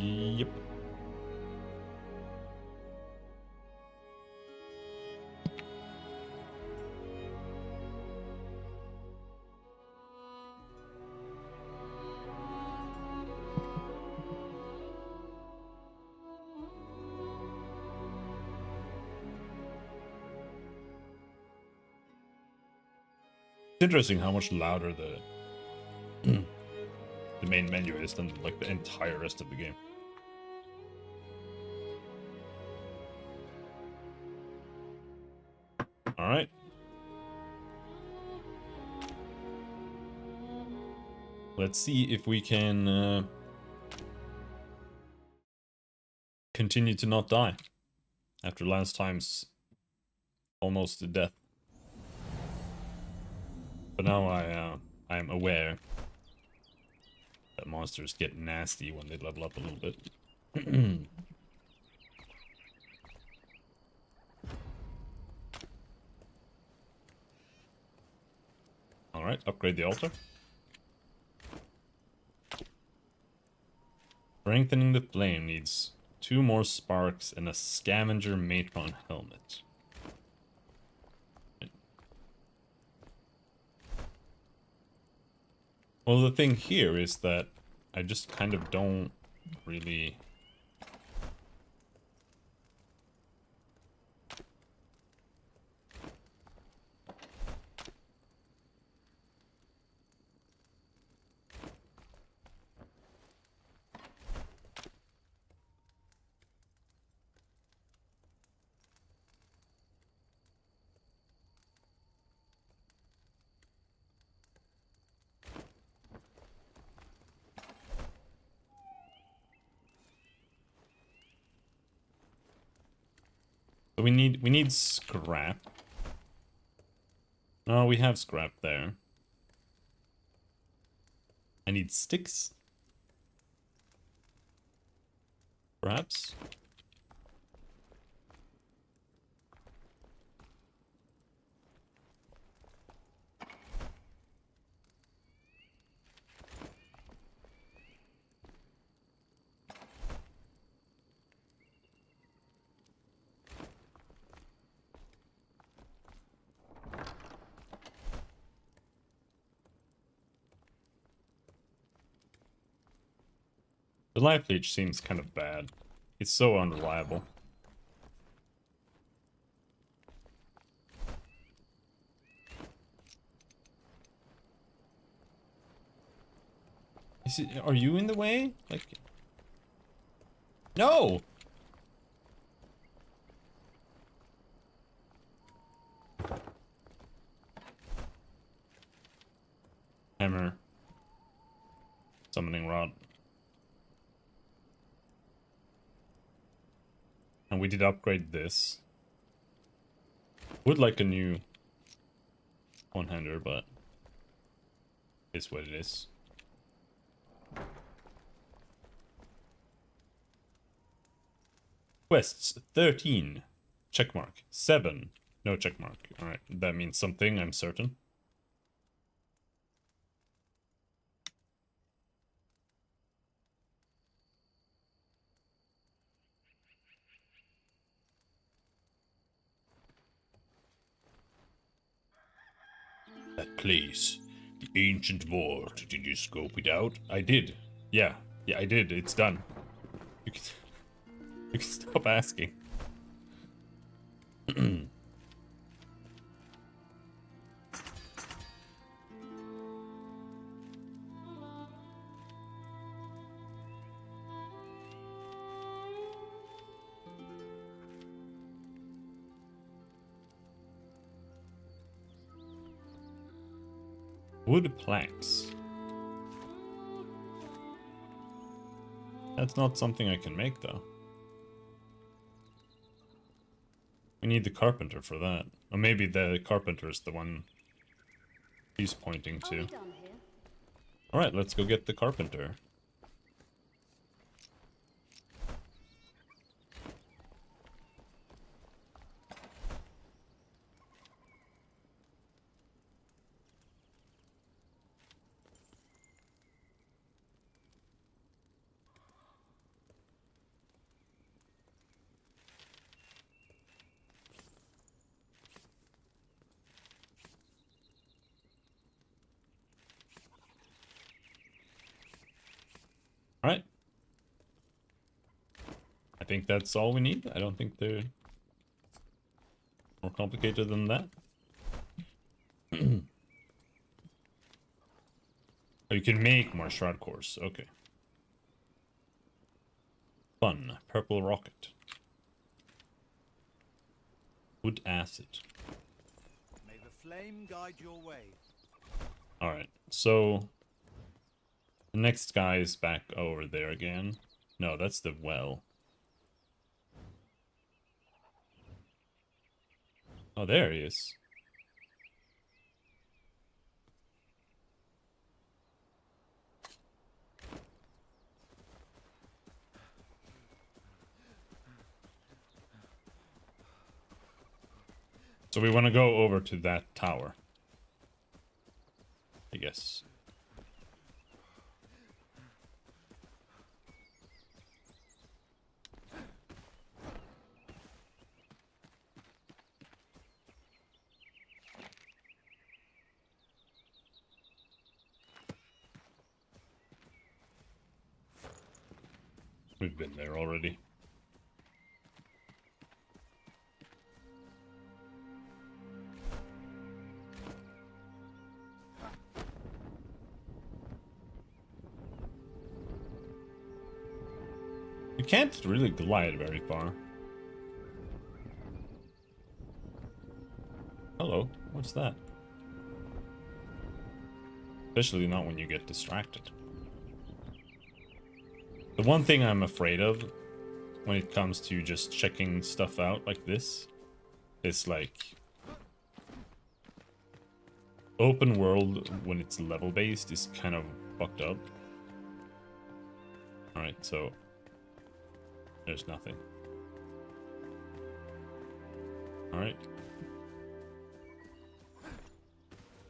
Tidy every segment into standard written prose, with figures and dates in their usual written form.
Yep. It's interesting how much louder the main menu is than like the entire rest of the game. All right. Let's see if we can continue to not die after last time's almost to death. But now I am aware that monsters get nasty when they level up a little bit. Alright, upgrade the altar. Strengthening the flame needs 2 more sparks and a scavenger matron helmet. Well, the thing here is that I just kind of don't really... So we need scrap. No, we have scrap there. I need sticks. Perhaps. The life leech seems kind of bad. It's so unreliable. Is it, are you in the way? Like... No! Hammer. Summoning rod. And we did upgrade this. Would like a new one-hander, but it's what it is. Quests 13. Checkmark. 7. No checkmark. Alright, that means something, I'm certain. That place. The ancient vault. Did you scope it out? I did. Yeah, I did. It's done. You can stop asking. Wood planks. That's not something I can make, though. We need the carpenter for that. Or maybe the carpenter is the one he's pointing to. Alright, let's go get the carpenter. I think that's all we need. I don't think they're more complicated than that. Oh, you can make more shroud cores. Okay. Fun. Purple rocket. Wood acid. May the flame guide your way. Alright, so the next guy is back over there again. No, that's the well. Oh, there he is. So we want to go over to that tower, I guess. We've been there already. You can't really glide very far. Hello, what's that? Especially not when you get distracted. The one thing I'm afraid of when it comes to just checking stuff out like this is like open world when it's level based is kind of fucked up. Alright, so there's nothing. Alright.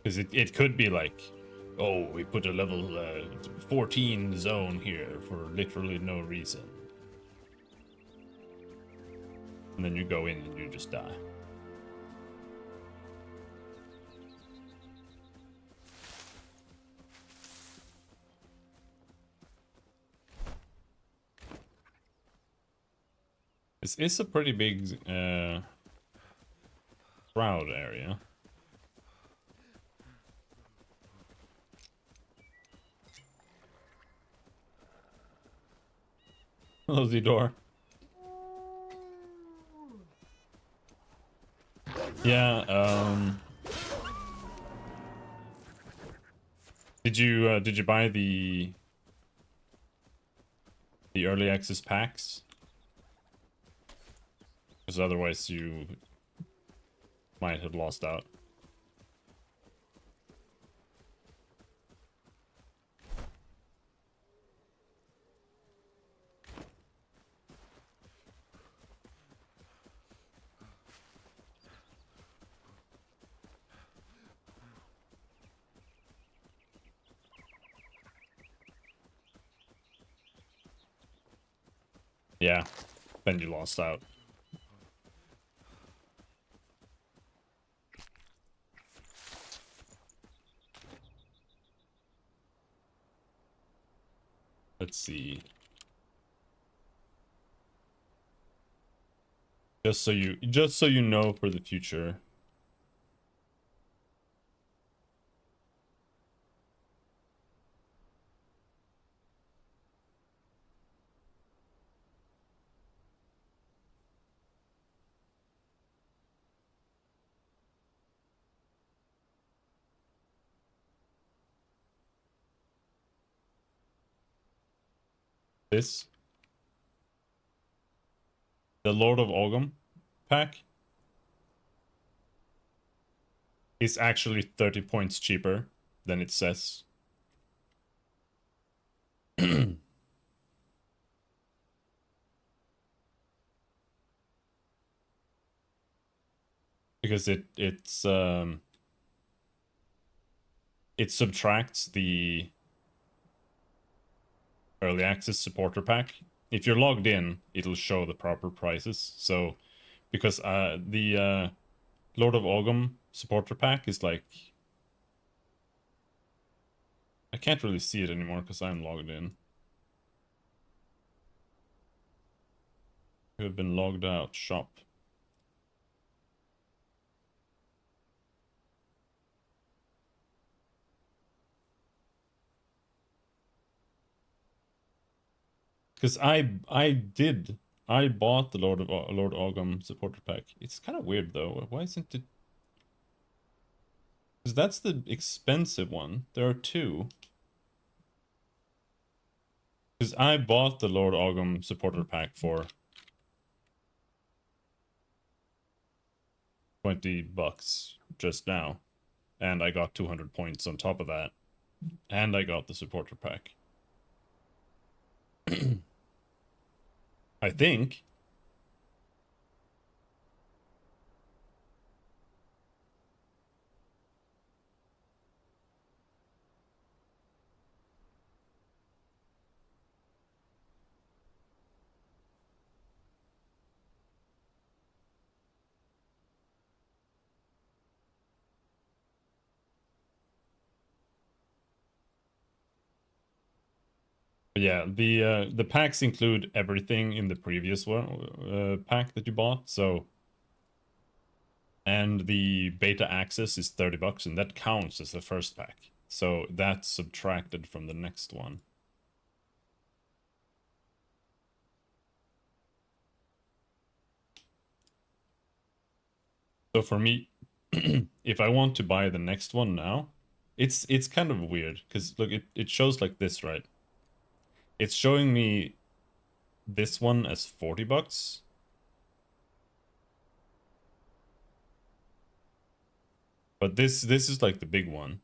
Because it could be like, oh, we put a level 14 zone here for literally no reason. And then you go in and you just die. This is a pretty big crowd area. Close the door. Yeah, did you buy the early access packs? Because otherwise you might have lost out. Yeah, then you lost out. Let's see. Just so you know for the future. This, the Lord of Ogum pack, is actually 30 points cheaper than it says. Because it subtracts the early access supporter pack. If you're logged in, it'll show the proper prices. So because the Lord of Ogum supporter pack is like, I can't really see it anymore because I'm logged in. You have been logged out. Shop. Because I bought the Lord Ogum supporter pack. It's kind of weird though. Why isn't it? Because that's the expensive one. There are two. Because I bought the Lord Ogum supporter pack for $20 just now, and I got 200 points on top of that, and I got the supporter pack. I think. But yeah, the packs include everything in the previous one pack that you bought, so. And the beta access is $30, and that counts as the first pack. So that's subtracted from the next one. So for me, if I want to buy the next one now, it's kind of weird, because look, it shows like this, right? It's showing me this one as $40. But this is like the big one.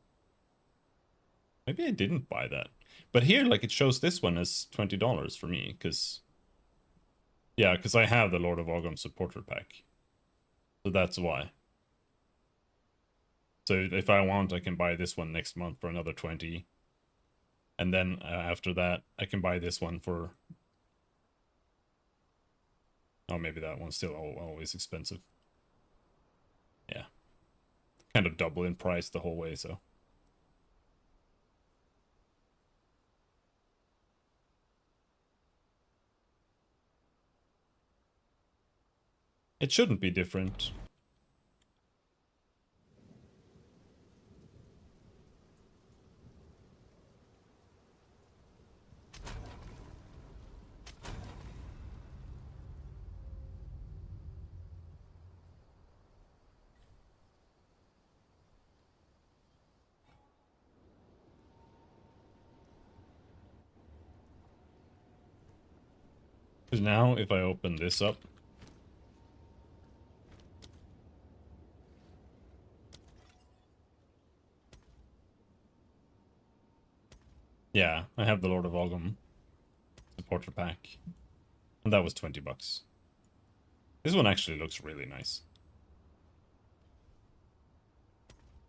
Maybe I didn't buy that. But here, like, it shows this one as $20 for me, because... Yeah, because I have the Lord of Ogum supporter pack. So that's why. So if I want, I can buy this one next month for another 20. And then after that, I can buy this one for... Oh, maybe that one's still always expensive. Yeah. Kind of double in price the whole way, so... It shouldn't be different. Because now, if I open this up... Yeah, I have the Lord of Ogum supporter pack. And that was $20. This one actually looks really nice.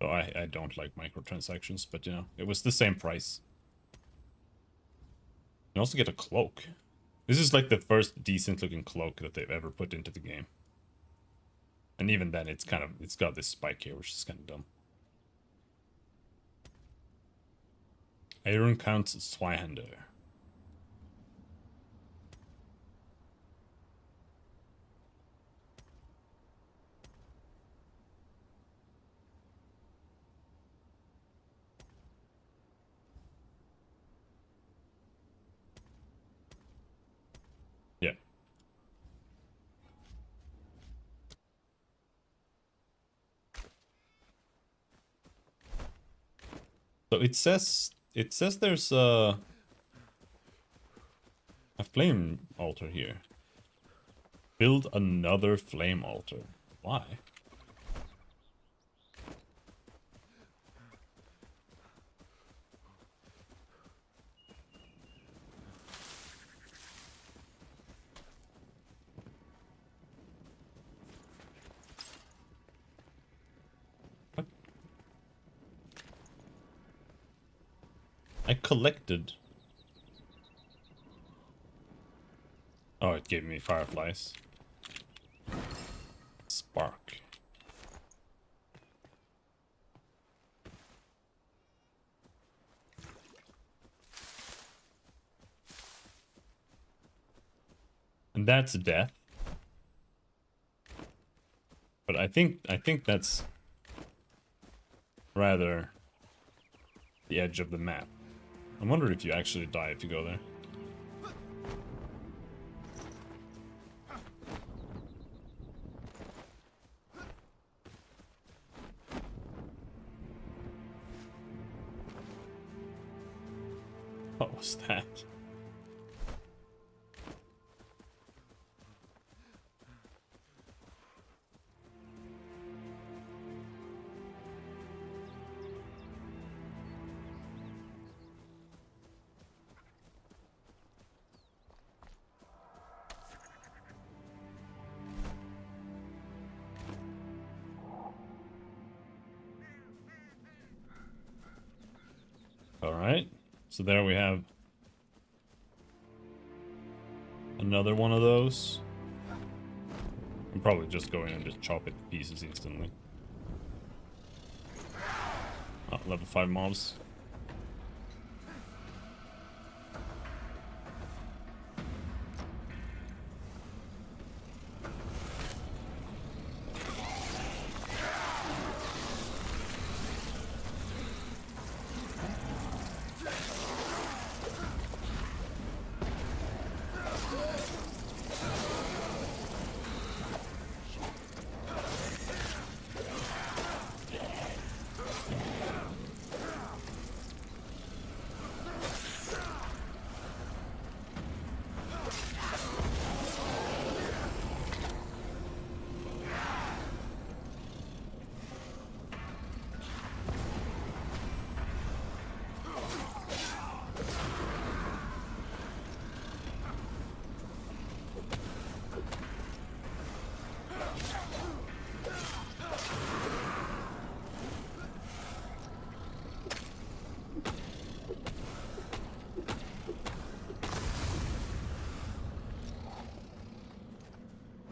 So I don't like microtransactions, but you know, it was the same price. You also get a cloak. This is like the first decent looking cloak that they've ever put into the game. And even then, it's got this spike here, which is kind of dumb. Iron counts Zweihander. Yeah. So it says there's a flame altar here. Build another flame altar. Why? What? I collected. Oh, it gave me fireflies. Spark. And that's death. think that's rather the edge of the map. I wonder if you actually die if you go there. What was that? All right, so there we have another one of those. I'm probably just going and just chop it to pieces instantly. Oh, level 5 mobs.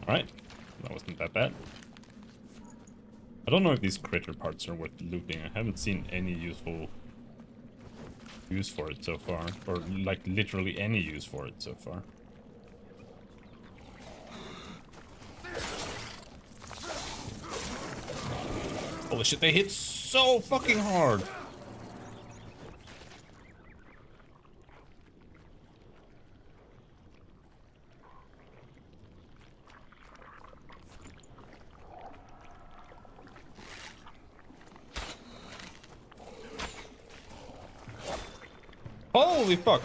Alright, that wasn't that bad. I don't know if these critter parts are worth looting. I haven't seen any useful use for it so far. Or, like, literally any use for it so far. Holy shit, they hit so fucking hard! Holy fuck!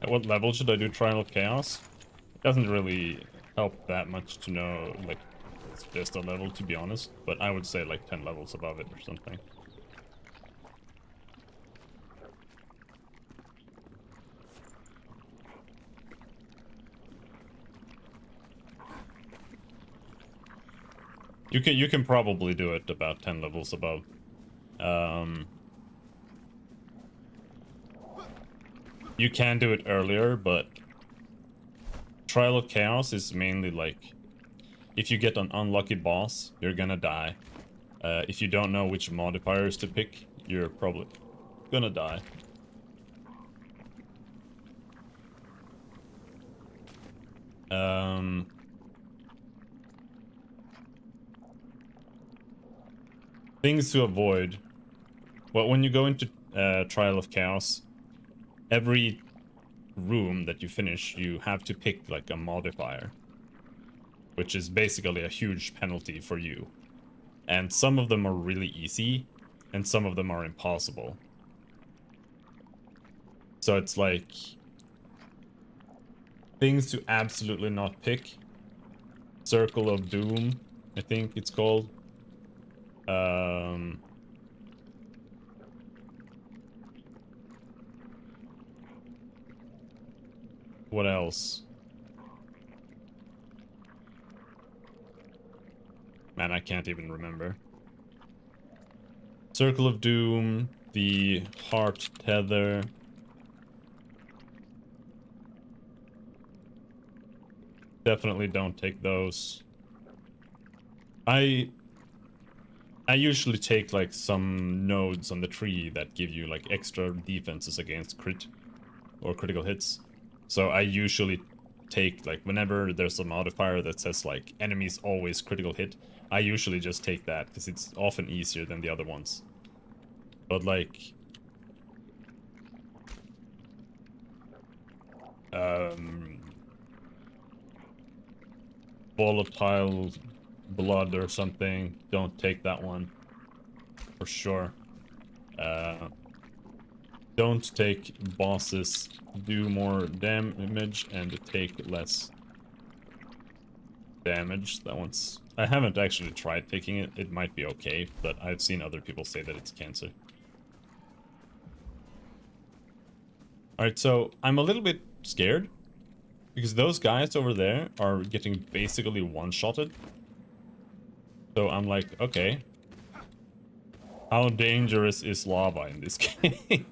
At what level should I do Trial of Chaos? It doesn't really help that much to know, like, it's just a level, to be honest. But I would say, like, 10 levels above it or something. You can probably do it about 10 levels above. You can do it earlier, but Trial of Chaos is mainly like, if you get an unlucky boss, you're gonna die. If you don't know which modifiers to pick, you're probably gonna die. Things to avoid. Well, when you go into Trial of Chaos, every room that you finish, you have to pick like a modifier, which is basically a huge penalty for you. And some of them are really easy, and some of them are impossible. So it's like things to absolutely not pick. Circle of Doom, I think it's called. What else? Man, I can't even remember. Circle of Doom, the Heart Tether. Definitely don't take those. I usually take like some nodes on the tree that give you like extra defenses against crit or critical hits. So I usually take like whenever there's a modifier that says like enemies always critical hit, I usually just take that because it's often easier than the other ones. But like volatile blood or something, don't take that one for sure. Don't take bosses, do more damage and take less damage. That one's... I haven't actually tried taking it. It might be okay, but I've seen other people say that it's cancer. Alright, so I'm a little bit scared because those guys over there are getting basically one-shotted. So I'm like, okay, how dangerous is lava in this game?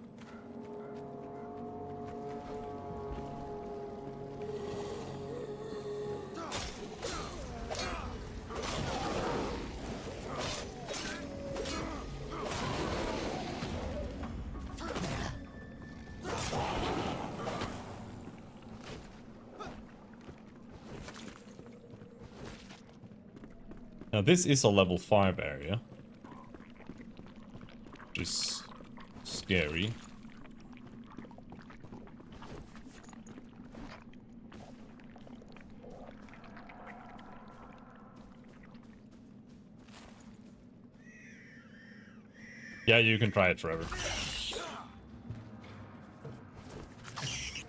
Now this is a level 5 area, which is scary. Yeah, you can try it forever.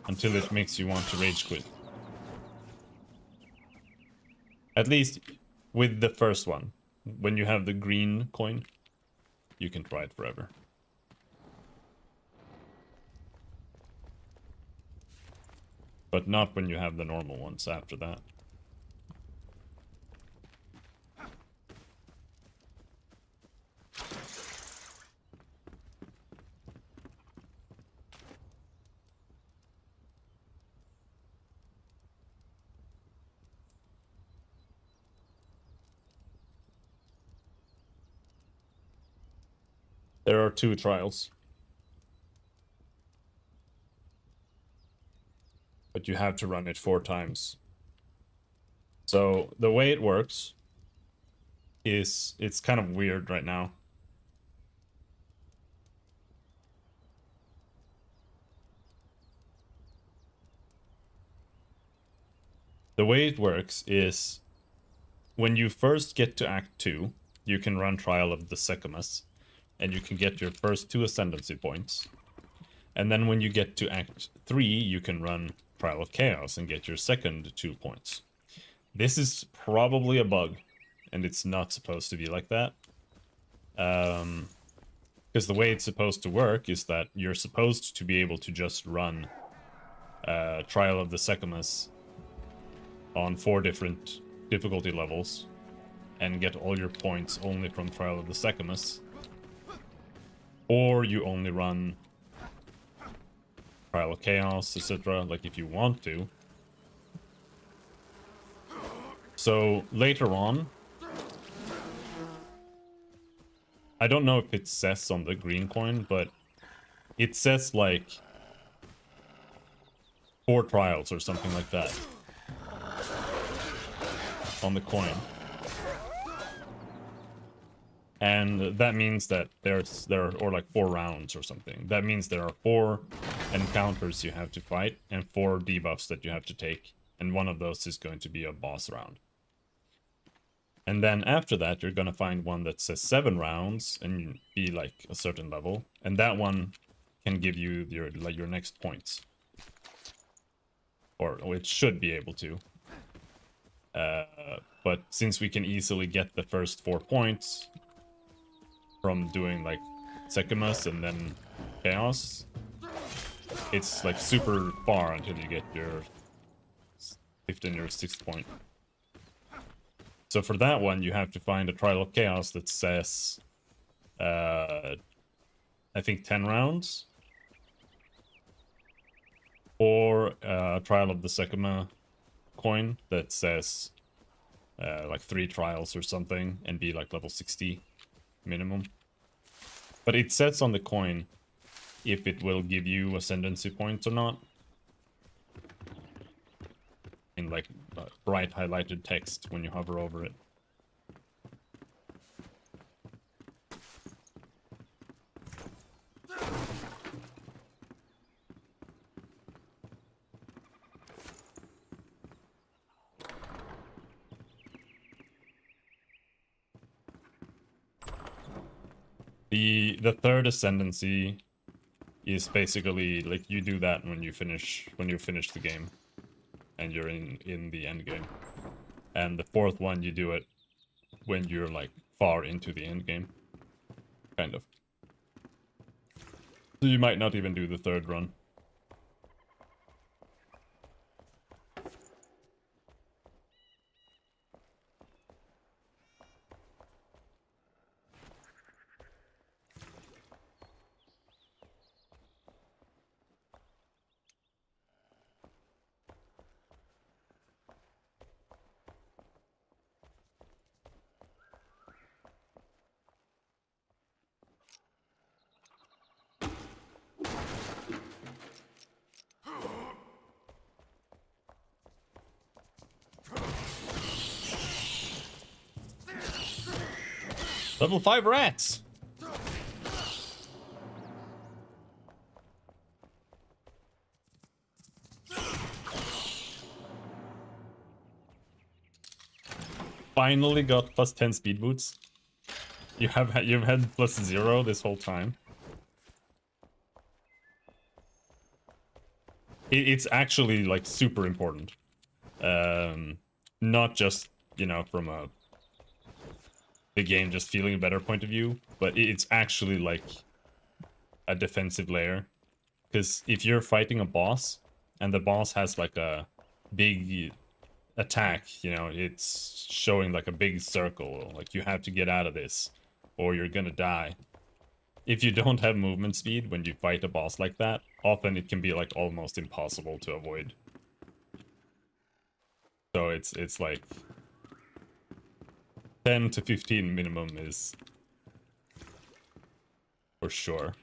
Until it makes you want to rage quit. At least with the first one. When you have the green coin, you can try it forever. But not when you have the normal ones after that. There are 2 trials. But you have to run it 4 times. So the way it works is it's kind of weird right now. The way it works is when you first get to Act 2, you can run Trial of the Secumus, and you can get your first 2 Ascendancy points. And then when you get to Act 3, you can run Trial of Chaos and get your second 2 points. This is probably a bug, and it's not supposed to be like that. Because the way it's supposed to work is that you're supposed to be able to just run Trial of the Secumus on 4 different difficulty levels and get all your points only from Trial of the Secumus. Or you only run Trial of Chaos, etc., like if you want to. So later on, I don't know if it says on the green coin, but it says like 4 trials or something like that on the coin. And that means that there are like 4 rounds or something. That means there are 4 encounters you have to fight and 4 debuffs that you have to take. And one of those is going to be a boss round. And then after that, you're going to find one that says 7 rounds and be like a certain level. And that one can give you your next points. Or it should be able to. But since we can easily get the first 4 points from doing like Secumus and then Chaos, it's like super far until you get your 15 your 6th point. So for that one, you have to find a Trial of Chaos that says, I think 10 rounds. Or a Trial of the Sekima coin that says like 3 trials or something and be like level 60 minimum. But it says on the coin if it will give you ascendancy points or not. In like bright highlighted text when you hover over it. The third ascendancy is basically like you do that when you finish the game and you're in the end game. And the fourth one you do it when you're like far into the end game. Kind of. So you might not even do the third run. Level 5 rats! Finally got plus 10 speed boots. You've had plus 0 this whole time. It's actually like super important. Not just, you know, from the game just feeling a better point of view, but it's actually like a defensive layer. Because if you're fighting a boss and the boss has like a big attack, you know, it's showing like a big circle, like you have to get out of this or you're gonna die. If you don't have movement speed when you fight a boss like that, often it can be like almost impossible to avoid. So it's like 10 to 15 minimum is for sure.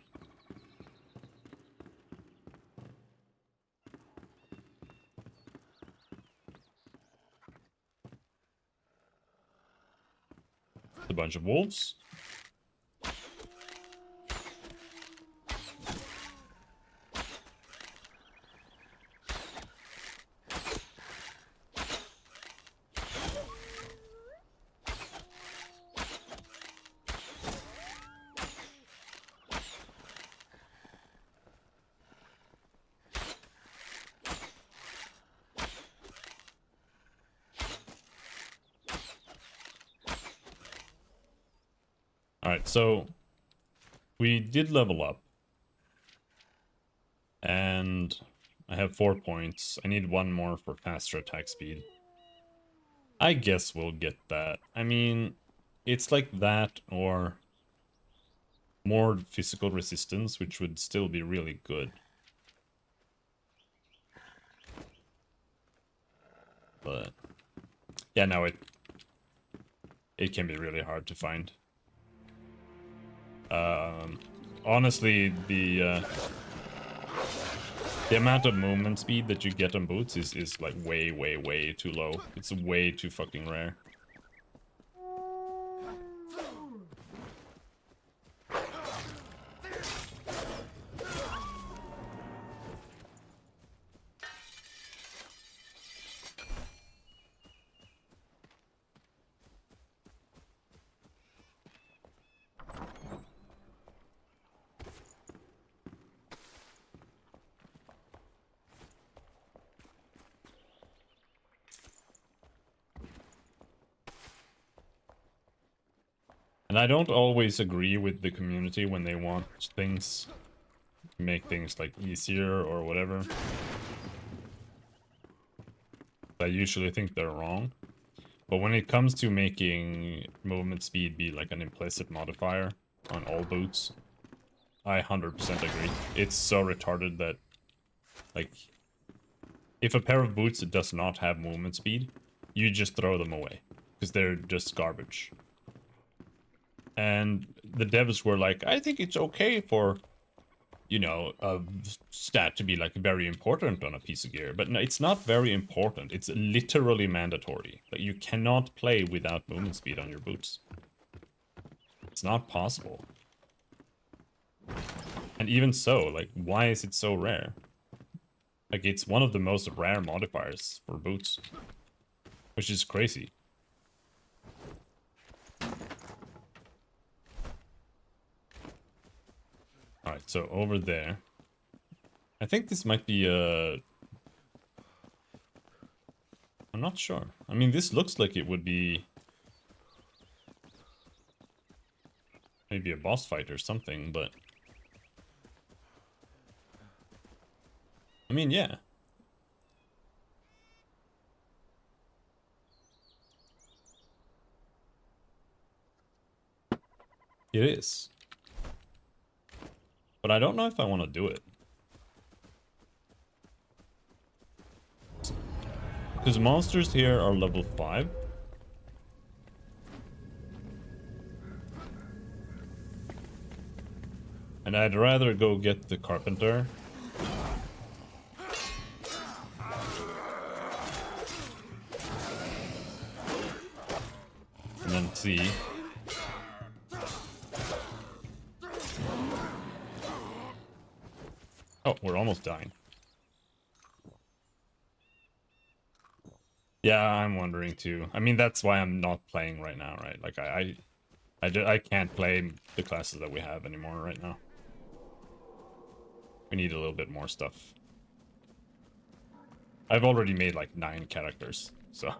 A bunch of wolves. Alright, so we did level up. And I have 4 points. I need 1 more for faster attack speed. I guess we'll get that. I mean, it's like that or more physical resistance, which would still be really good. But yeah, no, it can be really hard to find. Honestly, the amount of movement speed that you get on boots is like way too low. It's way too fucking rare. And I don't always agree with the community when they want things, make things like easier or whatever. I usually think they're wrong. But when it comes to making movement speed be like an implicit modifier on all boots, I 100% agree. It's so retarded that, like, if a pair of boots does not have movement speed, you just throw them away because they're just garbage. And the devs were like, I think it's okay for, you know, a stat to be like very important on a piece of gear, but no, it's not very important. It's literally mandatory. Like, you cannot play without movement speed on your boots. It's not possible. And even so, like, why is it so rare? Like, it's one of the most rare modifiers for boots, which is crazy. Alright, so over there. I think this might be I'm not sure. I mean, this looks like it would be maybe a boss fight or something, but I mean, yeah. It is. But I don't know if I want to do it. Because monsters here are level 5. And I'd rather go get the carpenter. And then see. Oh, we're almost dying. Yeah, I'm wondering too. I mean, that's why I'm not playing right now, right? Like, I can't play the classes that we have anymore right now. We need a little bit more stuff. I've already made like 9 characters, so.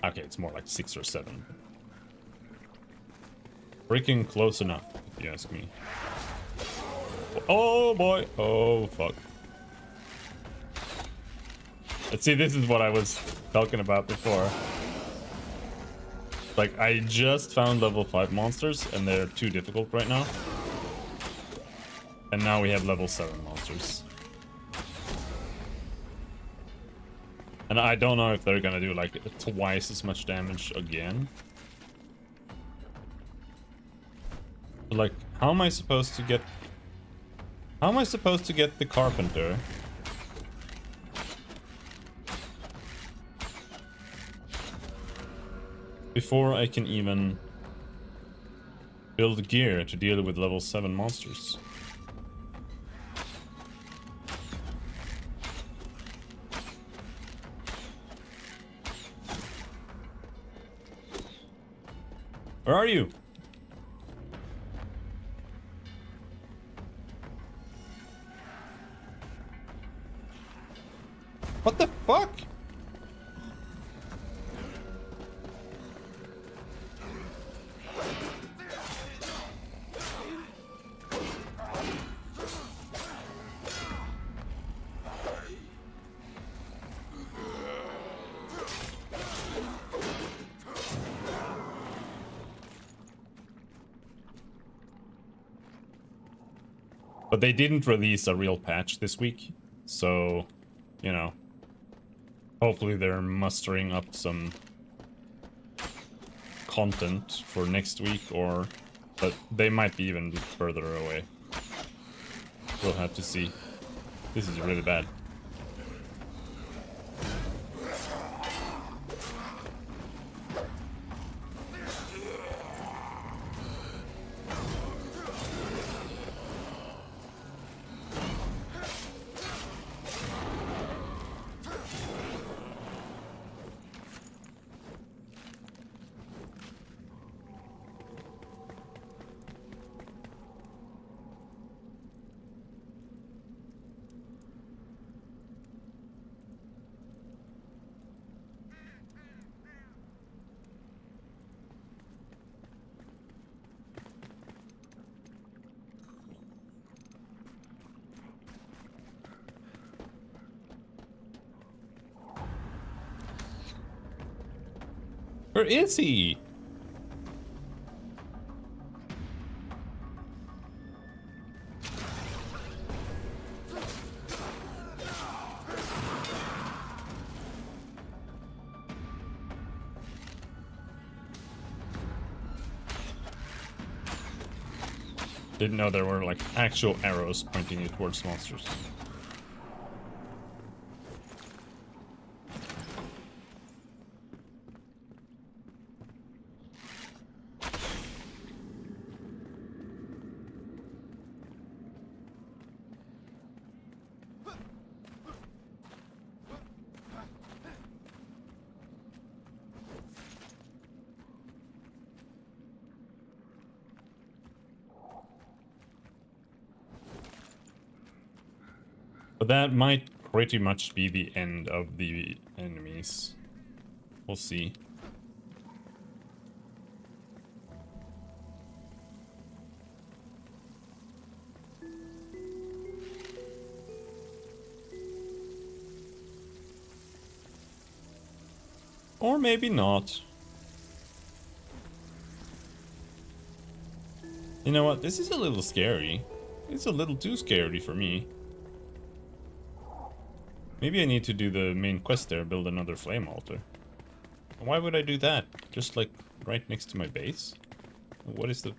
Okay, it's more like 6 or 7. Freaking close enough, if you ask me. Oh boy! Oh fuck. Let's see, this is what I was talking about before. Like, I just found level 5 monsters, and they're too difficult right now. And now we have level 7 monsters. And I don't know if they're gonna do like twice as much damage again. But like, how am I supposed to get... How am I supposed to get the carpenter? Before I can even build gear to deal with level 7 monsters. Where are you? What the fuck? But they didn't release a real patch this week, so, you know, hopefully they're mustering up some content for next week, or, but they might be even further away. We'll have to see. This is really bad. Where is he? Didn't know there were like actual arrows pointing you towards monsters. But that might pretty much be the end of the enemies. We'll see. Or maybe not. You know what? This is a little scary. It's a little too scary for me. Maybe I need to do the main quest there, build another flame altar. Why would I do that? Just like right next to my base? What is the...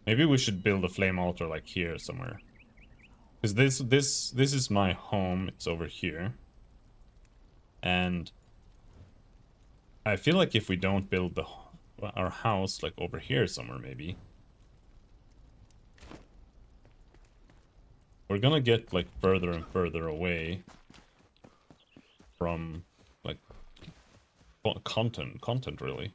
Maybe we should build a flame altar like here somewhere. Because this is my home, it's over here. And I feel like if we don't build our house like over here somewhere maybe, we're gonna get like further and further away from like content really.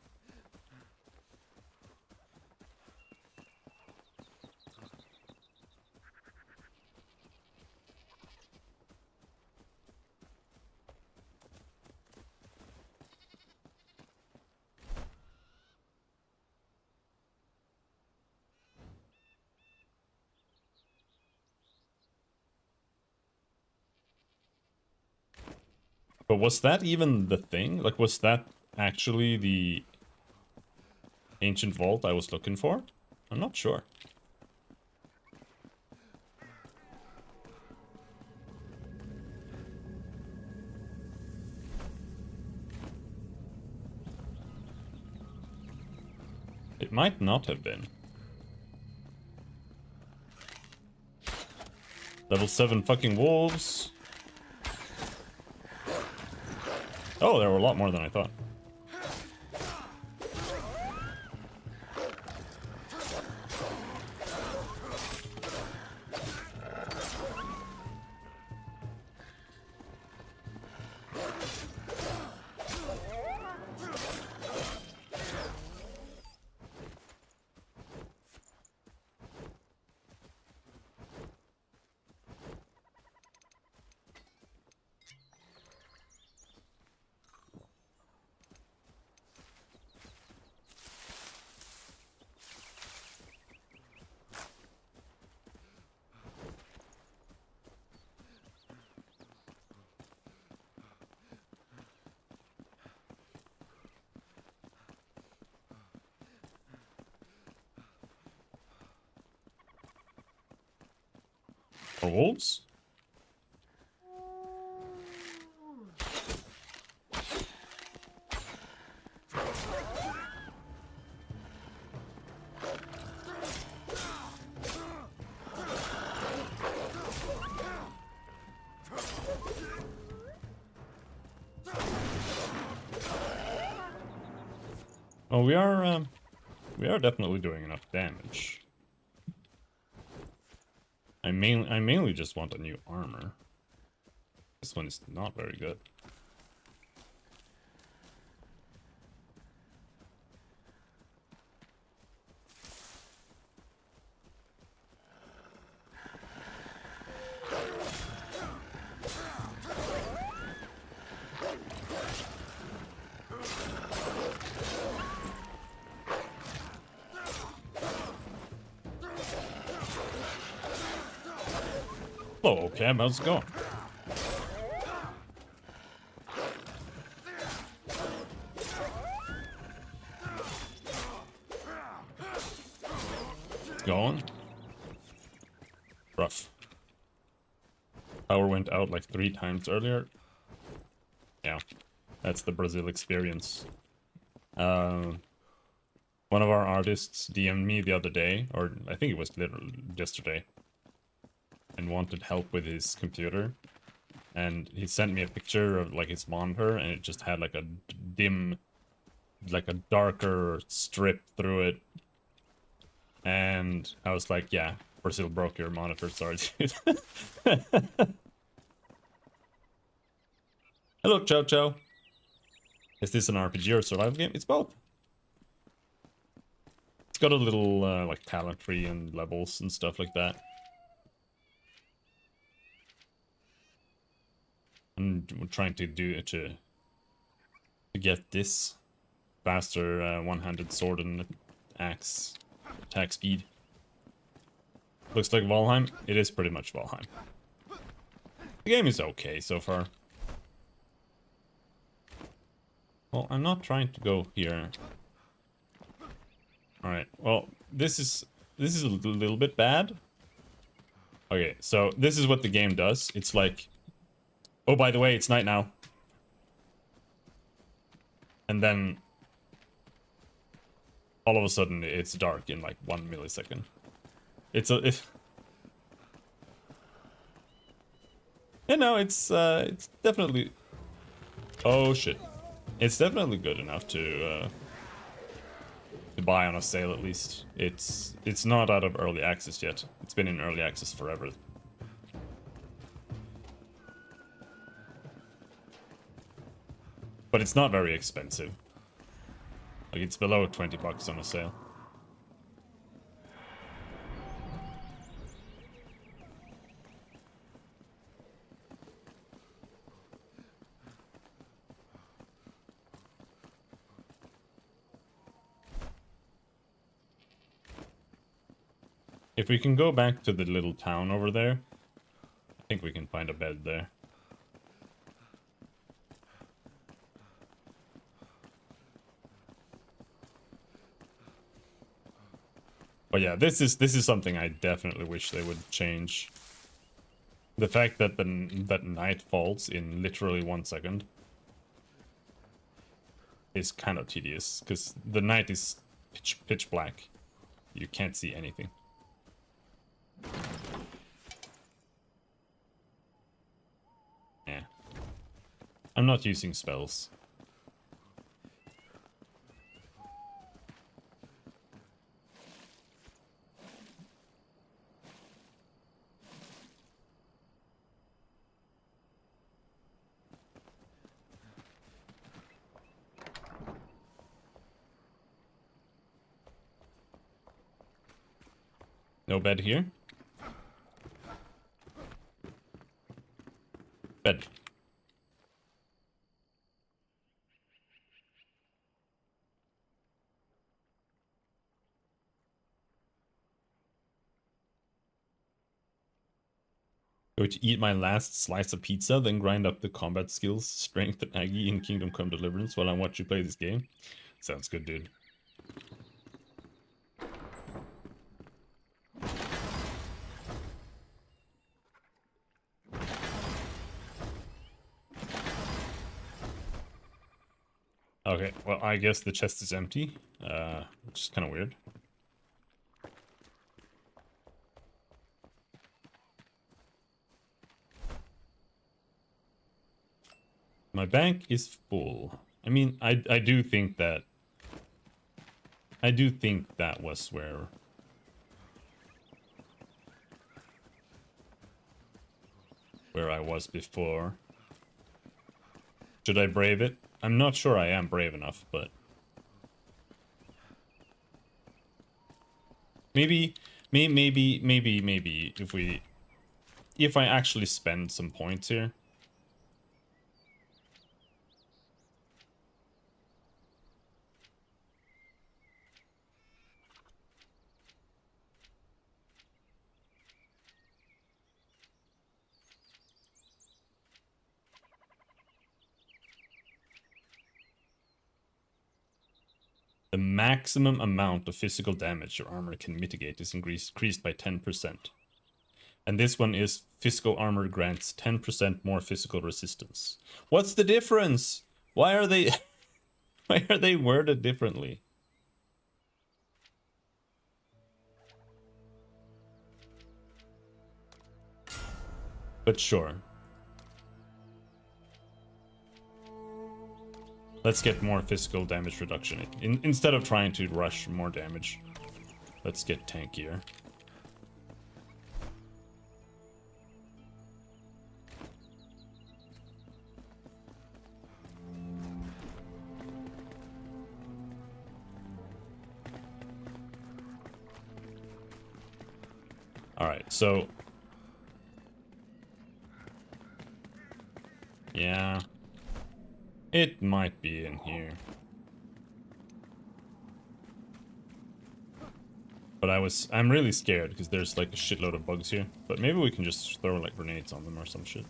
But was that even the thing? Like, was that actually the ancient vault I was looking for? I'm not sure. It might not have been. Level 7 fucking wolves. Oh, there were a lot more than I thought. For wolves? Well, we are definitely doing enough damage. I mainly just want a new armor. This one is not very good. Oh, okay, how's it going? It's going. Rough. Power went out like 3 times earlier. Yeah, that's the Brazil experience. One of our artists DM'd me the other day, or I think it was literally yesterday, and wanted help with his computer. And he sent me a picture of like his monitor, and it just had like a dim, like a darker strip through it. And I was like, yeah, Brazil broke your monitor, sorry, dude. Hello, Chow Chow. Is this an RPG or survival game? It's both. It's got a little, like, talent tree and levels and stuff like that. And we're trying to to get this faster one-handed sword and axe attack speed. Looks like Valheim. It is pretty much Valheim. The game is okay so far. Well, I'm not trying to go here. Alright, well, this is a little bit bad. Okay, so this is what the game does. It's like, oh, by the way, it's night now. And then all of a sudden it's dark in like 1 millisecond. It's you know, it's definitely, oh shit. It's definitely good enough to buy on a sale at least. It's not out of early access yet. It's been in early access forever. But it's not very expensive. Like, it's below 20 bucks on a sale. If we can go back to the little town over there, I think we can find a bed there. But yeah, this is something I definitely wish they would change. The fact that that night falls in literally 1 second is kind of tedious, because the night is pitch black. You can't see anything. Yeah. I'm not using spells. No bed here. Bed. Going to eat my last slice of pizza, then grind up the combat skills, strength, and Aggie in Kingdom Come Deliverance while I watch you play this game. Sounds good, dude. Okay, well, I guess the chest is empty, which is kind of weird. My bank is full. I mean, I do think that... I do think that was where I was before. Should I brave it? I'm not sure I am brave enough, but... maybe if I actually spend some points here. The maximum amount of physical damage your armor can mitigate is increased by 10%. And this one is physical armor grants 10% more physical resistance. What's the difference? Why are they why are they worded differently? But sure. Let's get more physical damage reduction. Instead of trying to rush more damage, let's get tankier. Alright, so... yeah... it might be in here. But I'm really scared because there's like a shitload of bugs here. But maybe we can just throw like grenades on them or some shit.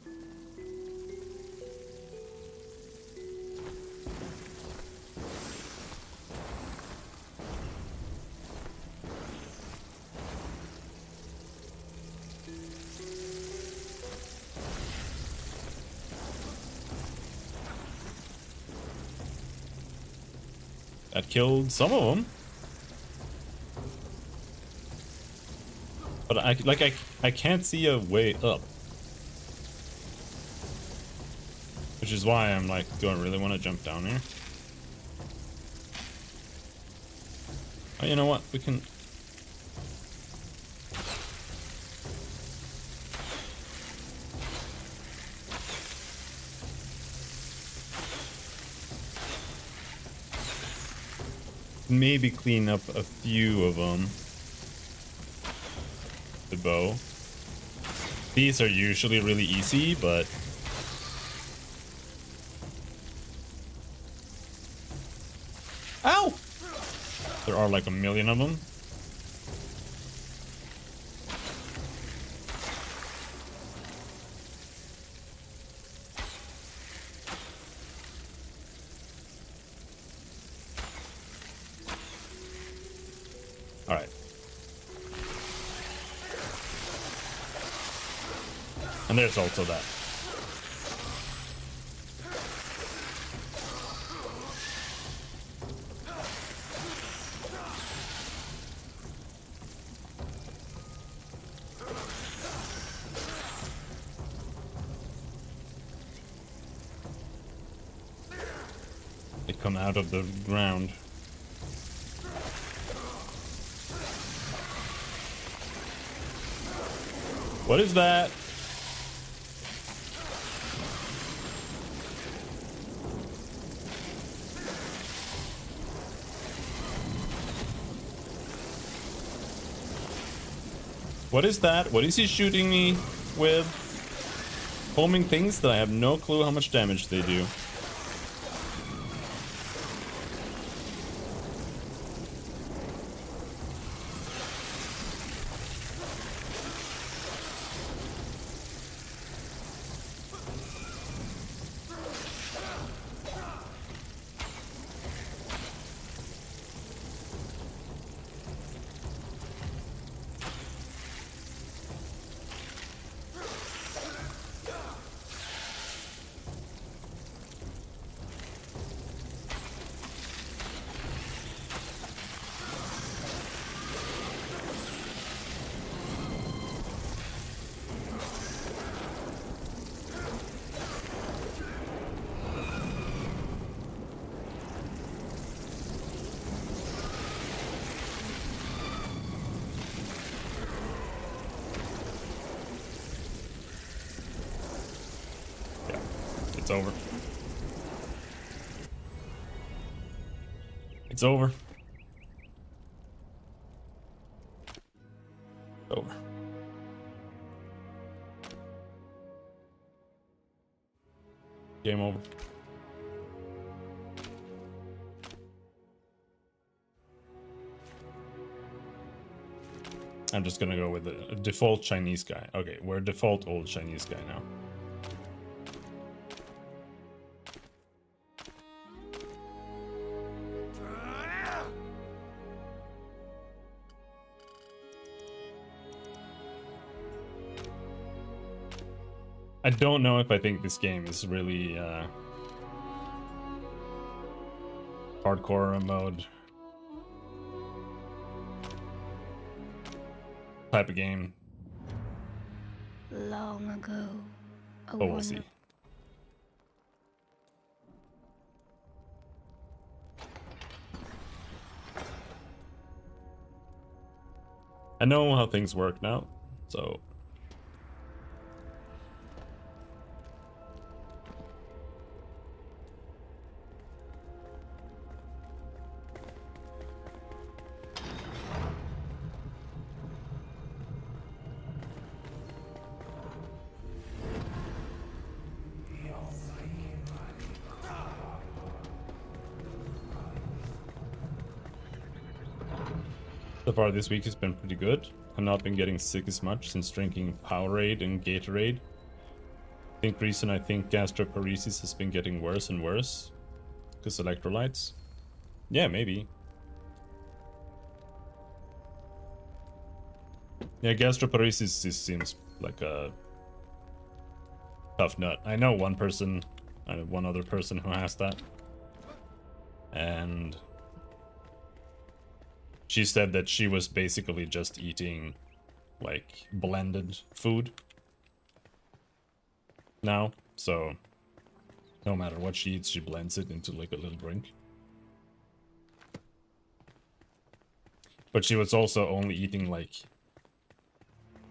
That killed some of them. But I can't see a way up. Which is why I'm like, do I really want to jump down here? Oh, you know what? We can... maybe clean up a few of them. The bow. These are usually really easy, but... ow! There are like a million of them. Alright. And there's also that. They come out of the ground. What is that? What is that? What is he shooting me with? Homing things that I have no clue how much damage they do. It's over. It's over. Over. Game over. I'm just gonna go with a default Chinese guy. Okay, we're a default old Chinese guy now. I don't know if I think this game is really hardcore mode type of game. Long ago, a But we'll see. I know how things work now, so so far this week has been pretty good. I've not been getting sick as much since drinking Powerade and Gatorade. I think gastroparesis has been getting worse and worse because electrolytes. Yeah, maybe. Yeah, gastroparesis seems like a tough nut. I know one other person who has that, and she said that she was basically just eating like blended food now, so no matter what she eats, she blends it into like a little drink. But she was also only eating like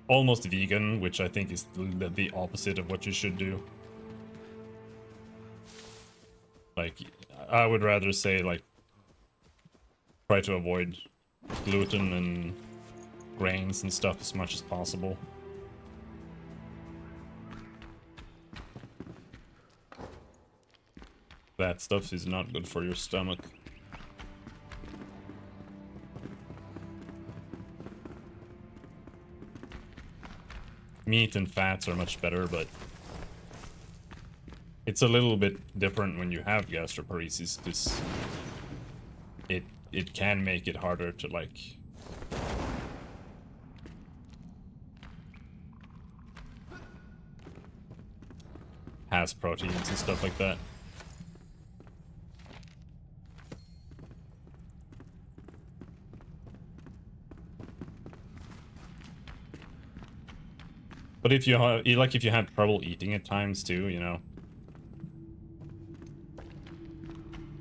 almost vegan, which I think is the opposite of what you should do. Like, I would rather say like try to avoid gluten and grains and stuff as much as possible. That stuff is not good for your stomach. Meat and fats are much better, but it's a little bit different when you have gastroparesis, because it can make it harder to like has proteins and stuff like that. But if you have trouble eating at times too, you know,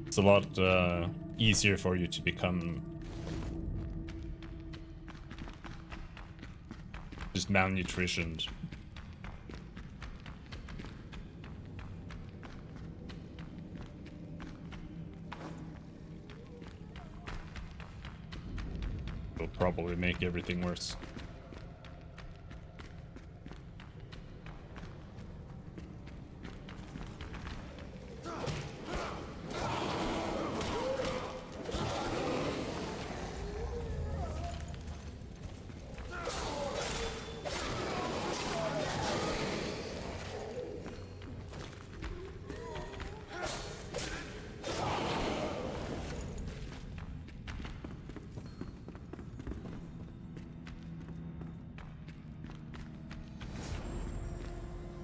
it's a lot easier for you to become just malnutritioned. It'll probably make everything worse.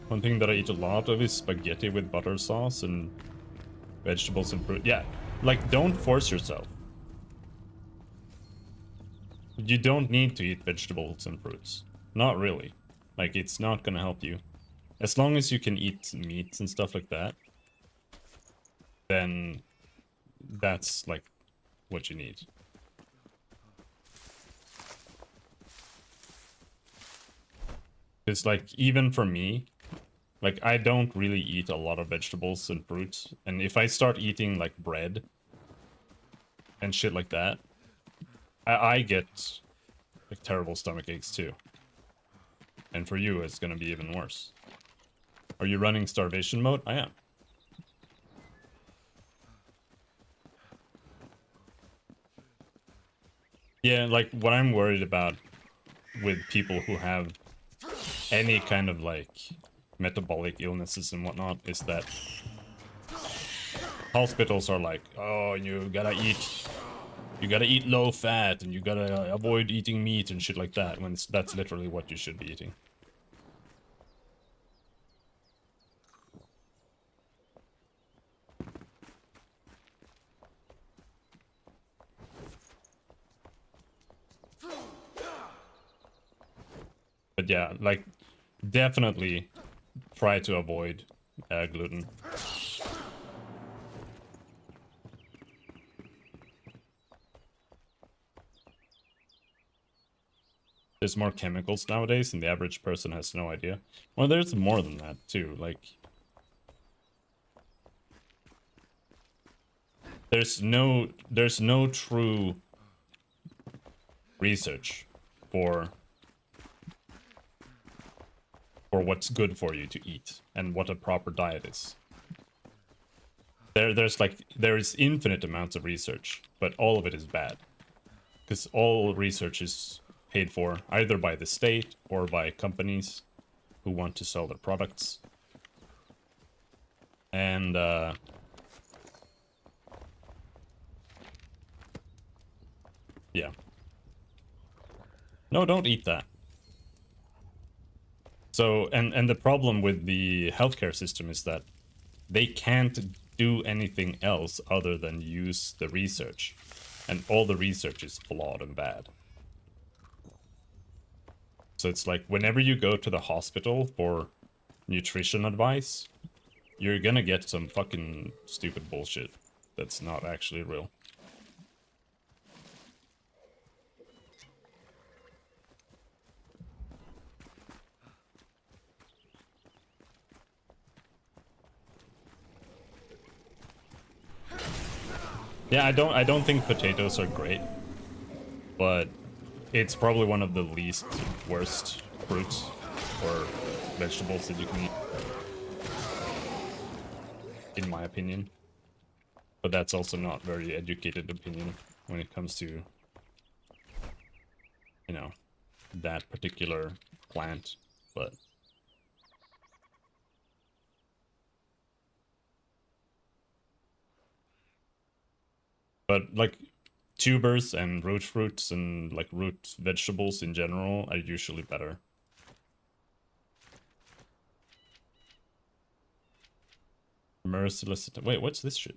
One thing that I eat a lot of is spaghetti with butter sauce and vegetables and fruit. Yeah, like, don't force yourself. You don't need to eat vegetables and fruits. Not really. Like, it's not gonna help you. As long as you can eat meats and stuff like that, then that's, like, what you need. It's like, even for me, like, I don't really eat a lot of vegetables and fruits. And if I start eating, like, bread and shit like that, I get, like, terrible stomach aches, too. And for you, it's gonna be even worse. Are you running starvation mode? I am. Yeah, like, what I'm worried about with people who have any kind of, like, metabolic illnesses and whatnot is that hospitals are like, oh, you gotta eat low fat and you gotta avoid eating meat and shit like that, when that's literally what you should be eating. But yeah, like, definitely try to avoid gluten. There's more chemicals nowadays, and the average person has no idea. Well, there's more than that, too. Like, there's no true research for what's good for you to eat and what a proper diet is. There is infinite amounts of research, but all of it is bad. Because all research is paid for either by the state or by companies who want to sell their products. And yeah. No, don't eat that. So, and the problem with the healthcare system is that they can't do anything else other than use the research. And all the research is flawed and bad. So it's like, whenever you go to the hospital for nutrition advice, you're gonna get some fucking stupid bullshit that's not actually real. Yeah, I don't think potatoes are great, but it's probably one of the least worst fruits or vegetables that you can eat, in my opinion. But that's also not very educated opinion when it comes to, you know, that particular plant, but like tubers and root fruits and like root vegetables in general are usually better. Merciless. Wait, what's this shit?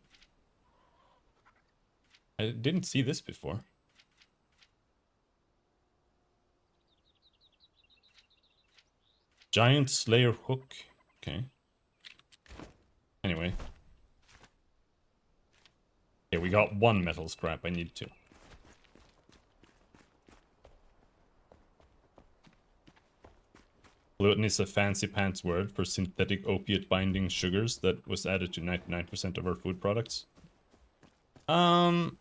I didn't see this before. Giant Slayer hook. Okay. Anyway. Okay, we got one metal scrap. I need two. Gluten is a fancy pants word for synthetic opiate binding sugars that was added to 99% of our food products. I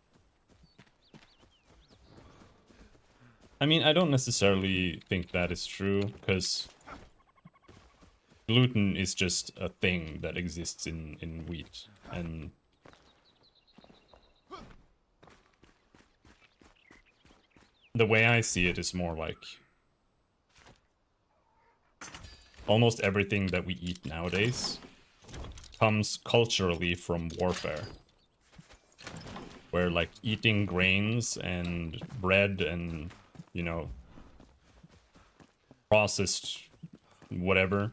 mean, I don't necessarily think that is true, because gluten is just a thing that exists in wheat, and the way I see it is more like almost everything that we eat nowadays comes culturally from warfare. Where like eating grains and bread and, you know, processed whatever,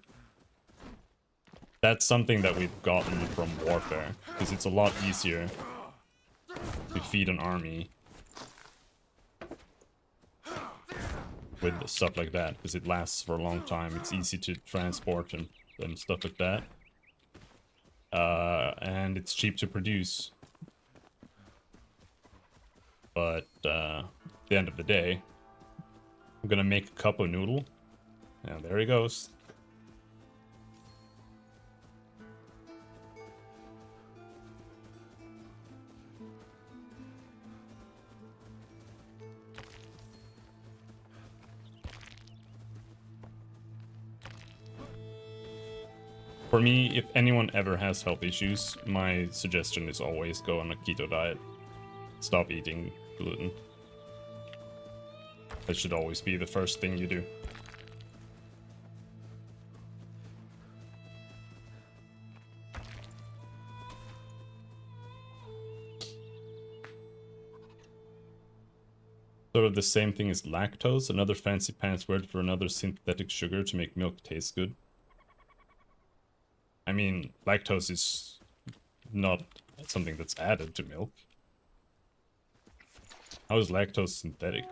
that's something that we've gotten from warfare, because it's a lot easier to feed an army with stuff like that, because it lasts for a long time, it's easy to transport and stuff like that. And it's cheap to produce. But at the end of the day, I'm gonna make a cup of noodle. Yeah, there he goes. For me, if anyone ever has health issues, my suggestion is always go on a keto diet. Stop eating gluten. That should always be the first thing you do. Sort of the same thing as lactose, another fancy pants word for another synthetic sugar to make milk taste good. I mean, lactose is not something that's added to milk. How is lactose synthetic?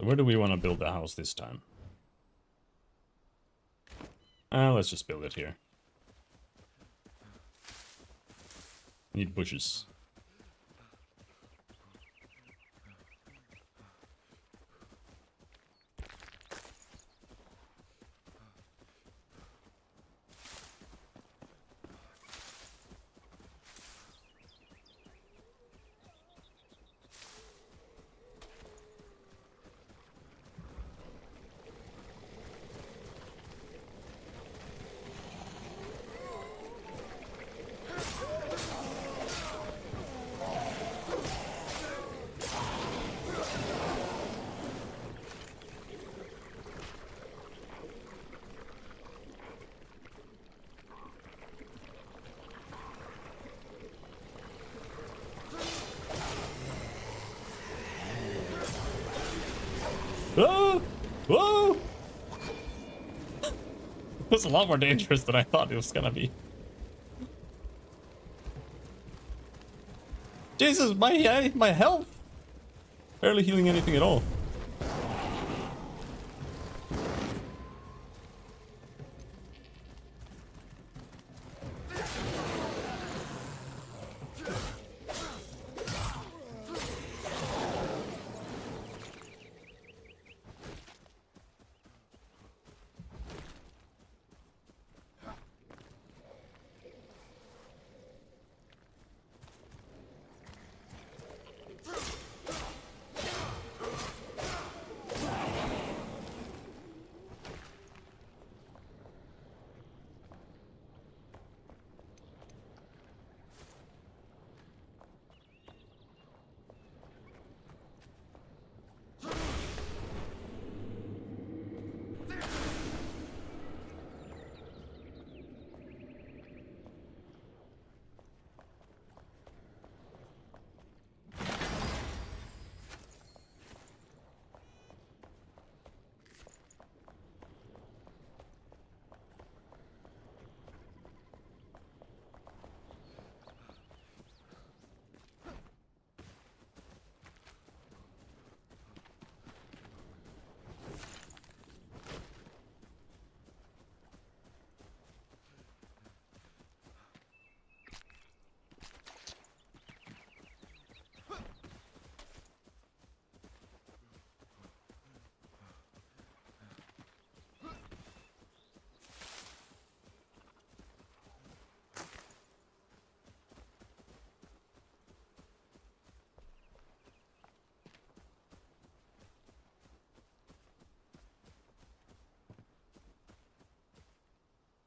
So where do we want to build the house this time? Let's just build it here. Need bushes. Oh! Whoa! That's a lot more dangerous than I thought it was gonna be. Jesus, my health! Barely healing anything at all.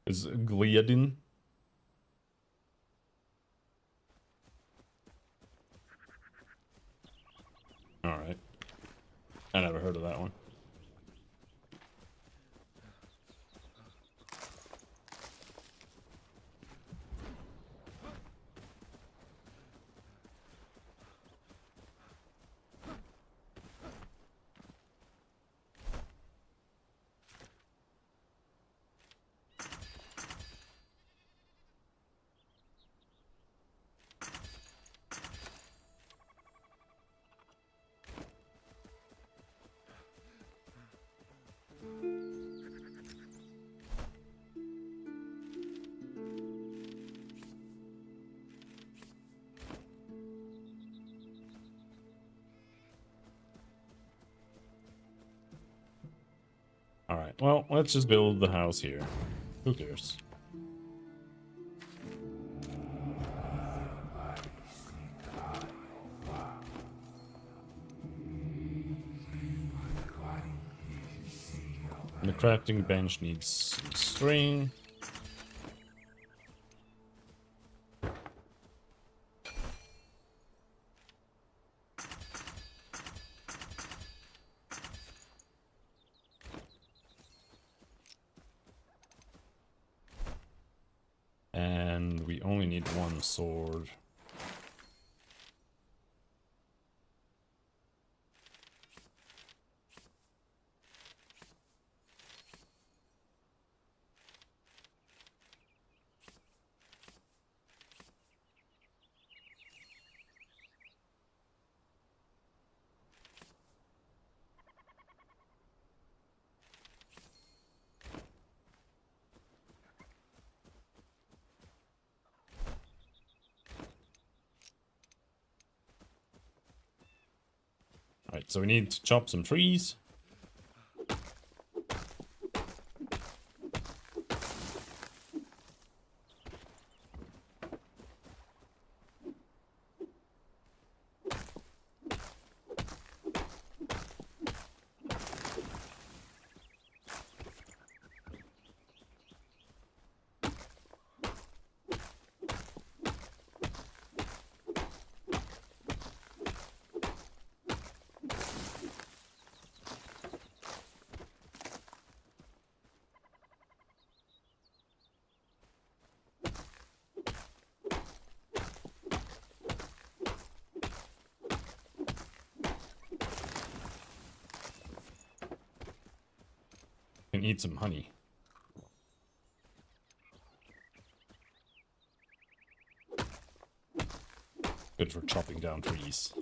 Is Gliadin? Alright. I never heard of that one. Alright, well, let's just build the house here. Who cares? And the crafting bench needs some string. And we only need one sword. Alright, so we need to chop some trees. Can eat some honey. Good for chopping down trees.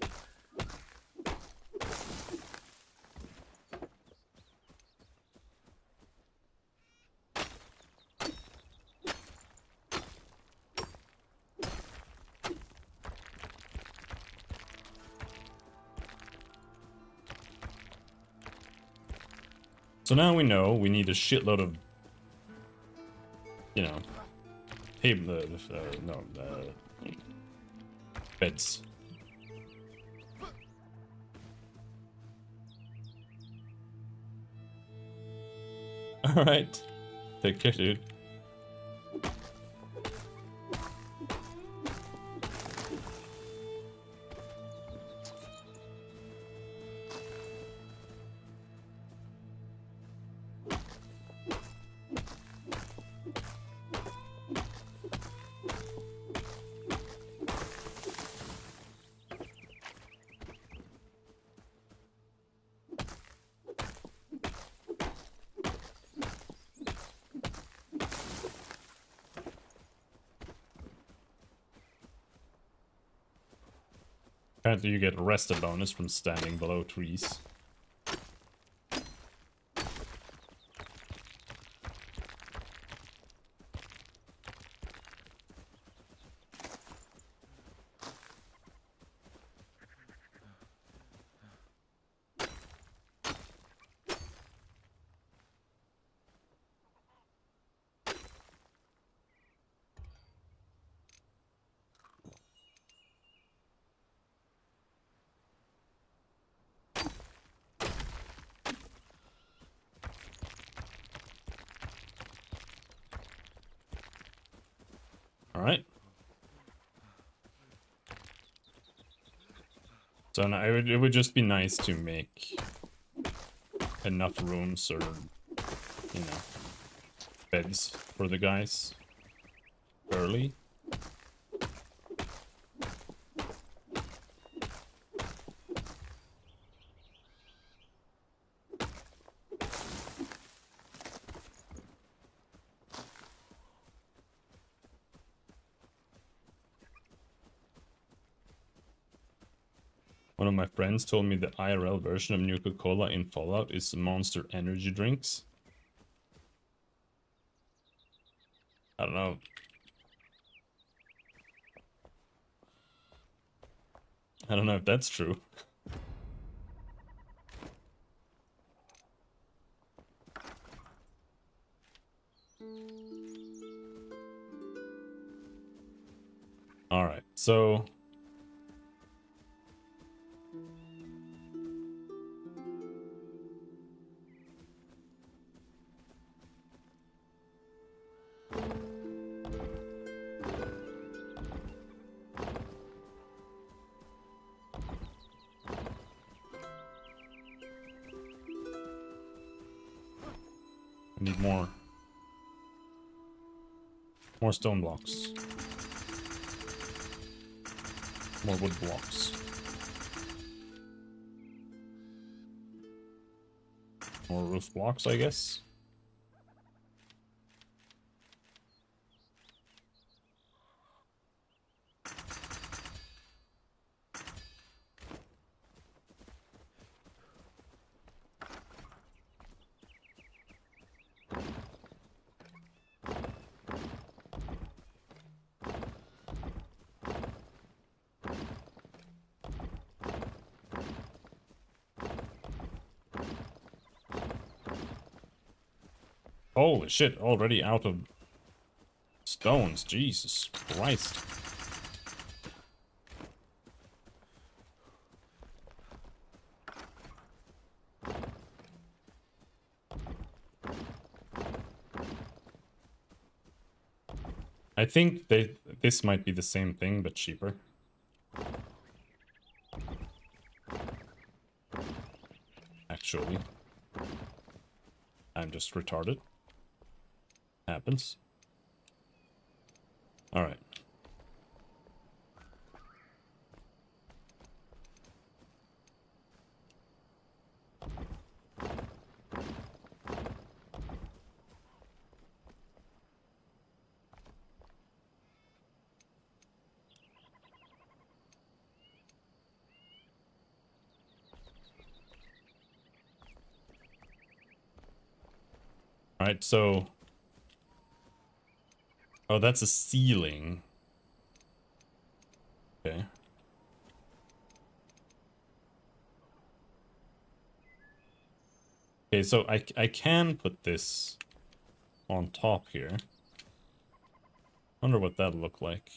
So now we know we need a shitload of, you know, beds. Alright. Take care, dude. Apparently you get a rest bonus from standing below trees. Alright. So now it would just be nice to make enough rooms or, you know, beds for the guys early. One of my friends told me the IRL version of Nuka-Cola in Fallout is Monster Energy drinks. I don't know. I don't know if that's true. Alright, so... I need more stone blocks. More wood blocks. More roof blocks, I guess. Holy shit, already out of stones. Jesus Christ. I think this might be the same thing, but cheaper. Actually. I'm just retarded. Happens. Alright. Alright, so... Oh, that's a ceiling. Okay. Okay, so I can put this on top here. Wonder what that'll look like.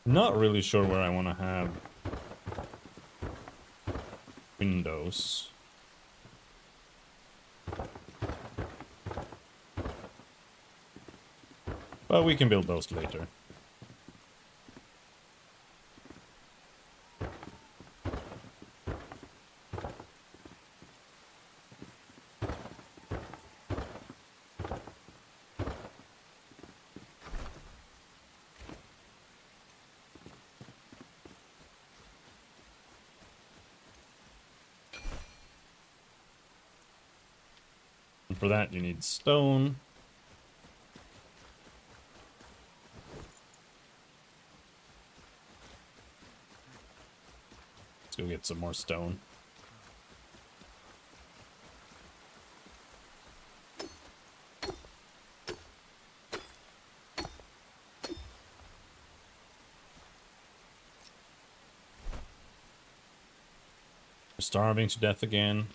Not really sure where I want to have windows. But we can build those later. And for that you need stone. Let's go get some more stone. We're starving to death again.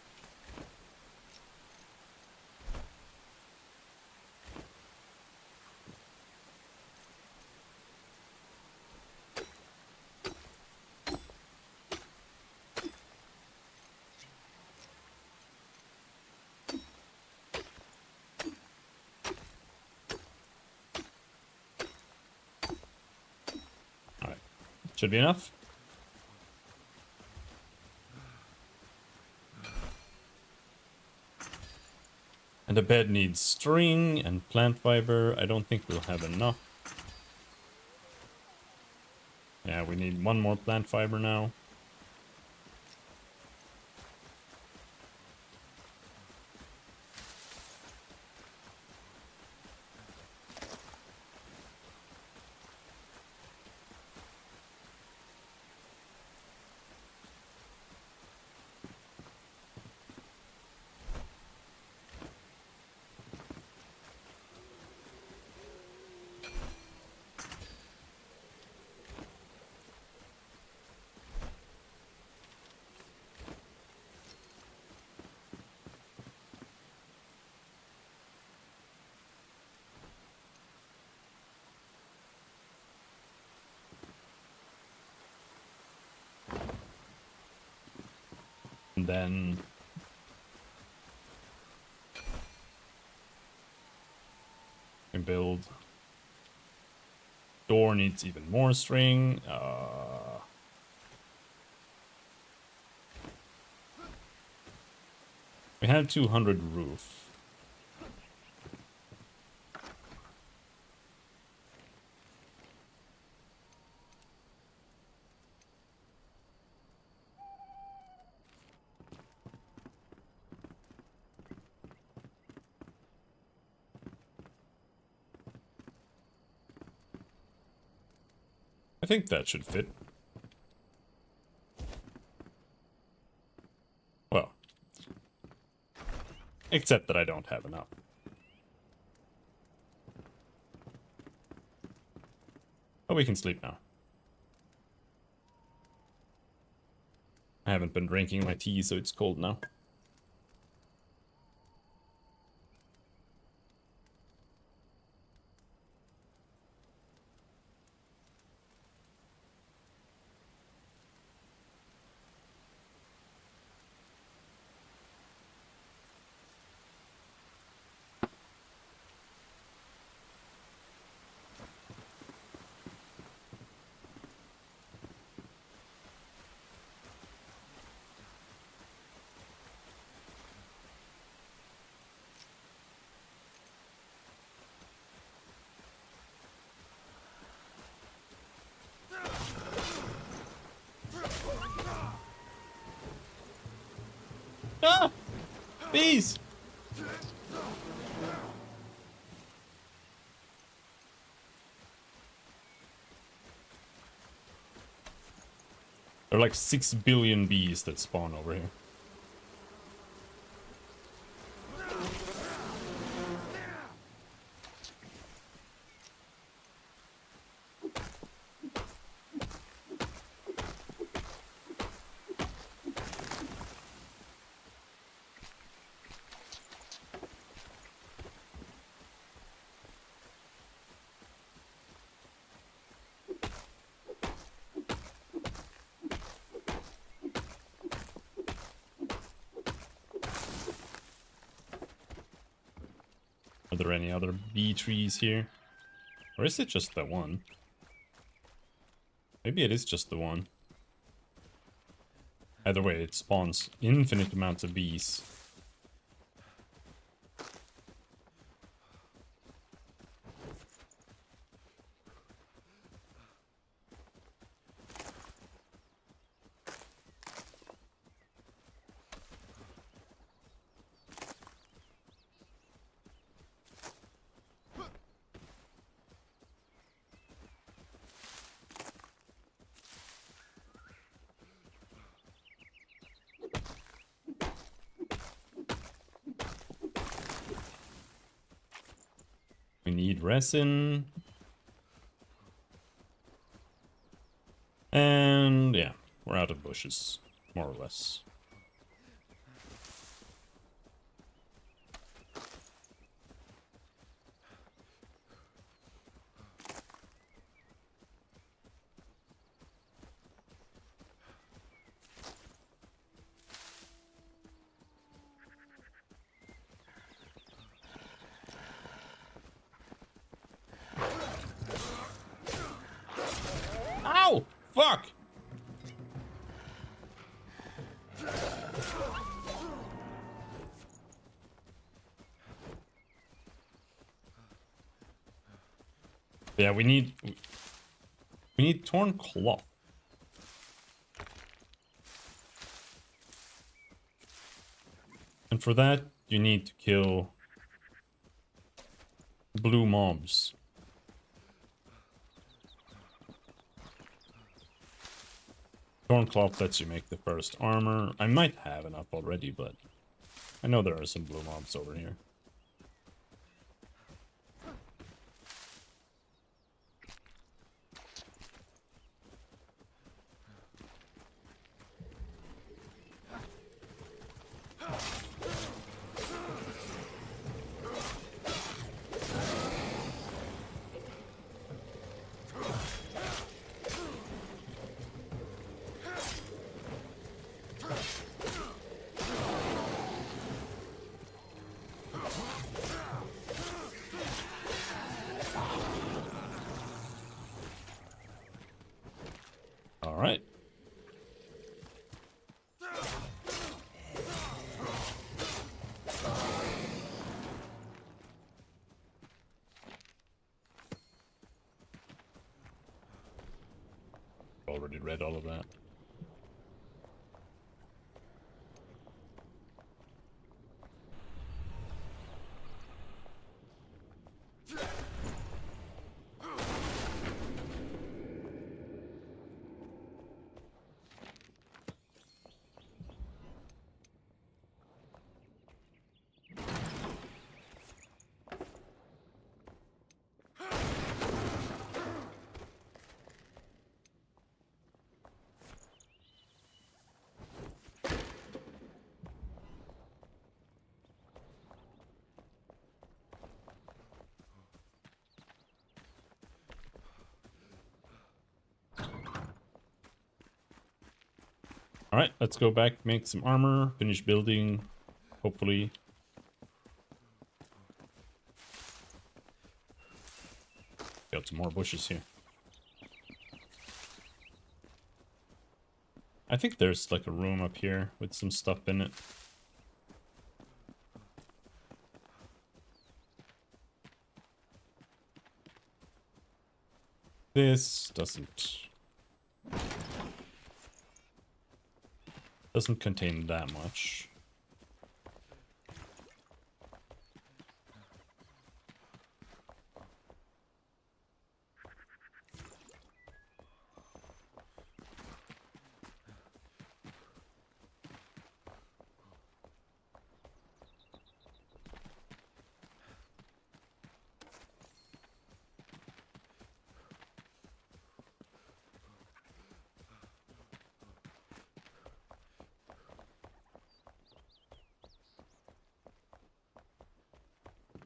Alright. Should be enough. And the bed needs string and plant fiber. I don't think we'll have enough. Yeah, we need one more plant fiber now. And then we build. Door needs even more string. We have 200 roof. think that should fit. Well, except that I don't have enough. Oh, we can sleep now. I haven't been drinking my tea, so it's cold now. Ah! Bees! There are like 6 billion bees that spawn over here. Are there any other bee trees here? Or is it just the one? Maybe it is just the one. Either way, it spawns infinite amounts of bees. We need resin. And yeah, we're out of bushes, more or less. Ow! Fuck! Yeah, we need torn cloth. And for that, you need to kill blue mobs. Torn cloth lets you make the first armor. I might have enough already, but I know there are some blue mobs over here. All right. Already read all of that. All right, let's go back, make some armor, finish building, hopefully. Got some more bushes here. I think there's like a room up here with some stuff in it. This doesn't contain that much.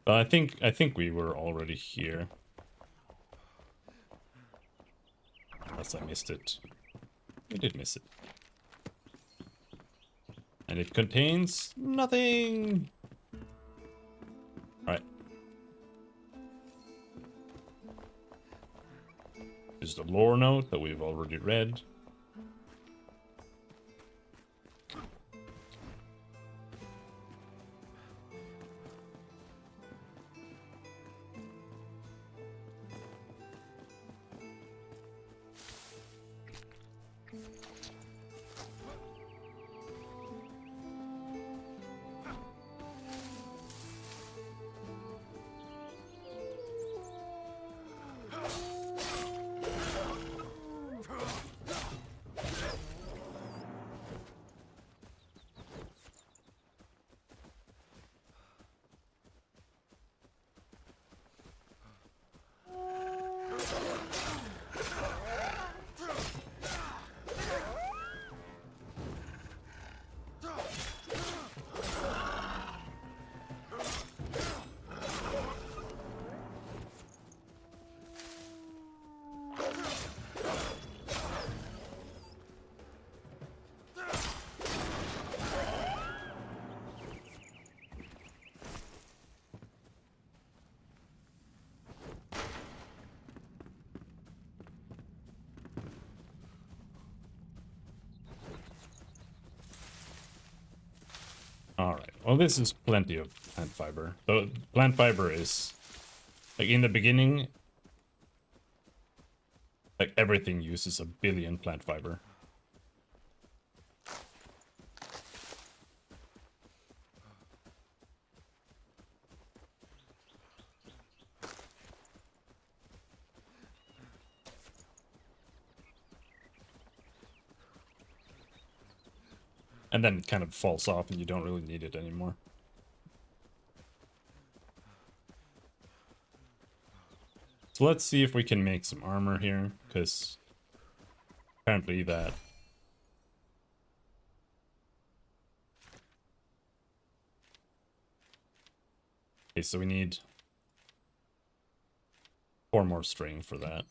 But I think we were already here. Unless I missed it. We did miss it. And it contains nothing. Alright. Just a lore note that we've already read. Alright, well this is plenty of plant fiber. The plant fiber is, like in the beginning, like everything uses 1 billion plant fiber. And then it kind of falls off and you don't really need it anymore. So let's see if we can make some armor here, because apparently that... Okay, so we need 4 more string for that.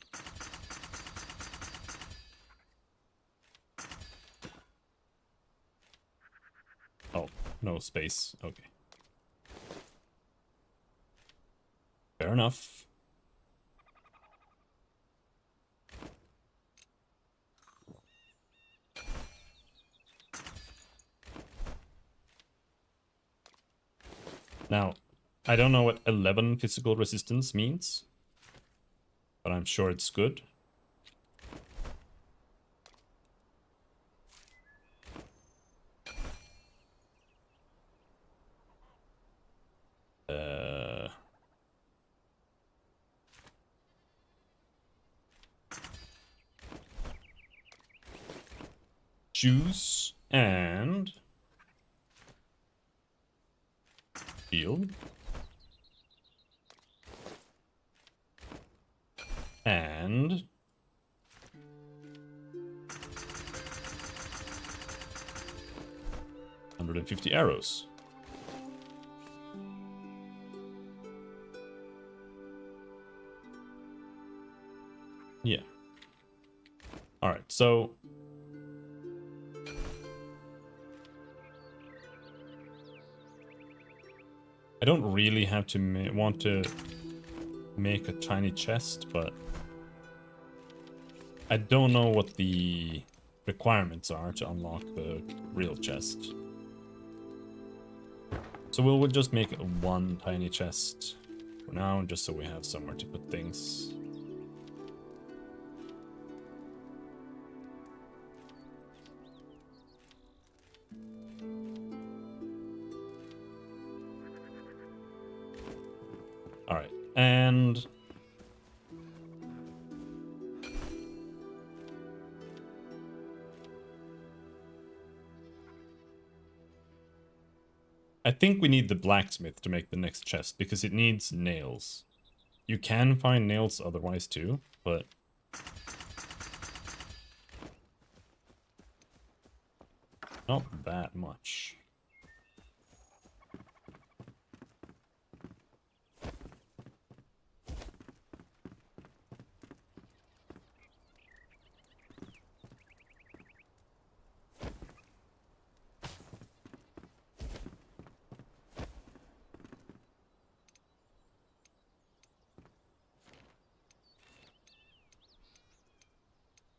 Oh, no space. Okay. Fair enough. Now, I don't know what 11 physical resistance means, but I'm sure it's good. Juice and shield and 150 arrows. Yeah. All right, so I don't really have to want to make a tiny chest, but I don't know what the requirements are to unlock the real chest. So we'll just make one tiny chest for now, just so we have somewhere to put things. Alright, and I think we need the blacksmith to make the next chest, because it needs nails. You can find nails otherwise too, but not that much.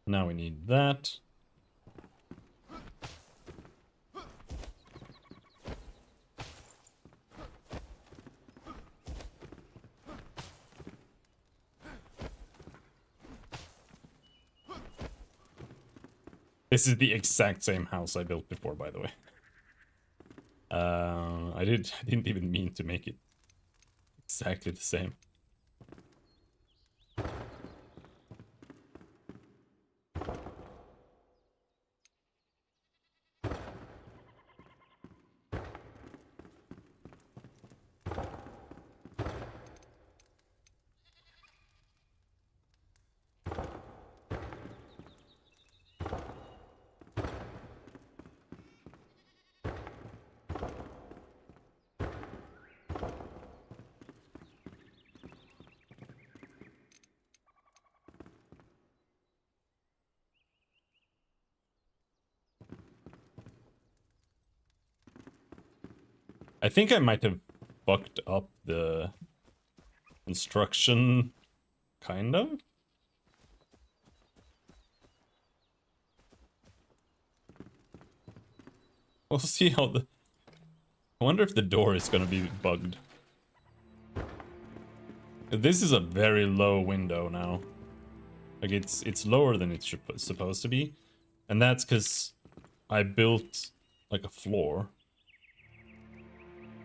Now we need that. This is the exact same house I built before, by the way. I didn't even mean to make it exactly the same. I think I might have fucked up the construction, kind of. We'll see how the... I wonder if the door is gonna be bugged. This is a very low window now. Like, it's lower than it's supposed to be. And that's because I built, like, a floor.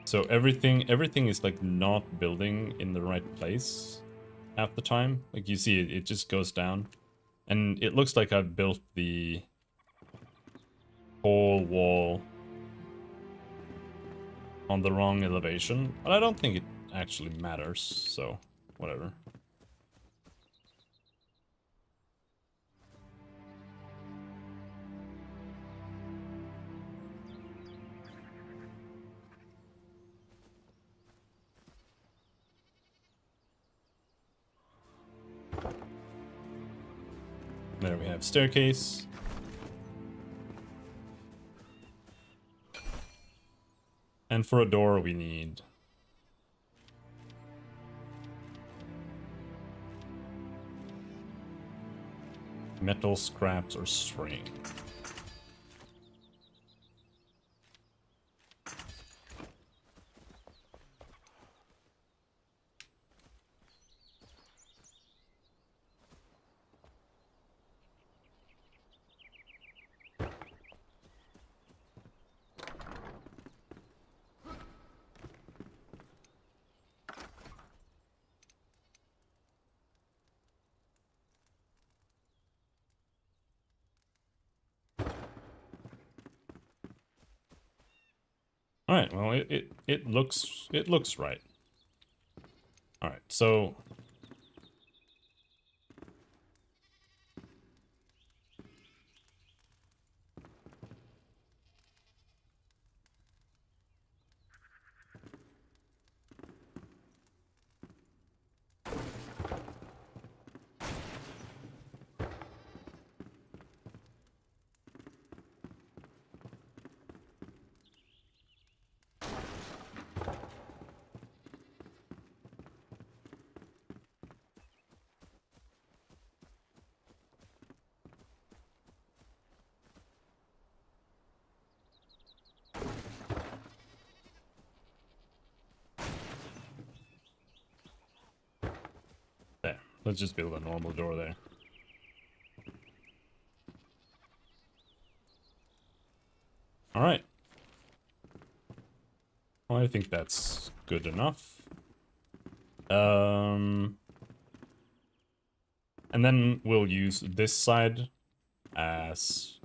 So everything is, like, not building in the right place half the time. Like, you see, it just goes down. And it looks like I've built the whole wall on the wrong elevation. But I don't think it actually matters, so whatever. There we have staircase. And for a door we need metal, scraps, or string. All right, well, it looks right. All right, so Let's just build a normal door there. Alright. Well, I think that's good enough. And then we'll use this side as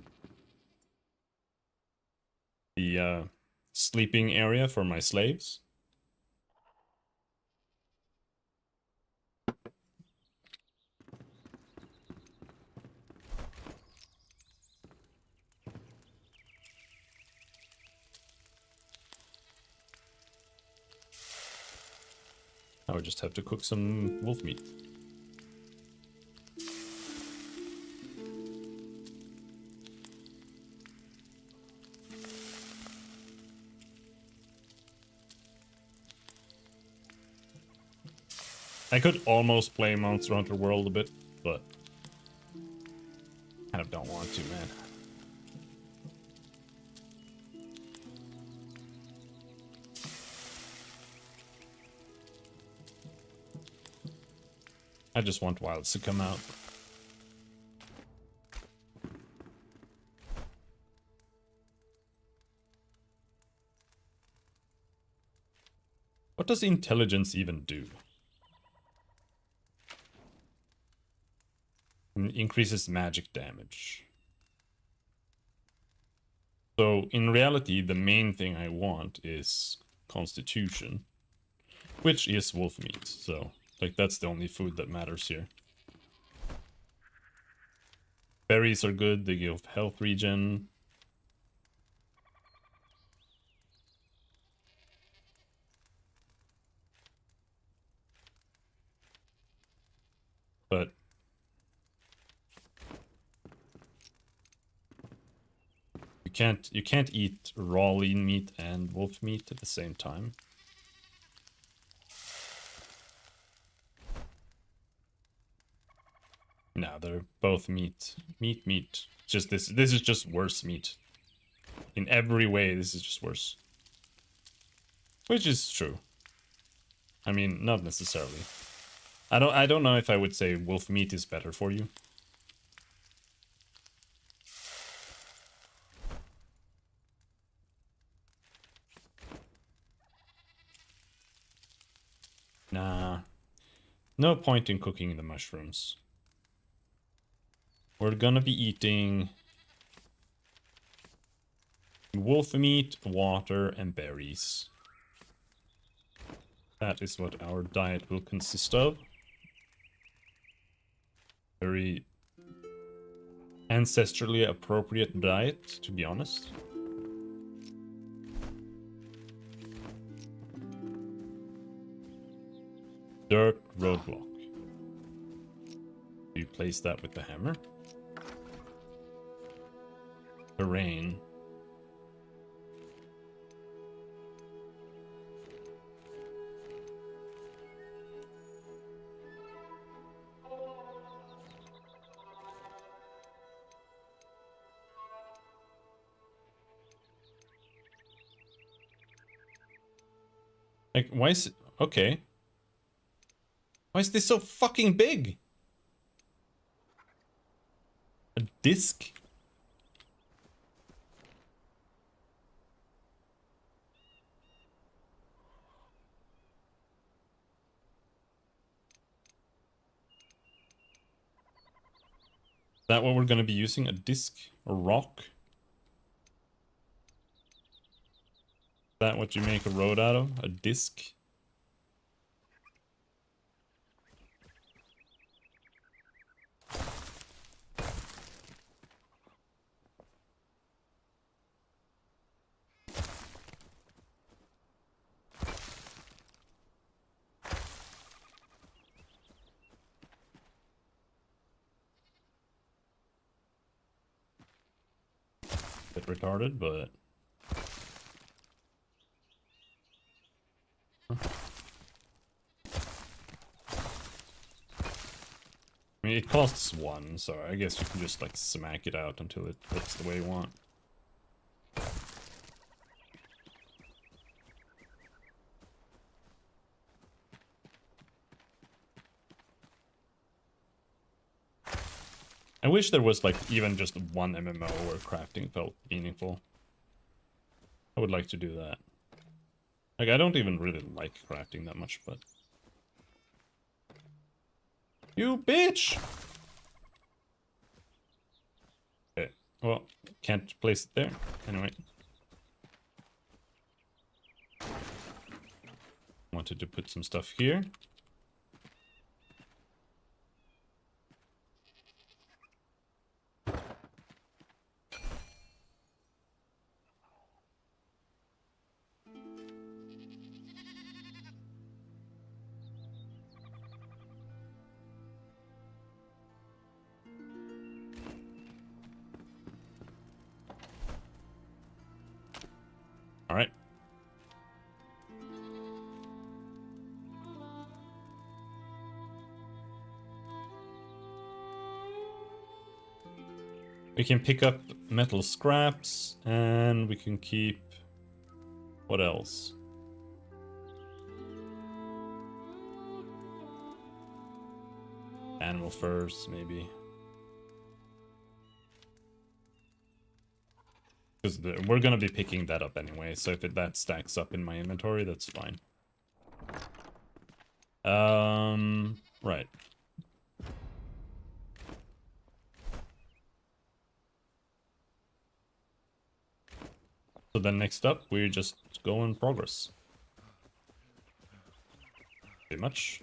the sleeping area for my slaves. I would just have to cook some wolf meat. I could almost play Monster Hunter World a bit, but kind of don't want to, man. I just want wilds to come out. What does intelligence even do? Increases magic damage. So in reality, the main thing I want is constitution, which is wolf meat. So like that's the only food that matters here. Berries are good, they give health regen. But you can't eat raw lean meat and wolf meat at the same time. No, they're both meat. Meat. Just this is just worse meat. In every way, this is just worse. Which is true. I mean, not necessarily. I don't know if I would say wolf meat is better for you. Nah. No point in cooking the mushrooms. We're gonna be eating wolf meat, water, and berries. That is what our diet will consist of. Very ancestrally appropriate diet, to be honest. Dirt roadblock. You place that with the hammer. Terrain. Like, why is it... Okay. Why is this so fucking big? A disc? Is that what we're gonna be using? A disc? A rock? Is that what you make a road out of? A disc? Bit retarded, but... I mean, it costs 1, so I guess you can just, like, smack it out until it looks the way you want. I wish there was like even just one MMO where crafting felt meaningful. I would like to do that. Like, I don't even really like crafting that much, but... You bitch! Okay, well, can't place it there. Anyway. Wanted to put some stuff here. All right. We can pick up metal scraps, and we can keep... What else? Animal furs, maybe. Because we're gonna be picking that up anyway, so if that stacks up in my inventory, that's fine. Right. So then next up, we just go in progress. Pretty much.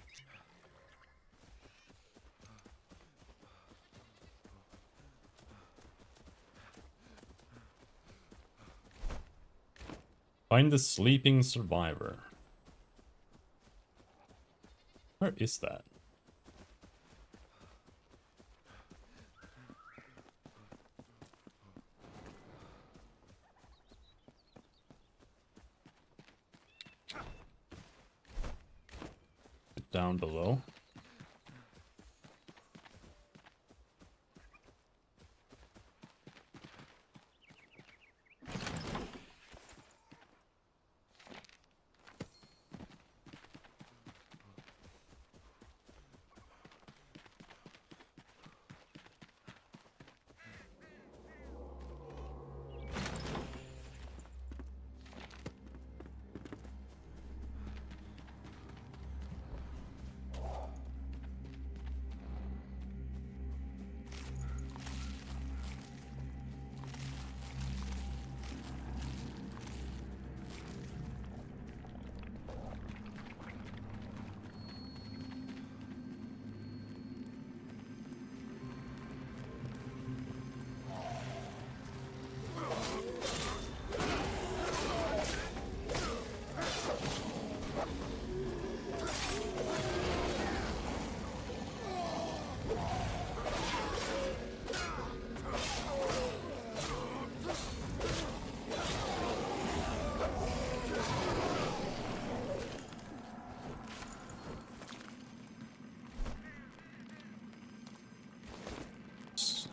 Find the sleeping survivor. Where is that? Down below.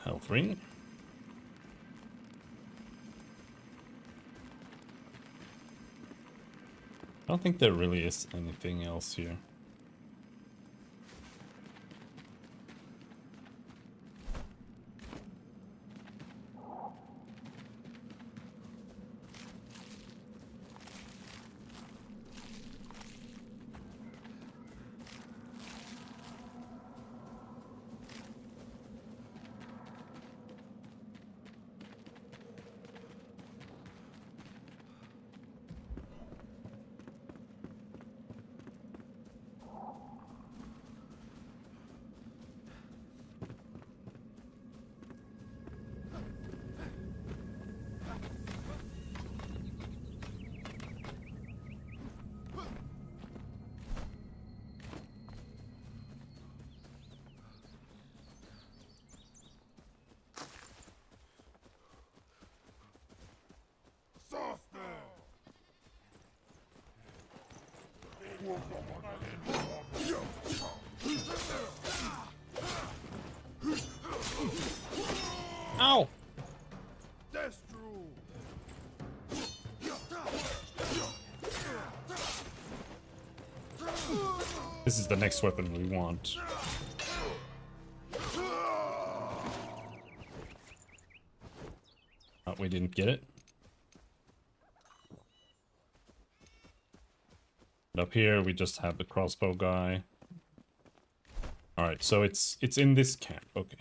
Health ring. I don't think there really is anything else here. Ow! This is the next weapon we want. We didn't get it. And up here we just have the crossbow guy. Alright, so it's in this camp. Okay.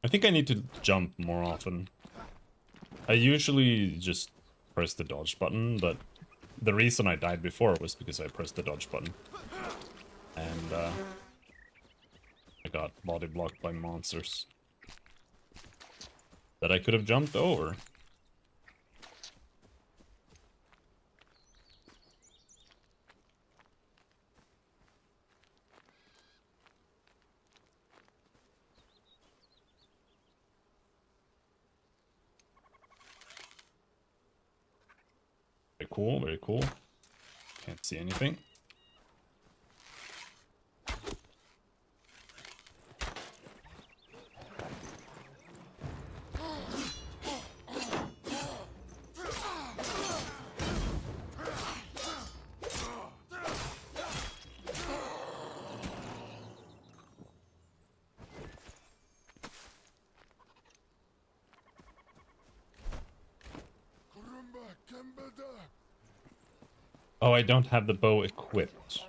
I think I need to jump more often. I usually just press the dodge button, but the reason I died before was because I pressed the dodge button. And I got body blocked by monsters that I could have jumped over. Very cool, very cool. Can't see anything. Oh, I don't have the bow equipped.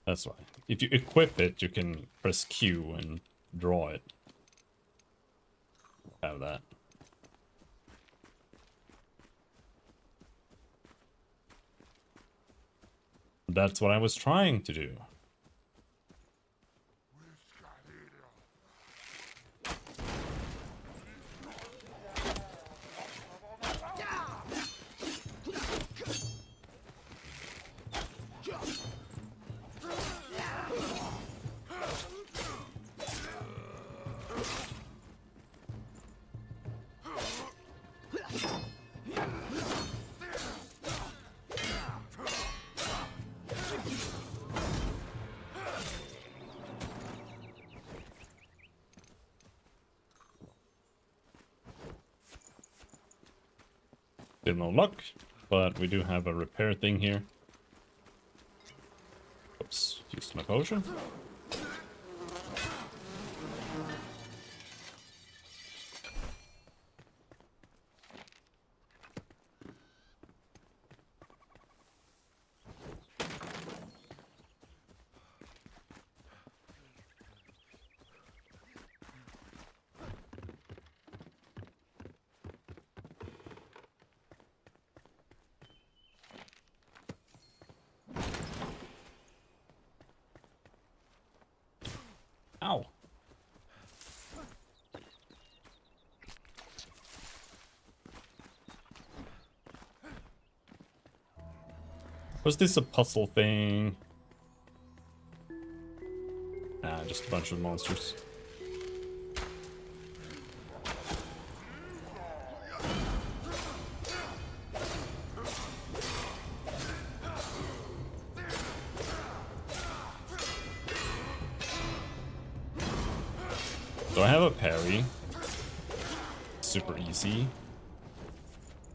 That's why. If you equip it, you can press Q and draw it. Have that. That's what I was trying to do. Still no luck, but we do have a repair thing here. Oops, used my potion. Ow. Was this a puzzle thing? Nah, just a bunch of monsters. So I have a parry. Super easy.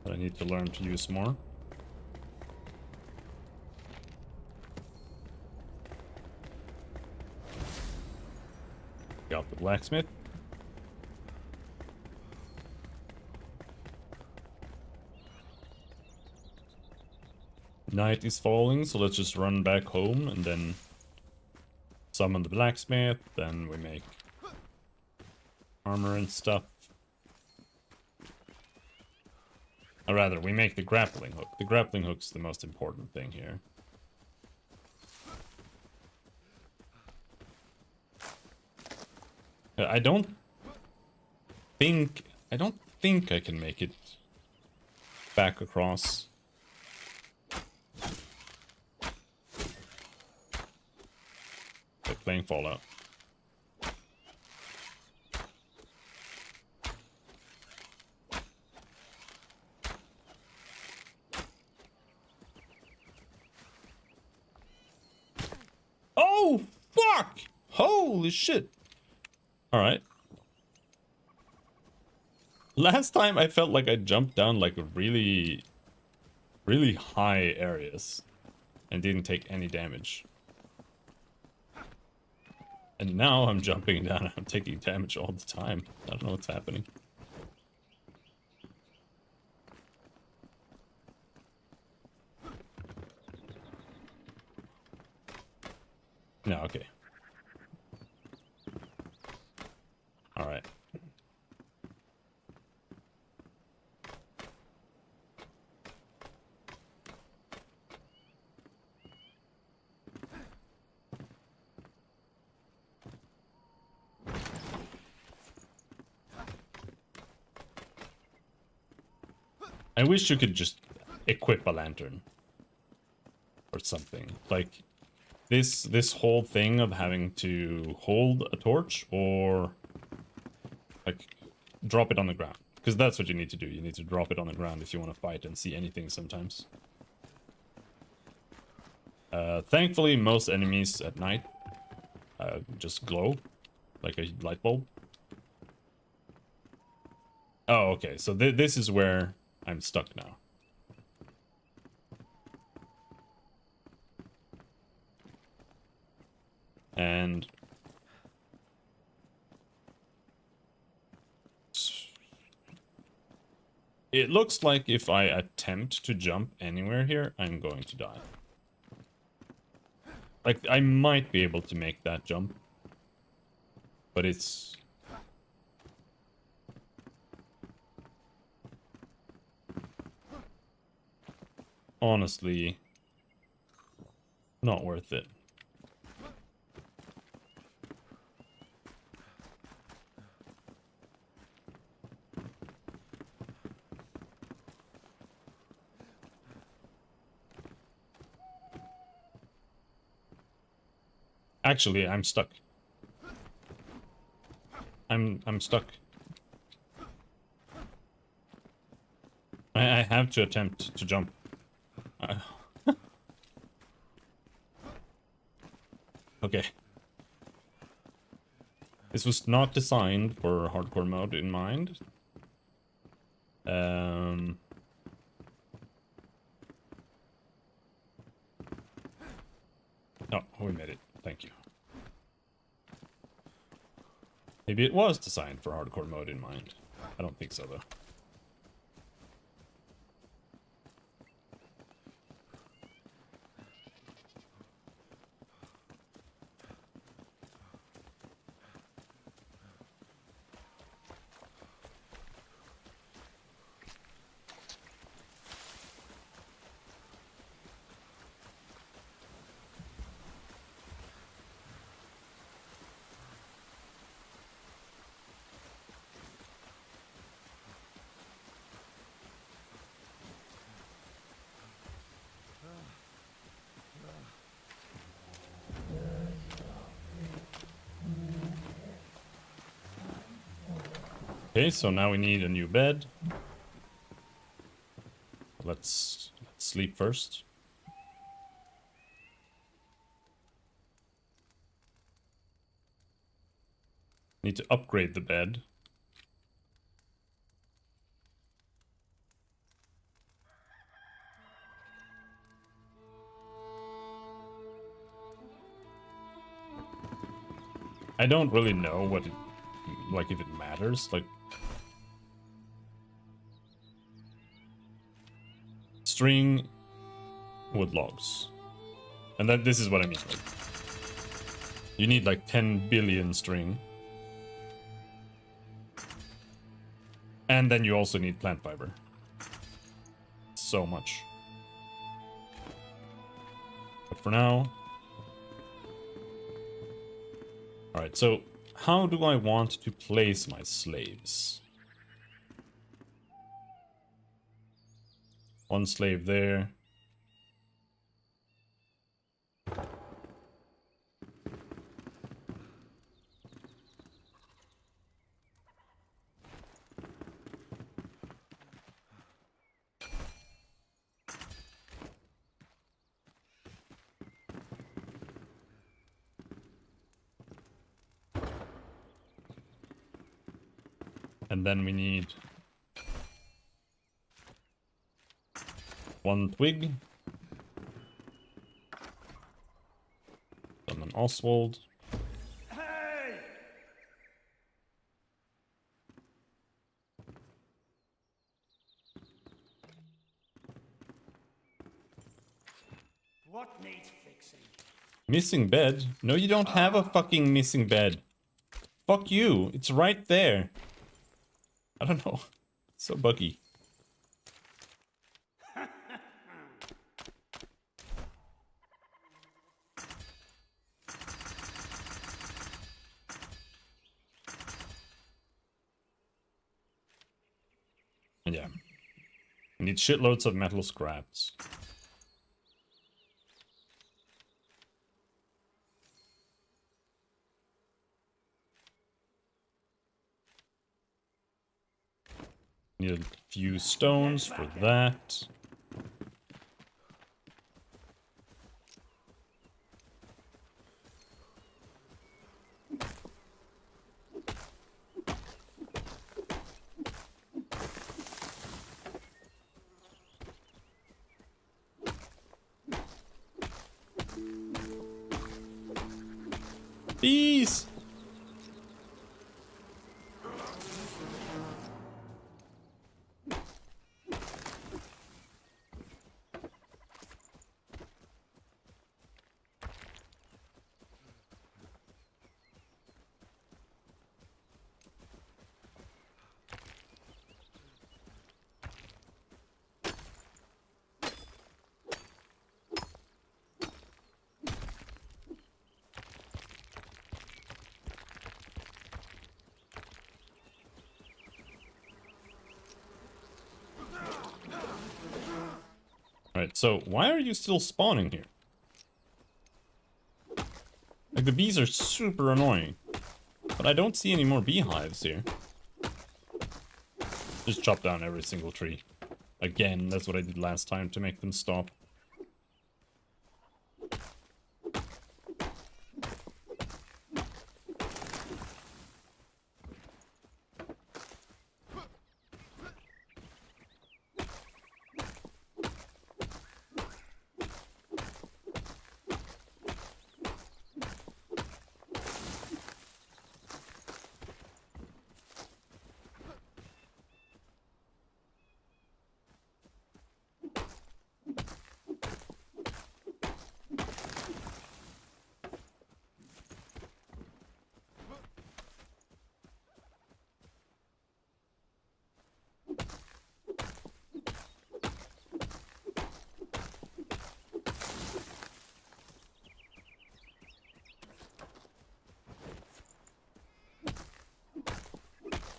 But I need to learn to use more. Got the blacksmith. Night is falling, so let's just run back home and then summon the blacksmith. Then we make armor and stuff. Or rather, we make the grappling hook. The grappling hook's the most important thing here. I don't think I can make it back across. Like playing Fallout. Fuck! Holy shit! Alright. Last time I felt like I jumped down like really, really high areas and didn't take any damage. And now I'm jumping down and I'm taking damage all the time. I don't know what's happening. No, okay. Alright. I wish you could just equip a lantern. Or something. Like, this whole thing of having to hold a torch or, like, drop it on the ground. Because that's what you need to do. You need to drop it on the ground if you want to fight and see anything sometimes. Thankfully, most enemies at night just glow. Like a light bulb. Oh, okay. So this is where I'm stuck now. And it looks like if I attempt to jump anywhere here, I'm going to die. Like, I might be able to make that jump. But it's... honestly not worth it. Actually, I'm stuck. I'm stuck. I have to attempt to jump. Okay. This was not designed for hardcore mode in mind. Oh, we made it. Thank you. Maybe it was designed for hardcore mode in mind. I don't think so, though. Okay, so now we need a new bed. Let's sleep first. Need to upgrade the bed. I don't really know what it, like, if it matters, like... String wood logs. And that this is what I mean. Like, you need like 10 billion string. And then you also need plant fiber. So much. But for now... Alright, so how do I want to place my slaves? One slave there. And then we need 1 twig. Summon Oswald. Hey! What needs fixing? Missing bed? No, you don't have a fucking missing bed. Fuck you. It's right there. I don't know. It's so buggy. Yeah. We need shitloads of metal scraps. Need a few stones for that. Bees! Right, so why are you still spawning here? Like, the bees are super annoying. But I don't see any more beehives here. Just chop down every single tree. Again, that's what I did last time to make them stop.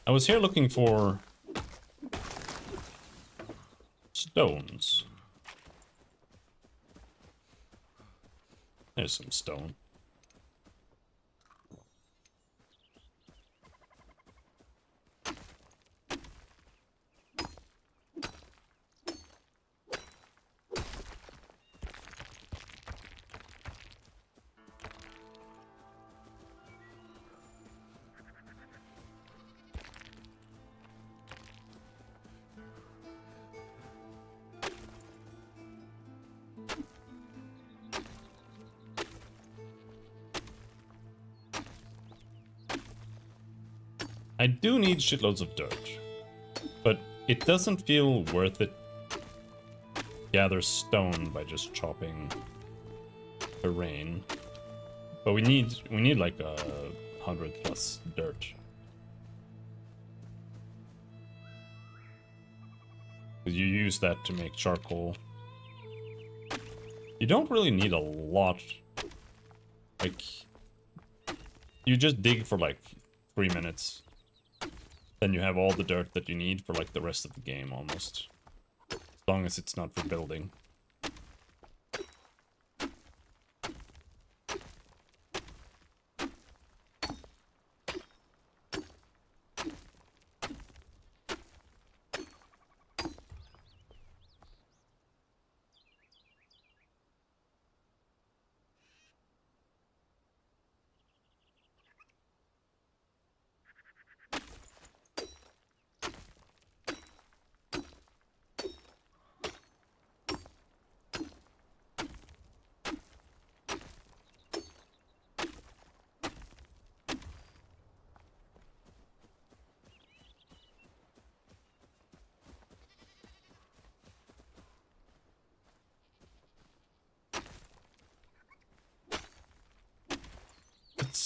I was here looking for stones. There's some stone. I do need shitloads of dirt, but it doesn't feel worth it to gather stone by just chopping terrain. But we need like 100 plus dirt. 'Cause you use that to make charcoal. You don't really need a lot. Like, you just dig for like 3 minutes. Then you have all the dirt that you need for like the rest of the game almost. As long as it's not for building.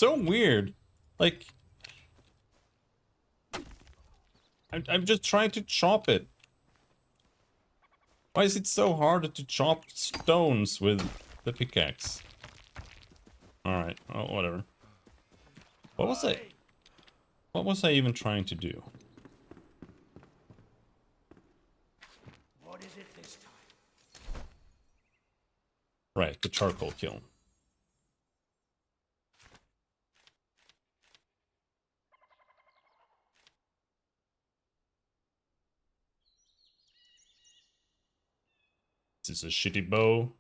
so weird. Like, I'm just trying to chop it. Why is it so hard to chop stones with the pickaxe? Alright, oh, whatever. What was I even trying to do? What is it this time? Right, the charcoal kiln. This is a shitty bow.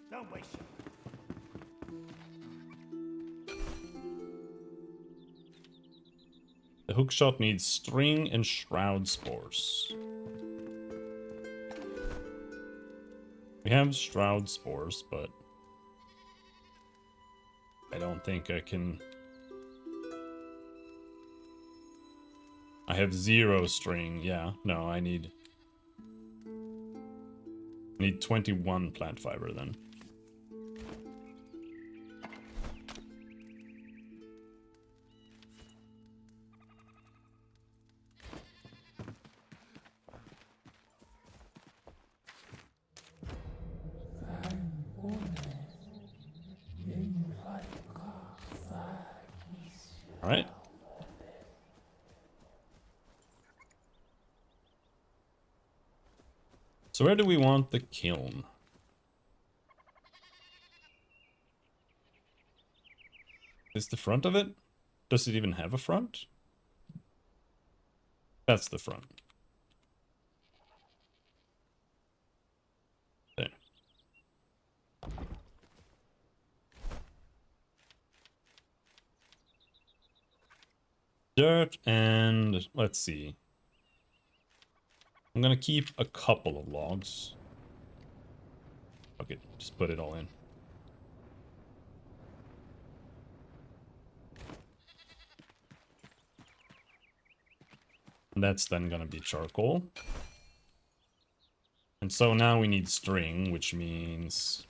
Don't waste it. The hookshot needs string and shroud spores. We have shroud spores, but I don't think I can... I have 0 string, yeah. No, I need 21 plant fiber then. All right. So where do we want the kiln? Is the front of it? Does it even have a front? That's the front. There. Dirt and let's see. I'm gonna keep a couple of logs. Okay, just put it all in. And that's then gonna be charcoal. And so now we need string, which means...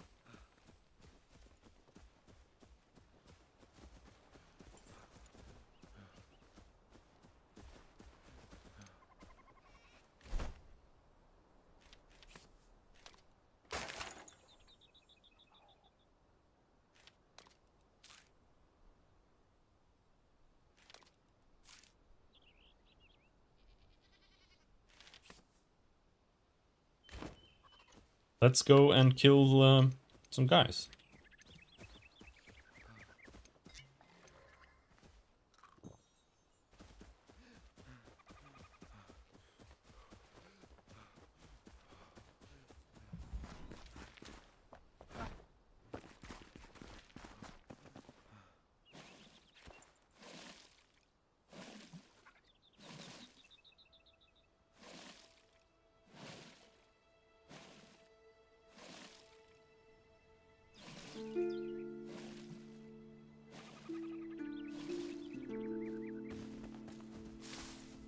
let's go and kill some guys.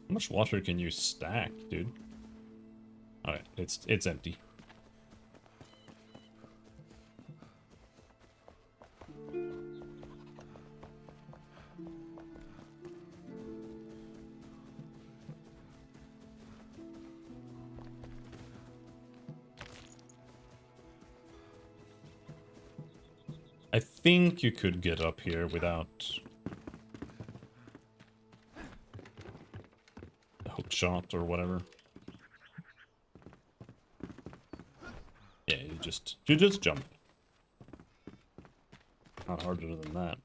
How much water can you stack, dude? Alright, it's empty. I think you could get up here without a hook shot or whatever. Yeah, you just jump. Not harder than that.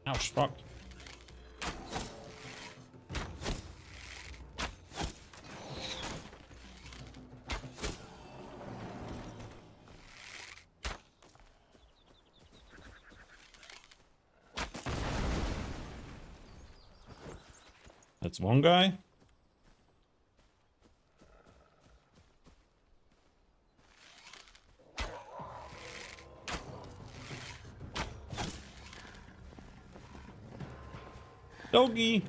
Ouch, fuck. That's one guy. Doggy.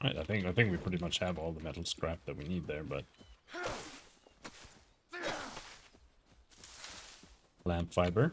Right, I think we pretty much have all the metal scrap that we need there, but lamp fiber.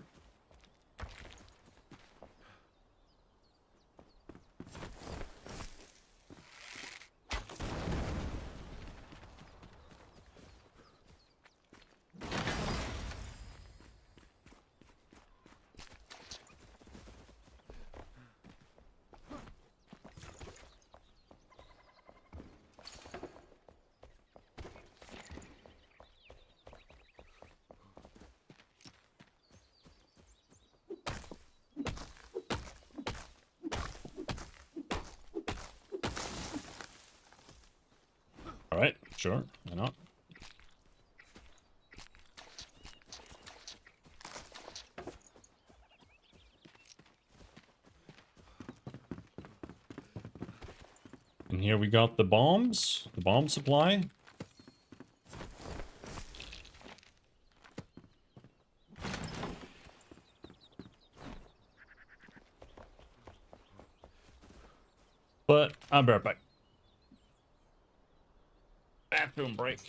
All right, sure, why not? And here we got the bombs, the bomb supply. But I'll be right back. Bathroom break.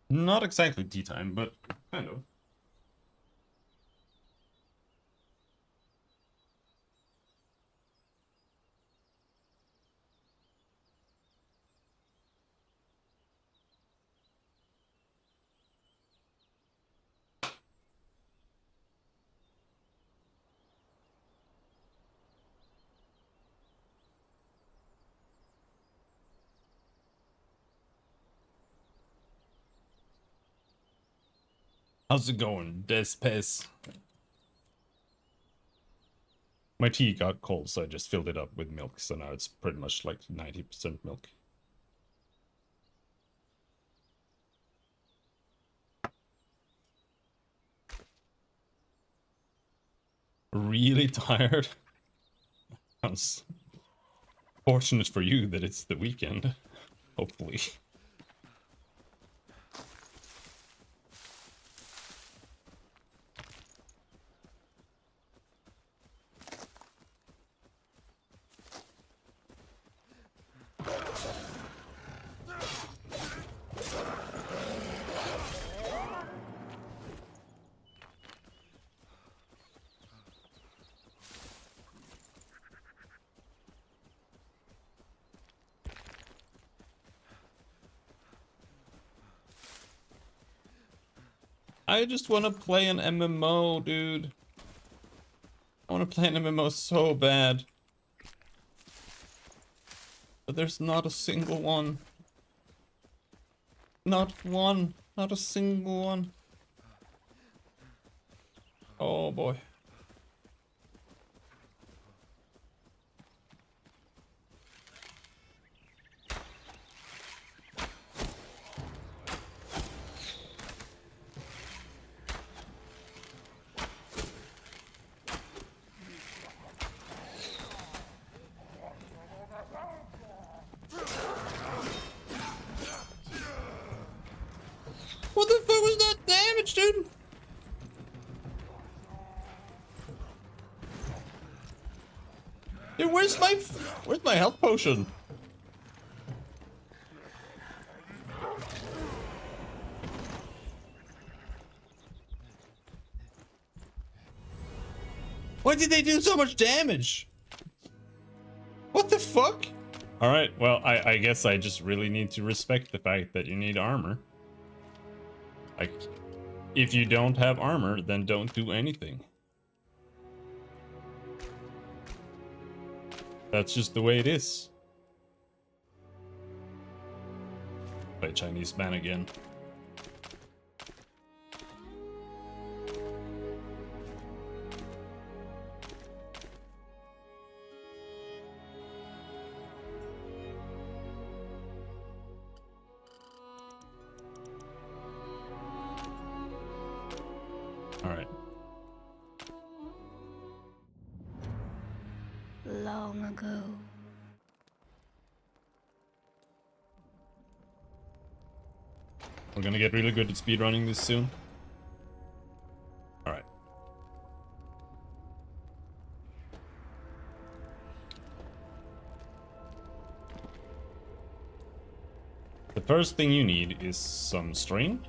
Not exactly tea time, but kind of. How's it going, Despes? My tea got cold, so I just filled it up with milk, so now it's pretty much like 90% milk. Really tired? Sounds fortunate for you that it's the weekend, hopefully. I just want to play an MMO, dude. I want to play an MMO so bad. But there's not a single one. Not one. Not a single one. Oh boy. What the fuck was that damage, dude? Dude, where's my health potion? Why did they do so much damage? What the fuck? Alright, well, I guess I just really need to respect the fact that you need armor. Like, if you don't have armor, then don't do anything. That's just the way it is. Play Chinese man again. Alright. Long ago. We're gonna get really good at speedrunning this soon. Alright. The first thing you need is some string.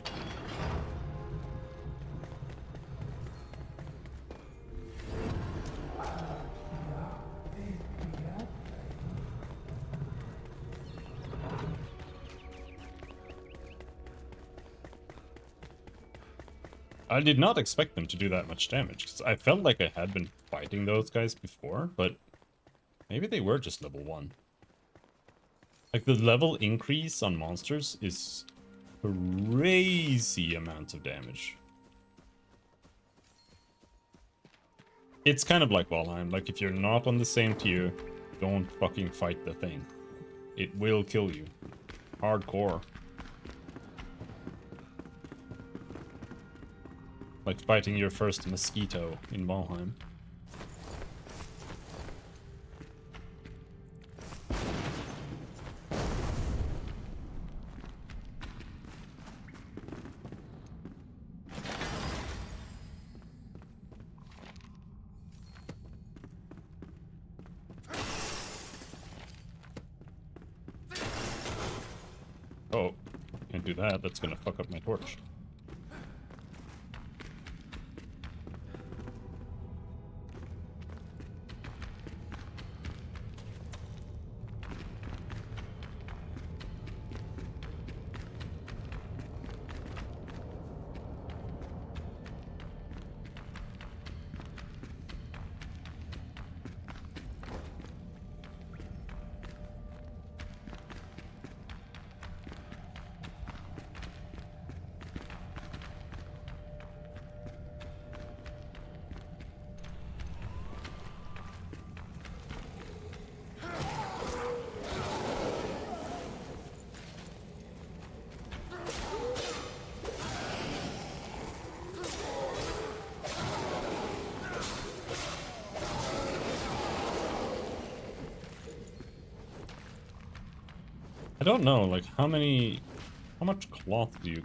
I did not expect them to do that much damage, because I felt like I had been fighting those guys before, but maybe they were just level 1. Like, the level increase on monsters is crazy amounts of damage. It's kind of like Valheim, like if you're not on the same tier, don't fucking fight the thing. It will kill you. Hardcore. Like fighting your first mosquito in Valheim. do that. That's gonna fuck up my torch. I don't know, like, how much cloth do you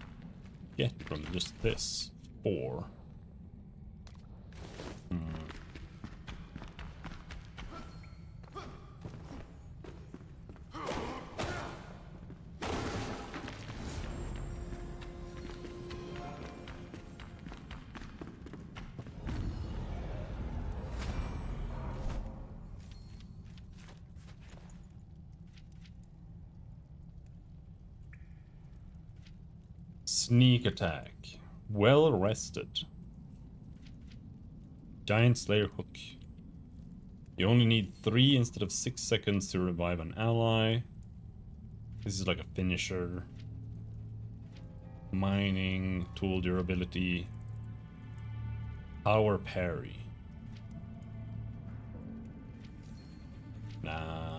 get from just this? 4. Sneak attack. Well rested. Giant Slayer hook. You only need 3 instead of 6 seconds to revive an ally. This is like a finisher. Mining, tool durability. Power parry. Nah.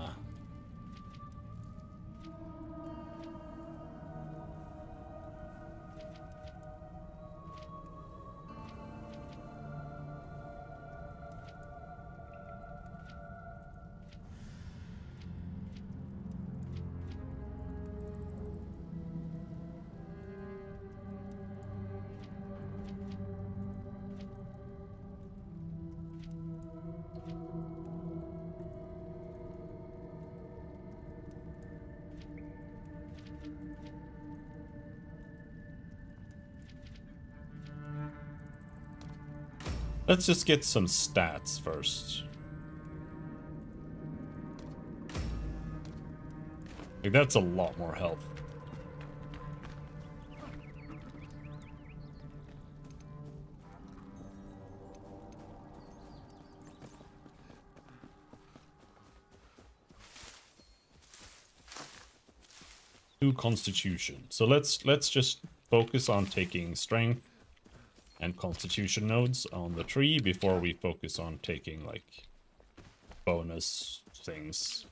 Let's just get some stats first. Like, that's a lot more health. Constitution. So let's just focus on taking strength and constitution nodes on the tree before we focus on taking like bonus things.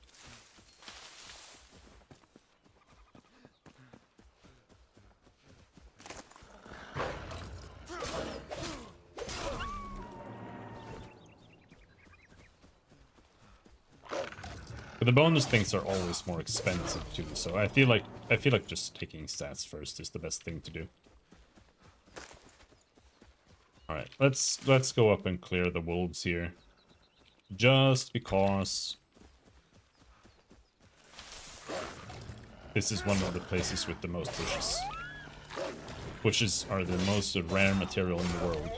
But the bonus things are always more expensive too, so I feel like just taking stats first is the best thing to do. Alright, let's go up and clear the wolves here. Just because this is one of the places with the most bushes. Bushes are the most rare material in the world.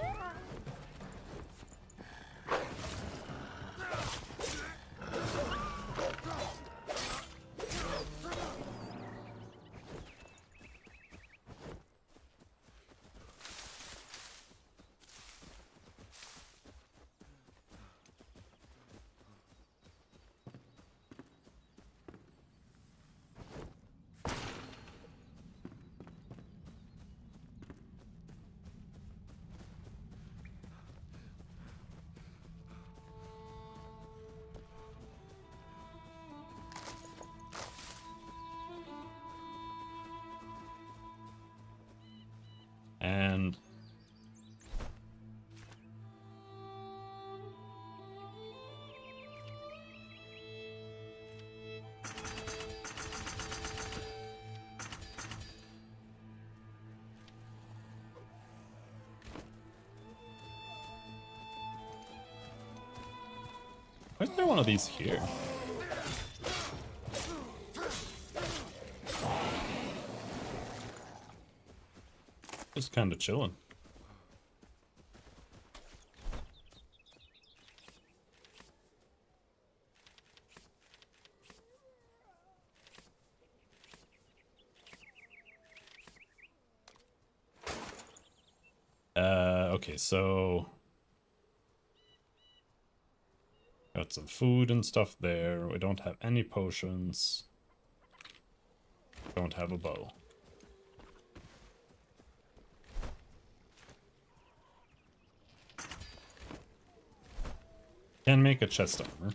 And why is there one of these here? kind of chilling. Okay, so got some food and stuff there. We don't have any potions. Don't have a bow. Can make a chest armor.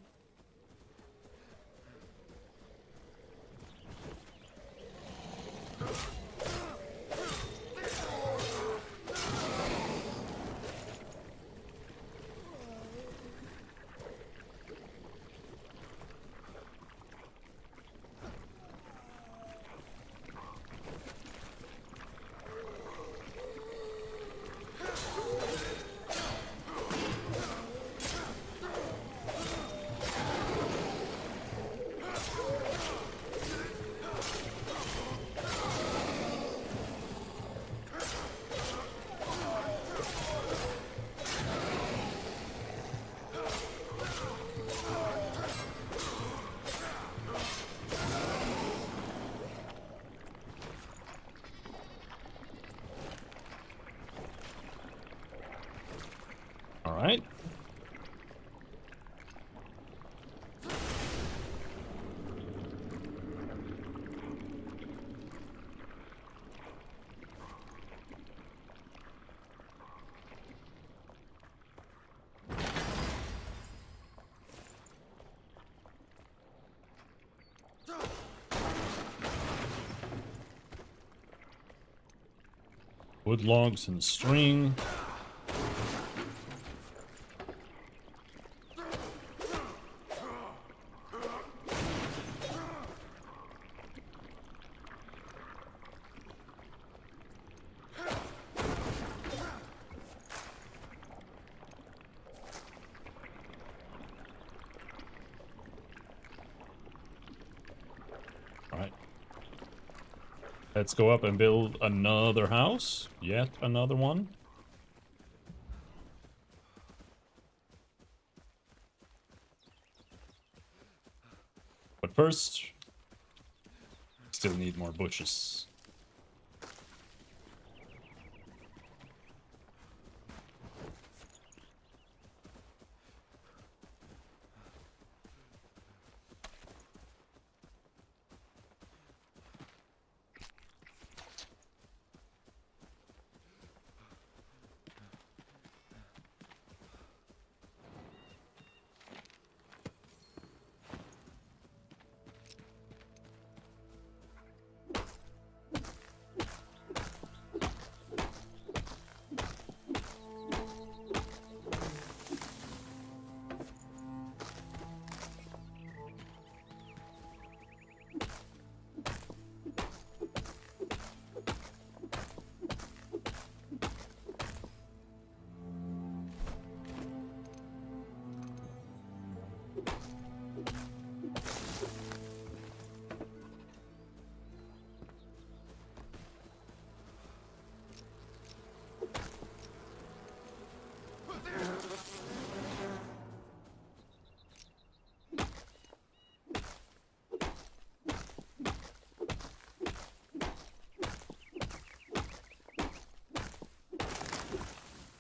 Alright. Wood logs and string. Alright. Let's go up and build another house. Yet another one. But first, still need more bushes.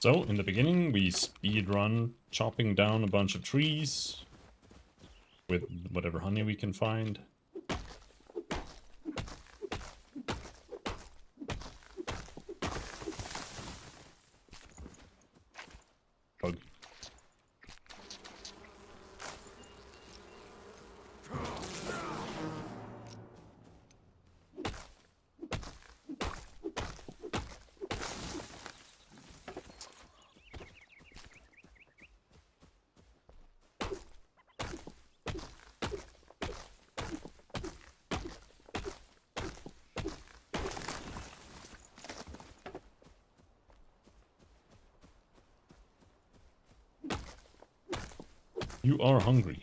So, in the beginning, we speedrun chopping down a bunch of trees with whatever honey we can find. Bug. You are hungry.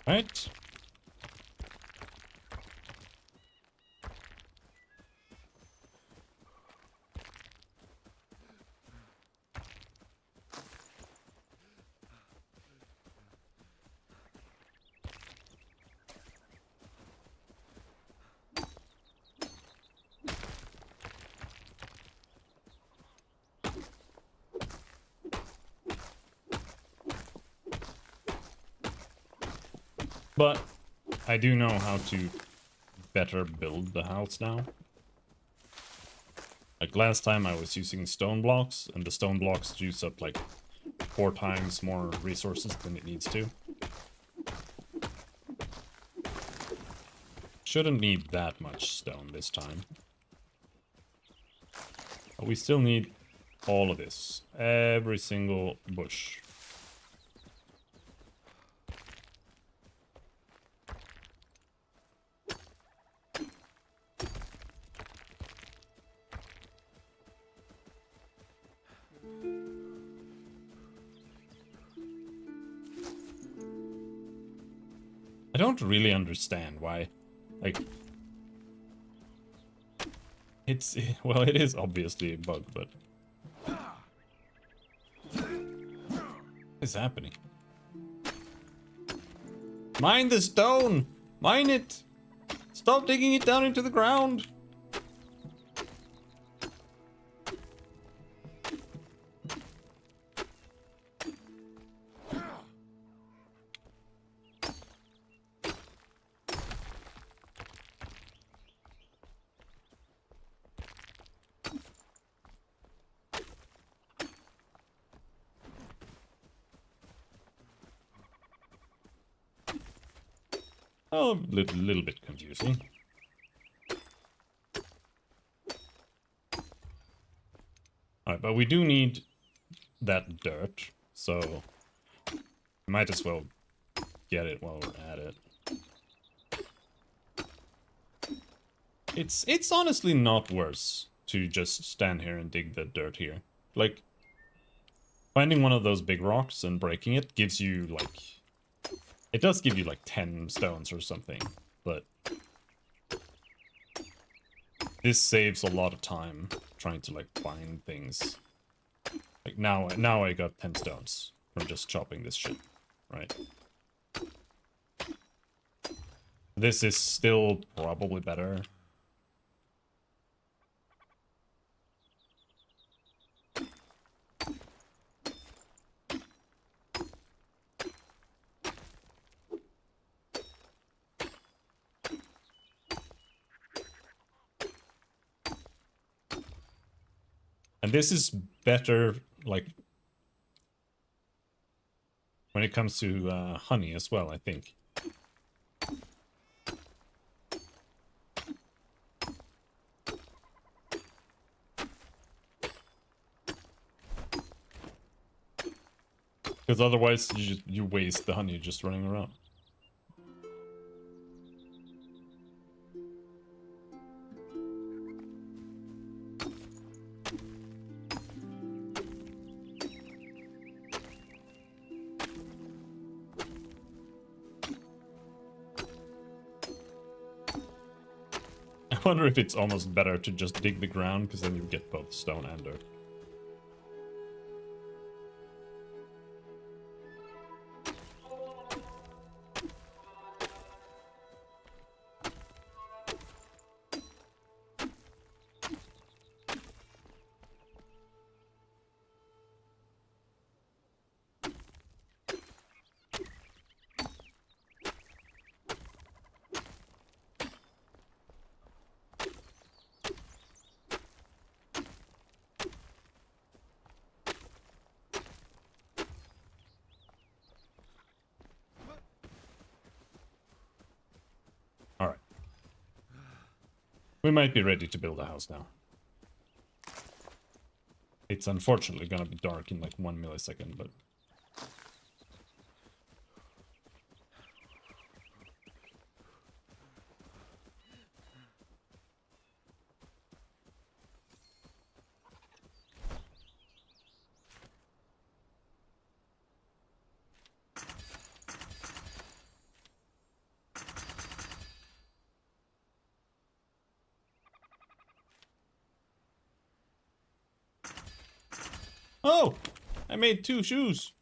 Right? But I do know how to better build the house now. Like last time I was using stone blocks, and the stone blocks use up like 4 times more resources than it needs to. Shouldn't need that much stone this time. But we still need all of this. Every single bush. I don't really understand why, like, it's, well, it is obviously a bug, but what is happening? Mine the stone! Mine it! Stop digging it down into the ground! Oh, a little bit confusing. Alright, but we do need that dirt, so might as well get it while we're at it. It's honestly not worse to just stand here and dig the dirt here. Like, finding one of those big rocks and breaking it gives you, like... It does give you, like, 10 stones or something, but... This saves a lot of time trying to, like, find things. Like, now I got 10 stones from just chopping this shit, right? This is still probably better. And this is better, like, when it comes to honey as well, I think. Because otherwise you waste the honey just running around. I wonder if it's almost better to just dig the ground, because then you get both stone and dirt. Alright. We might be ready to build a house now. It's unfortunately gonna be dark in like 1 millisecond, but... Oh! I made 2 shoes!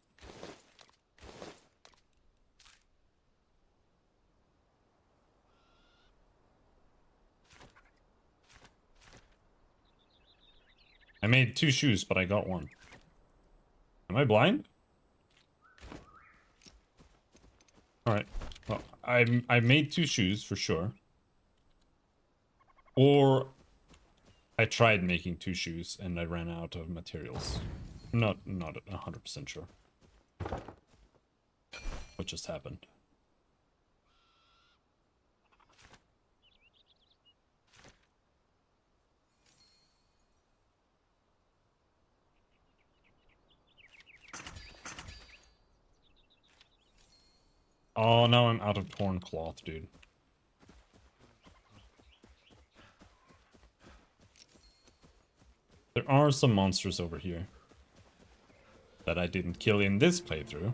I made 2 shoes, but I got 1. Am I blind? Alright. Well, I made 2 shoes for sure. Or I tried making 2 shoes and I ran out of materials. Not 100% sure what just happened. Oh, now I'm out of torn cloth, dude. There are some monsters over here that I didn't kill in this playthrough.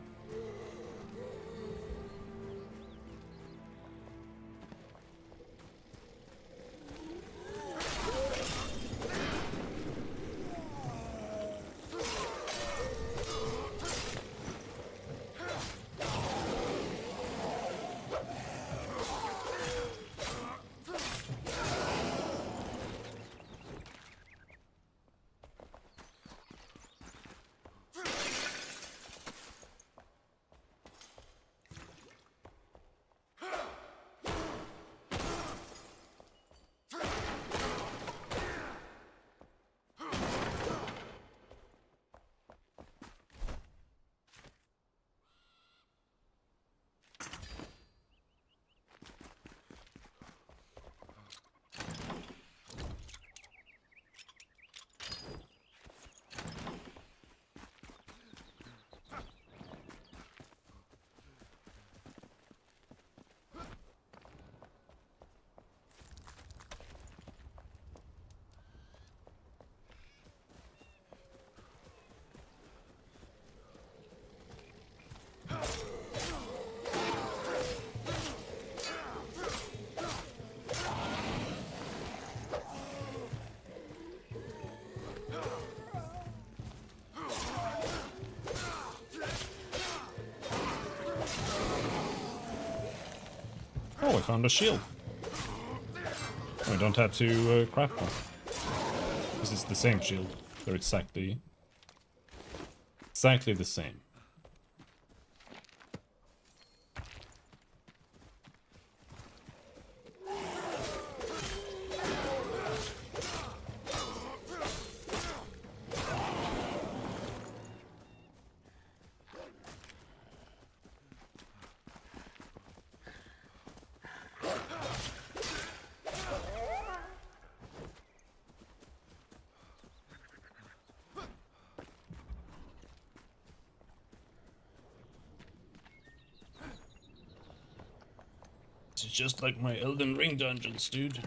Oh, I found a shield. I don't have to craft one. This is the same shield. They're exactly the same. It's just like my Elden Ring dungeons, dude.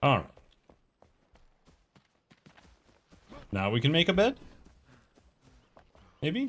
Alright. Now we can make a bed? Maybe?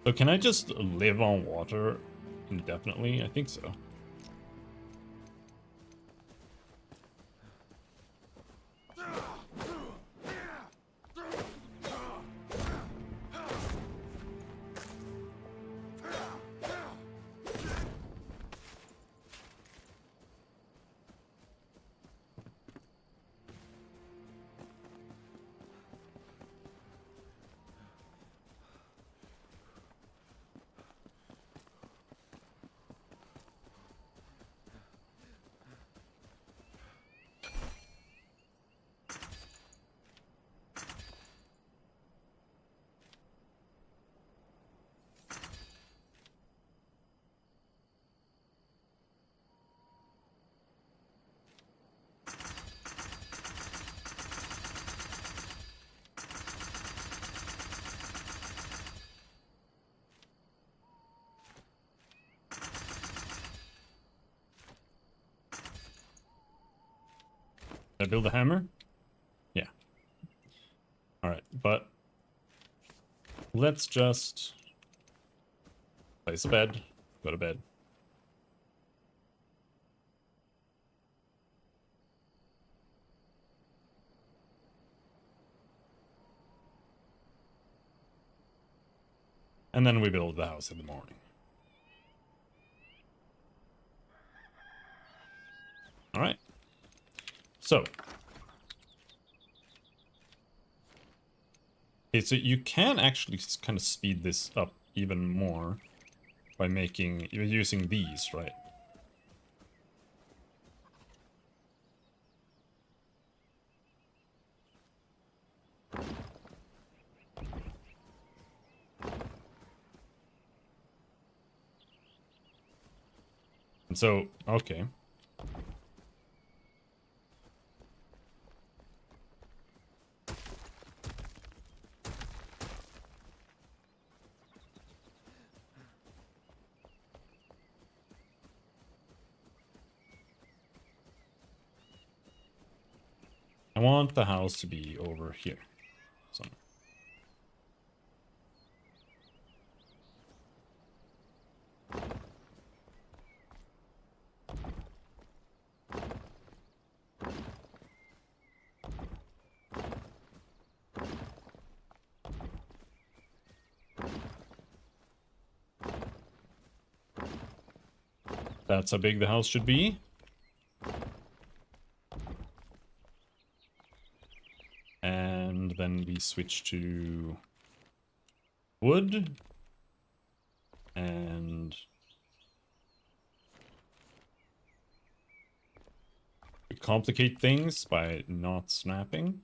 So can I just live on water indefinitely? I think so. I build a hammer? Yeah. Alright, but let's just place a bed. Go to bed. And then we build the house in the morning. Alright. So. Okay, so you can actually kind of speed this up even more by using these, right? And so, okay. I want the house to be over here. Somewhere. That's how big the house should be. And then we switch to wood. And we complicate things by not snapping.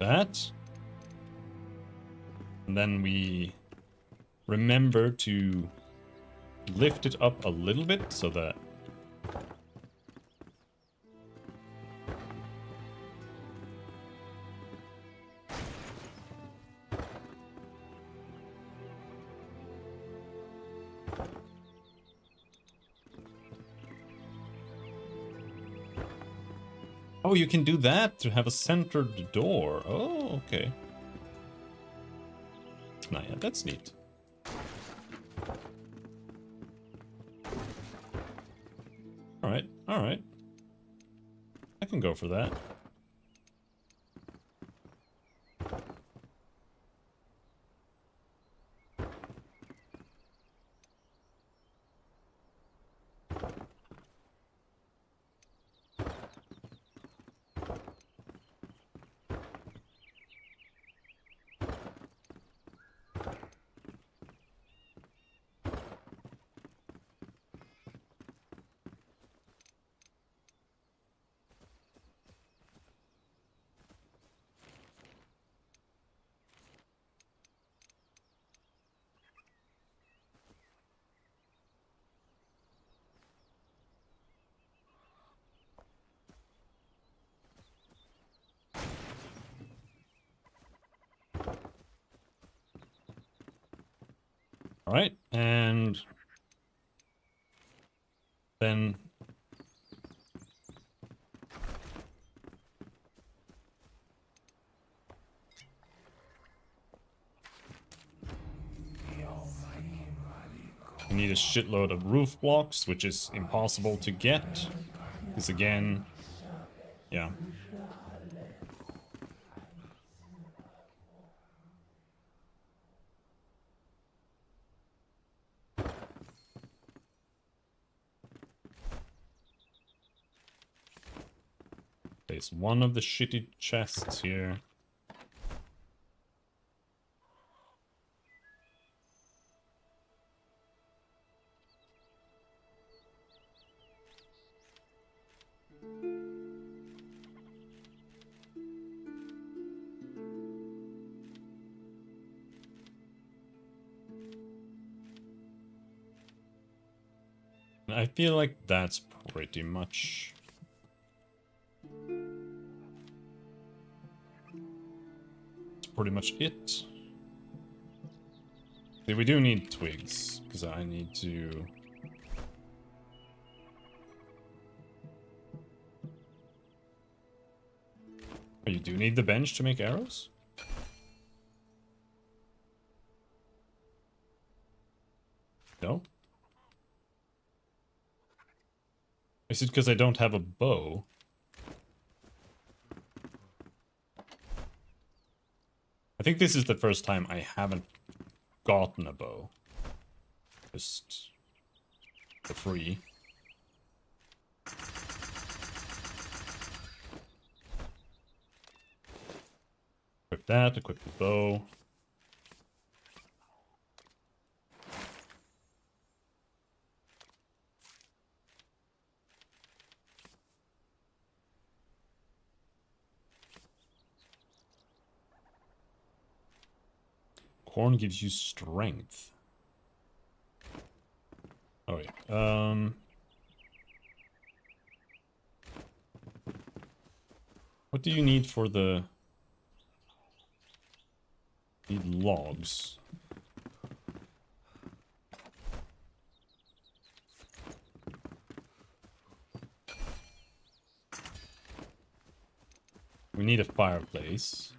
That. And then we remember to lift it up a little bit so that oh, you can do that to have a centered door. Oh, okay. Nah, yeah, that's neat. Alright, alright. I can go for that. Alright, and then we need a shitload of roof blocks, which is impossible to get. Because again, yeah. There's one of the shitty chests here. I feel like that's pretty much... That's pretty much it. See, we do need twigs, because I need to... Oh, you do need the bench to make arrows? No? Is it because I don't have a bow? I think this is the first time I haven't gotten a bow. Just for free. Equip that, equip the bow. Corn gives you strength. Oh yeah. What do you need for the... Need logs. We need a fireplace.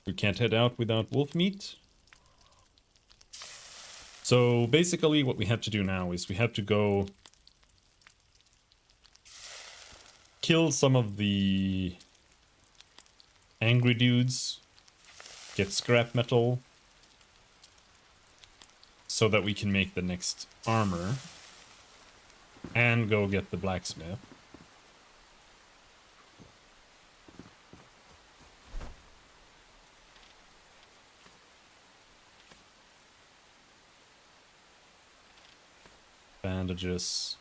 We can't head out without wolf meat. So basically what we have to do now is we have to go kill some of the angry dudes, get scrap metal, so that we can make the next armor, and go get the blacksmith. Bandages.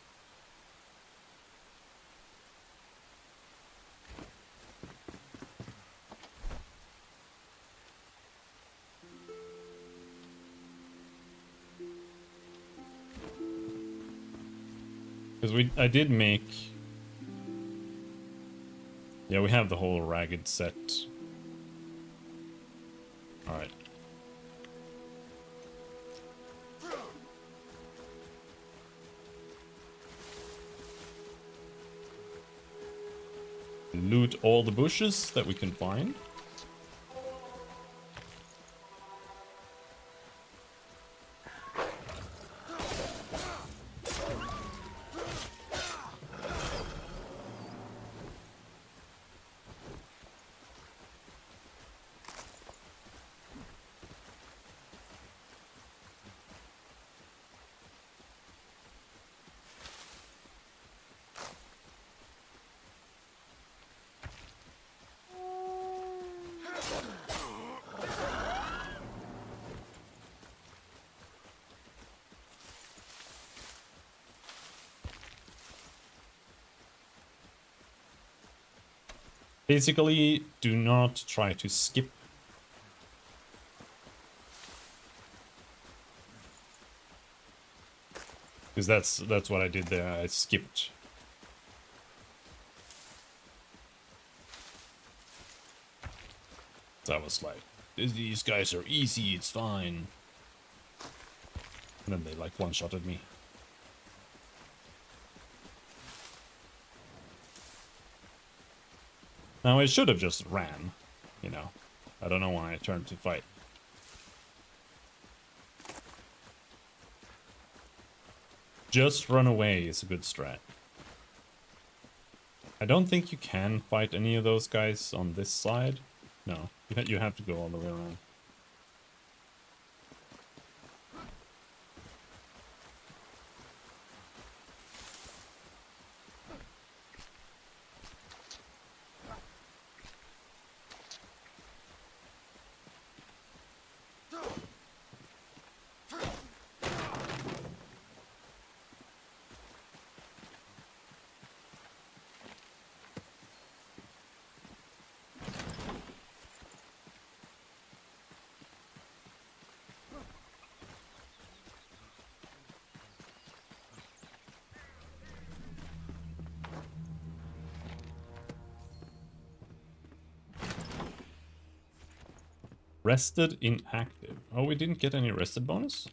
Because I did make... Yeah, we have the whole ragged set. Alright. Loot all the bushes that we can find. Basically, do not try to skip. Because that's what I did there, I skipped. So I was like, these guys are easy, it's fine. And then they like one-shotted me. Now I should have just ran, you know. I don't know why I turned to fight. Just run away is a good strat. I don't think you can fight any of those guys on this side. No, you have to go all the way around. Rested inactive. Oh, we didn't get any rested bonus?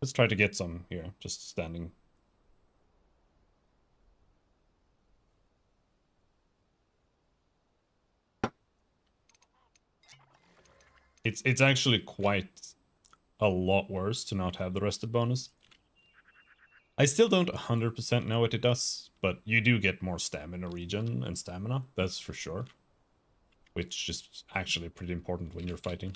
Let's try to get some here, just standing. It's actually quite a lot worse to not have the rested bonus. I still don't 100% know what it does, but you do get more stamina regen and stamina, that's for sure. Which is actually pretty important when you're fighting.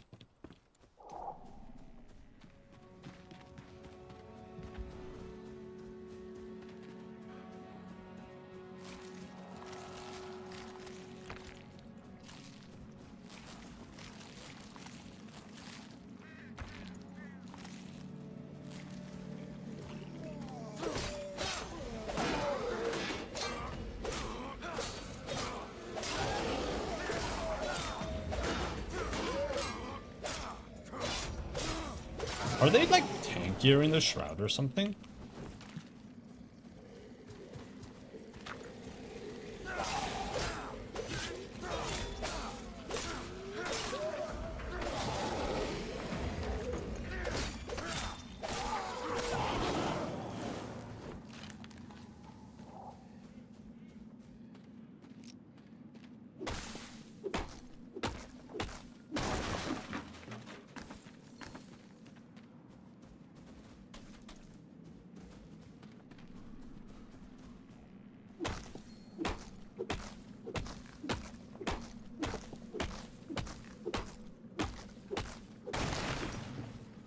Are they like tankier in the Shroud or something?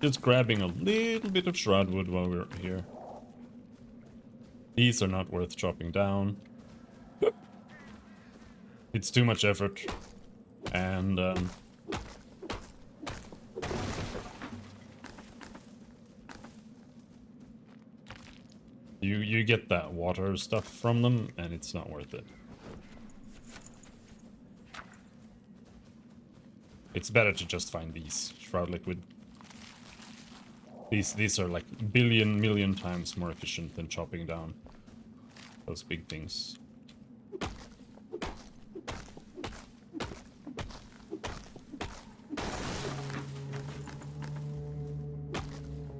Just grabbing a little bit of shroud wood while we're here. These are not worth chopping down. It's too much effort. And you get that water stuff from them and it's not worth it. It's better to just find these shroud liquid. These are like million times more efficient than chopping down those big things.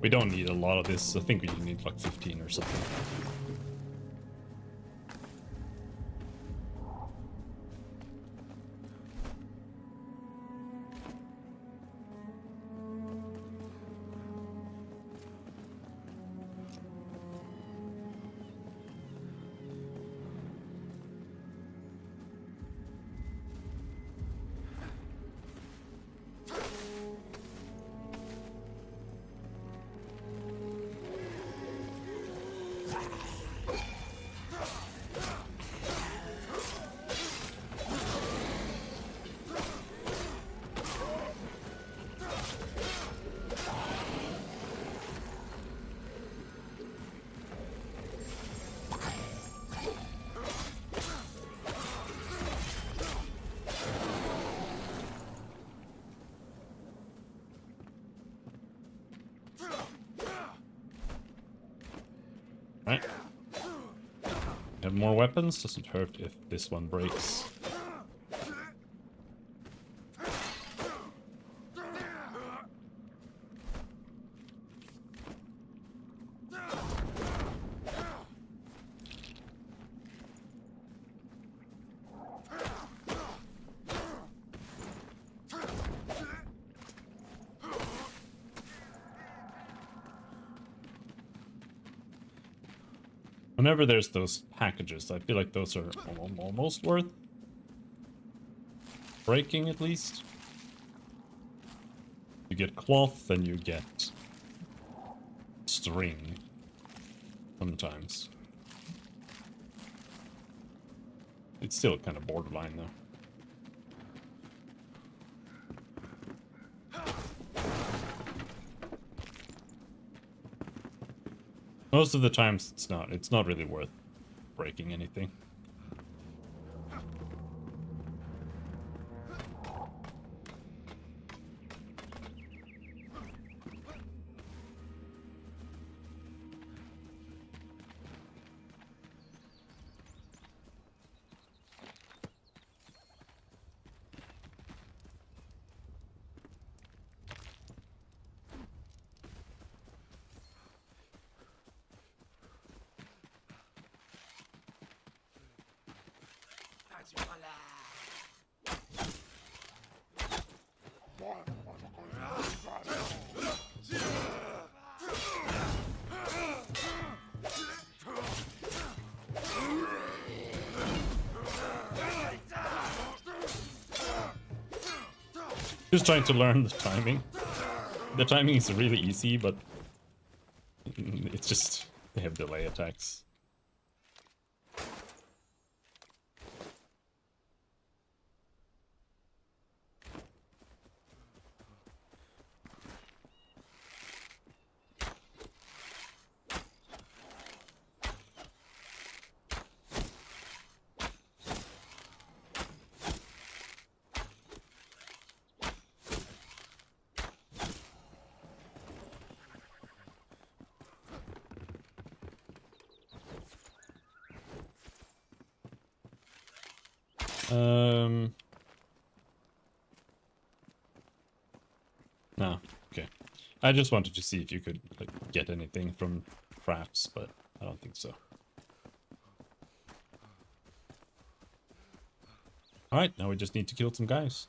We don't need a lot of this. I think we need like 15 or something. Right. Have more weapons, doesn't hurt if this one breaks. Whenever there's those packages, I feel like those are almost worth breaking, at least. You get cloth, and you get string. Sometimes. It's still kind of borderline, though. Most of the times it's not really worth breaking anything. Just trying to learn the timing. The timing is really easy, but it's just they have delay attacks. No, okay. I just wanted to see if you could like get anything from traps, but I don't think so. Alright, now we just need to kill some guys.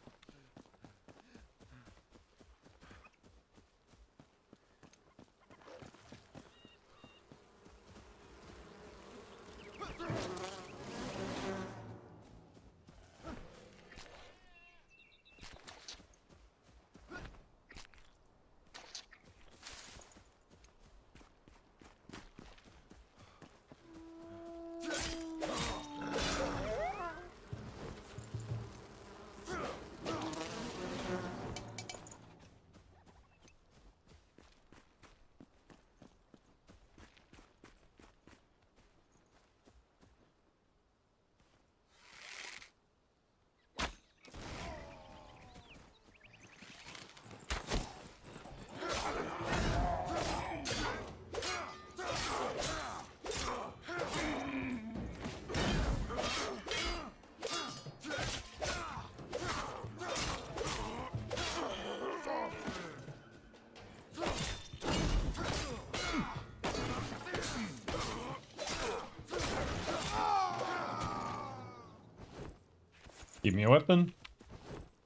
Give me a weapon.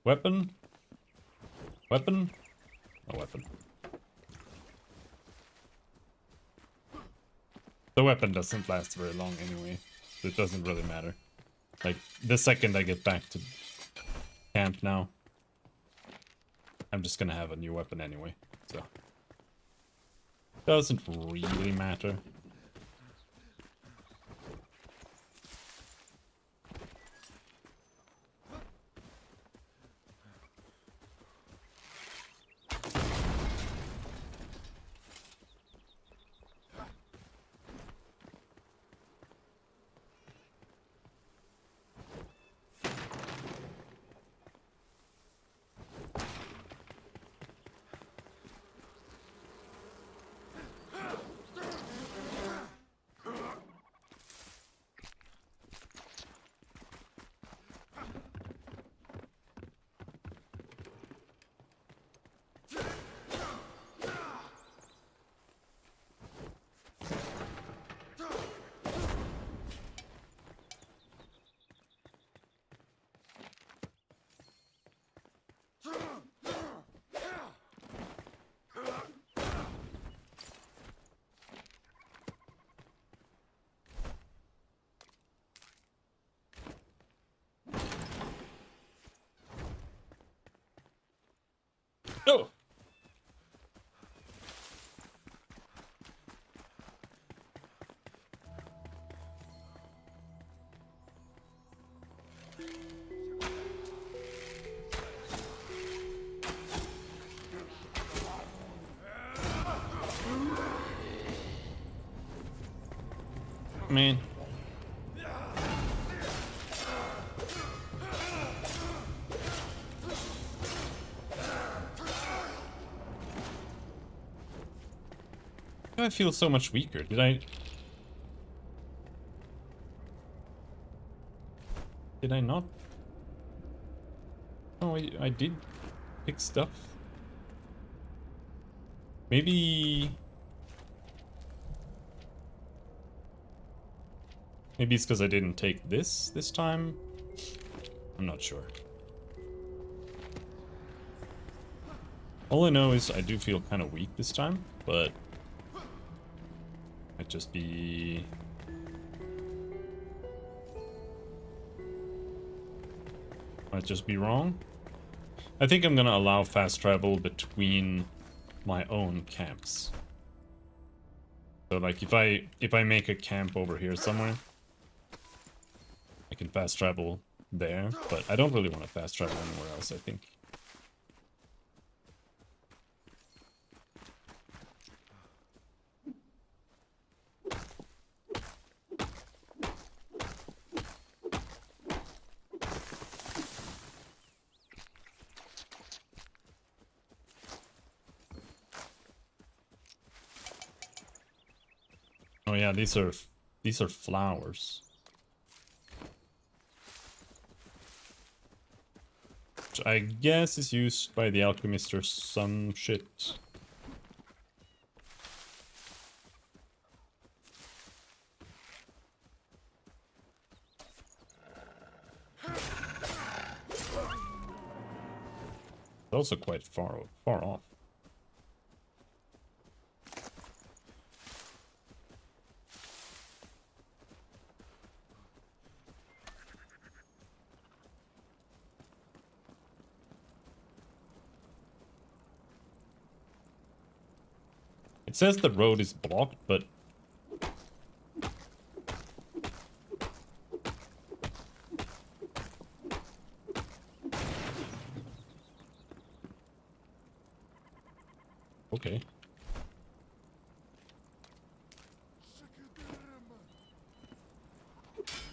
Weapon. Weapon. A weapon. The weapon doesn't last very long anyway, so it doesn't really matter. Like, the second I get back to camp now, I'm just gonna have a new weapon anyway, so. Doesn't really matter. Oh! Man. I feel so much weaker. Did I not? Oh, I did pick stuff. Maybe it's because I didn't take this time. I'm not sure. All I know is I do feel kind of weak this time, but might just be... might just be wrong. I think I'm gonna allow fast travel between my own camps. So like if I make a camp over here somewhere, I can fast travel there, but I don't really want to fast travel anywhere else, I think. Oh yeah, these are flowers. Which I guess is used by the alchemist or some shit. Also quite far off. It says the road is blocked, but okay.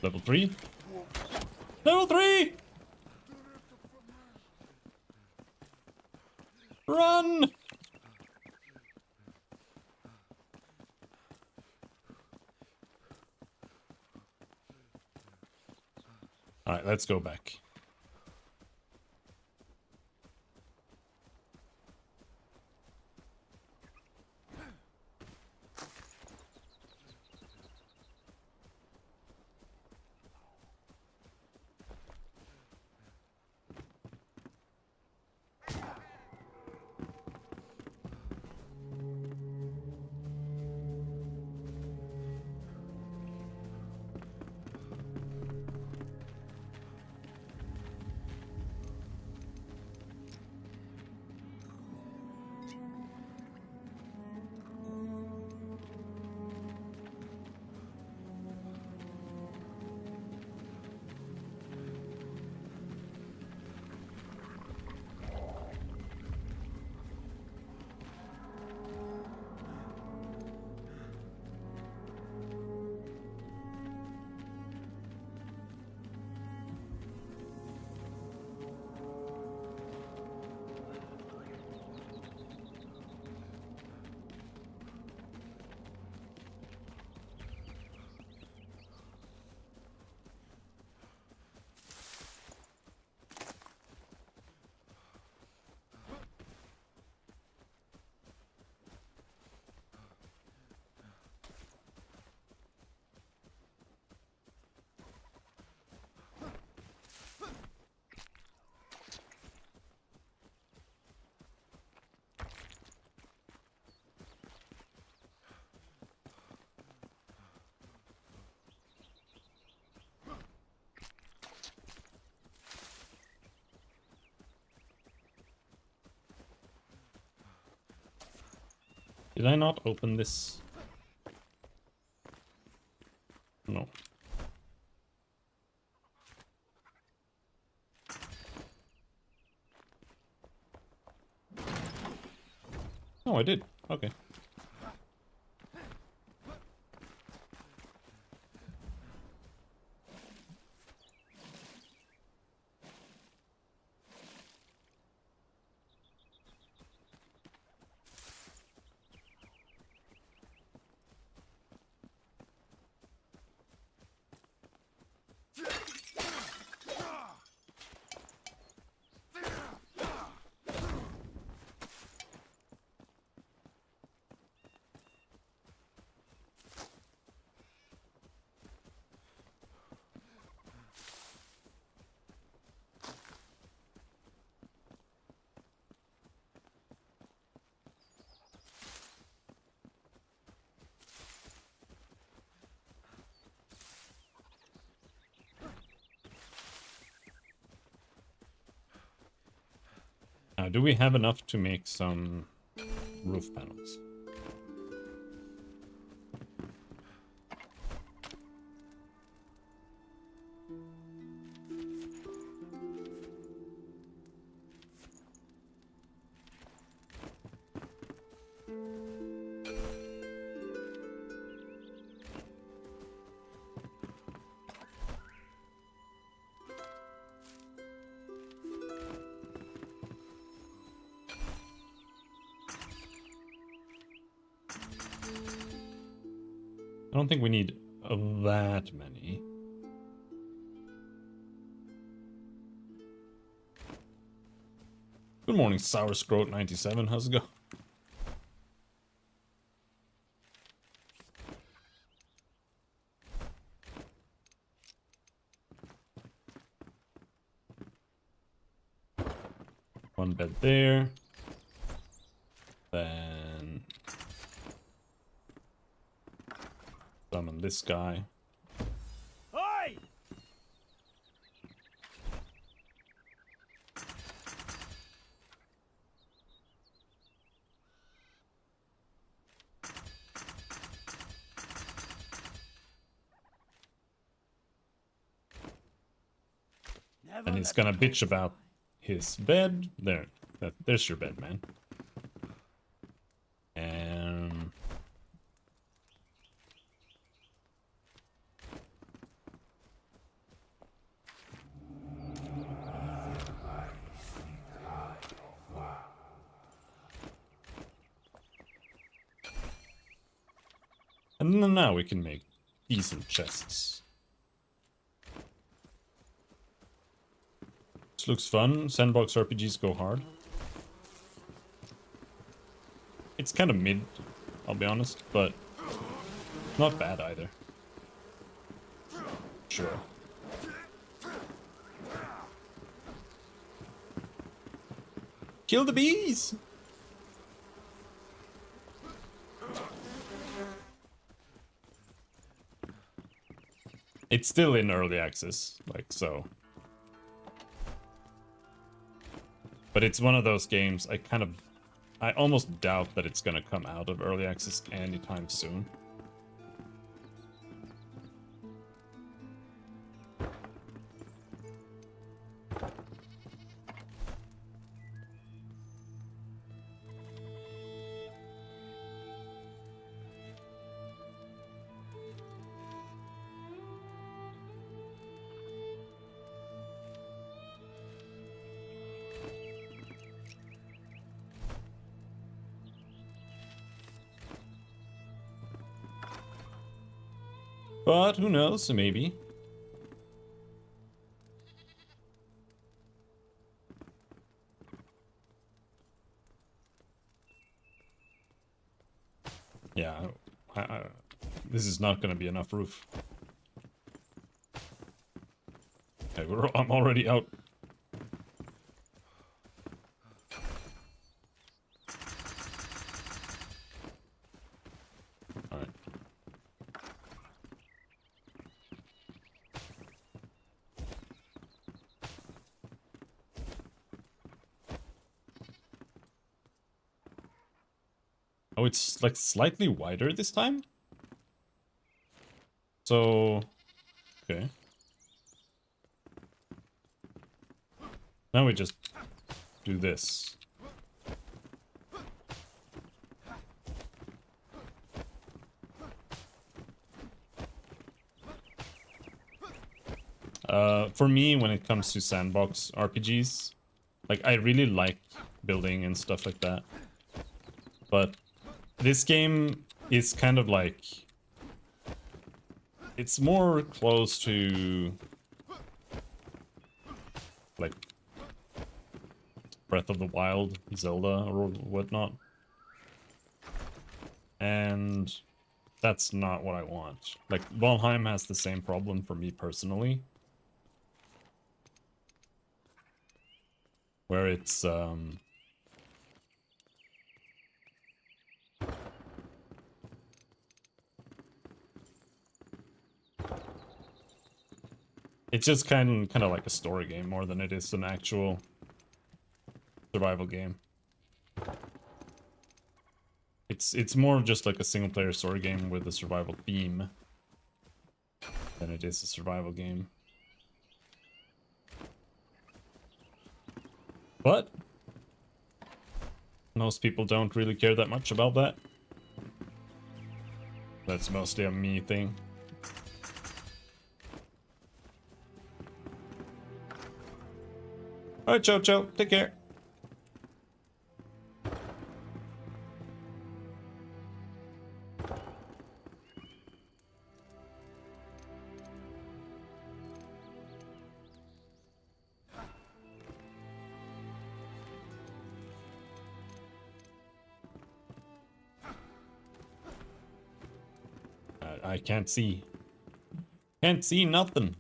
Level 3? Level 3! Run! Alright, let's go back. Did I not open this? No. Oh, I did. Okay. Now, do we have enough to make some roof panels? I don't think we need that many. Good morning, Sour Scroat 97. How's it go? One bed there. Then summon this guy. Oi! And he's gonna bitch about his bed. There's your bed, man. And then now we can make decent chests. This looks fun. Sandbox RPGs go hard. It's kind of mid, I'll be honest, but not bad either. Sure. Kill the bees! It's still in early access, like so. But it's one of those games I almost doubt that it's gonna come out of early access anytime soon. But who knows, maybe. Yeah, this is not going to be enough roof. Okay, I'm already out. Alright. Oh, it's like slightly wider this time? So, okay. Now we just do this. For me, when it comes to sandbox RPGs, like I really like building and stuff like that. But this game is kind of like, it's more close to like Breath of the Wild, Zelda, or whatnot. And that's not what I want. Like, Valheim has the same problem for me personally. Where it's, it's just kind of like a story game more than it is an actual survival game. It's more just like a single player story game with a survival theme than it is a survival game. But most people don't really care that much about that. That's mostly a me thing. Alright, Cho, take care. I can't see. Can't see nothing.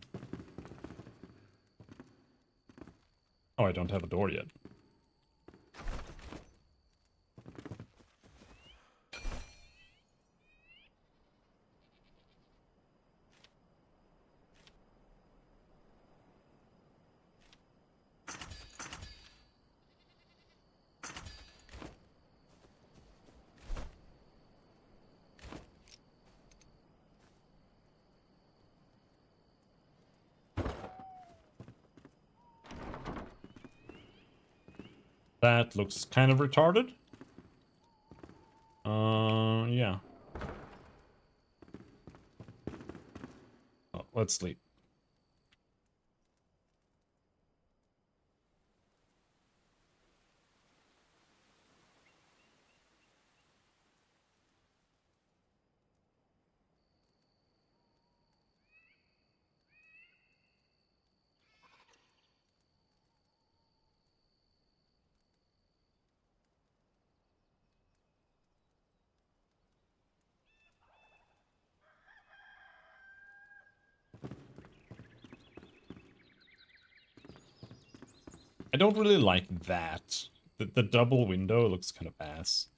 Oh, I don't have a door yet. That looks kind of retarded. Yeah. Oh, let's sleep. I don't really like that. The double window looks kind of ass.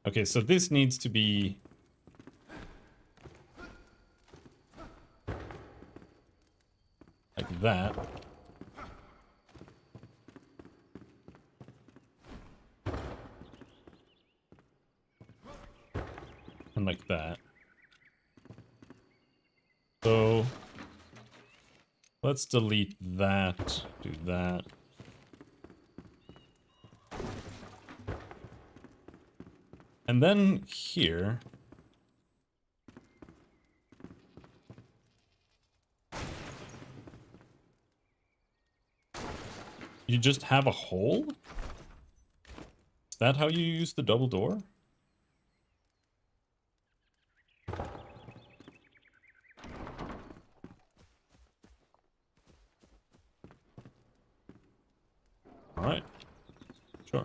Okay, so this needs to be... like that. And like that. So... let's delete that, do that. And then here... you just have a hole? Is that how you use the double door? Alright. Sure.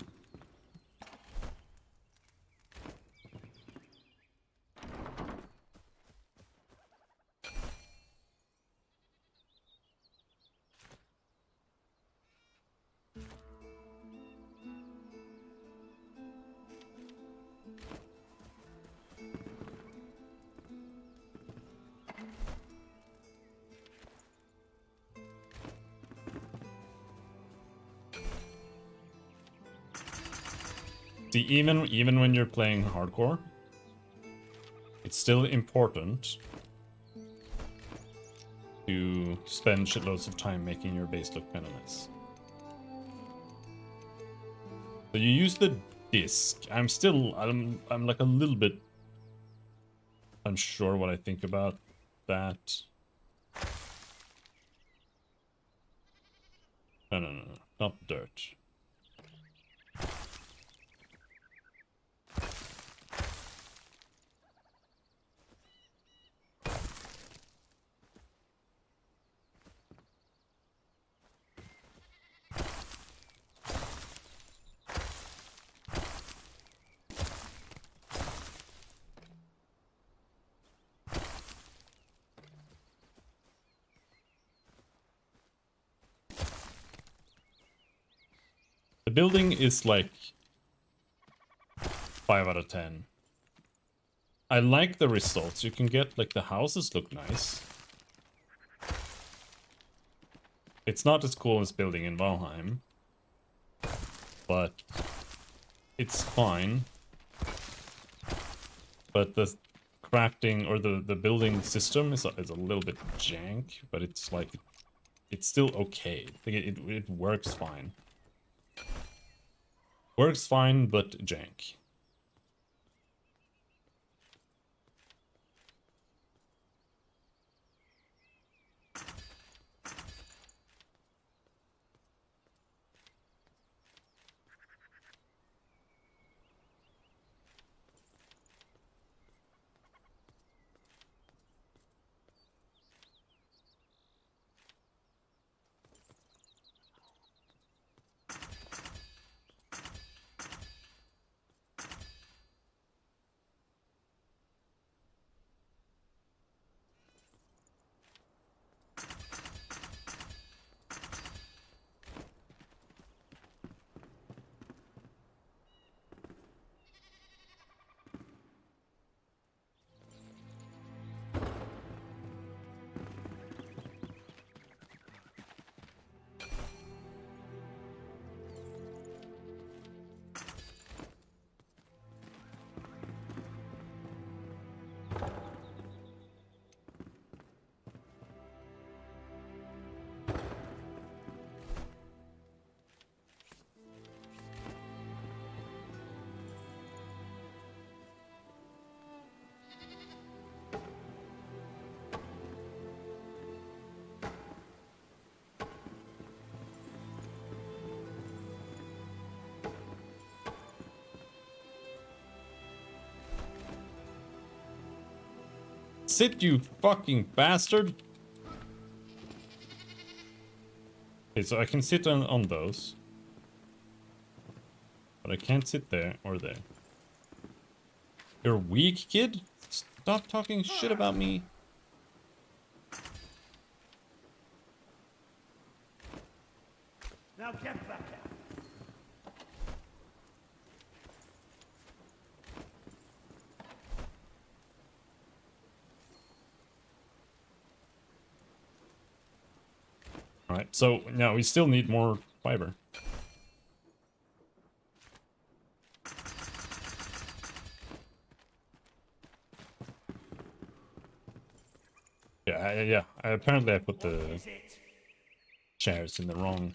See, even when you're playing hardcore, it's still important to spend shitloads of time making your base look kind of nice. So you use the disc. I'm like a little bit unsure what I think about that. No, not dirt. The building is like 5 out of 10. I like the results you can get. Like, the houses look nice. It's not as cool as building in Valheim, but it's fine. But the crafting or the building system is a little bit jank, but it's like, it's still okay. Like it works fine. Works fine, but jank. Sit, you fucking bastard! Okay, so I can sit on those. But I can't sit there or there. You're weak, kid? Stop talking shit about me. Now get back out. Alright, so now we still need more fiber. Yeah, apparently I put the chairs in the wrong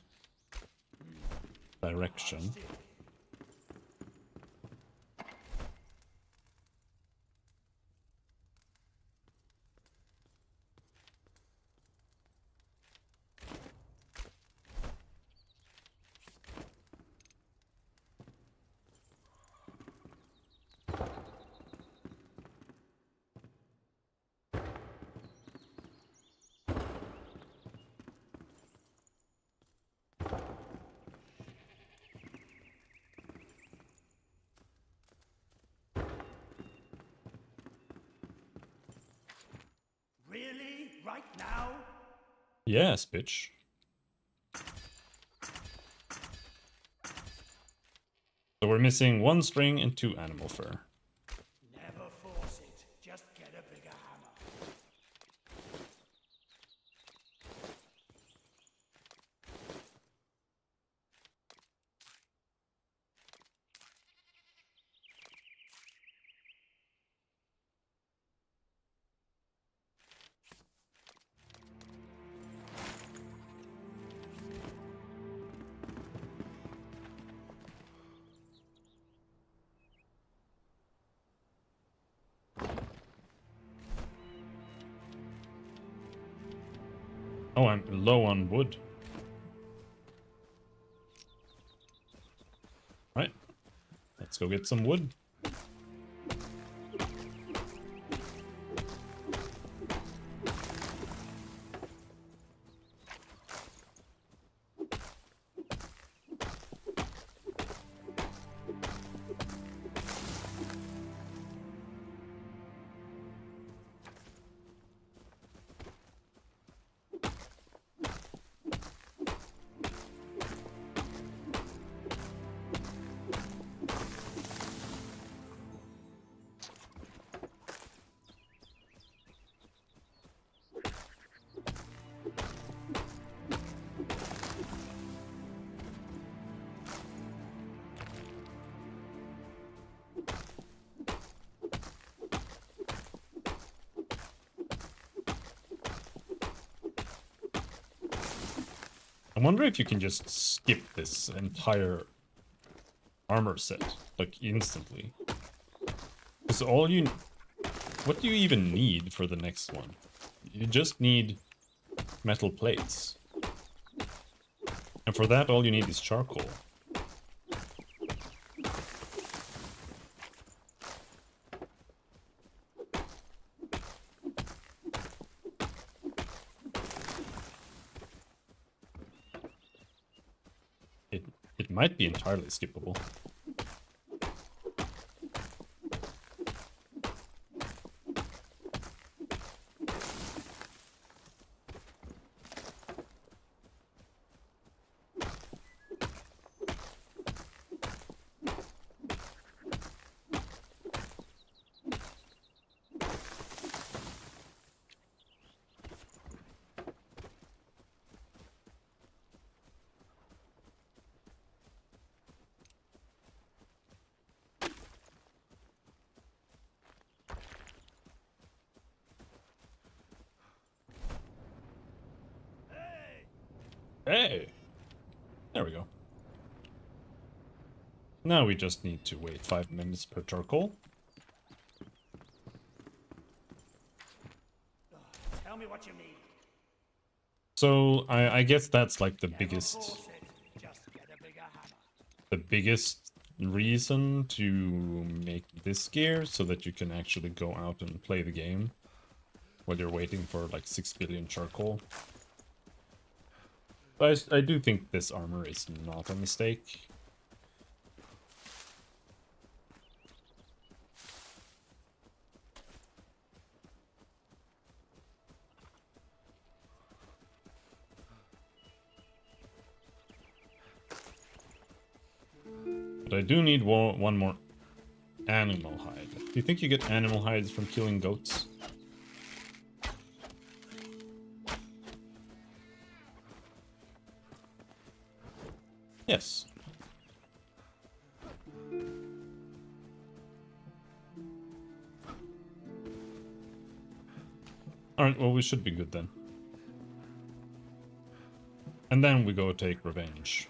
direction. Really? Right now? Yes, bitch. So we're missing 1 string and 2 animal fur. Never force it. Just get a bigger hammer. Oh, I'm low on wood. Right. Let's go get some wood. wonder if you can just skip this entire armor set, like, instantly. Because all you... What do you even need for the next one? You just need metal plates. And for that, all you need is charcoal. It might be entirely skippable. Hey! There we go. Now we just need to wait 5 minutes per charcoal. Tell me what you need. So I guess that's like the Never biggest force it, just get a bigger hammer. reason to make this gear, so that you can actually go out and play the game while you're waiting for like 6 billion charcoal. But I do think this armor is not a mistake. But I do need one more animal hide. Do you think you get animal hides from killing goats? Yes. Alright, well, we should be good then. And then we go take revenge.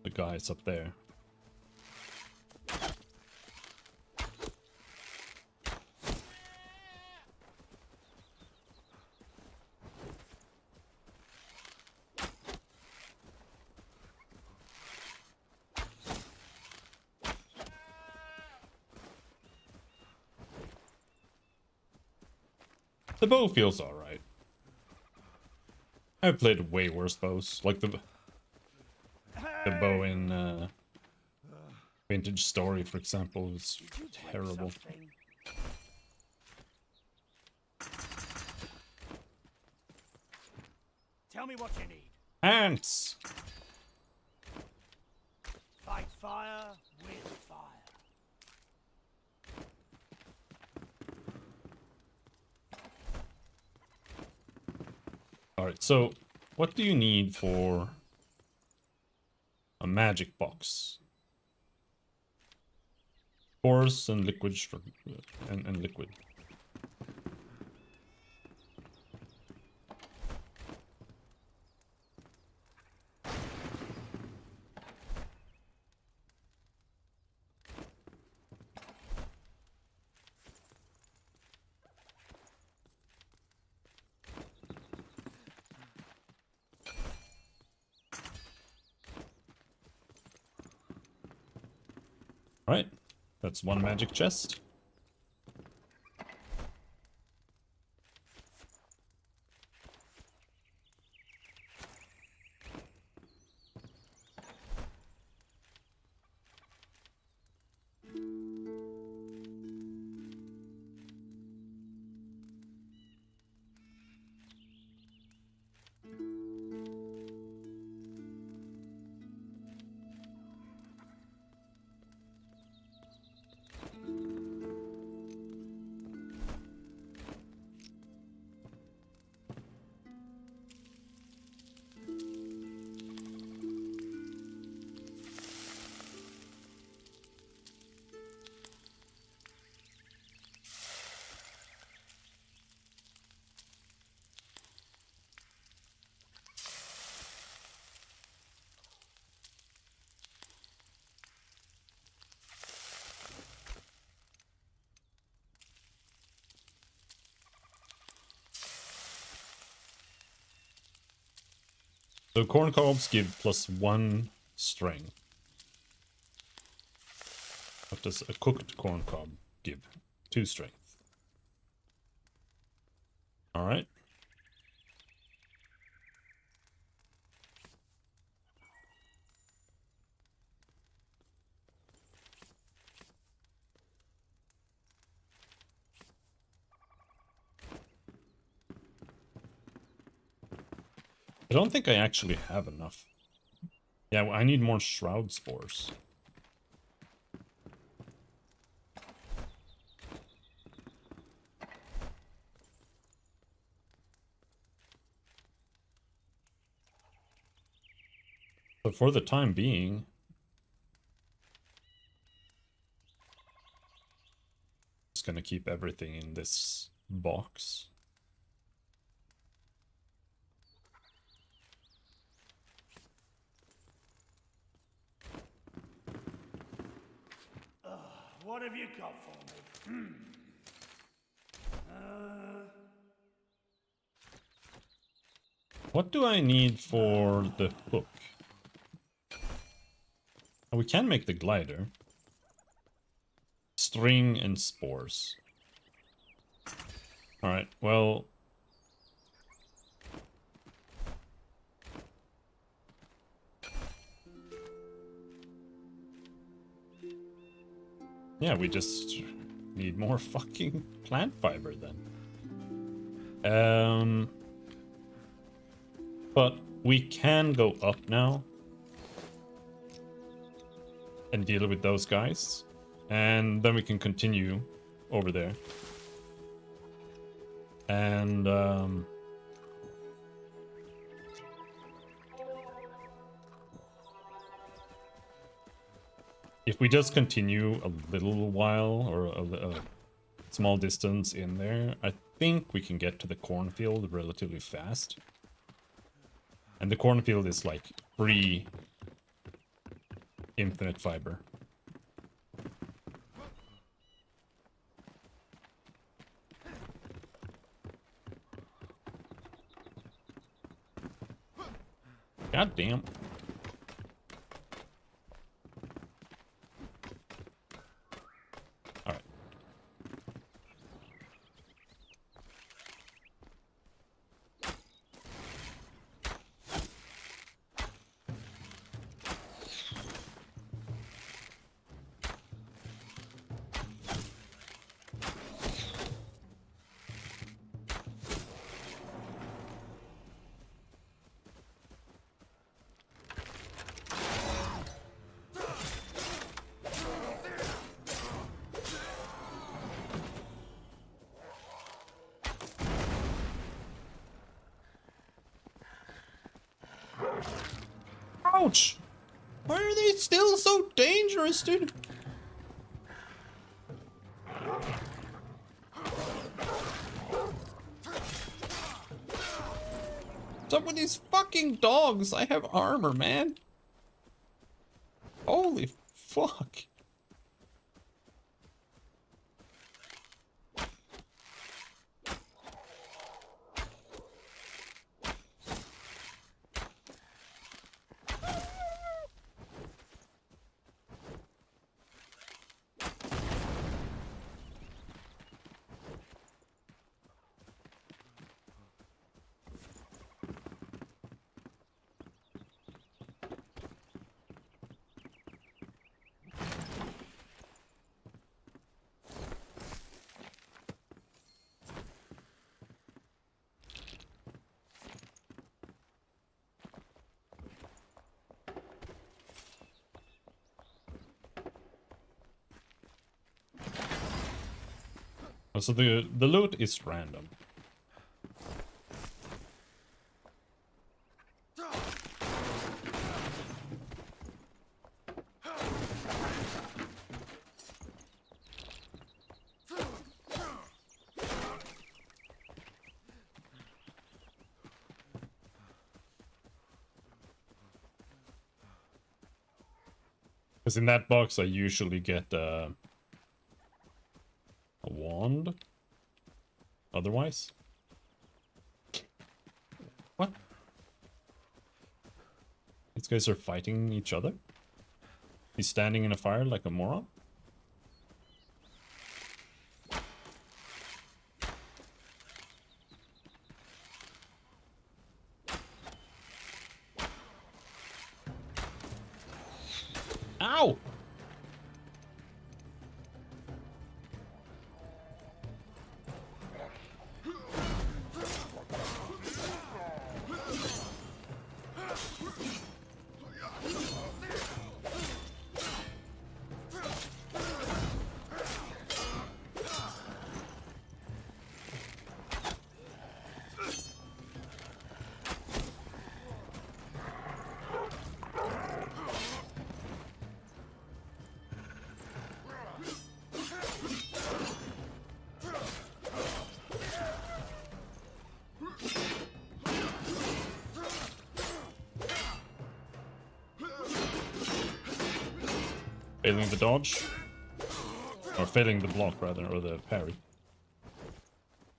The guys up there. The bow feels alright. I've played way worse bows, like the bow in Vintage Story, for example, is terrible. Tell me what you need. Ants! Fight fire with fire. Alright, so what do you need for a magic box? Force and liquid and liquid. Alright, that's one magic chest. So corn cobs give +1 strength. What does a cooked corn cob give? 2 strength. Alright. I don't think I actually have enough. Yeah, I need more shroud spores. But for the time being, just gonna keep everything in this box. What have you got for me? What do I need for the hook? Oh, we can make the glider. String and spores. Alright, well... yeah, we just need more fucking plant fiber then. But we can go up now and deal with those guys, and then we can continue over there. And if we just continue a little while or a small distance in there, I think we can get to the cornfield relatively fast. And the cornfield is like free infinite fiber. God damn. All right. Ouch! Why are they still so dangerous, dude? What's up with these fucking dogs? I have armor, man. Holy fuck. So the loot is random. Because in that box I usually get a wand. Otherwise. What? These guys are fighting each other. He's standing in a fire like a moron. Ow! Failing the dodge. Or failing the block, rather, or the parry.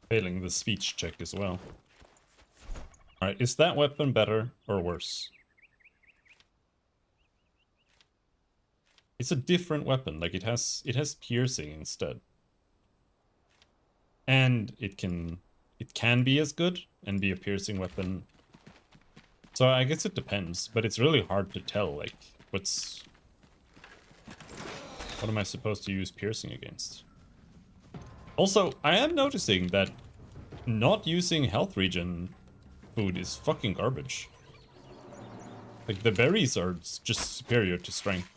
Failing the speech check as well. Alright, is that weapon better or worse? It's a different weapon, like it has piercing instead. And it can be as good and be a piercing weapon. So I guess it depends, but it's really hard to tell, like, what am I supposed to use piercing against? Also, I am noticing that not using health regen food is fucking garbage. Like, the berries are just superior to strength.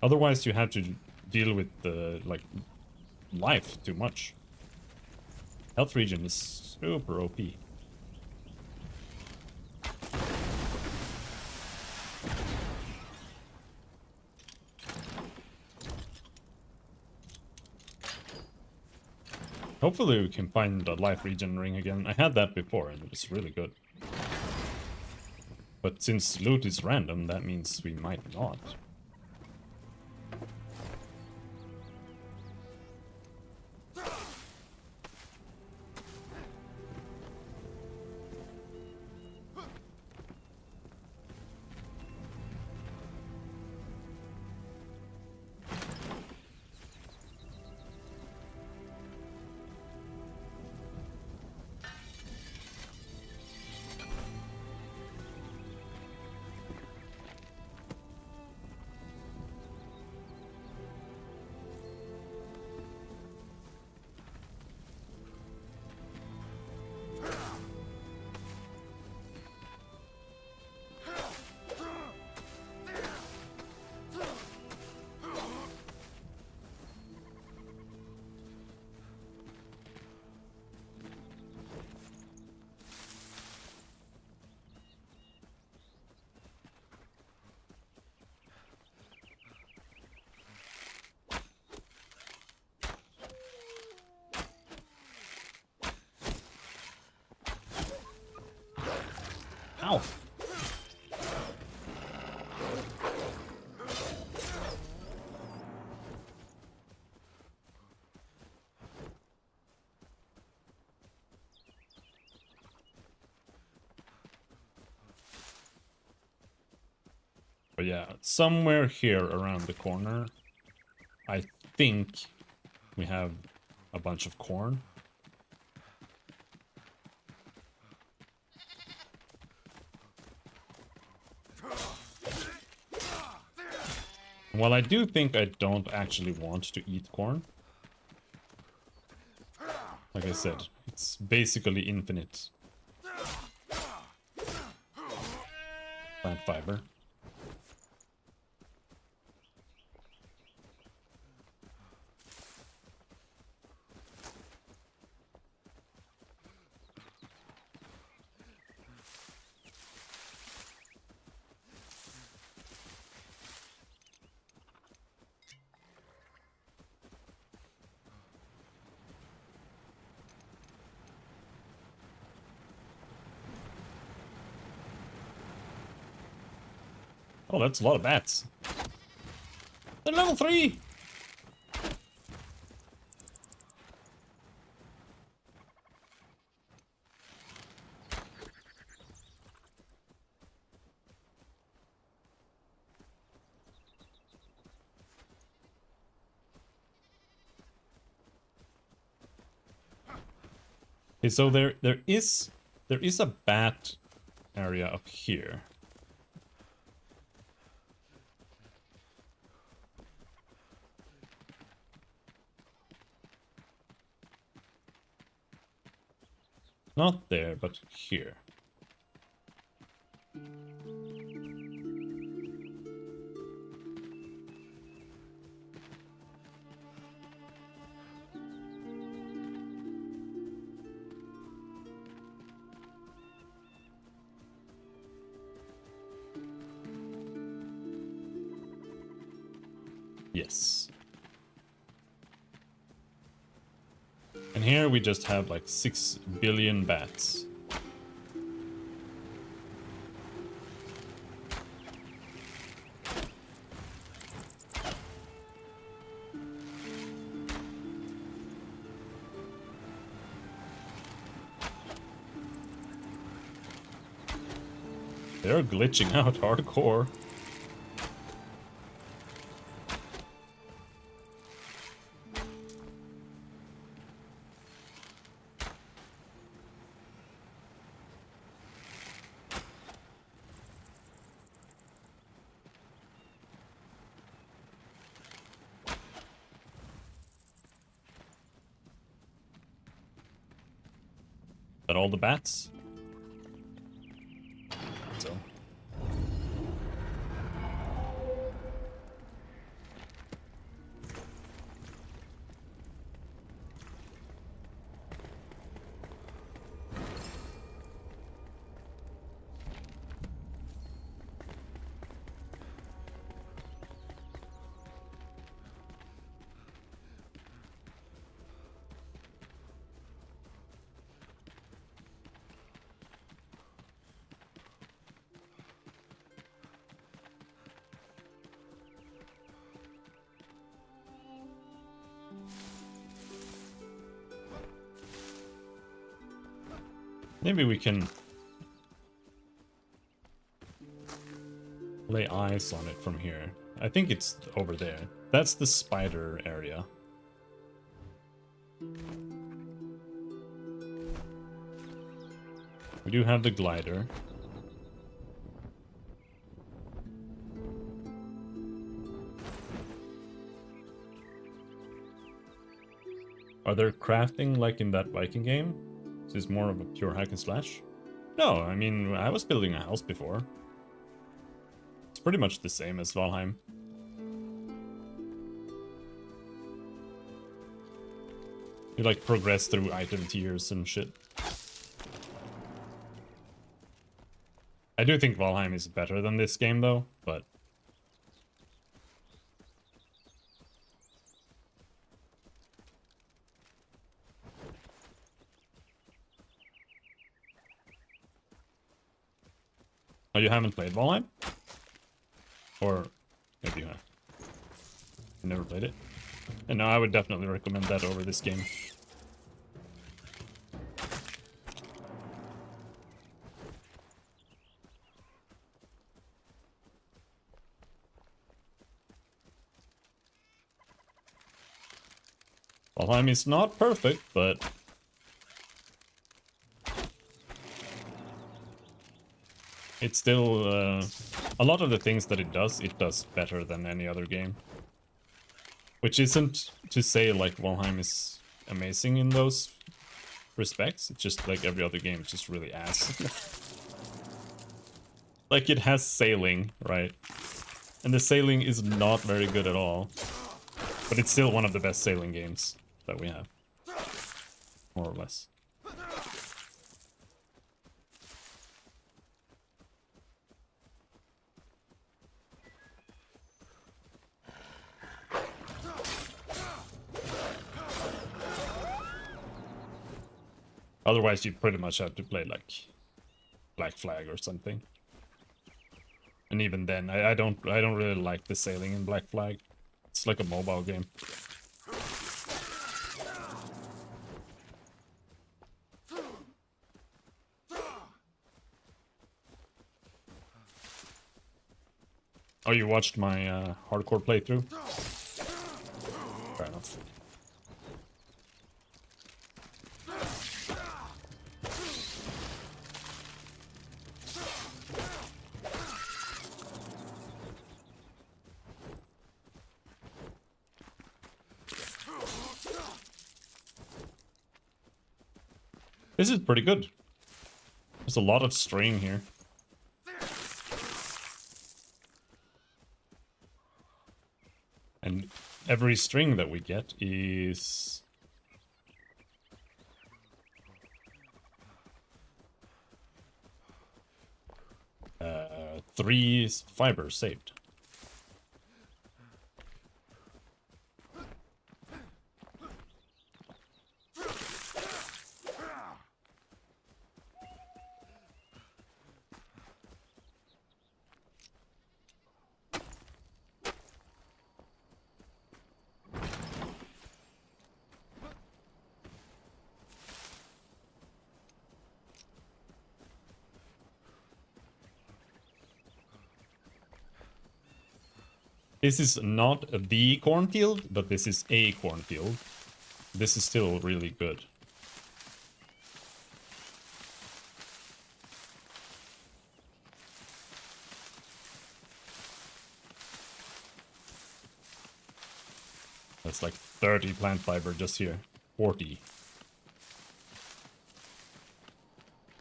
Otherwise, you have to deal with the, like, life too much. Health regen is super OP. Hopefully we can find the life regen ring again. I had that before and it was really good. But since loot is random, that means we might not. Ow! But yeah, somewhere here around the corner, I think we have a bunch of corn. Well, I do think I don't actually want to eat corn. Like I said, it's basically infinite plant fiber. Oh, that's a lot of bats. They're level 3! Okay, so there is a bat area up here. Not there, but here. Yes. And here we just have like 6 billion bats. They're glitching out hardcore. That all the bats? So. Maybe we can lay eyes on it from here. I think it's over there. That's the spider area. We do have the glider. Are there crafting like in that Viking game? Is this more of a pure hack and slash? No, I mean, I was building a house before. It's pretty much the same as Valheim. You like progress through item tiers and shit. I do think Valheim is better than this game though, but... Oh, you haven't played Valheim? Or maybe you have. You never played it? And no, I would definitely recommend that over this game. Valheim is not perfect, but... it's still, a lot of the things that it does better than any other game. Which isn't to say, like, Valheim is amazing in those respects. It's just like every other game, it's just really ass. Like, it has sailing, right? And the sailing is not very good at all. But it's still one of the best sailing games that we have. More or less. Otherwise, you pretty much have to play like Black Flag or something. And even then, I don't really like the sailing in Black Flag. It's like a mobile game. Oh, you watched my hardcore playthrough? Fair enough. This is pretty good. There's a lot of string here. And every string that we get is... 3 fibers saved. This is not the cornfield, but this is a cornfield. This is still really good. That's like 30 plant fiber just here. 40.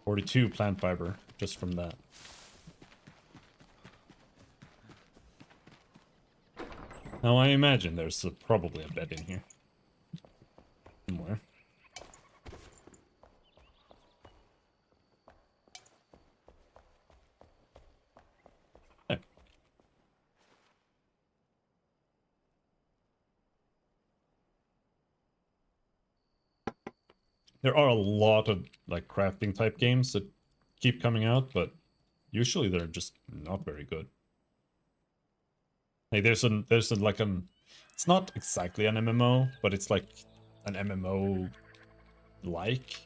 42 plant fiber just from that. Now I imagine there's probably a bed in here. Somewhere. There. There are a lot of like crafting type games that keep coming out, but usually they're just not very good. Hey, there's like it's not exactly an MMO, but it's like an MMO like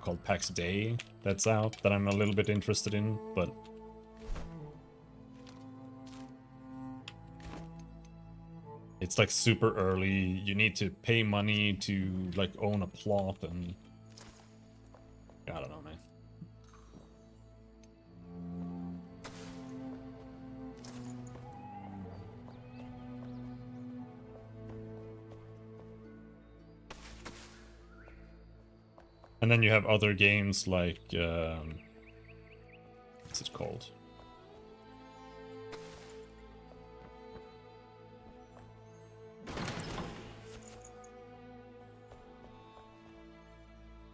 called PAX Day that's out that I'm a little bit interested in, but it's like super early. You need to pay money to like own a plot, and I don't know, man. And then you have other games like, what's it called?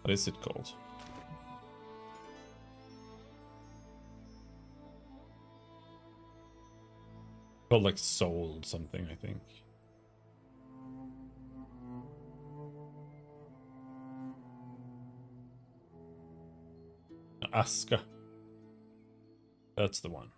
What is it called? Called like Soul something, I think. Aska. That's the one.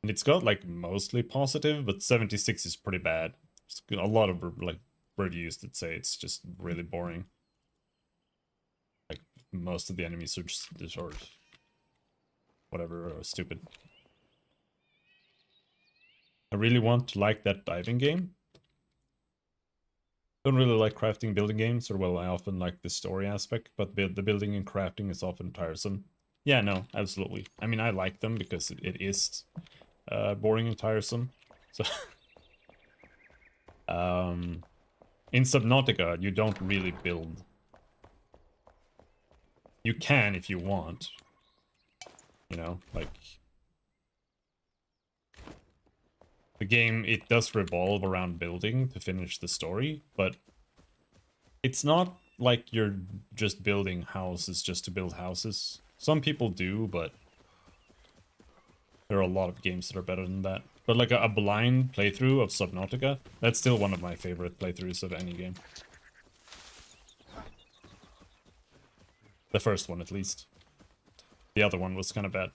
And it's got like mostly positive, but 76 is pretty bad. There's a lot of like reviews that say it's just really boring. Like most of the enemies are just or whatever, or stupid. I really want to like that diving game. Don't really like crafting building games, or well, I often like the story aspect, but the building and crafting is often tiresome. Yeah, no, absolutely. I mean, I like them because it is boring and tiresome. So, in Subnautica, you don't really build. You can if you want. You know, like the game, it does revolve around building to finish the story, but it's not like you're just building houses just to build houses. Some people do, but there are a lot of games that are better than that. But like a blind playthrough of Subnautica, that's still one of my favorite playthroughs of any game. The first one, at least. The other one was kind of bad.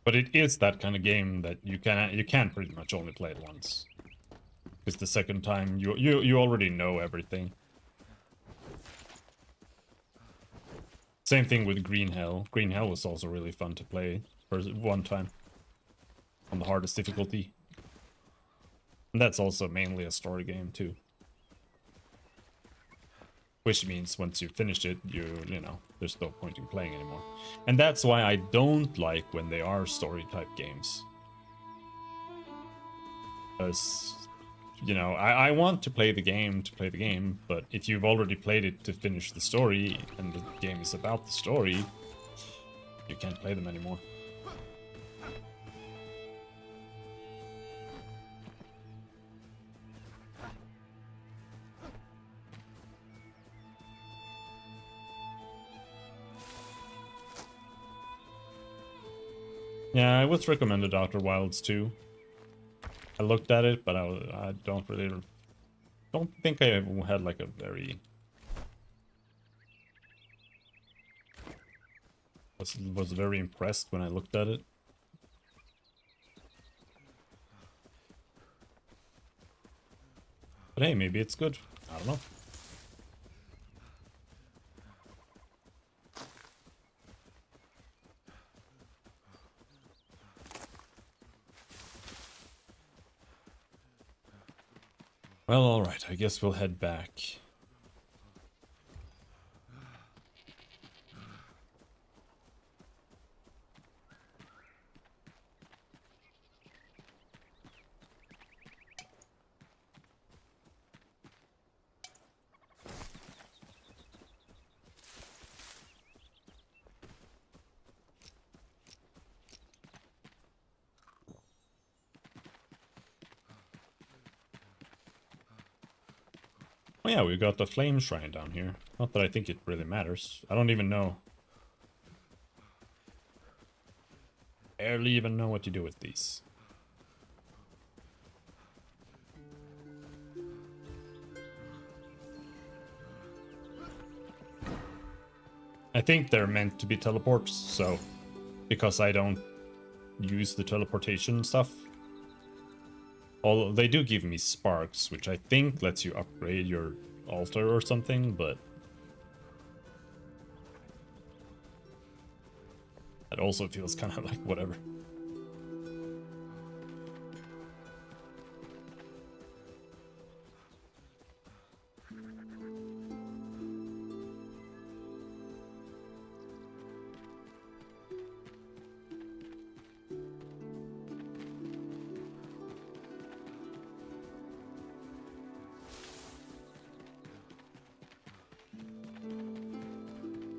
But it is that kind of game that you can pretty much only play it once. Because the second time you already know everything. Same thing with Green Hell. Green Hell was also really fun to play for one time. On the hardest difficulty. And that's also mainly a story game too. Which means once you've finished it, you know, there's no point in playing anymore. And that's why I don't like when they are story type games. Because, you know, I want to play the game, but if you've already played it to finish the story, and the game is about the story, you can't play them anymore. Yeah, I was recommended Outer Wilds too. I looked at it, but I don't think I had like a very was very impressed when I looked at it. But hey, maybe it's good. I don't know. Well, alright, I guess we'll head back. Oh yeah, we got the flame shrine down here. Not that I think it really matters. I don't even know. Barely even know what to do with these. I think they're meant to be teleports, so because I don't use the teleportation stuff. Although they do give me sparks, which I think lets you upgrade your altar or something, but that also feels kind of like whatever.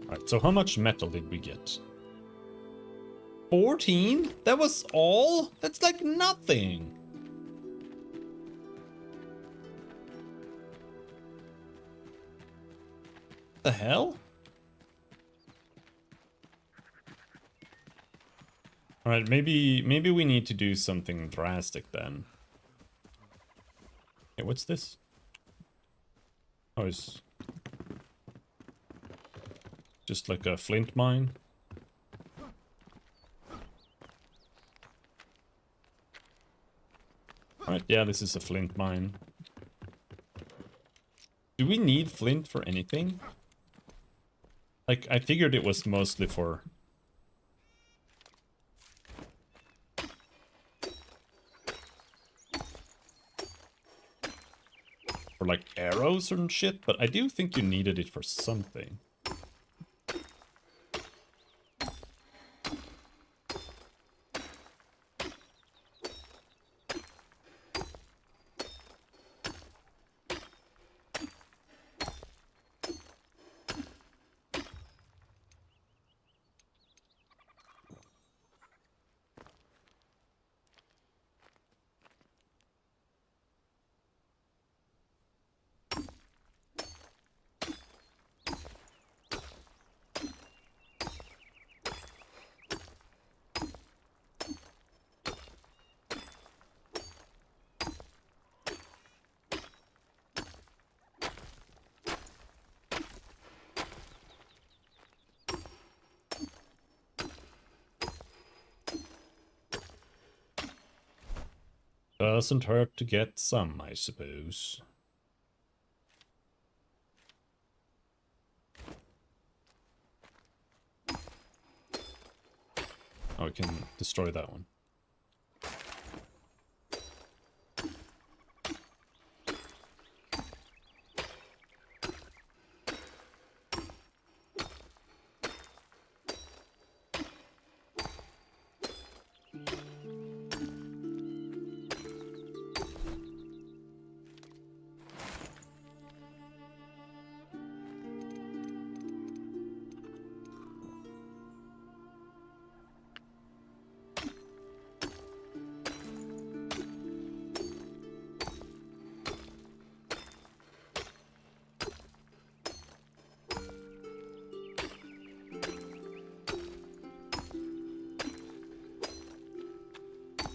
Alright, so how much metal did we get? 14? That was all? That's like nothing. The hell? Alright, maybe we need to do something drastic then. Hey, what's this? Oh, it's just like a flint mine. Alright, yeah, this is a flint mine. Do we need flint for anything? Like, I figured it was mostly for like arrows and shit, but I do think you needed it for something. Doesn't hurt to get some, I suppose. Oh, we can destroy that one.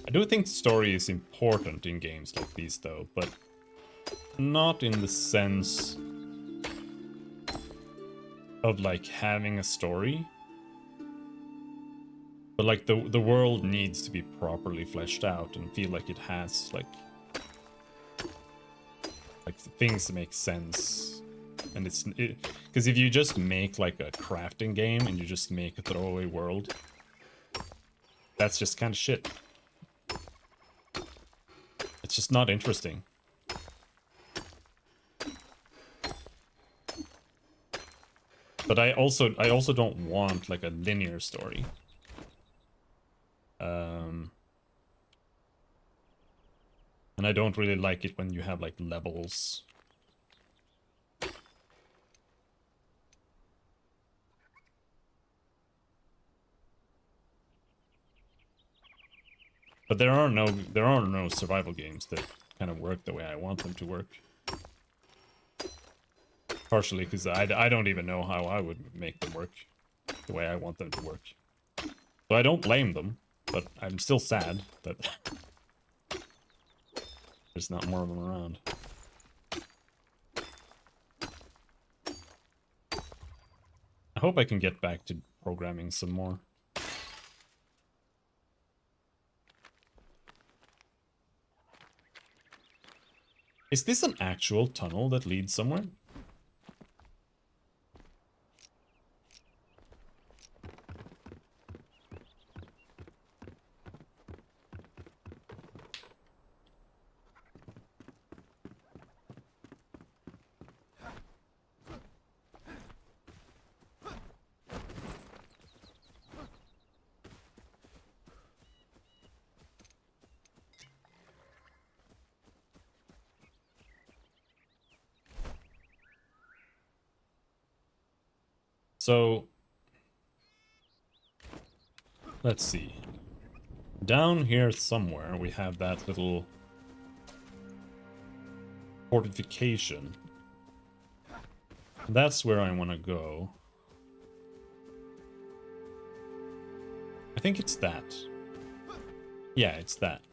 I do think story is important in games like these, though, but not in the sense of, like, having a story. But, like, the world needs to be properly fleshed out and feel like it has, like things that make sense. And because if you just make, like, a crafting game and you just make a throwaway world, that's just kind of shit. It's just not interesting. But I also don't want, like, a linear story. And I don't really like it when you have, like, levels. But there are no survival games that kind of work the way I want them to work. Partially because I don't even know how I would make them work the way I want them to work. So I don't blame them, but I'm still sad that there's not more of them around. I hope I can get back to programming some more. Is this an actual tunnel that leads somewhere? So, let's see. Down here somewhere we have that little fortification. That's where I want to go. I think it's that. Yeah, it's that.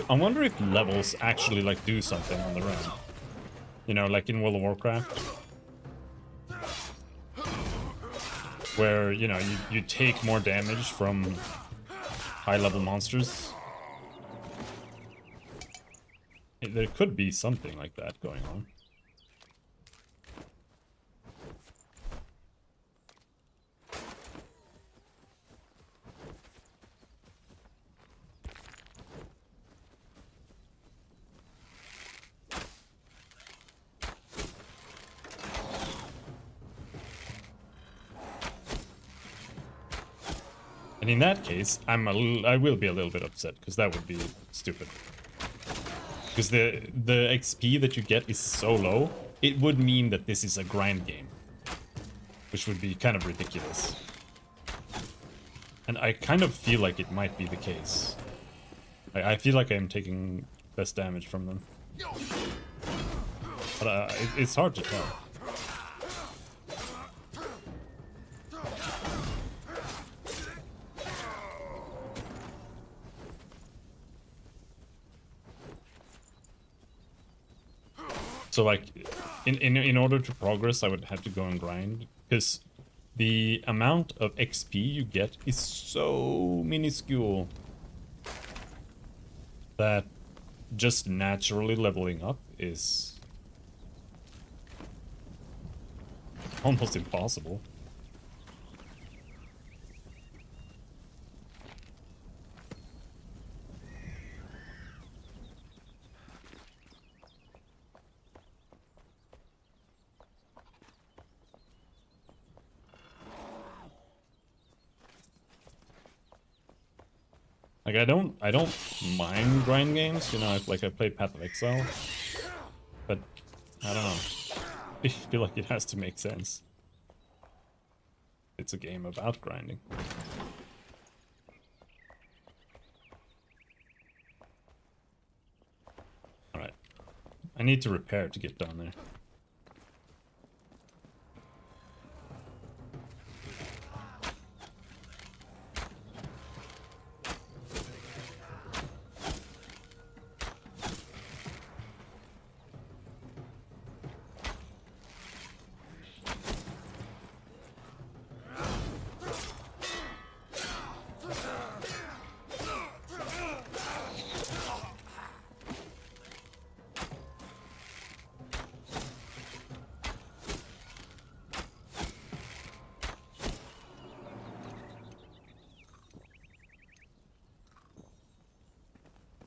I wonder if levels actually, like, do something on their own. You know, like in World of Warcraft. Where, you know, you take more damage from high-level monsters. There could be something like that going on. And in that case, I will be a little bit upset, because that would be stupid. Because the XP that you get is so low, it would mean that this is a grind game. Which would be kind of ridiculous. And I kind of feel like it might be the case. I feel like I'm taking less damage from them. But it's hard to tell. So like, in order to progress, I would have to go and grind, because the amount of XP you get is so minuscule that just naturally leveling up is almost impossible. Like I don't mind grind games, you know, like I played Path of Exile, but I don't know. I feel like it has to make sense. It's a game about grinding. Alright. I need to repair to get down there.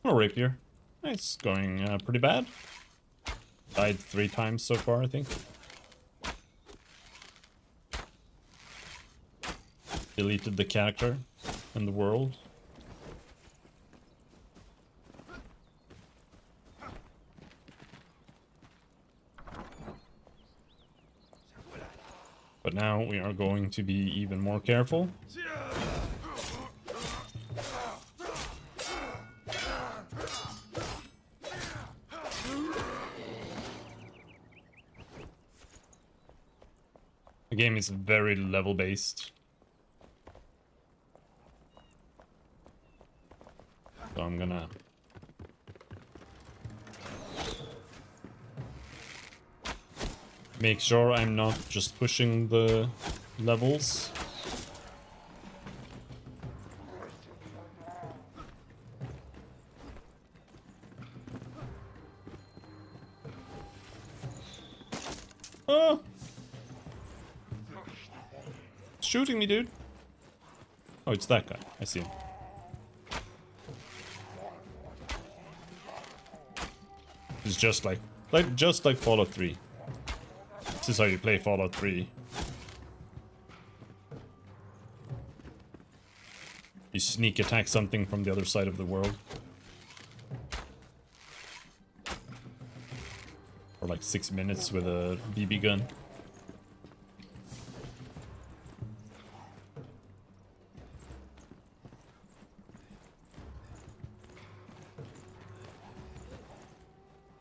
Oh, rapier. It's going pretty bad. Died 3 times so far, I think. Deleted the character and the world. But now we are going to be even more careful. The game is very level based. So I'm gonna make sure I'm not just pushing the levels. Oh! Shooting me, dude. Oh, it's that guy. I see him. It's just like Fallout 3. This is how you play Fallout 3. You sneak attack something from the other side of the world. For like 6 minutes with a BB gun.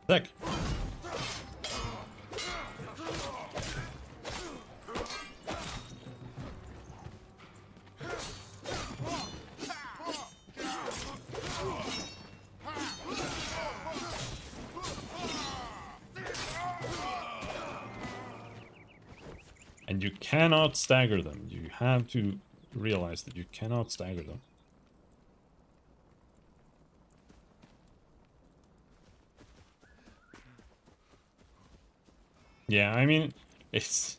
Heck. And you cannot stagger them. You have to realize that you cannot stagger them. Yeah, I mean, it's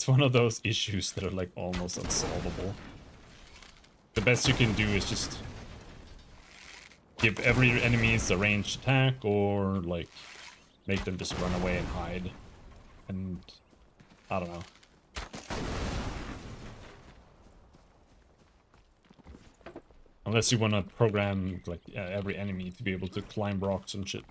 one of those issues that are like almost unsolvable. The best you can do is just give every enemy's a ranged attack, or like make them just run away and hide. And I don't know. Unless you want to program like every enemy to be able to climb rocks and shit.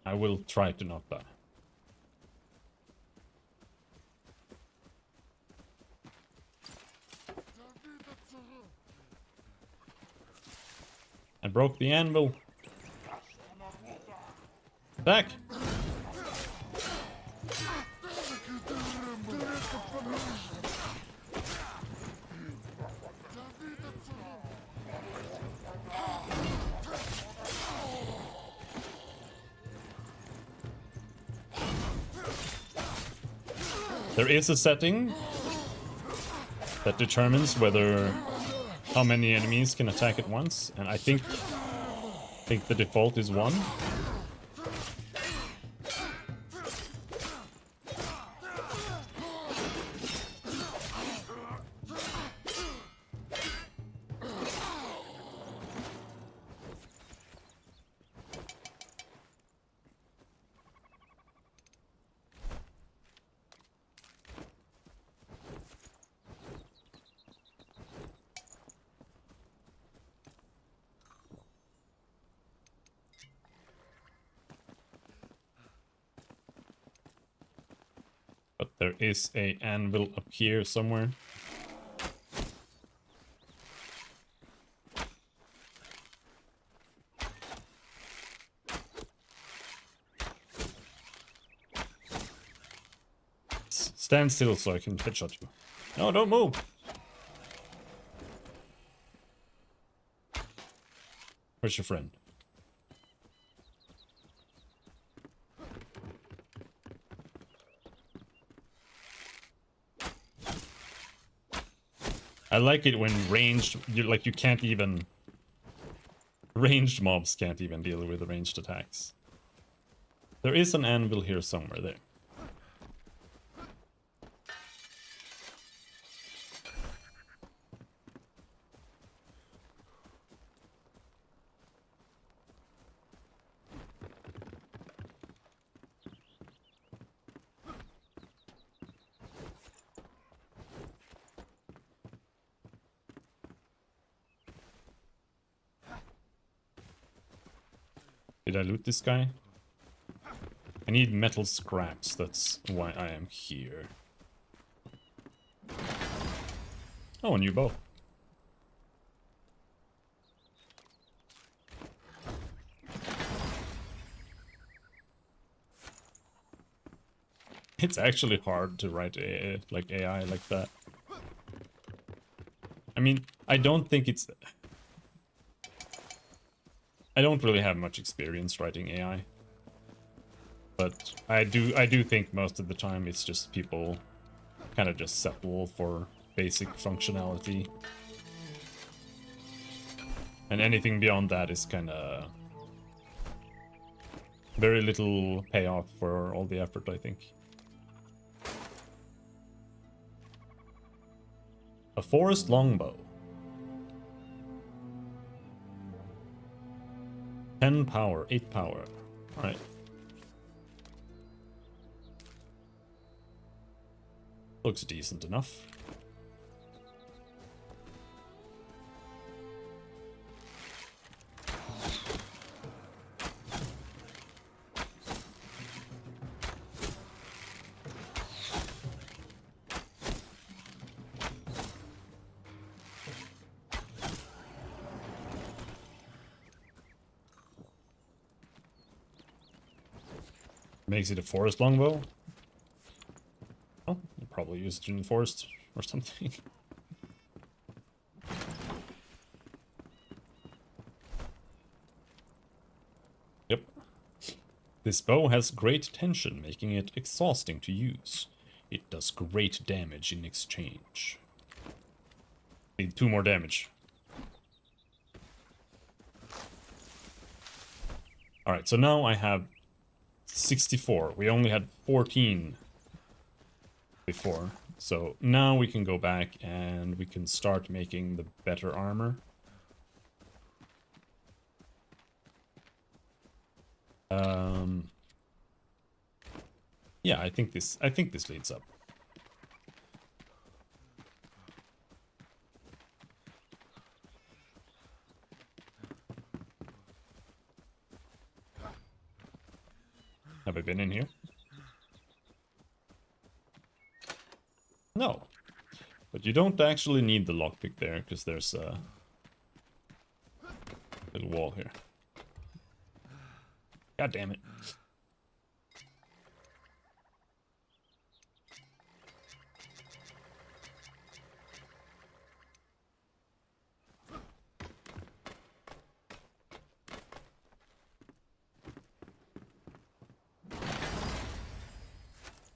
I will try to not die. I broke the anvil. Attack! There is a setting that determines whether how many enemies can attack at once, and I think the default is 1. But there is a anvil up here somewhere. Stand still so I can headshot you. No, don't move! Where's your friend? I like it when ranged, you can't even... Ranged mobs can't even deal with the ranged attacks. There is an anvil here somewhere there. Did I loot this guy? I need metal scraps, that's why I am here. Oh, a new bow. It's actually hard to write like AI like that. I mean, I don't think it's... I don't really have much experience writing AI. But I do think most of the time it's just people kind of just settle for basic functionality. And anything beyond that is kind of very little payoff for all the effort, I think. A forest longbow. 10 power, 8 power. Alright. Looks decent enough. Makes it a forest longbow. Oh, you probably use it in the forest or something. Yep. This bow has great tension, making it exhausting to use. It does great damage in exchange. Need 2 more damage. Alright, so now I have 64. We only had 14 before. So now we can go back and we can start making the better armor. Yeah, I think this leads up. Have I been in here? No. But you don't actually need the lockpick there, because there's a little wall here. God damn it.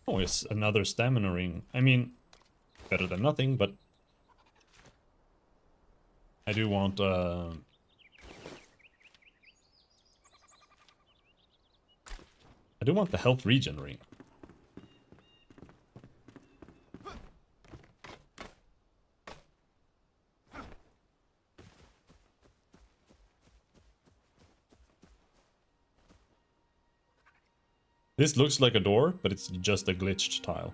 Oh, it's another stamina ring. I mean, better than nothing, but I do want I do want the health regen ring. This looks like a door, but it's just a glitched tile.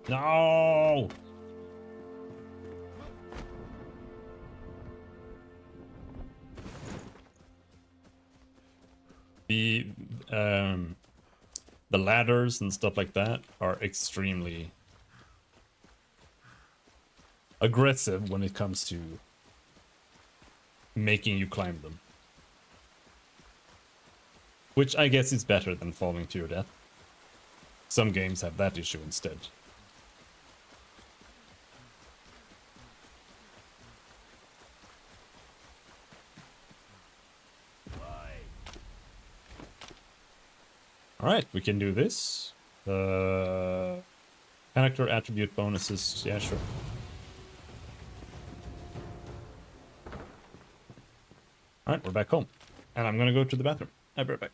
No! The the ladders and stuff like that are extremely aggressive when it comes to making you climb them. Which I guess is better than falling to your death. Some games have that issue instead. Alright, we can do this. Character attribute bonuses, yeah, sure. Alright, we're back home. And I'm gonna go to the bathroom. I'll be right back.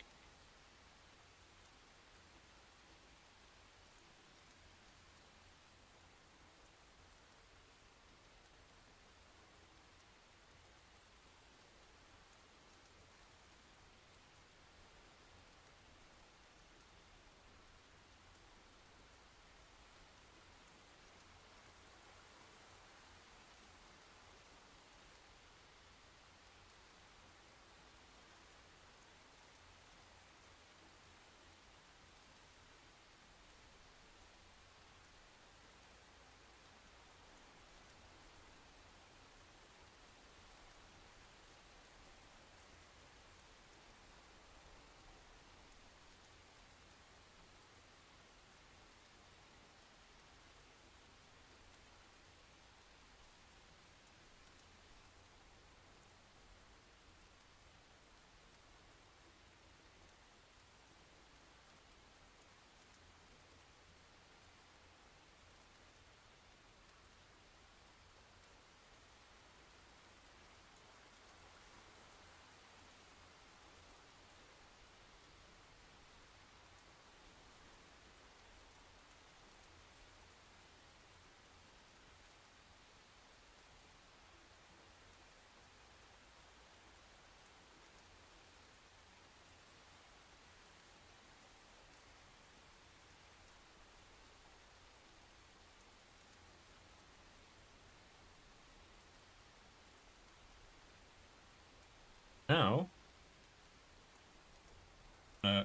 Now,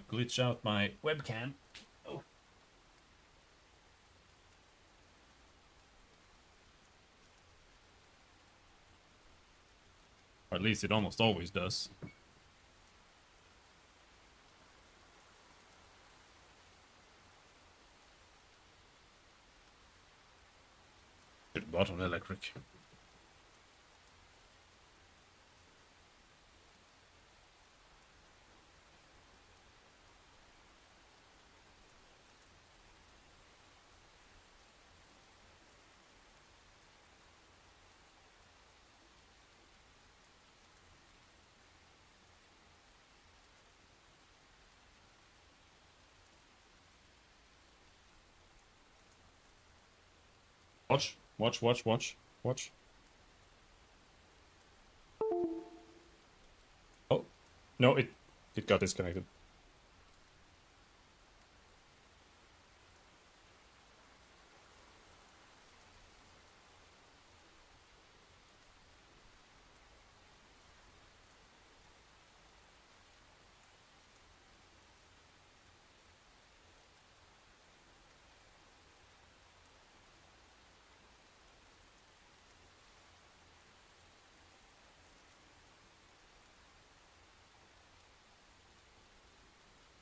glitch out my webcam. Oh. Or at least it almost always does. lot on electric. Watch, watch, watch, watch, watch. Oh, no, it got disconnected.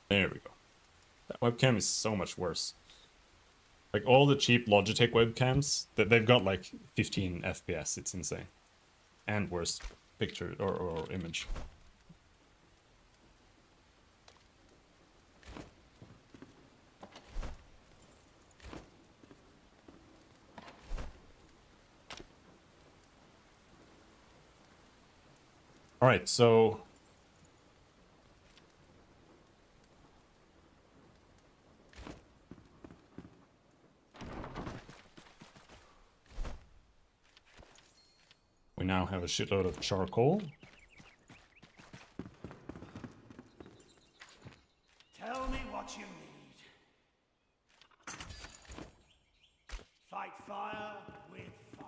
There we go. That webcam is so much worse. Like all the cheap Logitech webcams, that they've got like 15 FPS. It's insane, and worse picture or image. All right, so we now have a shitload of charcoal. Tell me what you need. Fight fire with fire.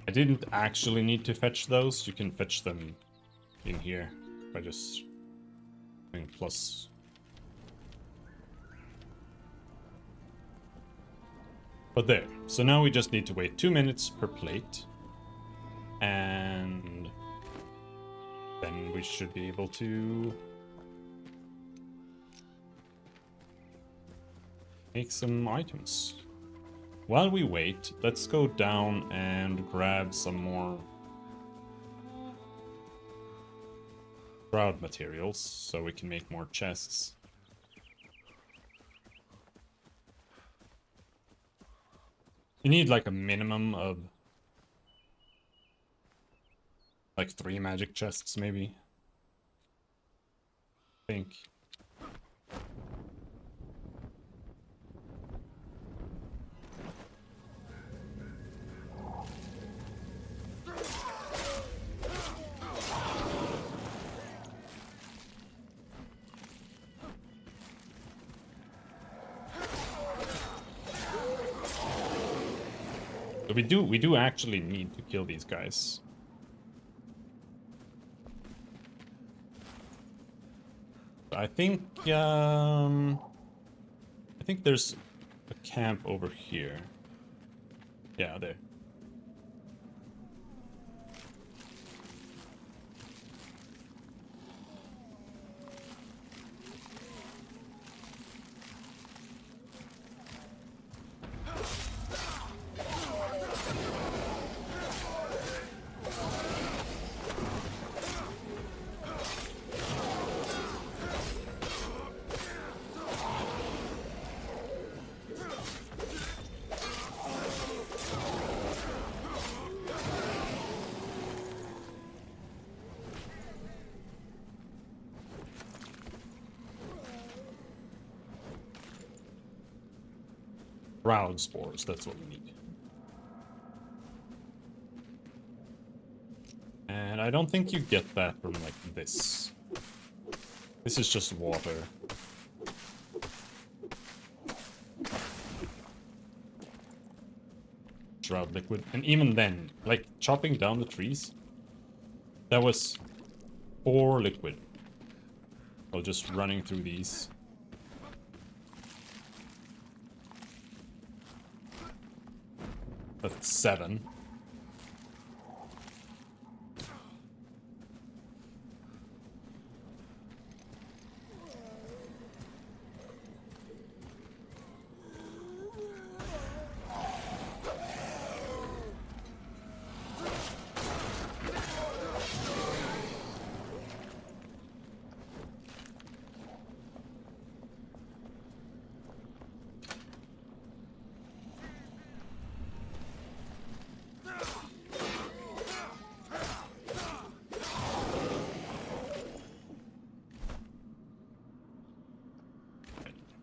I didn't actually need to fetch those. You can fetch them in here by just doing plus. But there. So now we just need to wait 2 minutes per plate. And then we should be able to make some items. While we wait, let's go down and grab some more shroud materials so we can make more chests. You need like a minimum of like 3 magic chests maybe. I think. So we do actually need to kill these guys. I think there's a camp over here. Yeah, there. Shroud spores, that's what we need. And I don't think you get that from like this. This is just water. Shroud liquid. And even then, like chopping down the trees, that was 4 liquid. So just running through these. That's 7.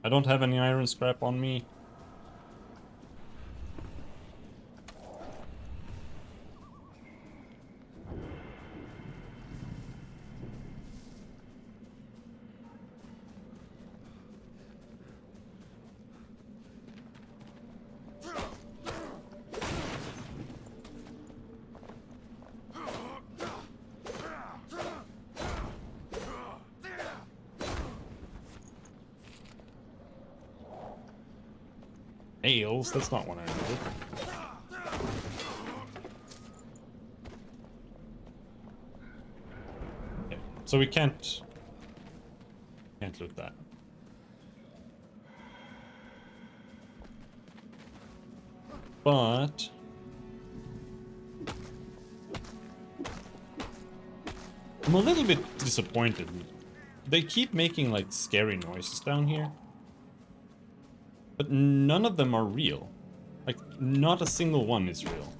I don't have any iron scrap on me. Ales, that's not what I needed. Okay, so we can't loot that. But I'm a little bit disappointed. They keep making like scary noises down here. But none of them are real. Like, not a single one is real.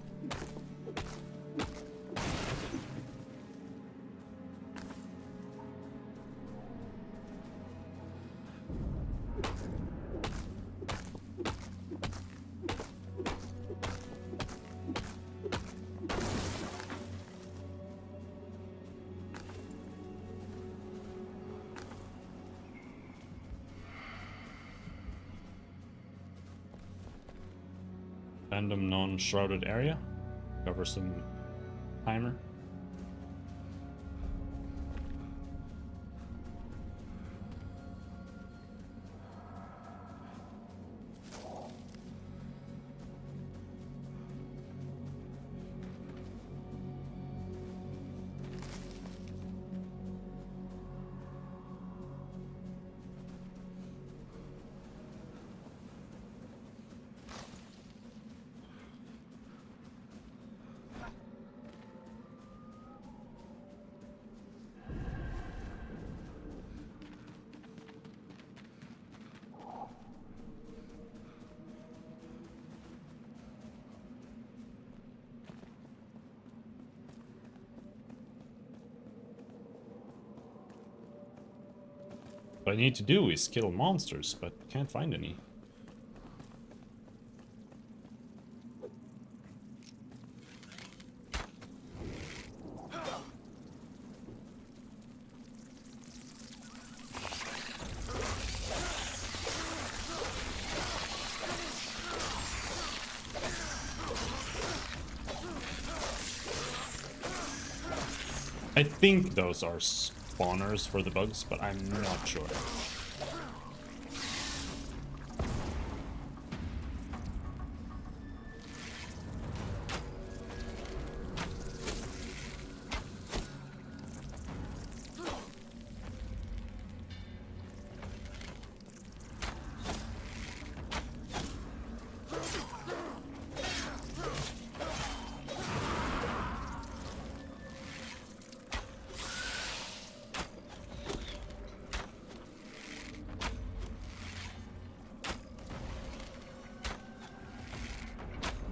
Random non-shrouded area. Cover some timer. What I need to do is kill monsters, but can't find any. I think those are spawners for the bugs, but I'm not sure.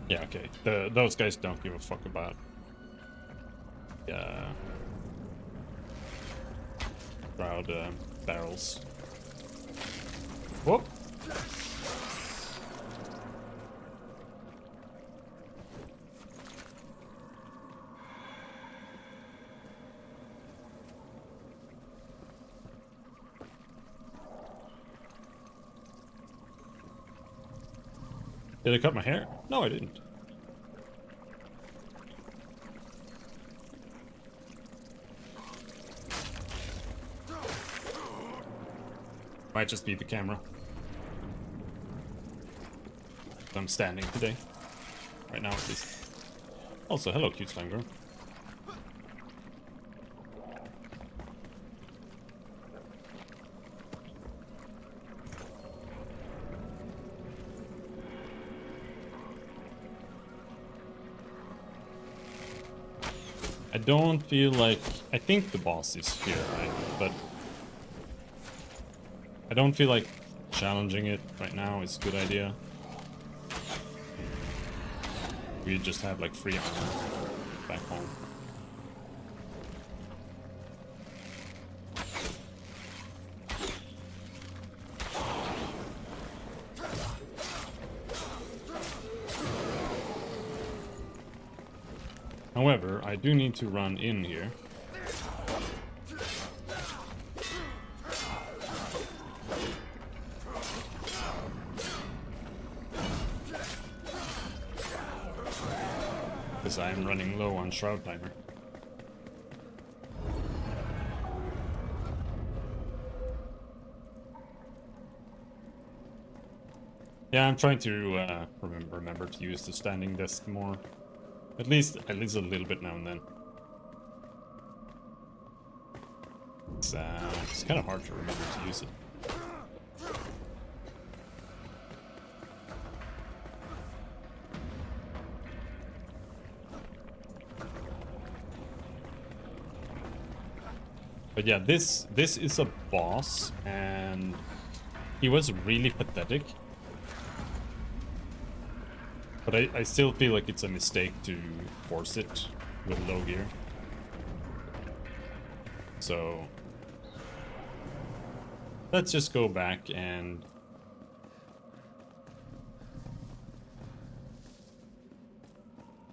Yeah, okay. Those guys don't give a fuck about crowd barrels. Whoop! Did I cut my hair? No, I didn't. Might just be the camera. I'm standing today. Right now at least. Also, hello, cute slime girl. I don't feel like... I think the boss is here, right? But... I don't feel like challenging it right now is a good idea. We just have like free armor back home. However, I do need to run in here. Because I'm running low on Shroud Timer. Yeah, I'm trying to remember to use the standing desk more. At least a little bit now and then. It's kind of hard to remember to use it. But yeah, this is a boss, and he was really pathetic. But I still feel like it's a mistake to force it with low gear. So let's just go back and...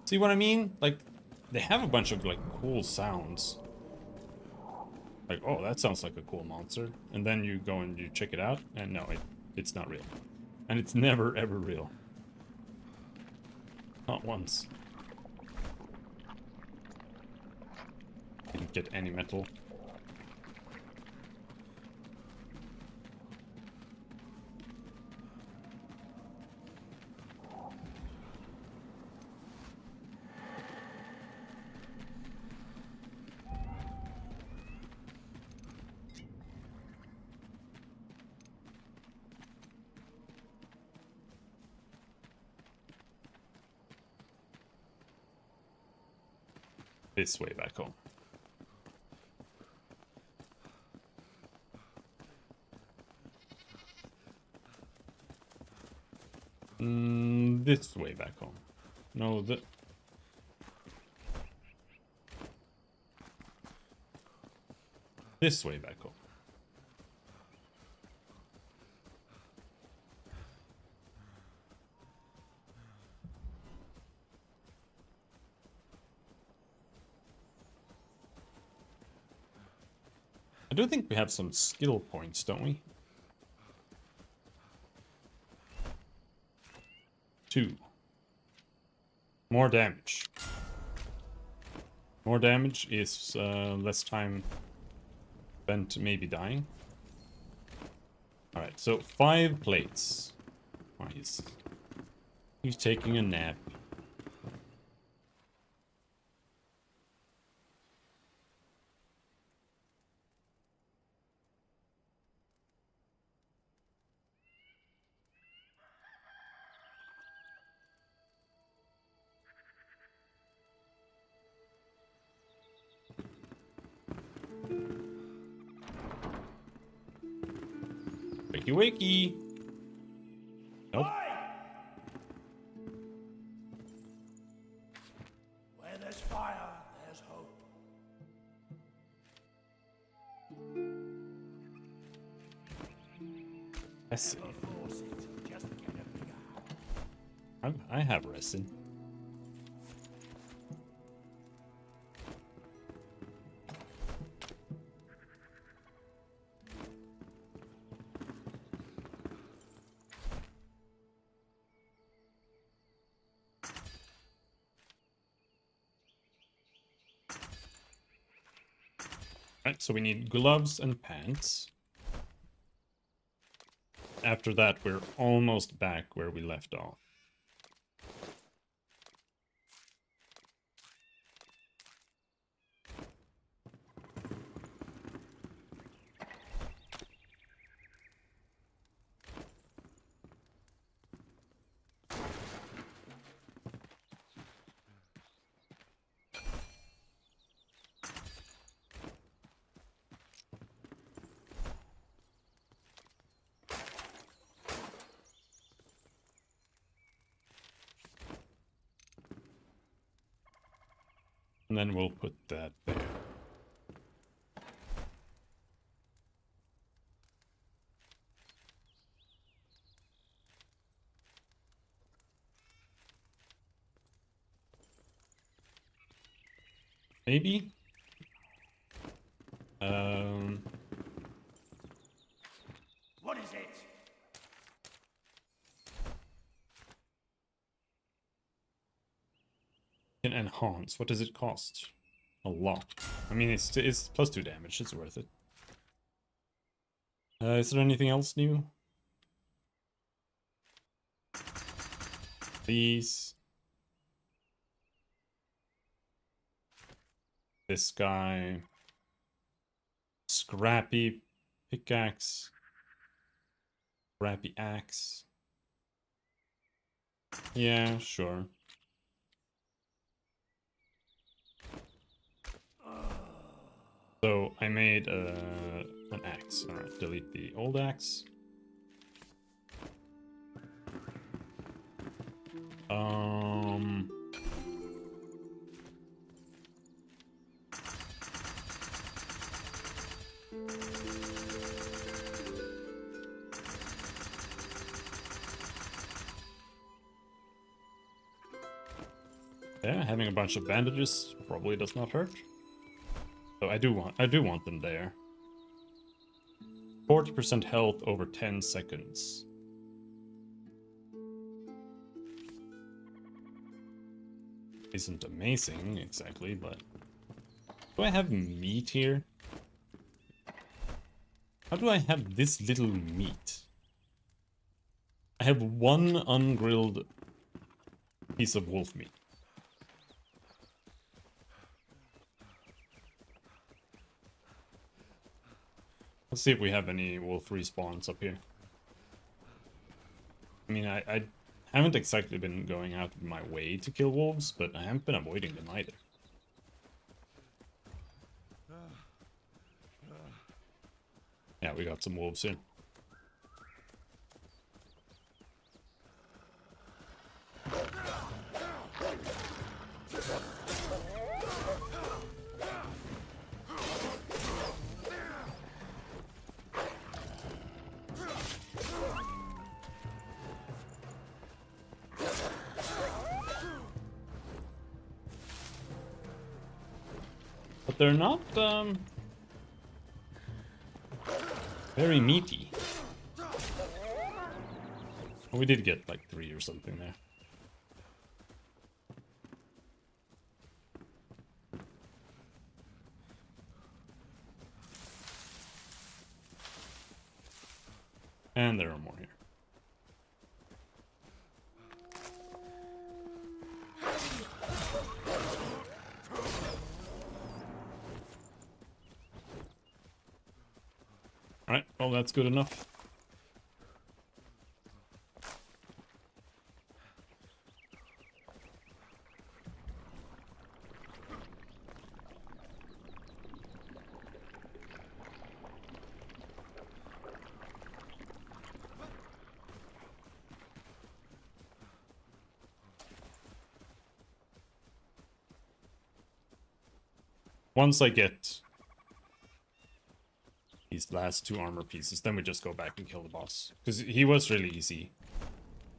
See what I mean? Like, they have a bunch of like cool sounds. Like, oh, that sounds like a cool monster. And then you go and you check it out, and no, it's not real. And it's never ever real. Not once. Didn't get any metal. This way back home. This way back home. No, this way back home. I do think we have some skill points, don't we? 2. More damage. More damage is less time spent maybe dying. Alright, so 5 plates. Oh, he's taking a nap. Wakey wakey. Nope. Where there's fire, there's hope. Let's see. Force it, just get a bigger. I have resin. Right, so we need gloves and pants. after that, we're almost back where we left off. And then we'll put that there. Maybe? What is it? Can enhance. What does it cost? A lot. I mean, it's +2 damage. It's worth it. Is there anything else new? These. This guy. Scrappy pickaxe. Scrappy axe. Yeah, sure. So I made an axe. Alright, delete the old axe. Yeah, having a bunch of bandages probably does not hurt. So I do want them there. 40% health over 10 seconds. Isn't amazing, exactly, but... Do I have meat here? How do I have this little meat? I have one ungrilled piece of wolf meat. Let's see if we have any wolf respawns up here. I mean, I haven't exactly been going out of my way to kill wolves, but I haven't been avoiding them either. Yeah, we got some wolves here. But they're not, very meaty. Oh, we did get like 3 or something there. And there are more here. Alright, well that's good enough. Once I get these last 2 armor pieces, then we just go back and kill the boss. Because he was really easy.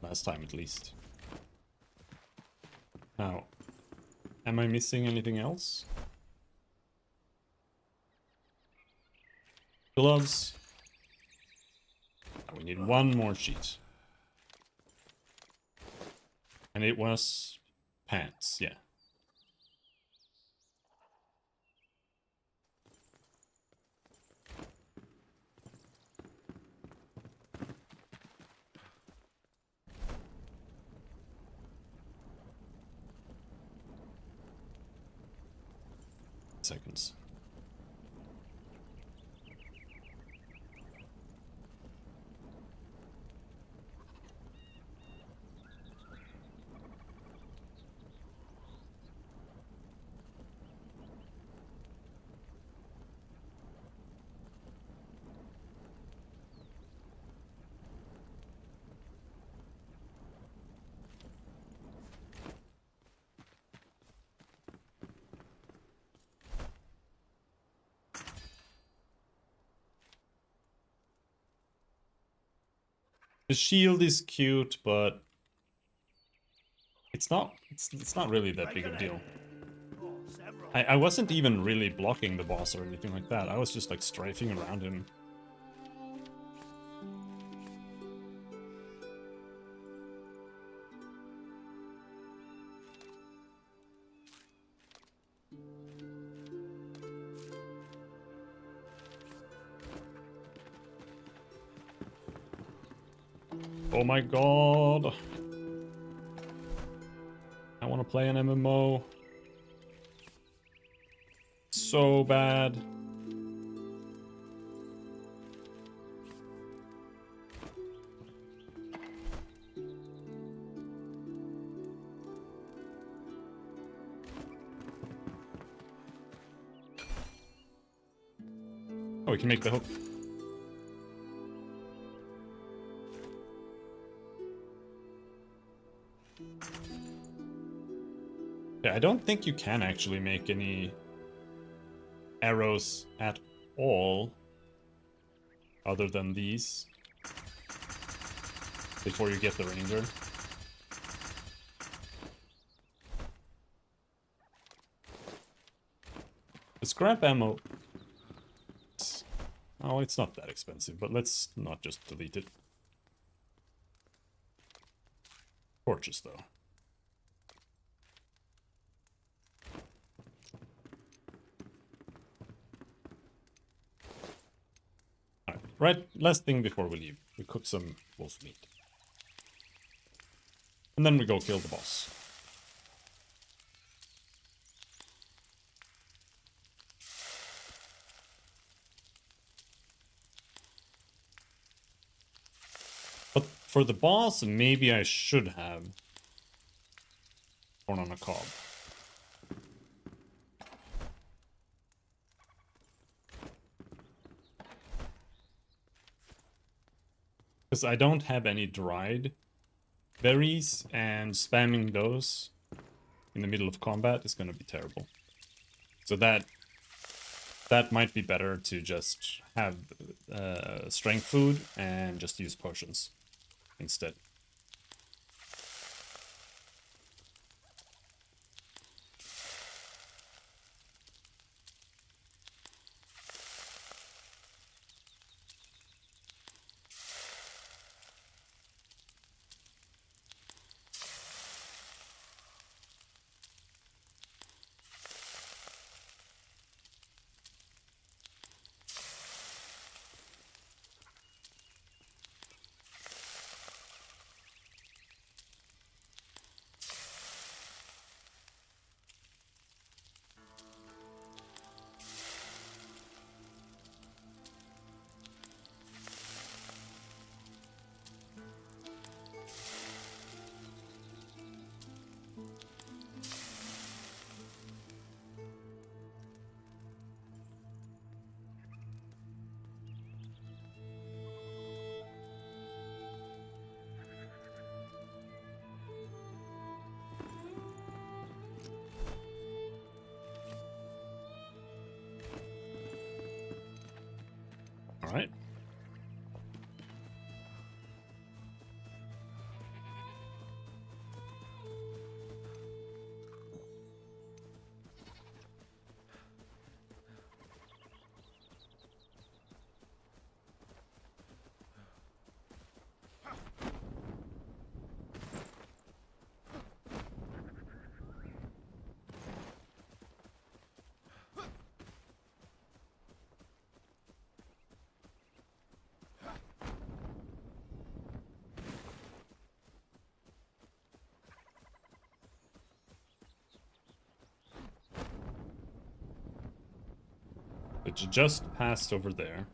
Last time, at least. Now, am I missing anything else? Gloves. We need 1 more sheet. And it was pants, yeah. seconds. The shield is cute, but it's not really that big of a deal. I wasn't even really blocking the boss or anything like that. I was just like strafing around him. Oh my god. I want to play an MMO. So bad. Oh, we can make the hook. Yeah, I don't think you can actually make any arrows at all other than these before you get the ranger. The scrap ammo... Oh, it's not that expensive, but let's not just delete it. Torches, though. Alright, right, last thing before we leave. We cook some wolf meat. And then we go kill the boss. But for the boss, maybe I should have corn on a cob. Because I don't have any dried berries, and spamming those in the middle of combat is going to be terrible. So that might be better to just have strength food and just use potions instead. It just passed over there.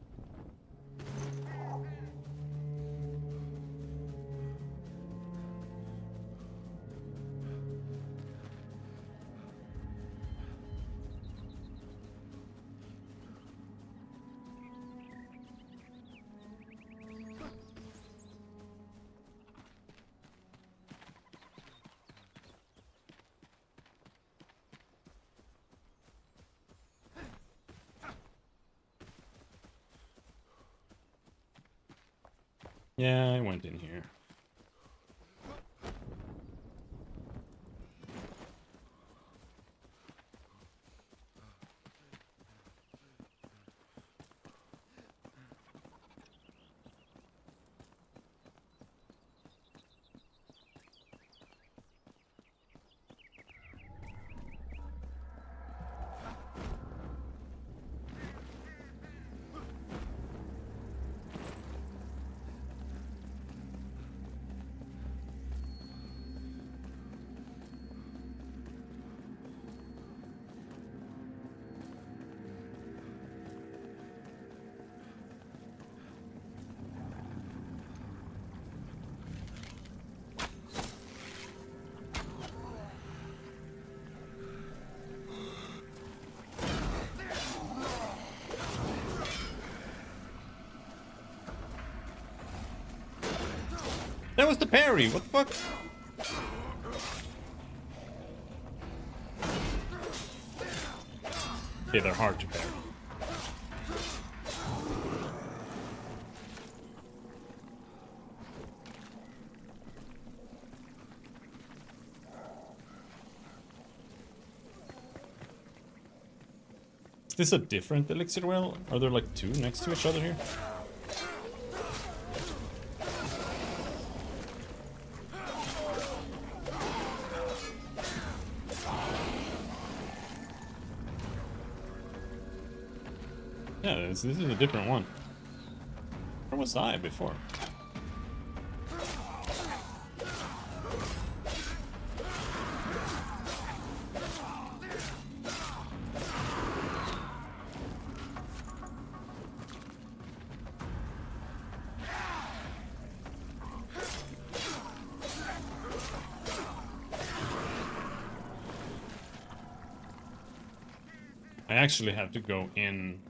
Yeah, I went in here. That was the parry! What the fuck? Okay, they're hard to parry. Is this a different elixir well? Are there like two next to each other here? Yeah, this is a different one. Where was I before? I actually have to go in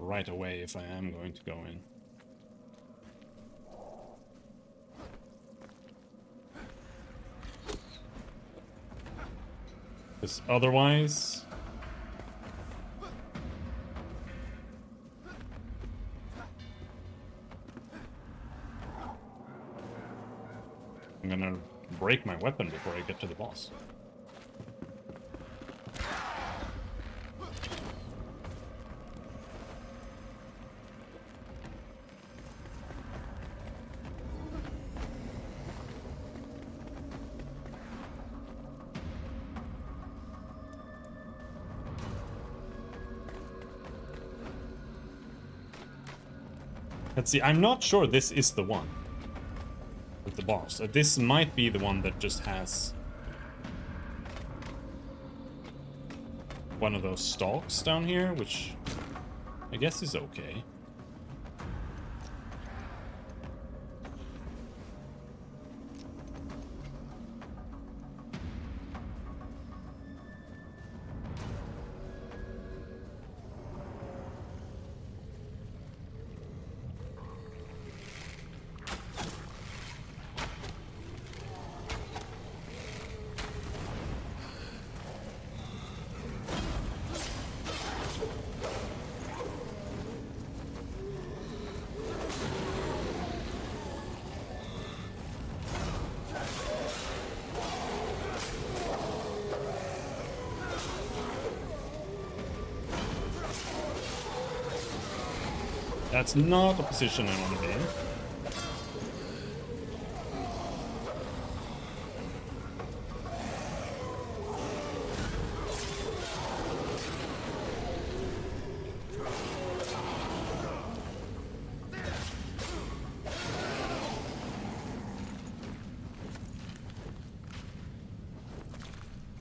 right away if I am going to go in. Because otherwise... I'm gonna break my weapon before I get to the boss. Let's see, I'm not sure this is the one with the boss. This might be the one that just has one of those stalks down here, which I guess is okay. That's not a position I want to be in.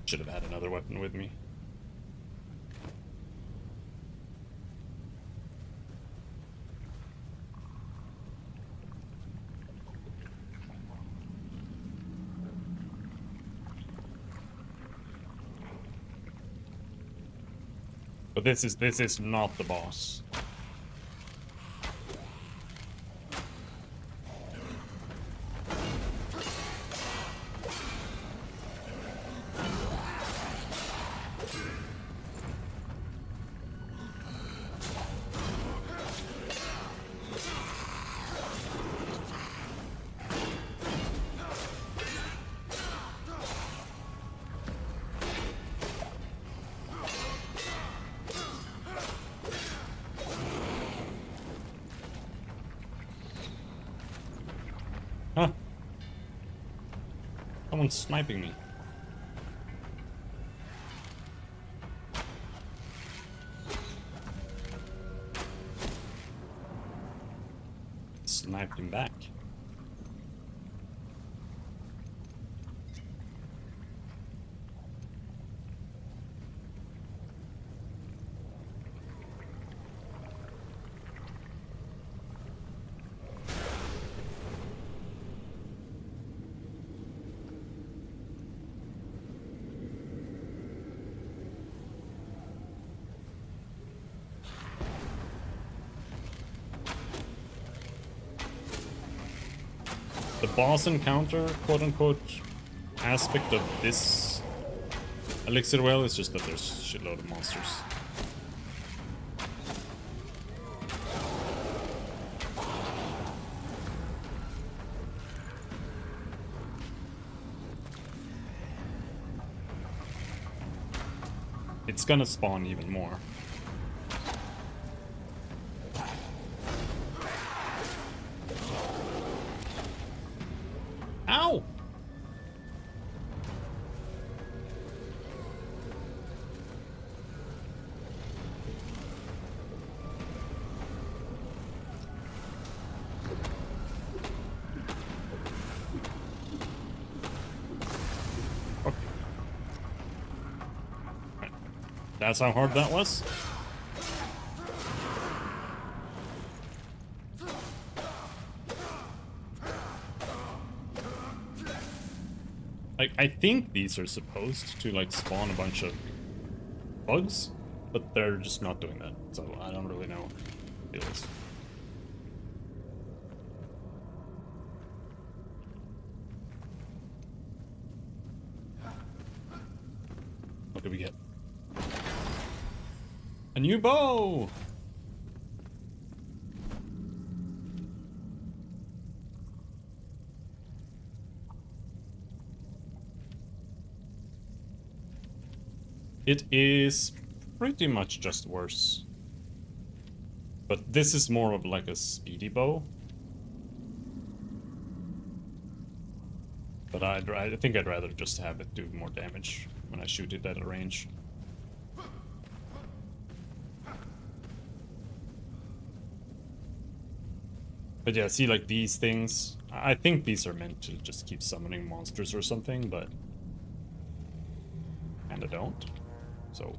Should have had another weapon with me. But this is not the boss. Huh. Someone's sniping me. Sniped him back. The boss encounter, quote-unquote, aspect of this elixir well is just that there's a shitload of monsters. It's gonna spawn even more. Ow! Okay. Right. That's how hard that was? Like, I think these are supposed to, like, spawn a bunch of bugs, but they're just not doing that, so I don't really know what the deal is. What do we get? A new bow! It is pretty much just worse. But this is more of like a speedy bow. But I think I'd rather just have it do more damage when I shoot it at a range. But yeah, see, like these things, I think these are meant to just keep summoning monsters or something, but kinda don't. So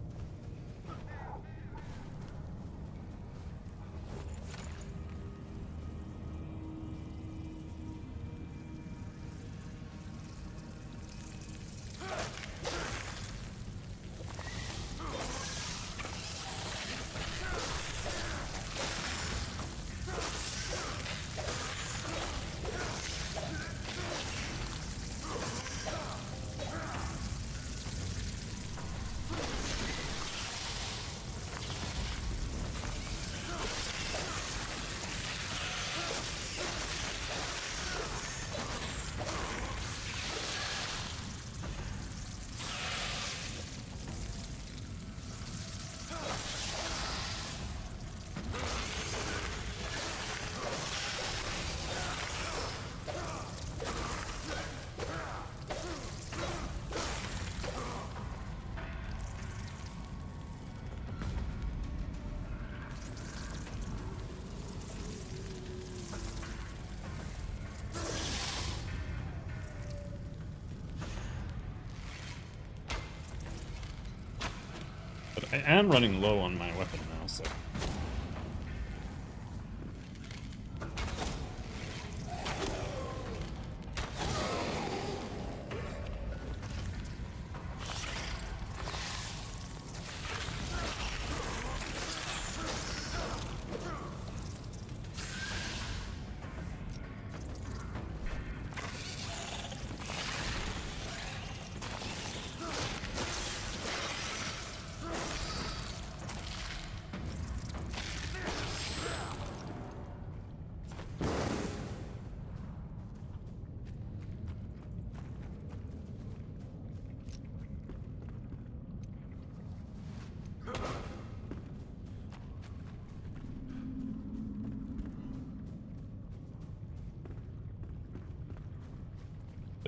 but I am running low on my weapon now, so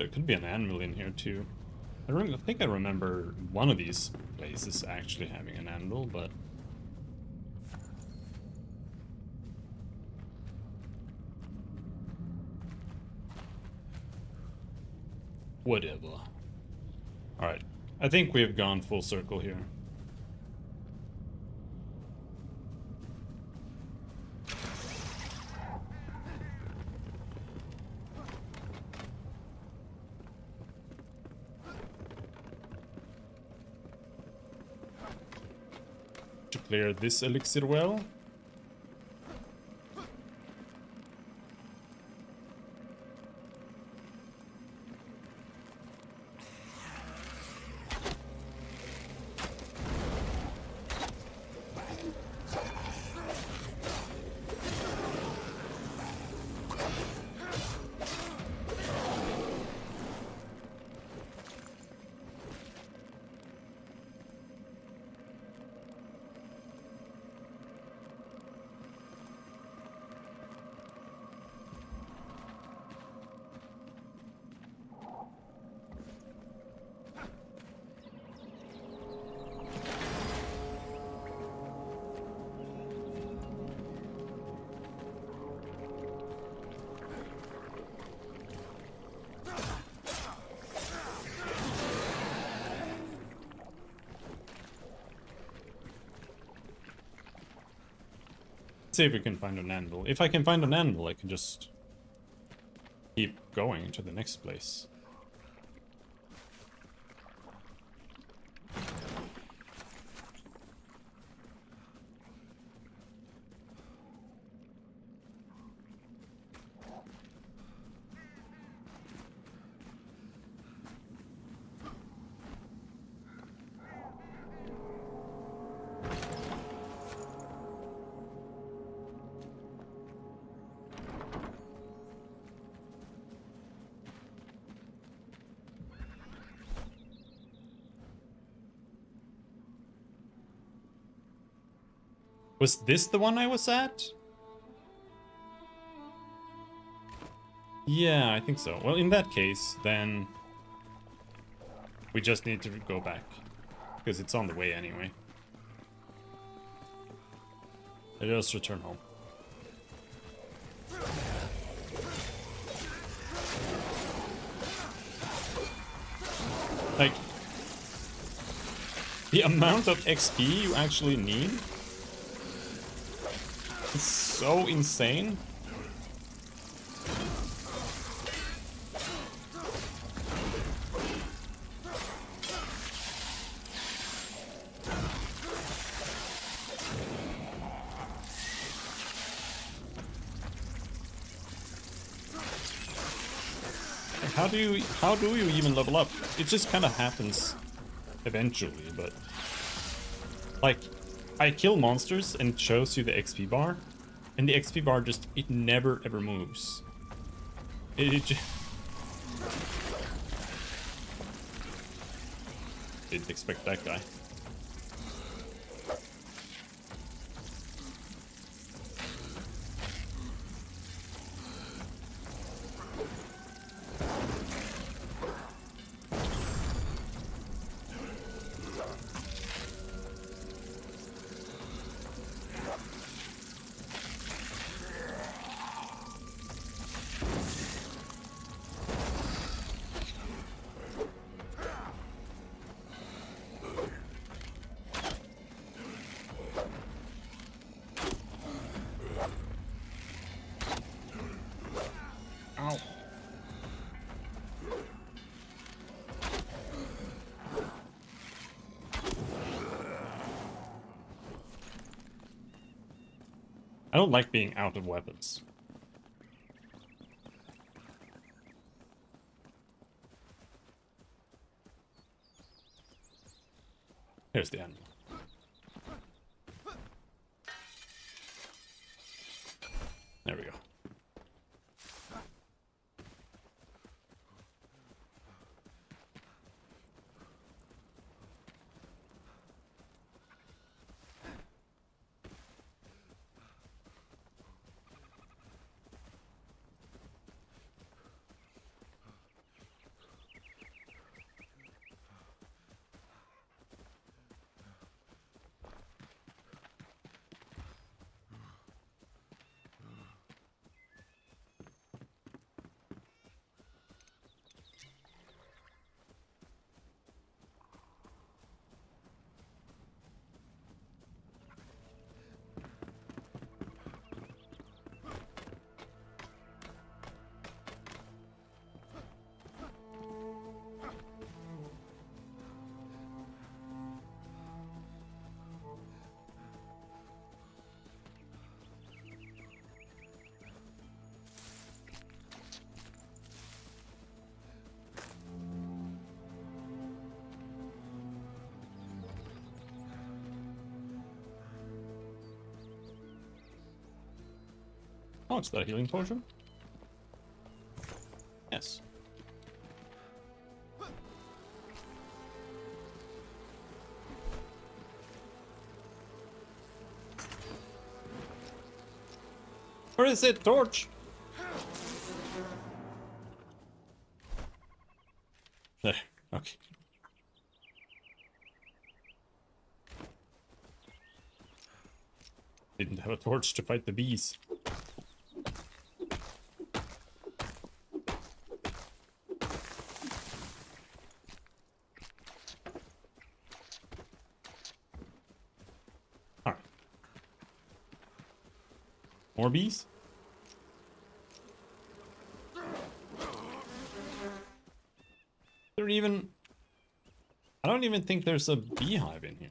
there could be an anvil in here too. I think I remember one of these places actually having an anvil, but... whatever. Alright, I think we've gone full circle here. To clear this elixir well. See if we can find an anvil. If I can find an anvil, I can just keep going to the next place. Was this the one I was at? Yeah, I think so. Well, in that case, then we just need to go back, because it's on the way anyway. Let us return home. Like, the amount of XP you actually need is so insane. How do you even level up? It just kind of happens eventually, but like, I kill monsters and it shows you the XP bar, and the XP bar just, it never ever moves. It just... Didn't expect that guy. I don't like being out of weapons. Here's the animal. There we go. Oh, it's that healing potion? Yes. Where is it, Torch? There. Okay. Didn't have a torch to fight the bees. Alright. More bees? There even... I don't even think there's a beehive in here.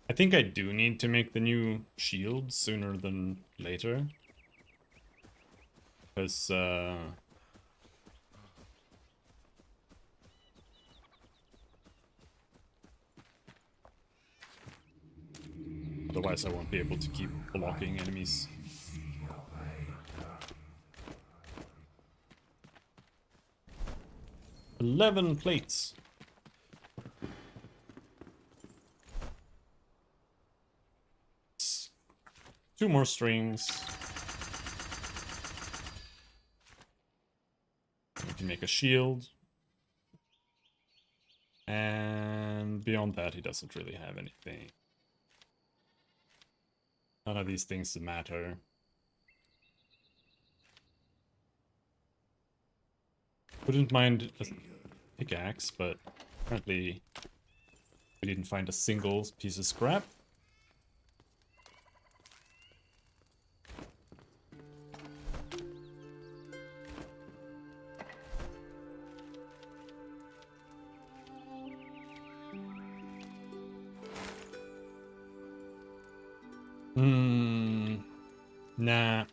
I think I do need to make the new shield sooner than later. Because, otherwise I won't be able to keep blocking enemies. "11 plates. Two more strings. We can make a shield. And beyond that, he doesn't really have anything. None of these things matter. Wouldn't mind a pickaxe, but apparently we didn't find a single piece of scrap. Nah.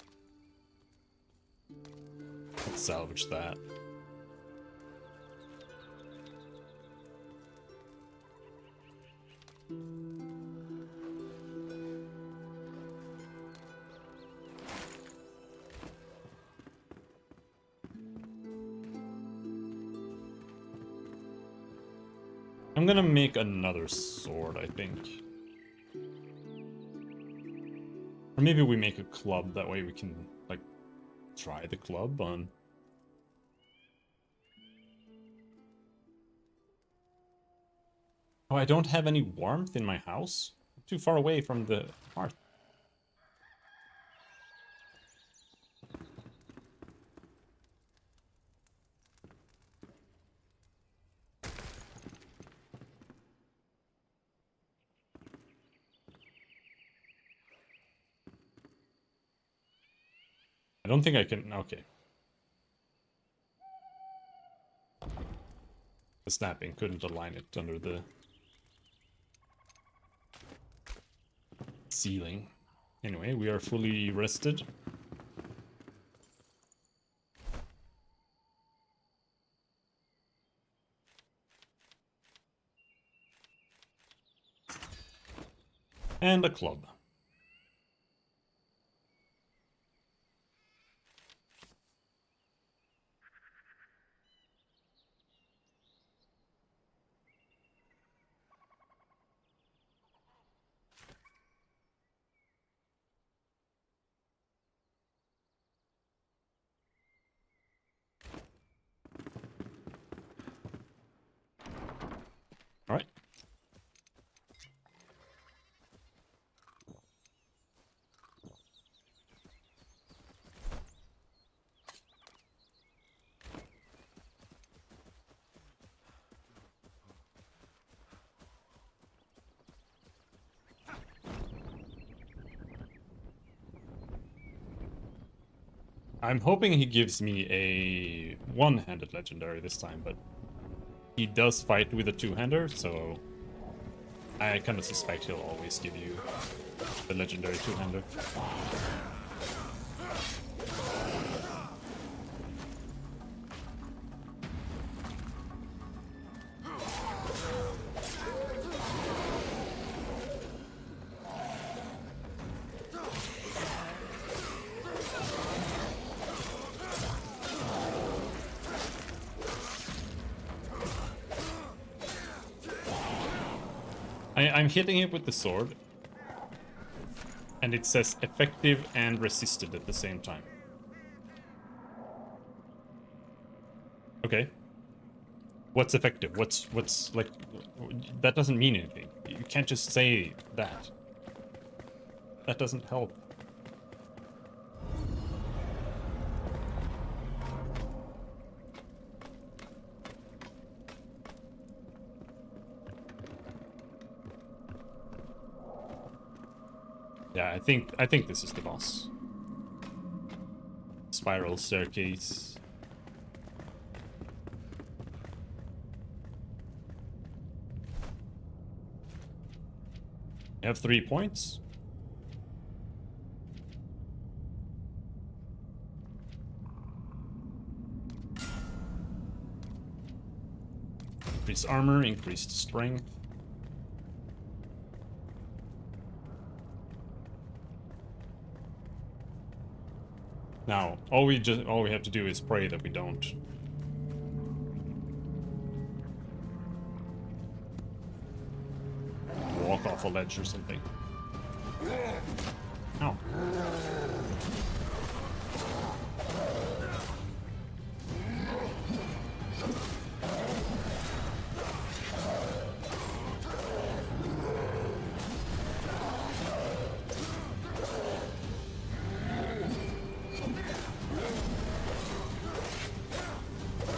Let's salvage that. I'm gonna make another sword, I think. Or maybe we make a club, that way we can, like, try the club on... Oh, I don't have any warmth in my house? I'm too far away from the hearth. I don't think I can... Okay. The snapping couldn't align it under the ceiling. Anyway, we are fully rested. And a club. All right. I'm hoping he gives me a one-handed legendary this time, but he does fight with a two-hander, so I kind of suspect he'll always give you the legendary two-hander. I'm hitting it with the sword, and it says effective and resisted at the same time. Okay. What's effective? What's like, that doesn't mean anything. You can't just say that. That doesn't help. Yeah, I think this is the boss. Spiral staircase. You have 3 points. Increased armor, increased strength. Now, all we have to do is pray that we don't walk off a ledge or something. Ow.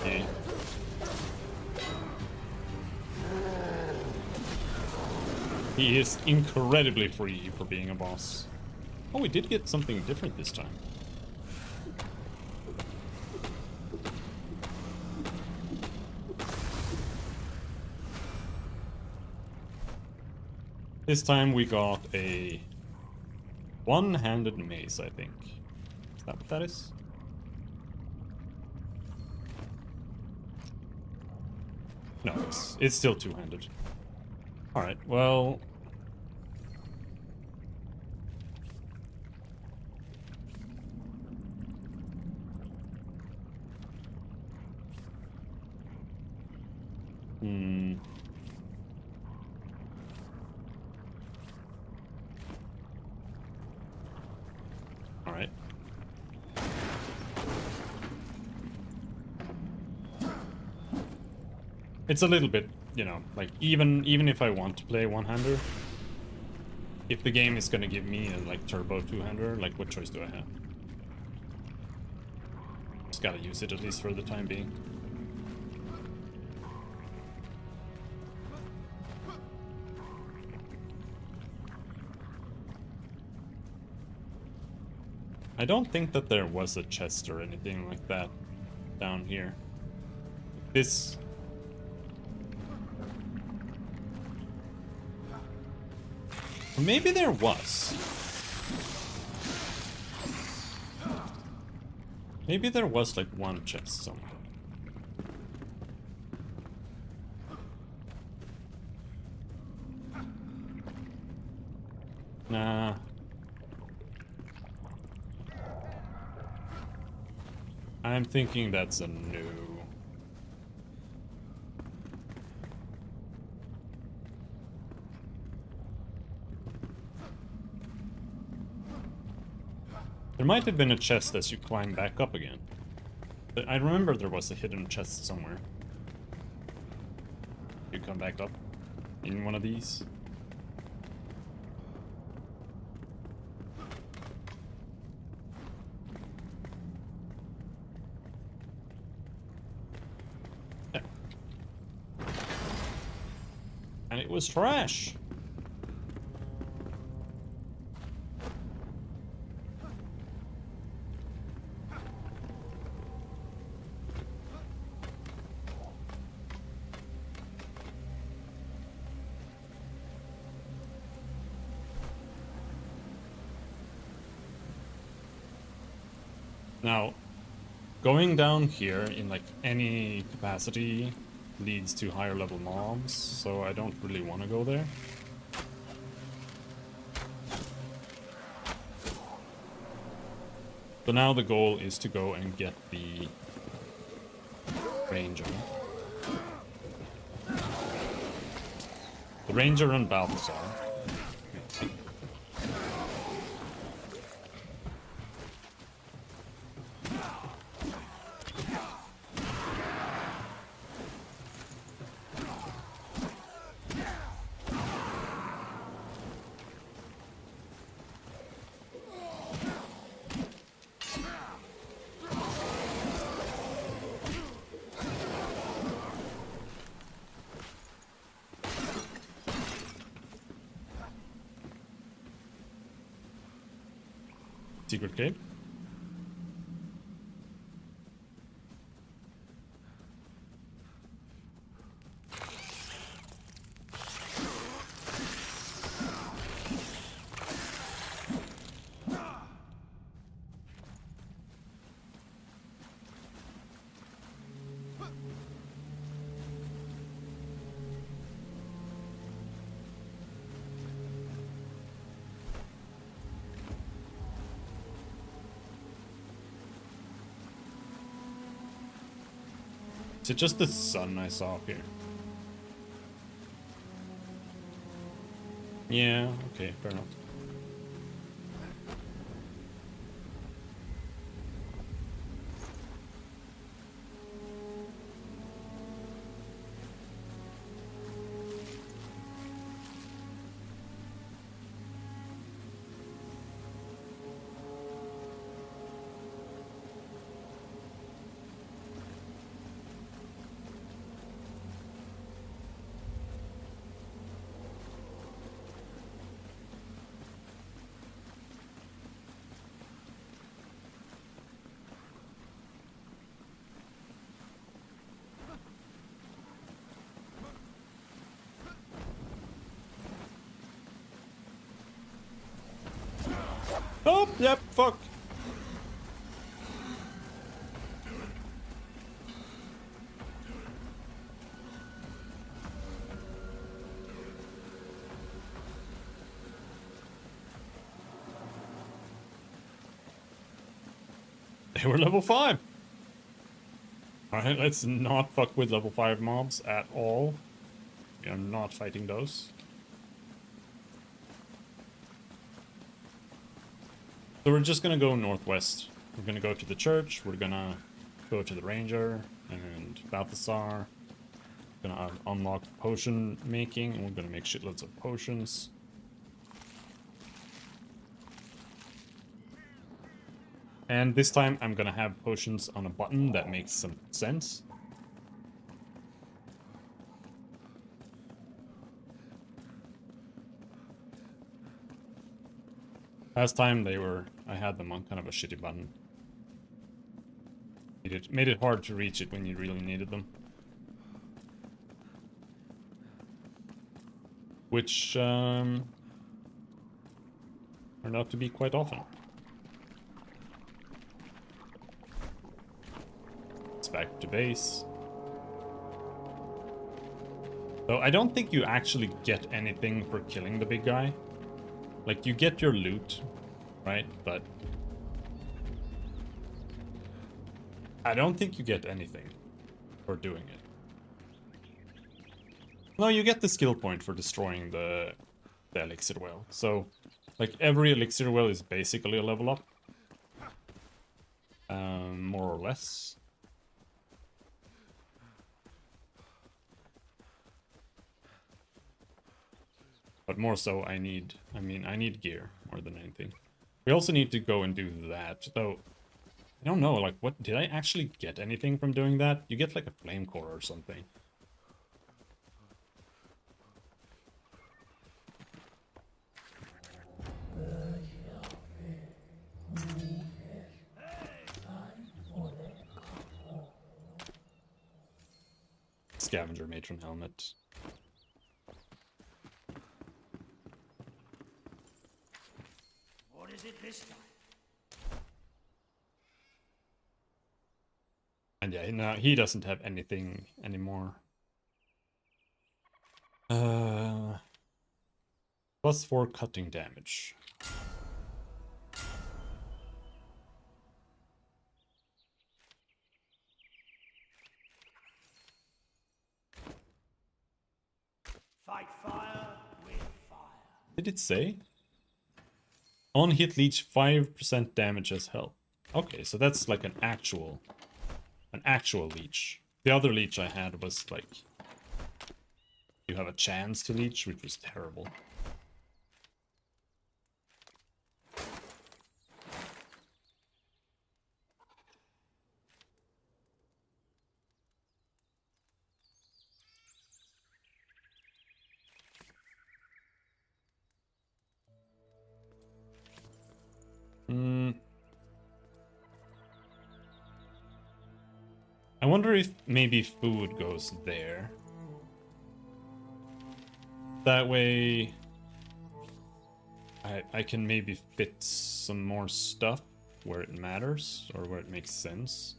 Okay. He is incredibly free for being a boss. Oh, we did get something different this time. This time we got a one-handed mace, I think. Is that what that is? No, it's still two-handed. Alright, well... Alright. It's a little bit, you know, like, even if I want to play one-hander, if the game is gonna give me a, like, turbo two-hander, like, what choice do I have? Just gotta use it, at least for the time being. I don't think that there was a chest or anything like that down here. This... Maybe there was. Maybe there was like one chest somewhere. Nah. I'm thinking that's a no. There might have been a chest as you climb back up again. But I remember there was a hidden chest somewhere. You come back up in one of these. Yeah. And it was trash. Now, going down here in like any capacity leads to higher level mobs, so I don't really want to go there. So now the goal is to go and get the Ranger. The Ranger and Balthazar. Secret cave. Is it just the sun I saw up here? Yeah, okay, fair enough. Oh, yep, fuck. They were level 5. Alright, let's not fuck with level 5 mobs at all. We are not fighting those. So we're just gonna go northwest. We're gonna go to the church, we're gonna go to the Ranger and Balthazar. Gonna unlock potion making, and we're gonna make shitloads of potions. And this time I'm gonna have potions on a button that makes some sense. Last time I had them on kind of a shitty button. Made it hard to reach it when you really needed them. Which, turned out to be quite often. It's back to base. So I don't think you actually get anything for killing the big guy. Like, you get your loot, right? But I don't think you get anything for doing it. No, you get the skill point for destroying the elixir well. So, like, every elixir well is basically a level up. More or less. But more so, I need gear more than anything. We also need to go and do that, though. I don't know, like, what, did I actually get anything from doing that? You get, like, a flame core or something. Scavenger matron helmet. What is it this time? And yeah, no, he doesn't have anything anymore. +4 cutting damage. Fight fire with fire. Did it say? On hit leech 5% damage as health. Okay, so that's like an actual leech. The other leech I had was like you have a chance to leech, which was terrible. I wonder if maybe food goes there. That way I can maybe fit some more stuff where it matters or where it makes sense.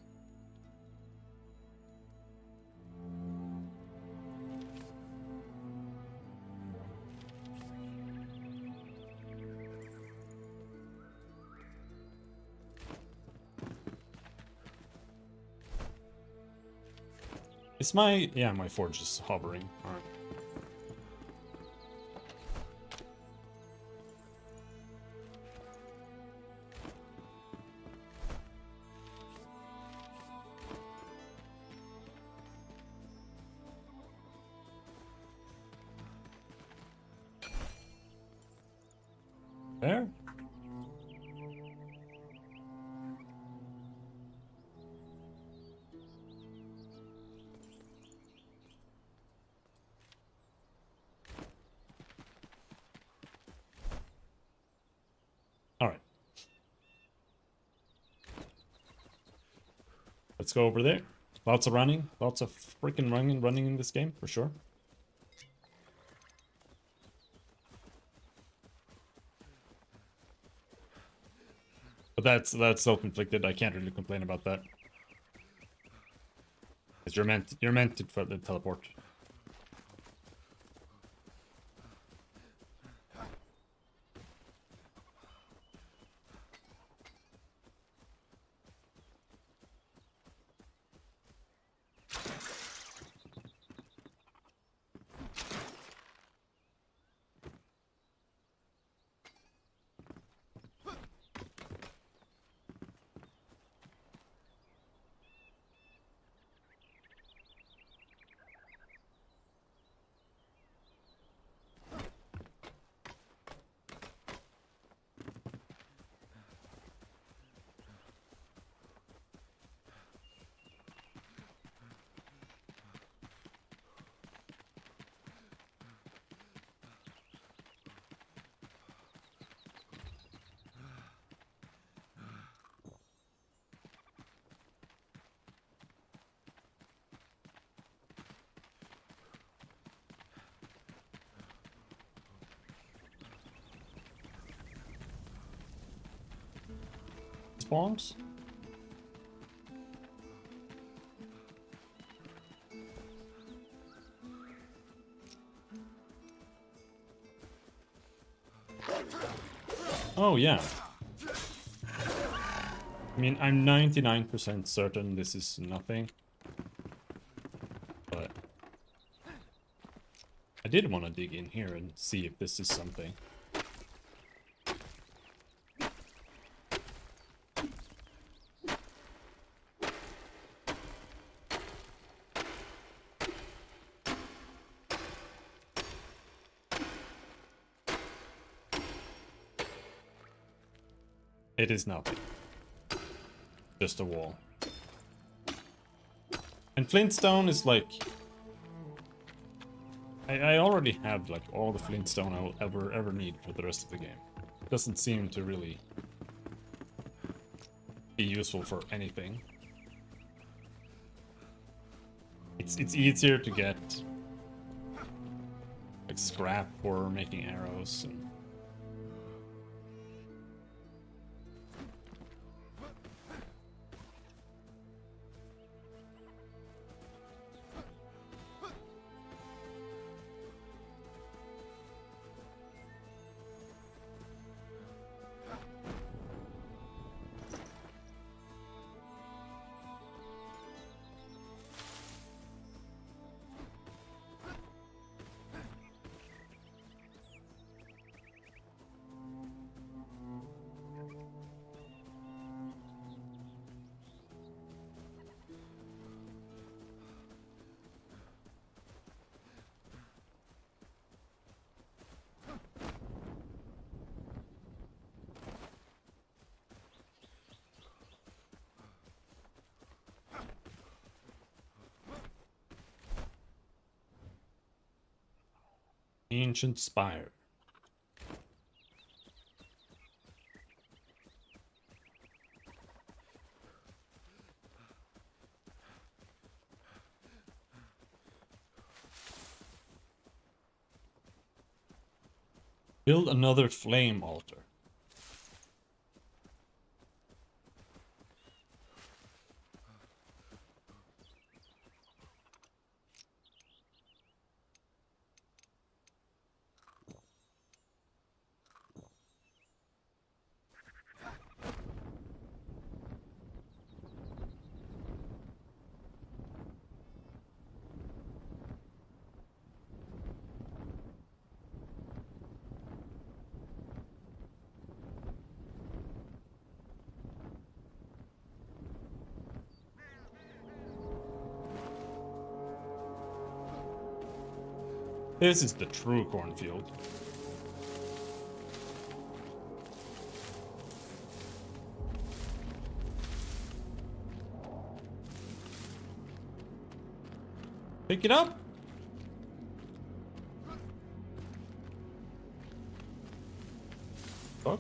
Is my... yeah, my forge is hovering. Alright. There? Alright. Let's go over there. Lots of running. Lots of freaking running in this game, for sure. But that's self-inflicted. I can't really complain about that. Because you're meant to for the teleport. Spawns? Oh, yeah. I mean, I'm 99% certain this is nothing. But I did want to dig in here and see if this is something. It is nothing. Just a wall. And flintstone is like... I already have like all the flintstone I will ever need for the rest of the game. It doesn't seem to really be useful for anything. It's easier to get like scrap for making arrows and... Ancient spire. Build another flame altar. This is the true cornfield. Pick it up. Fuck.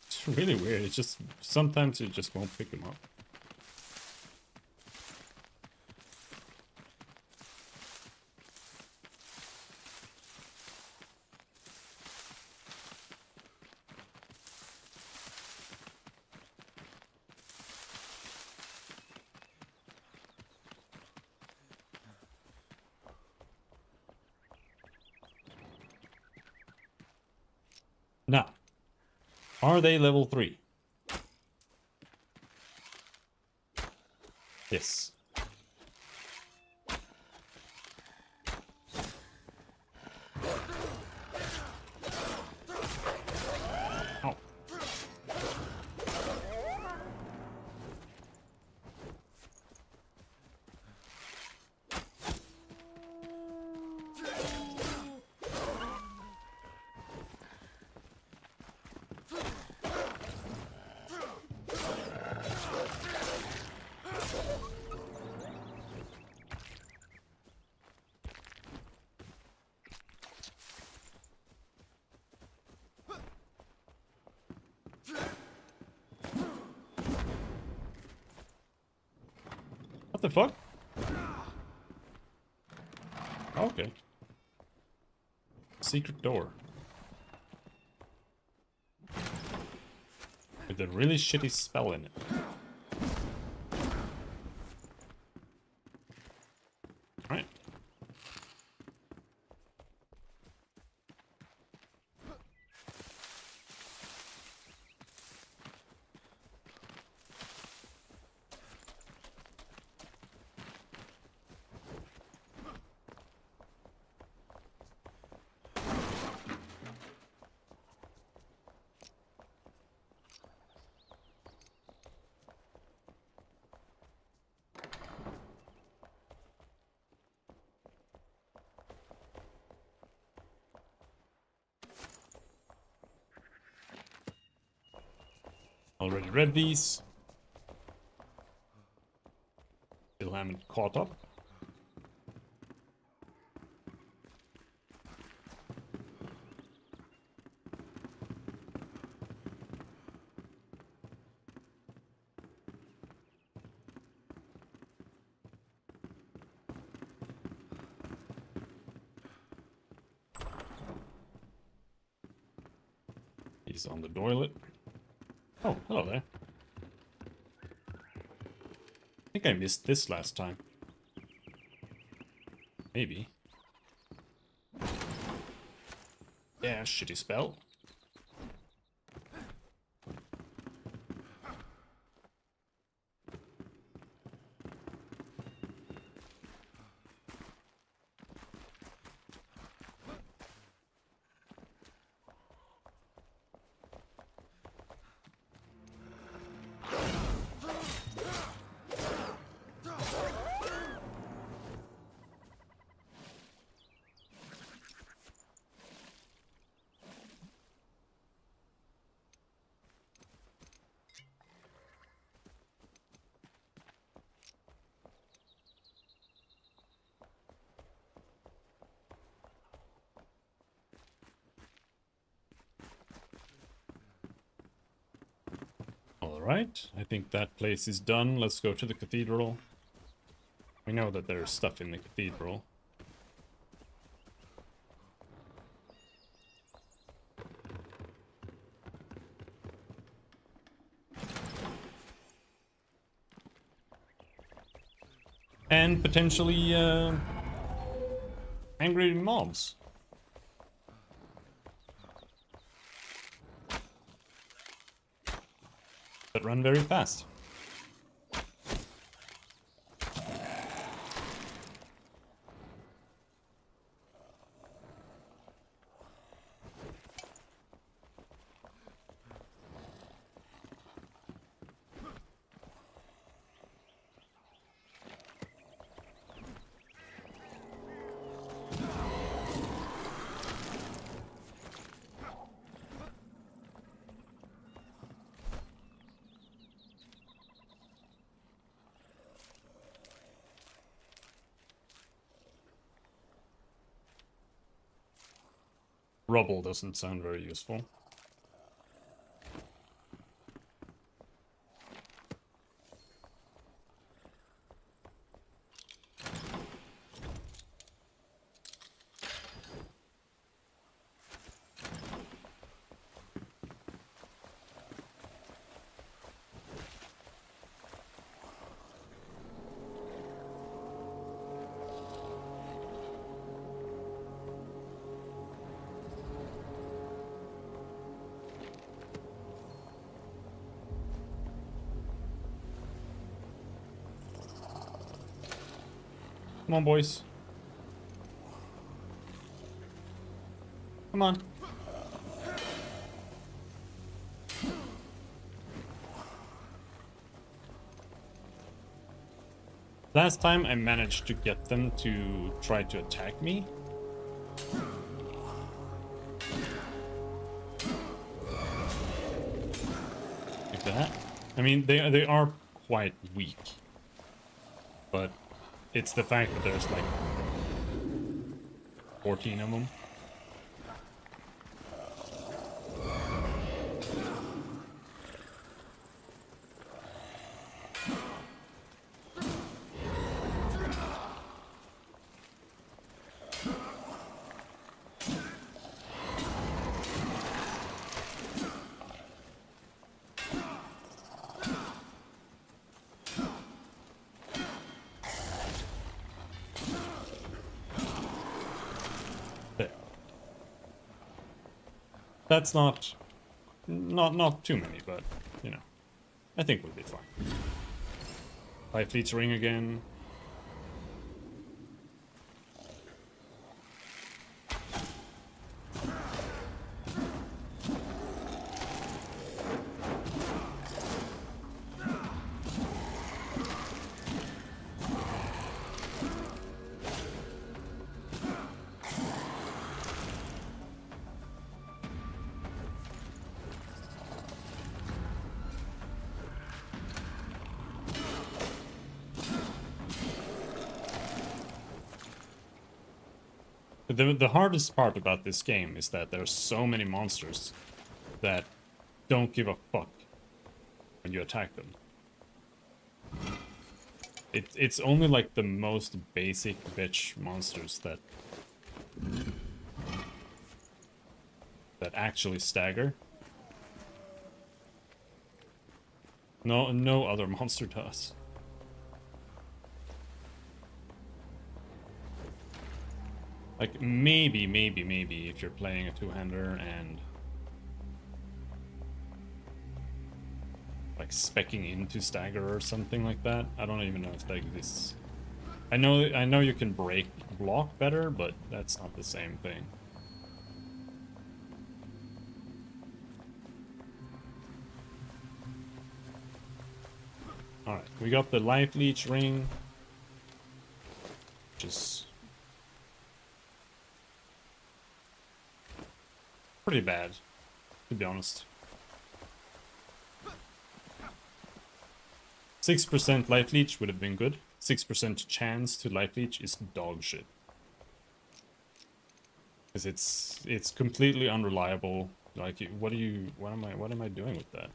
It's really weird. It's just sometimes it just won't pick him up. Now, are they level 3? Yes. Oh. What the fuck? Okay. Secret door. With a really shitty spell in it. Alright. Already read these. Still haven't caught up. He's on the toilet. Oh, hello there. I think I missed this last time. Maybe. Yeah, shitty spell. Alright, I think that place is done. Let's go to the cathedral. We know that there's stuff in the cathedral. And potentially angry mobs. That run very fast. Rubble doesn't sound very useful. Come on, boys. Come on. Last time I managed to get them to try to attack me. Like that. I mean, they are quite weak. But it's the fact that there's like 14 of them. That's not too many, but you know, I think we'll be fine. Life Leech Ring again. The hardest part about this game is that there's so many monsters that don't give a fuck when you attack them. It's only like the most basic bitch monsters that actually stagger. No other monster does. Like, maybe, if you're playing a two-hander and like specking into stagger or something like that. I don't even know if that exists. I know you can break block better, but that's not the same thing. Alright, we got the Life Leech Ring, which is pretty bad, to be honest. 6% Life Leech would have been good. 6% chance to Life Leech is dog shit. Because it's completely unreliable. Like, what am I doing with that?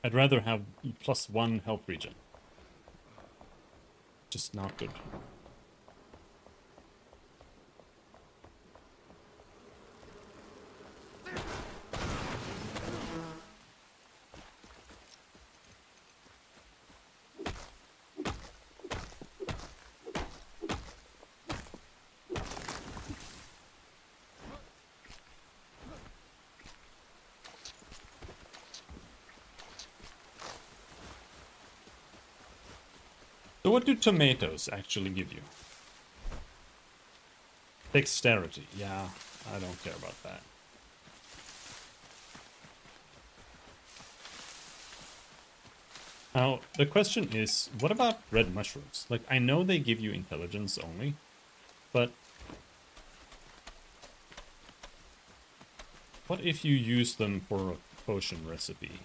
I'd rather have +1 health regen. Just not good. So what do tomatoes actually give you? Dexterity. Yeah, I don't care about that. Now, the question is, what about red mushrooms? Like, I know they give you intelligence only, but what if you use them for a potion recipe?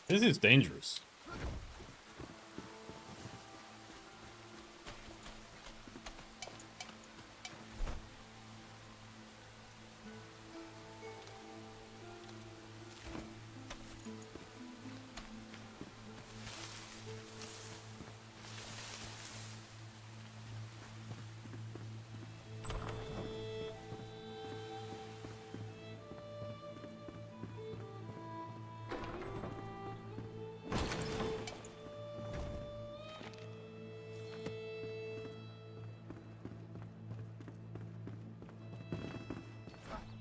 This is dangerous.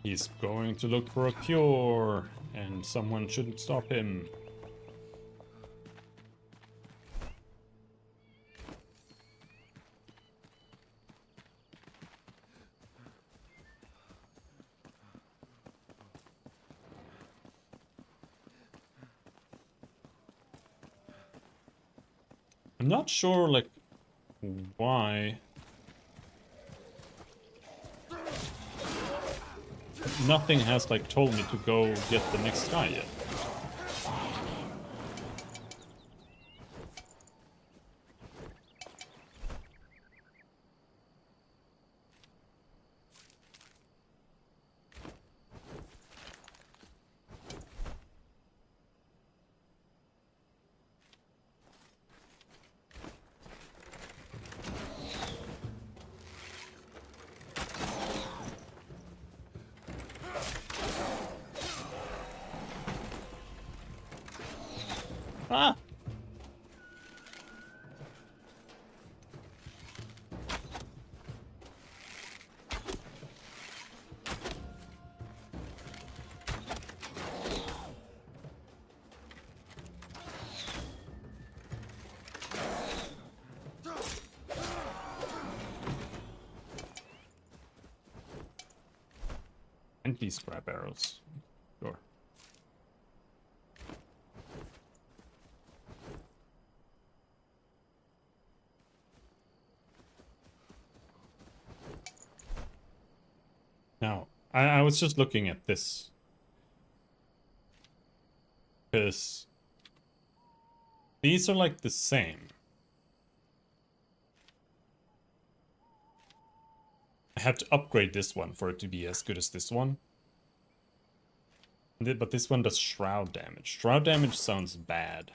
He's going to look for a cure, and someone shouldn't stop him. I'm not sure, like, why. Nothing has, like, told me to go get the next guy yet. Ah! And these scrap arrows. Sure. Now, I was just looking at this. Because these are like the same. I have to upgrade this one for it to be as good as this one. But this one does shroud damage. Shroud damage sounds bad.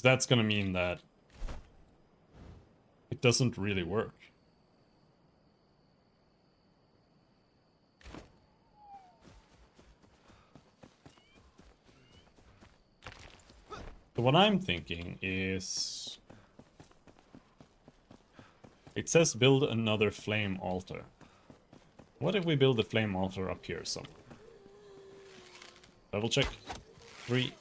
That's gonna mean that it doesn't really work. So what I'm thinking is... It says build another flame altar. What if we build a flame altar up here somewhere? Double check. 3.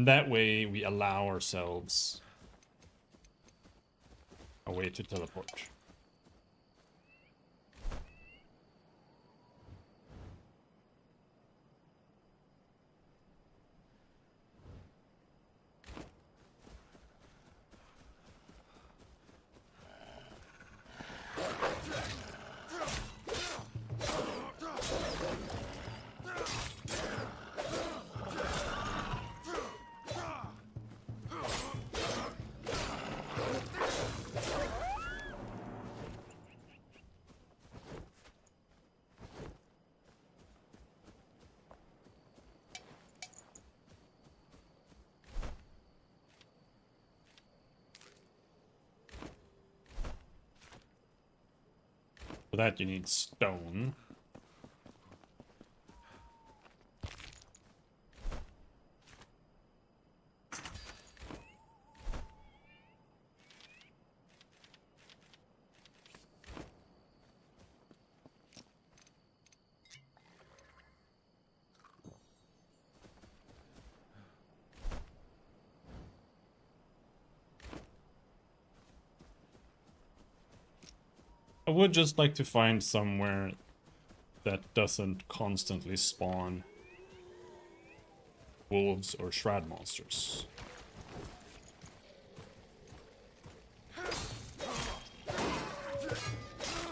And that way we allow ourselves a way to teleport. For that you need stone. I would just like to find somewhere that doesn't constantly spawn wolves or shroud monsters.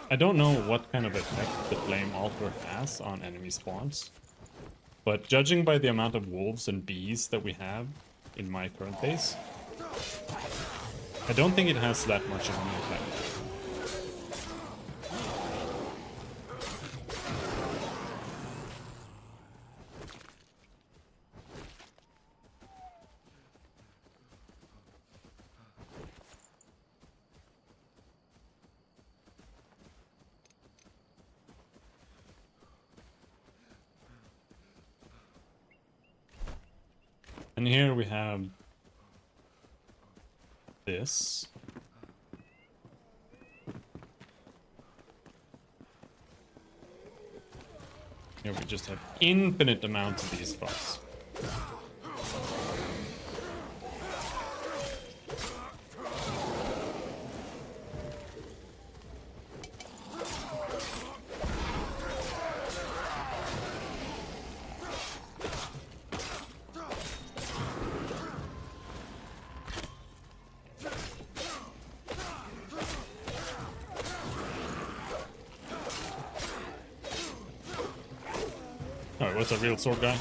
I don't know what kind of effect the flame altar has on enemy spawns, but judging by the amount of wolves and bees that we have in my current base, I don't think it has that much of an effect. And here we have this. Here we just have infinite amounts of these fucks. Alright, what's a real sword guy?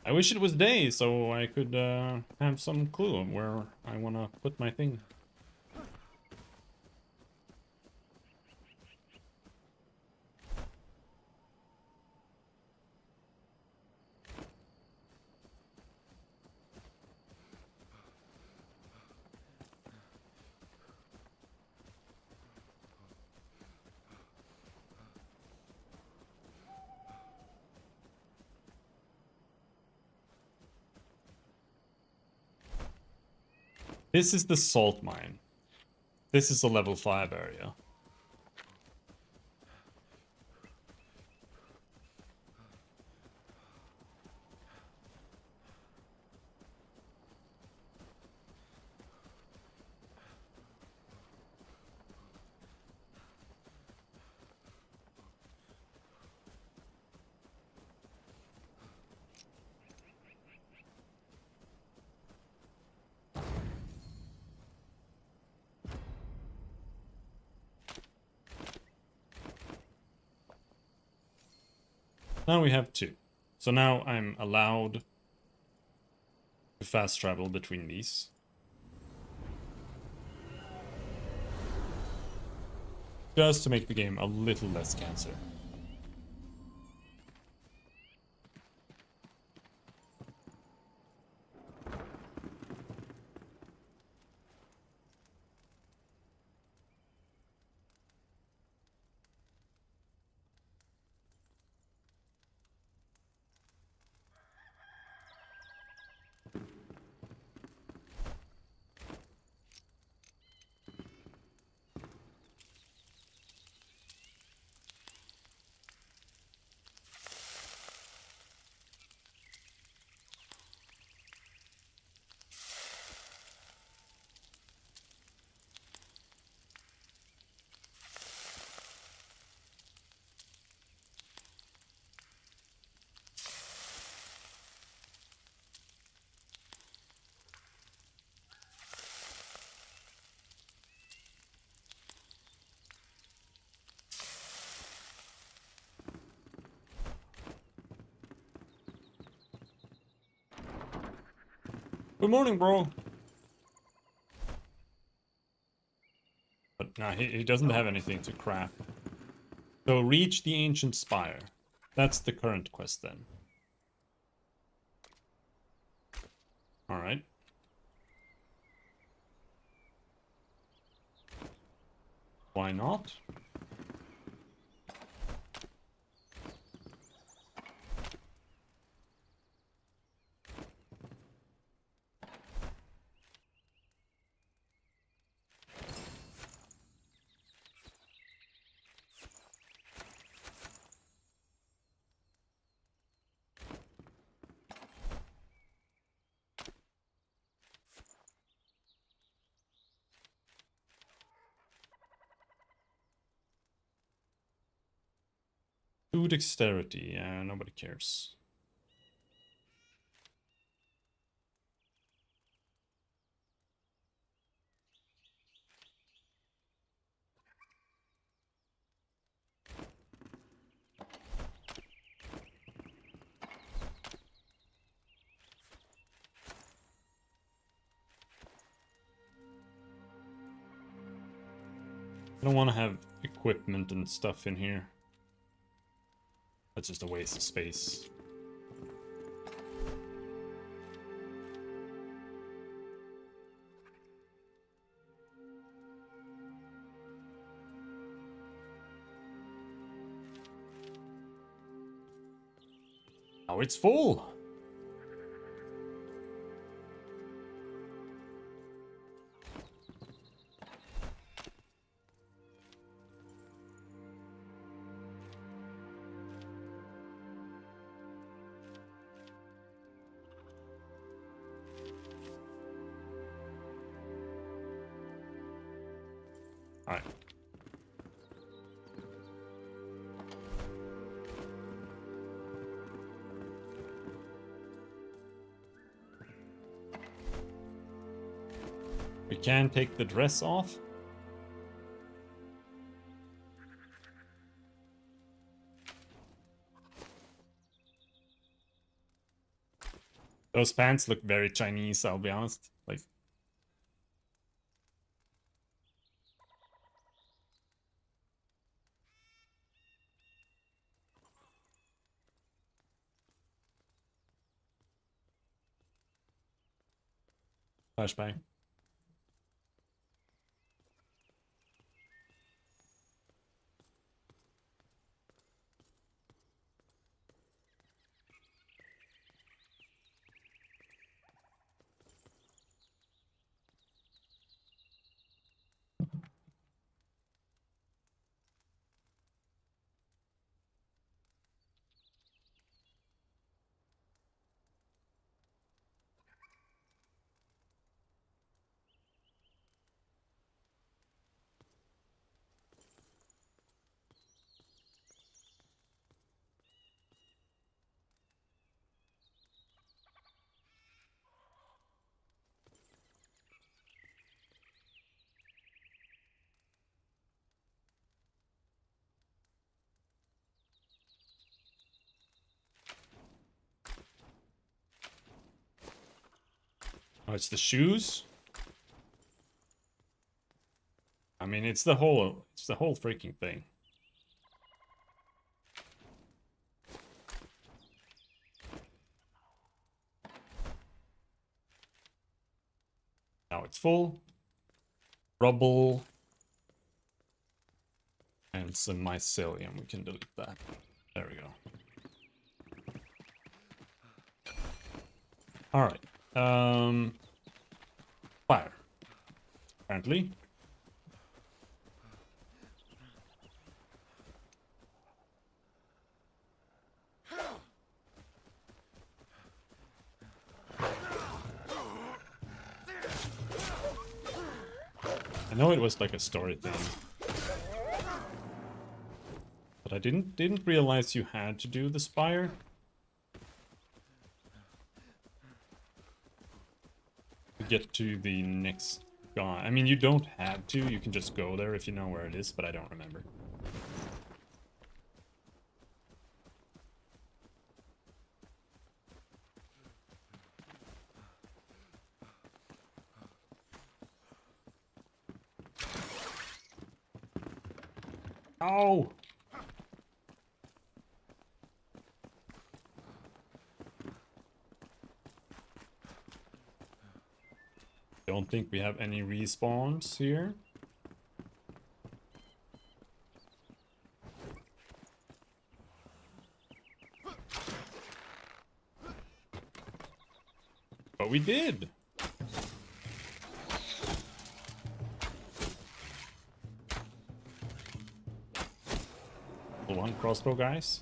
I wish it was day so I could have some clue of where I want to put my thing. This is the salt mine. This is a level 5 area. Now we have 2. So now I'm allowed to fast travel between these. Just to make the game a little less cancer. Good morning, bro. But no, he doesn't have anything to craft. So reach the ancient spire. That's the current quest then. Alright. Why not? Two dexterity, yeah, nobody cares. I don't want to have equipment and stuff in here. That's just a waste of space. Now it's full! Alright. We can take the dress off. Those pants look very Chinese, I'll be honest. Like, flashbang. Oh, it's the shoes? I mean, it's the whole freaking thing. Now it's full. Rubble. And some mycelium. We can delete that. There we go. Alright. Fire. Apparently. I know it was like a story thing. But I didn't realize you had to do the spire. To get to the next guy. I mean, you don't have to. You can just go there if you know where it is, but I don't remember. Oh! Don't think we have any respawns here. But we did! One crossbow, guys.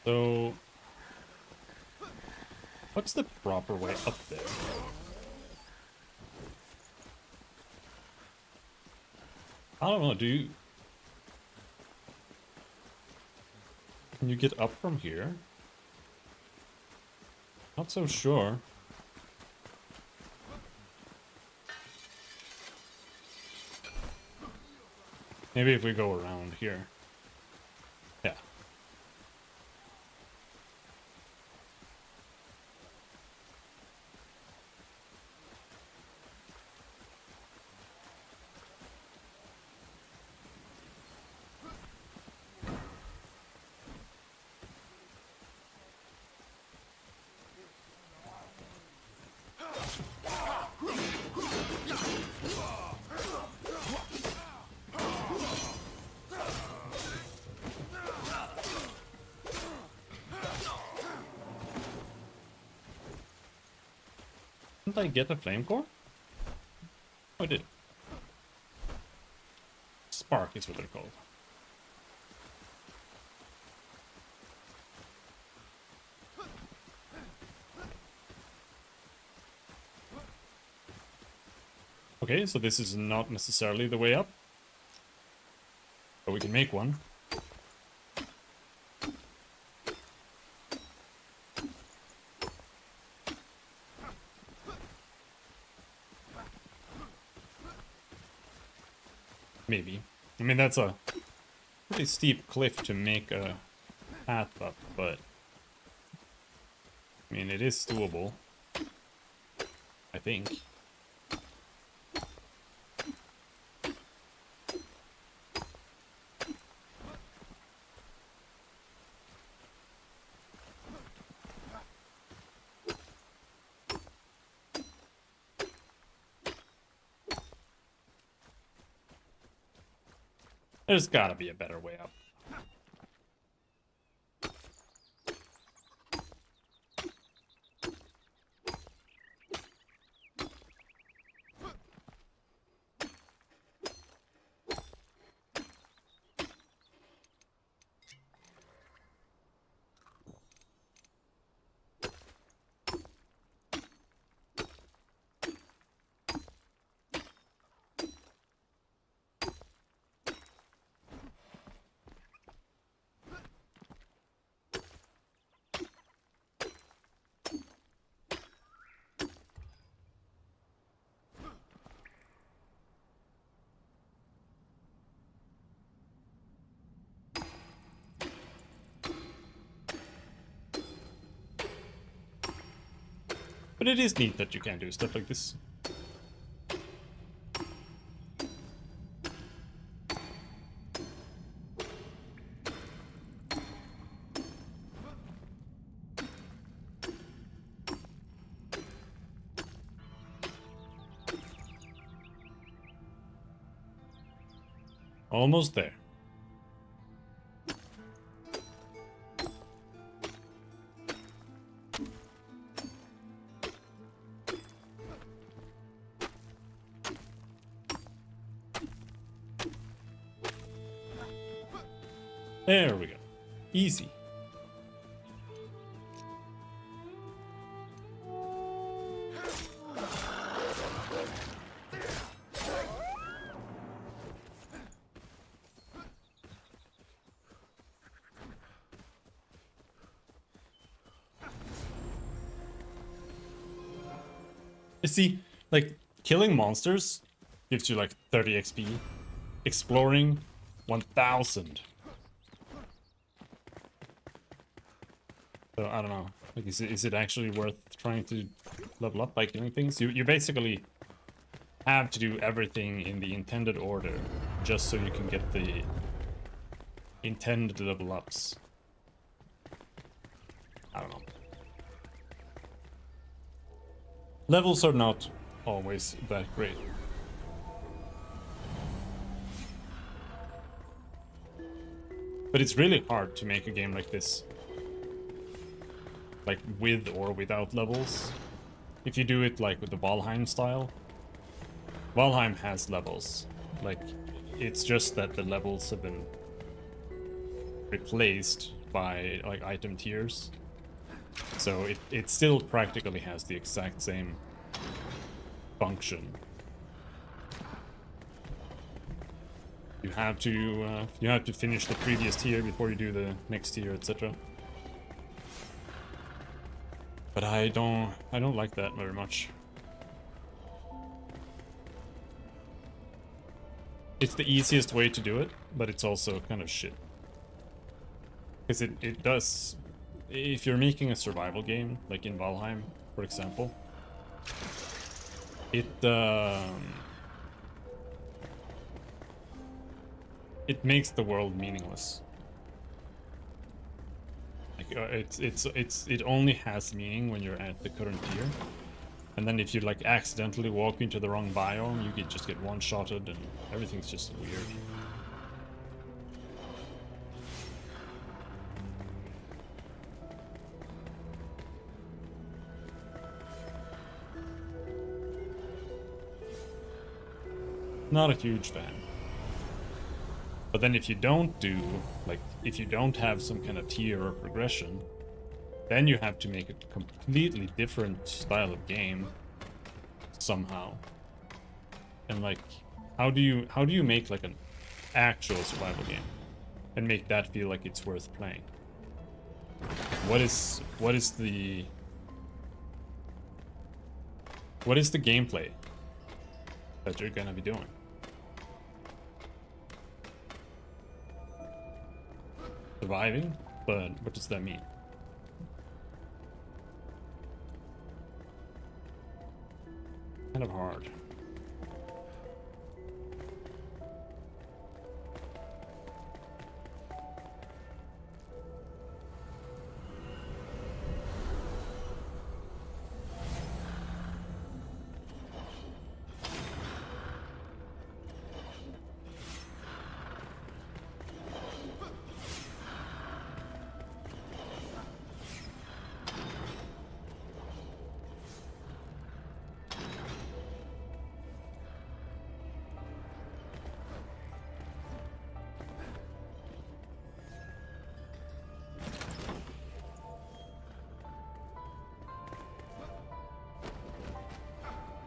So, what's the proper way up there? I don't know, can you get up from here? Not so sure. Maybe if we go around here. Yeah. Didn't I get a flame core? Oh, I did. Spark is what they're called. Okay, so this is not necessarily the way up. But we can make one. Maybe. I mean, that's a pretty steep cliff to make a path up, but I mean, it is doable. I think. There's gotta be a better way up. But it is neat that you can do stuff like this. Almost there. There we go. Easy. You see, like, killing monsters gives you like 30 XP. Exploring, 1000. So I don't know. Like, is it actually worth trying to level up by killing things? You basically have to do everything in the intended order just so you can get the intended level ups. I don't know. Levels are not always that great. But it's really hard to make a game like this. Like, with or without levels. If you do it like with the Valheim style. Valheim has levels. Like, it's just that the levels have been replaced by like item tiers. So it still practically has the exact same function. You have to finish the previous tier before you do the next tier, etc. But I don't like that very much. It's the easiest way to do it, but it's also kind of shit. Because it does... If you're making a survival game, like in Valheim, for example, it makes the world meaningless. Like it only has meaning when you're at the current tier, and then if you like accidentally walk into the wrong biome, you could just get one-shotted, and everything's just weird. Not a huge fan. But then if you don't do, like, if you don't have some kind of tier or progression, then you have to make a completely different style of game somehow. And like, how do you make like an actual survival game and make that feel like it's worth playing? What is the gameplay that you're gonna be doing? Surviving? But what does that mean? Kind of hard.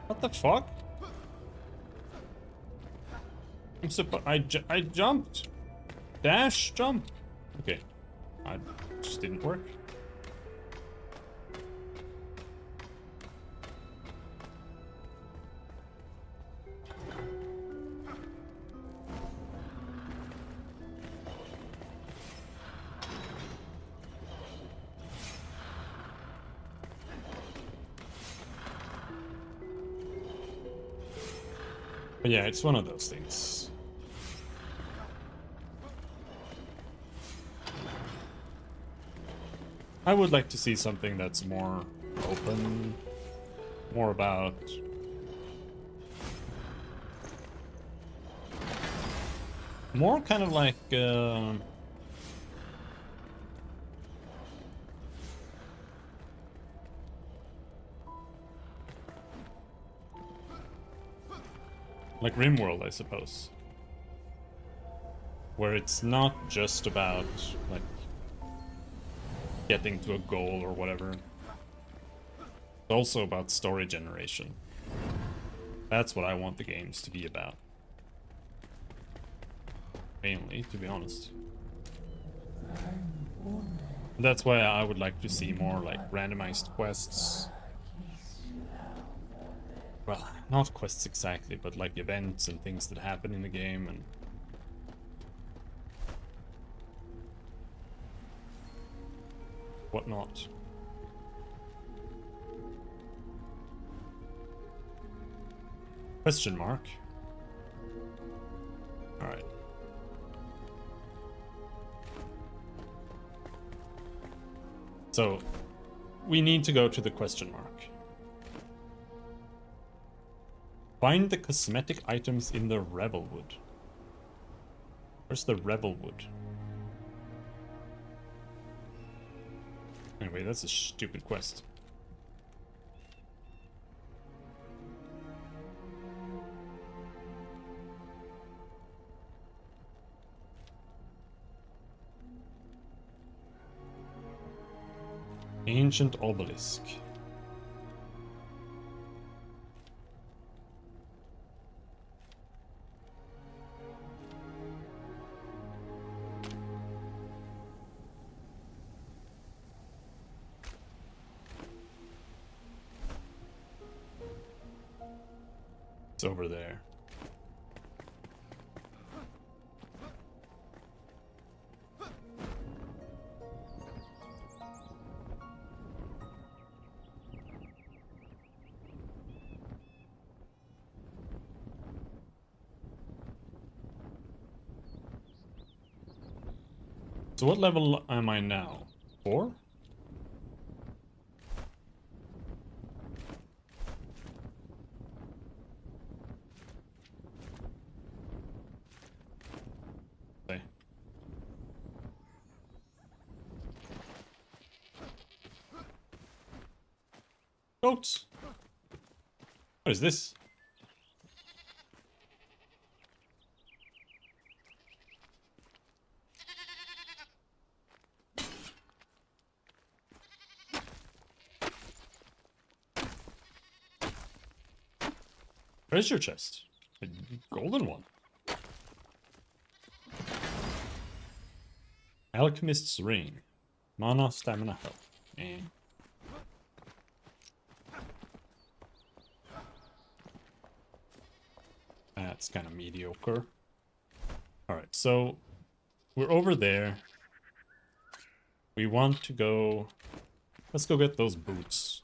What the fuck? I jumped. Dash, jump. Okay. I just didn't work. But yeah, it's one of those things. I would like to see something that's more open, more about more kind of like like RimWorld, I suppose, where it's not just about like getting to a goal or whatever. It's also about story generation. That's what I want the games to be about. Mainly, to be honest. That's why I would like to see more like randomized quests. Well, not quests exactly, but like events and things that happen in the game and whatnot. Question mark. Alright. So, we need to go to the question mark. Find the cosmetic items in the Revelwood. Where's the Revelwood? Anyway, that's a stupid quest. Ancient obelisk. It's over there. So what level am I now? 4? Okay. Goats! What is this? Treasure chest. A golden one. Alchemist's ring. Mana, stamina, health. Eh. That's kind of mediocre. Alright, so we're over there. We want to go... Let's go get those boots.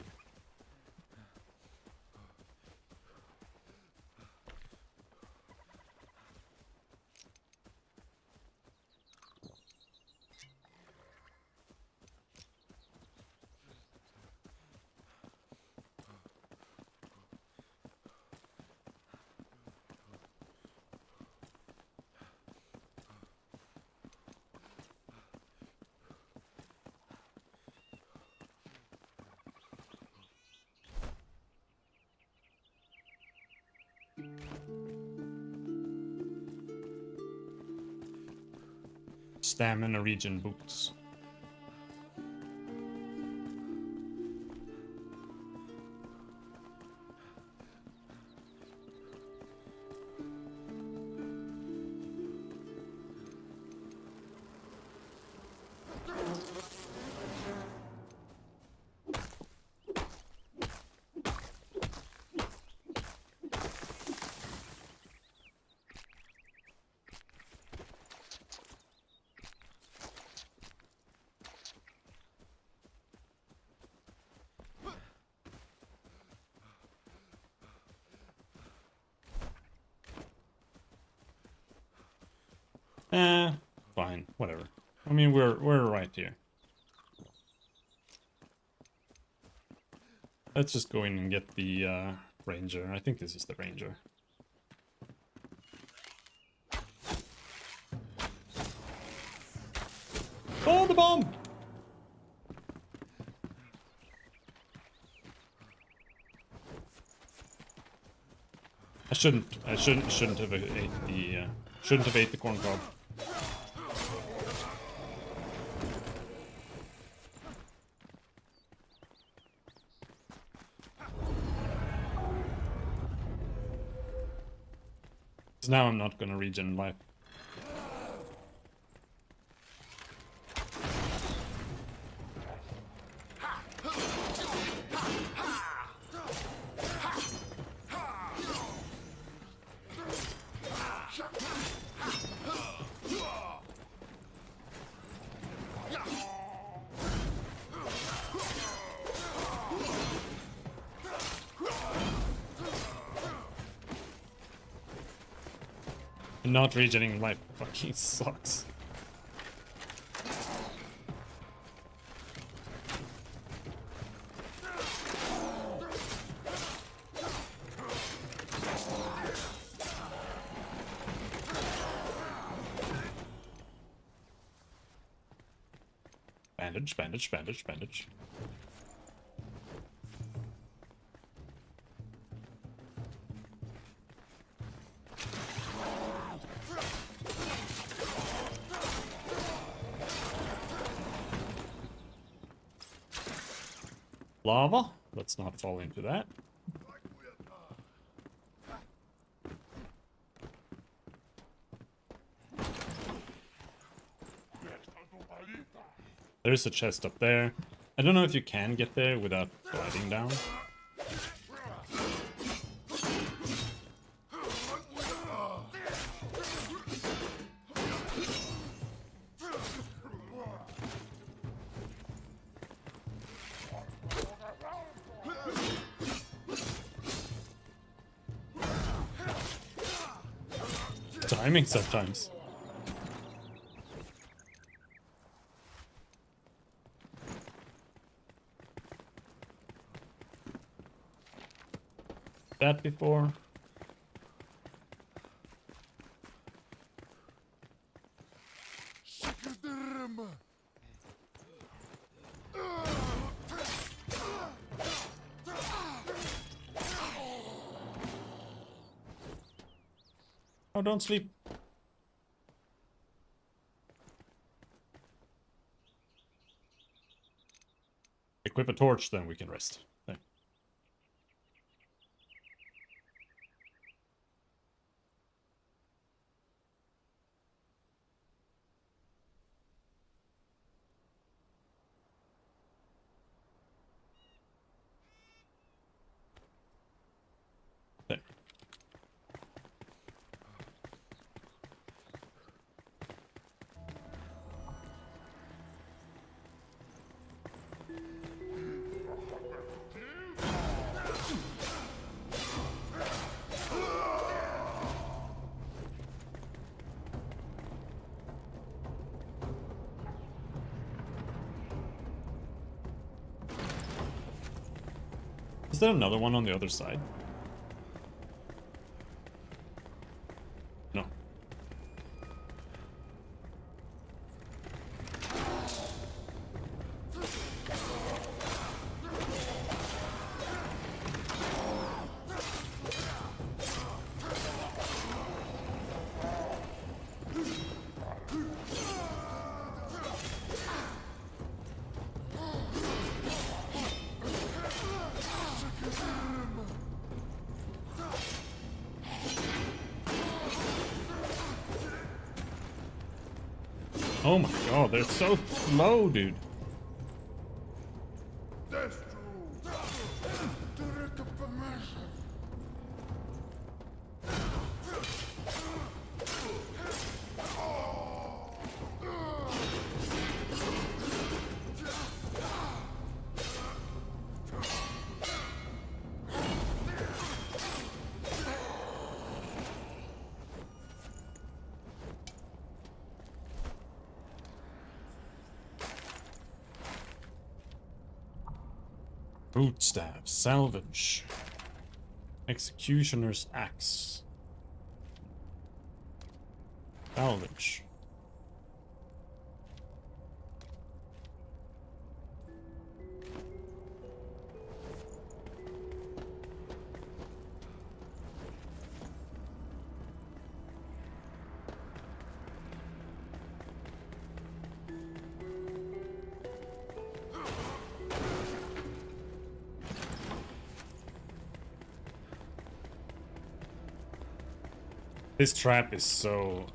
Stamina region boots. Fine, whatever. I mean, we're right here. Let's just go in and get the ranger. I think this is the ranger. Oh, the bomb! I shouldn't have ate the corn cob. So now I'm not gonna regen life. And not regenerating life fucking sucks. Bandage, bandage, bandage, bandage. Lava. Let's not fall into that. There's a chest up there. I don't know if you can get there without gliding down. Timing sometimes. That before. Oh, don't sleep. Equip a torch, then we can rest. There. There. Is there another one on the other side? No. Oh my god, they're so slow, dude. Root staff, salvage, executioner's axe, salvage. This trap is so...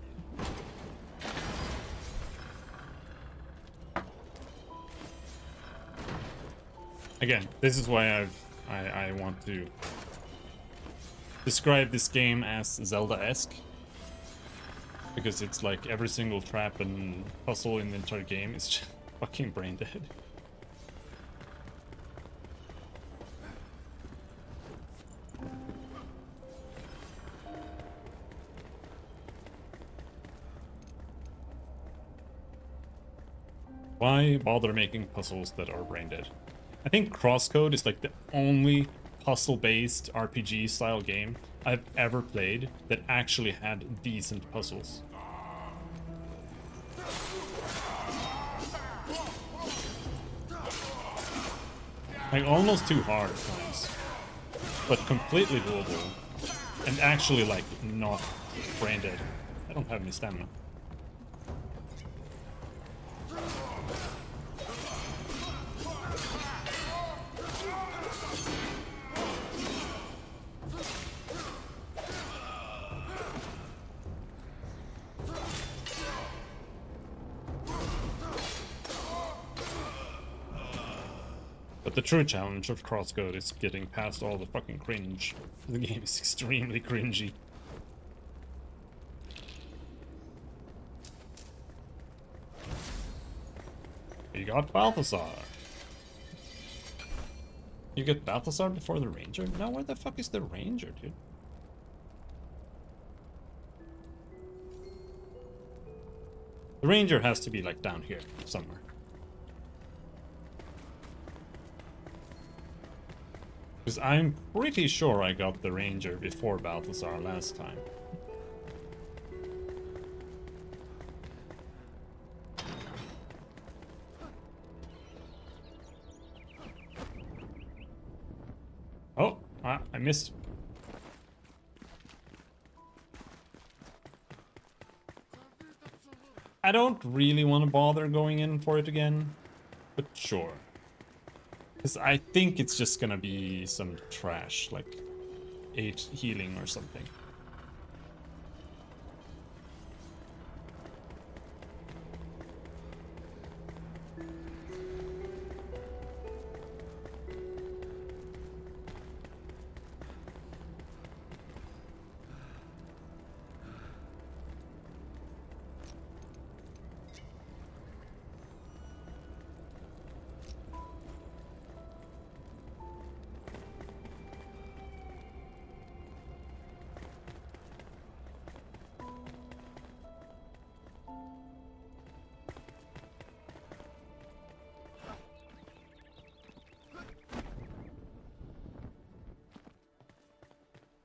Again, this is why I want to describe this game as Zelda-esque. Because it's like every single trap and puzzle in the entire game is just fucking brain dead. Why bother making puzzles that are brain dead? I think Crosscode is like the only puzzle-based RPG style game I've ever played that actually had decent puzzles. Like almost too hard at times, but completely doable, and actually like not brain dead. I don't have any stamina. But the true challenge of Crosscode is getting past all the fucking cringe. The game is extremely cringy. You got Balthazar. You get Balthazar before the Ranger? Now where the fuck is the Ranger, dude? The Ranger has to be like down here somewhere. Because I'm pretty sure I got the Ranger before Balthazar last time. Oh, I missed. I don't really want to bother going in for it again, but sure. Because I think it's just gonna be some trash, like 8 healing or something.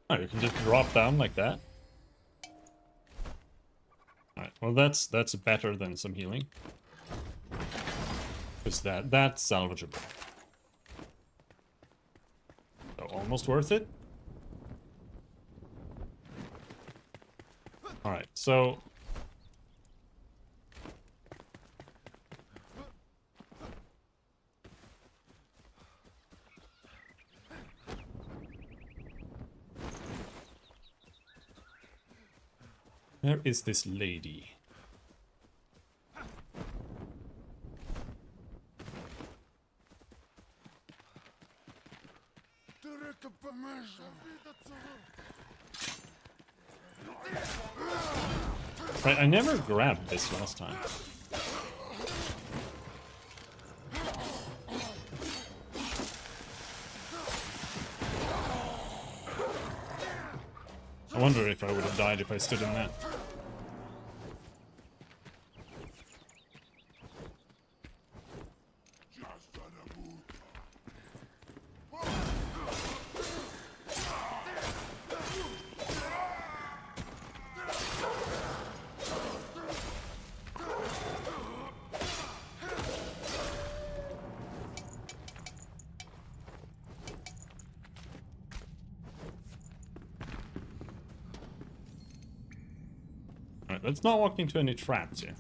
Oh, you can just drop down like that. Alright, well that's better than some healing. Because that's salvageable. So almost worth it. Alright, so where is this lady? Right, I never grabbed this last time. I wonder if I would have died if I stood in that. Alright, let's not walk into any traps here.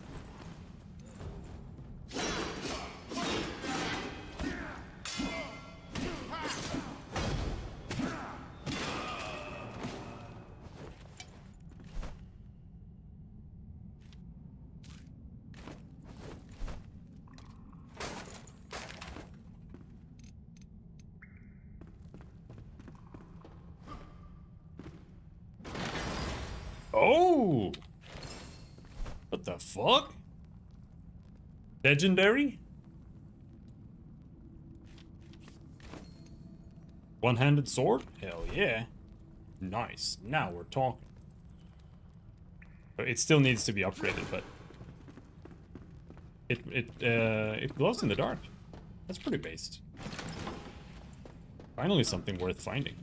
Oh! What the fuck? Legendary? One-handed sword? Hell yeah. Nice. Now we're talking. But it still needs to be upgraded, but It glows in the dark. That's pretty based. Finally something worth finding.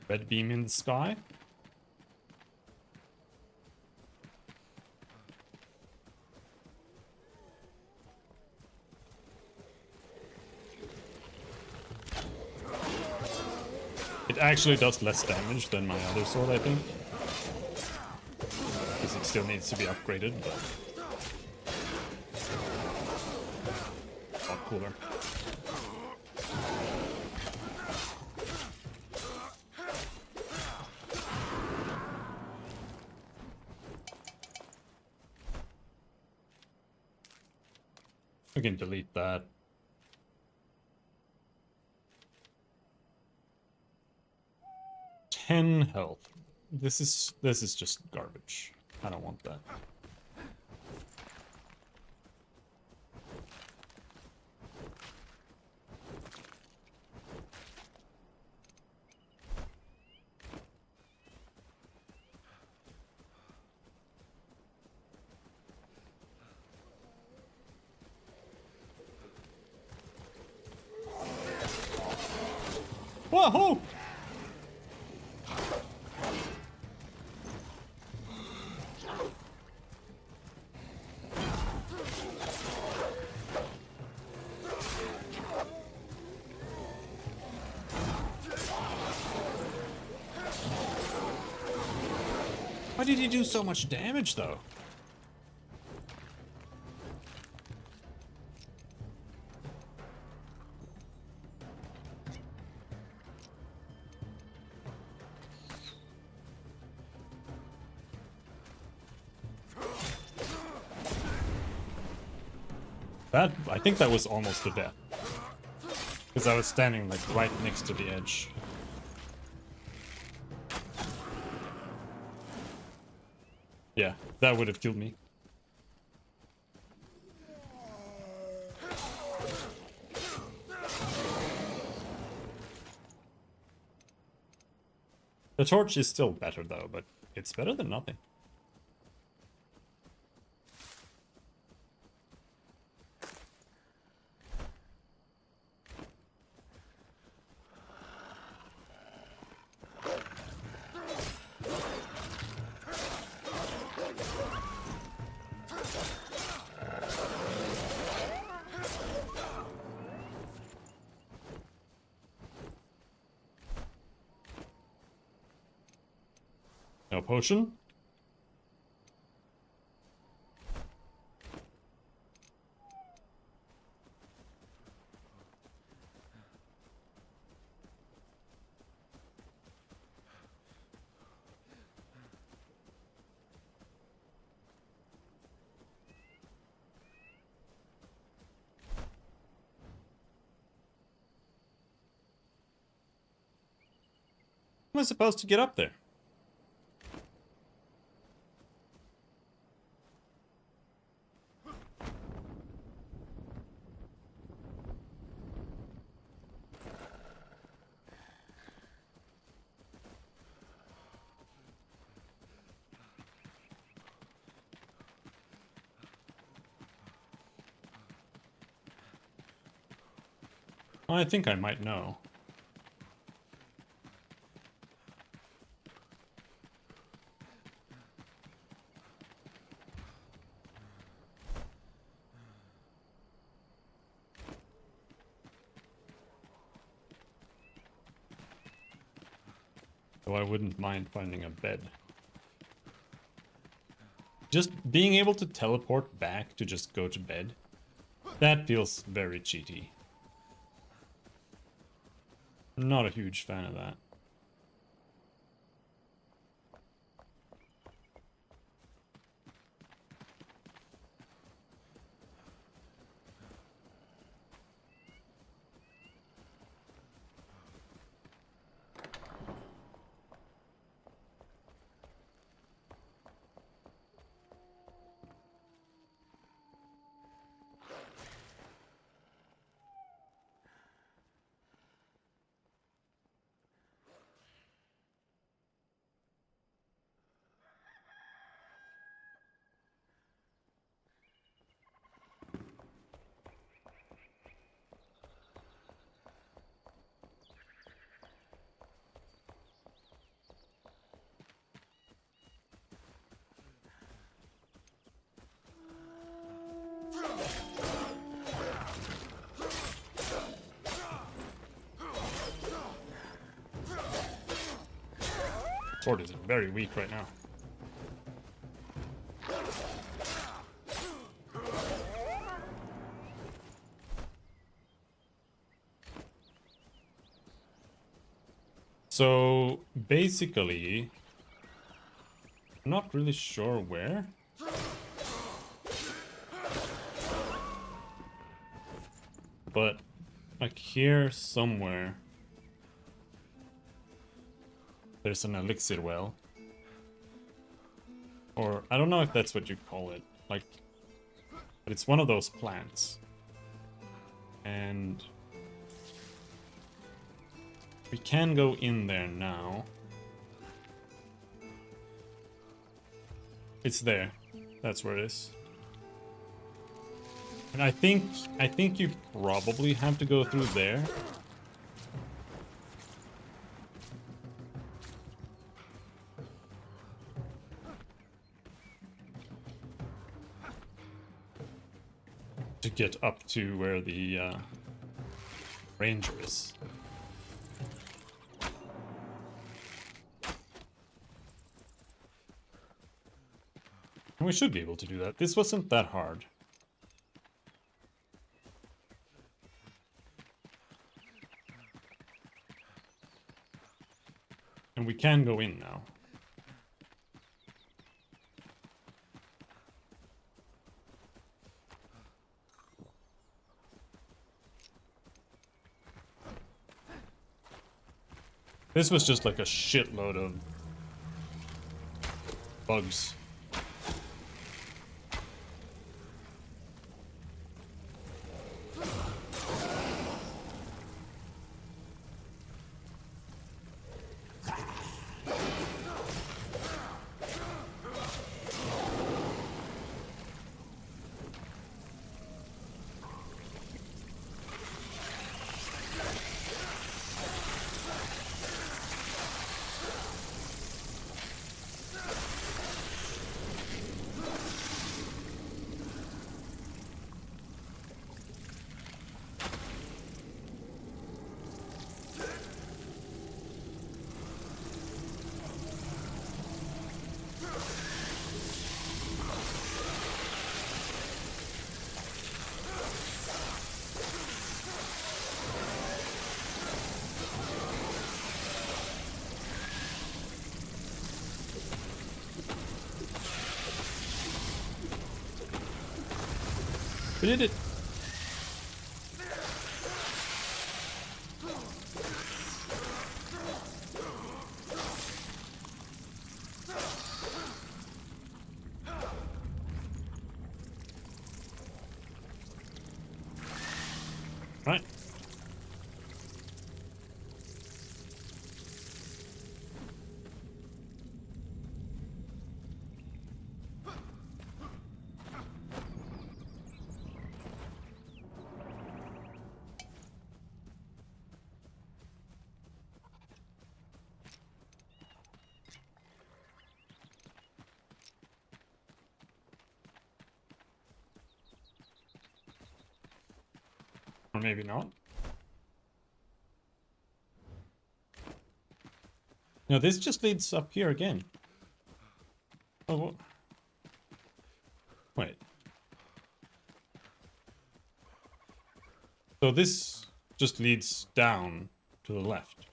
Red beam in the sky. It actually does less damage than my other sword, I think. Because it still needs to be upgraded, but... a lot cooler. We can delete that. Health. This is just garbage. I don't want that. Whoa! Why did he do so much damage, though? I think that was almost a death. Because I was standing, like, right next to the edge. Yeah, that would have killed me. The torch is still better, though, but it's better than nothing. No potion? How am I supposed to get up there? I think I might know. So I wouldn't mind finding a bed. Just being able to teleport back to just go to bed, that feels very cheaty. Not a huge fan of that. Sword is very weak right now. So basically, I'm not really sure where. But like here somewhere, there's an elixir well. Or I don't know if that's what you call it. Like, but it's one of those plants. And we can go in there now. It's there. That's where it is. And I think you probably have to go through there. To get up to where the ranger is. And we should be able to do that. This wasn't that hard. And we can go in now. This was just like a shitload of bugs. We did it! Right. Or maybe not. No, this just leads up here again. Oh, wait. So this just leads down to the left.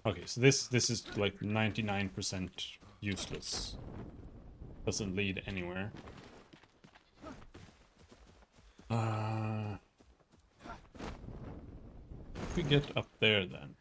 Okay, so this is like 99% useless. Doesn't lead anywhere. If we get up there then.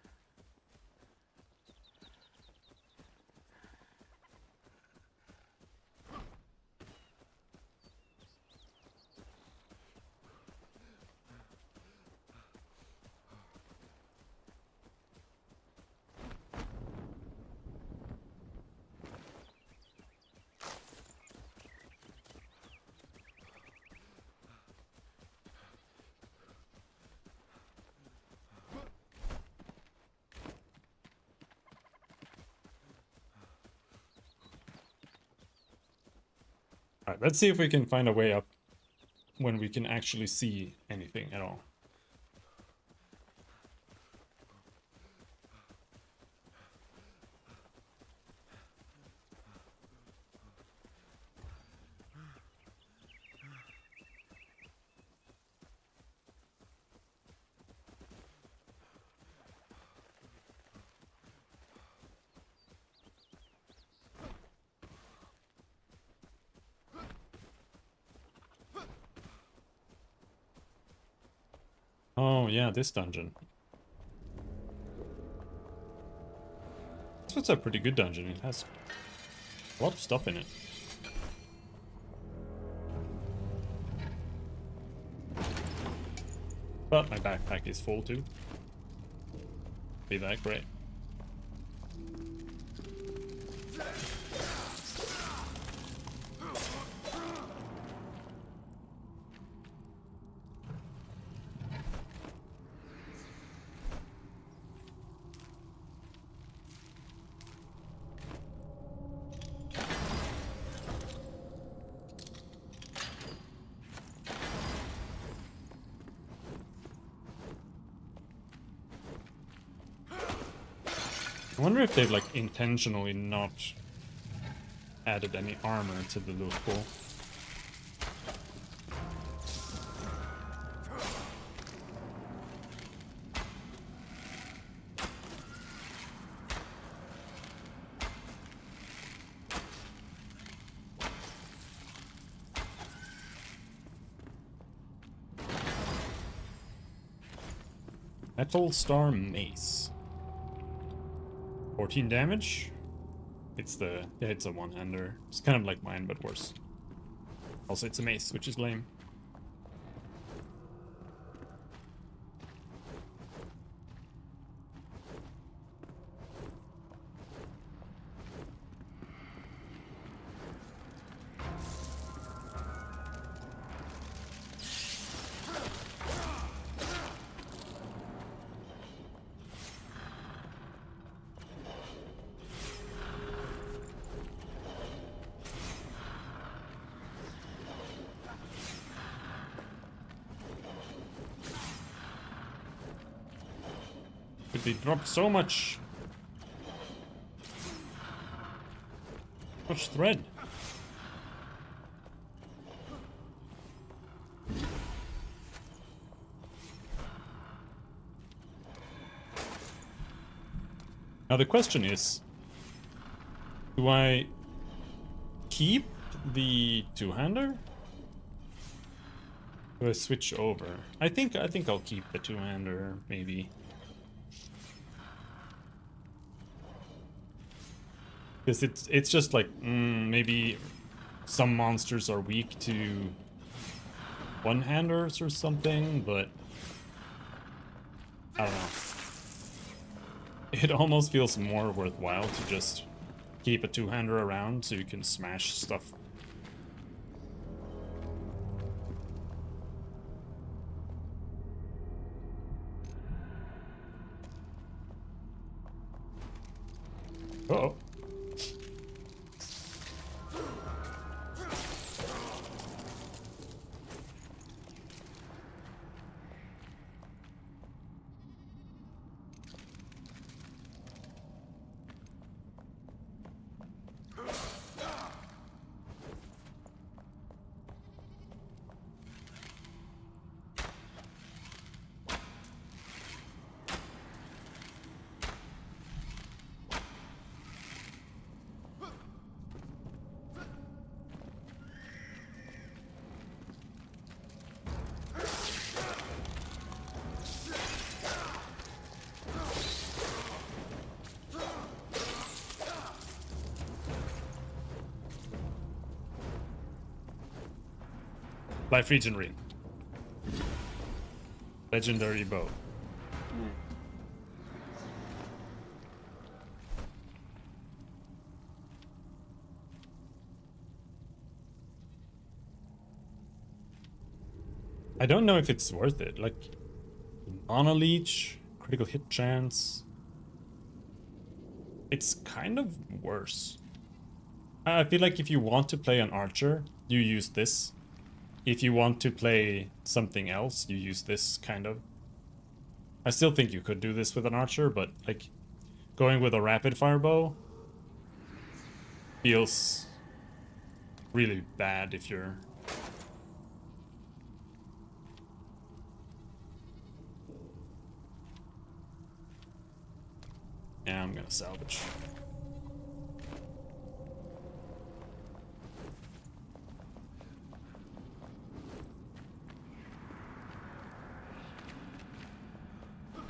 Alright, let's see if we can find a way up when we can actually see anything at all. Oh yeah, this dungeon. This was a pretty good dungeon. It has a lot of stuff in it. But my backpack is full too. Be that great. I wonder if they've like intentionally not added any armor to the loot pool. Metal Star Mace. 14 damage. It's a one-hander. It's kind of like mine, but worse. Also, it's a mace, which is lame. But they drop so much thread. Now the question is, do I keep the two-hander? Do I switch over? I think I'll keep the two-hander, maybe. Because it's just like, maybe some monsters are weak to one-handers or something, but I don't know. It almost feels more worthwhile to just keep a two-hander around so you can smash stuff. Uh-oh. Life Regen Ring. Legendary bow. I don't know if it's worth it. Like, Mana Leech, critical hit chance. It's kind of worse. I feel like if you want to play an archer, you use this. if you want to play something else, you use this kind of. I still think you could do this with an archer, but like going with a rapid fire bow feels really bad if you're. Yeah, I'm gonna salvage.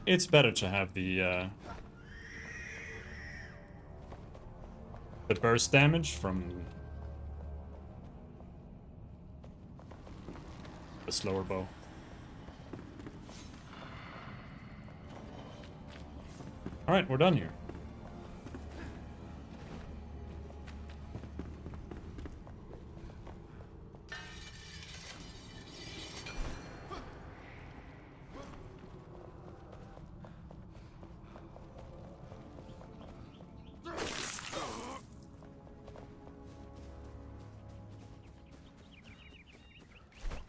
It's better to have the burst damage from the slower bow. Alright, we're done here.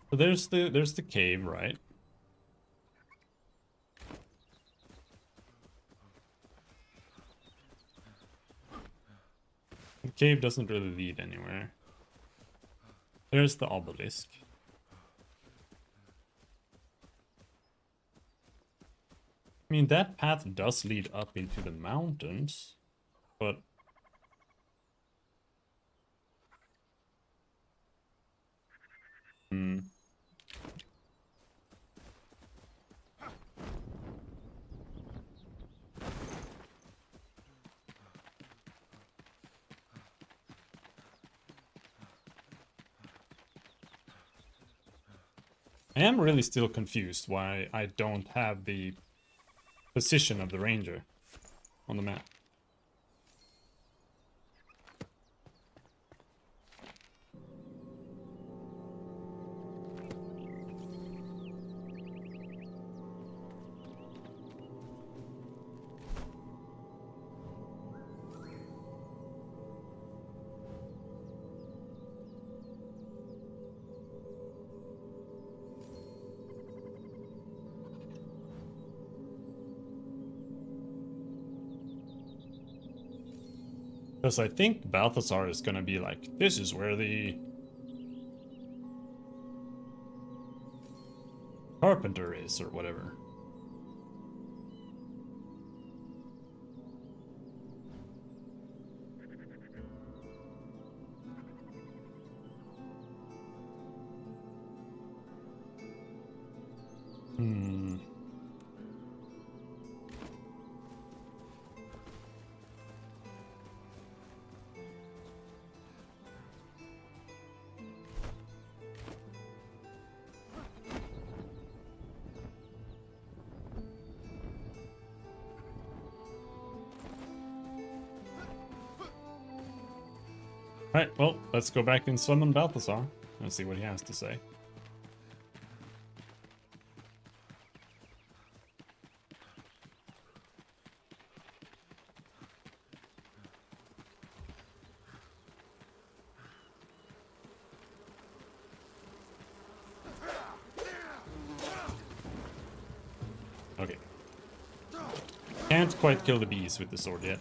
So there's the cave, right? The cave doesn't really lead anywhere. There's the obelisk. I mean, that path does lead up into the mountains, but I am really still confused why I don't have the position of the ranger on the map. Because I think Balthazar is gonna be like, this is where the carpenter is, or whatever. Alright, well, let's go back and summon Balthazar and see what he has to say. Okay. Can't quite kill the bees with the sword yet.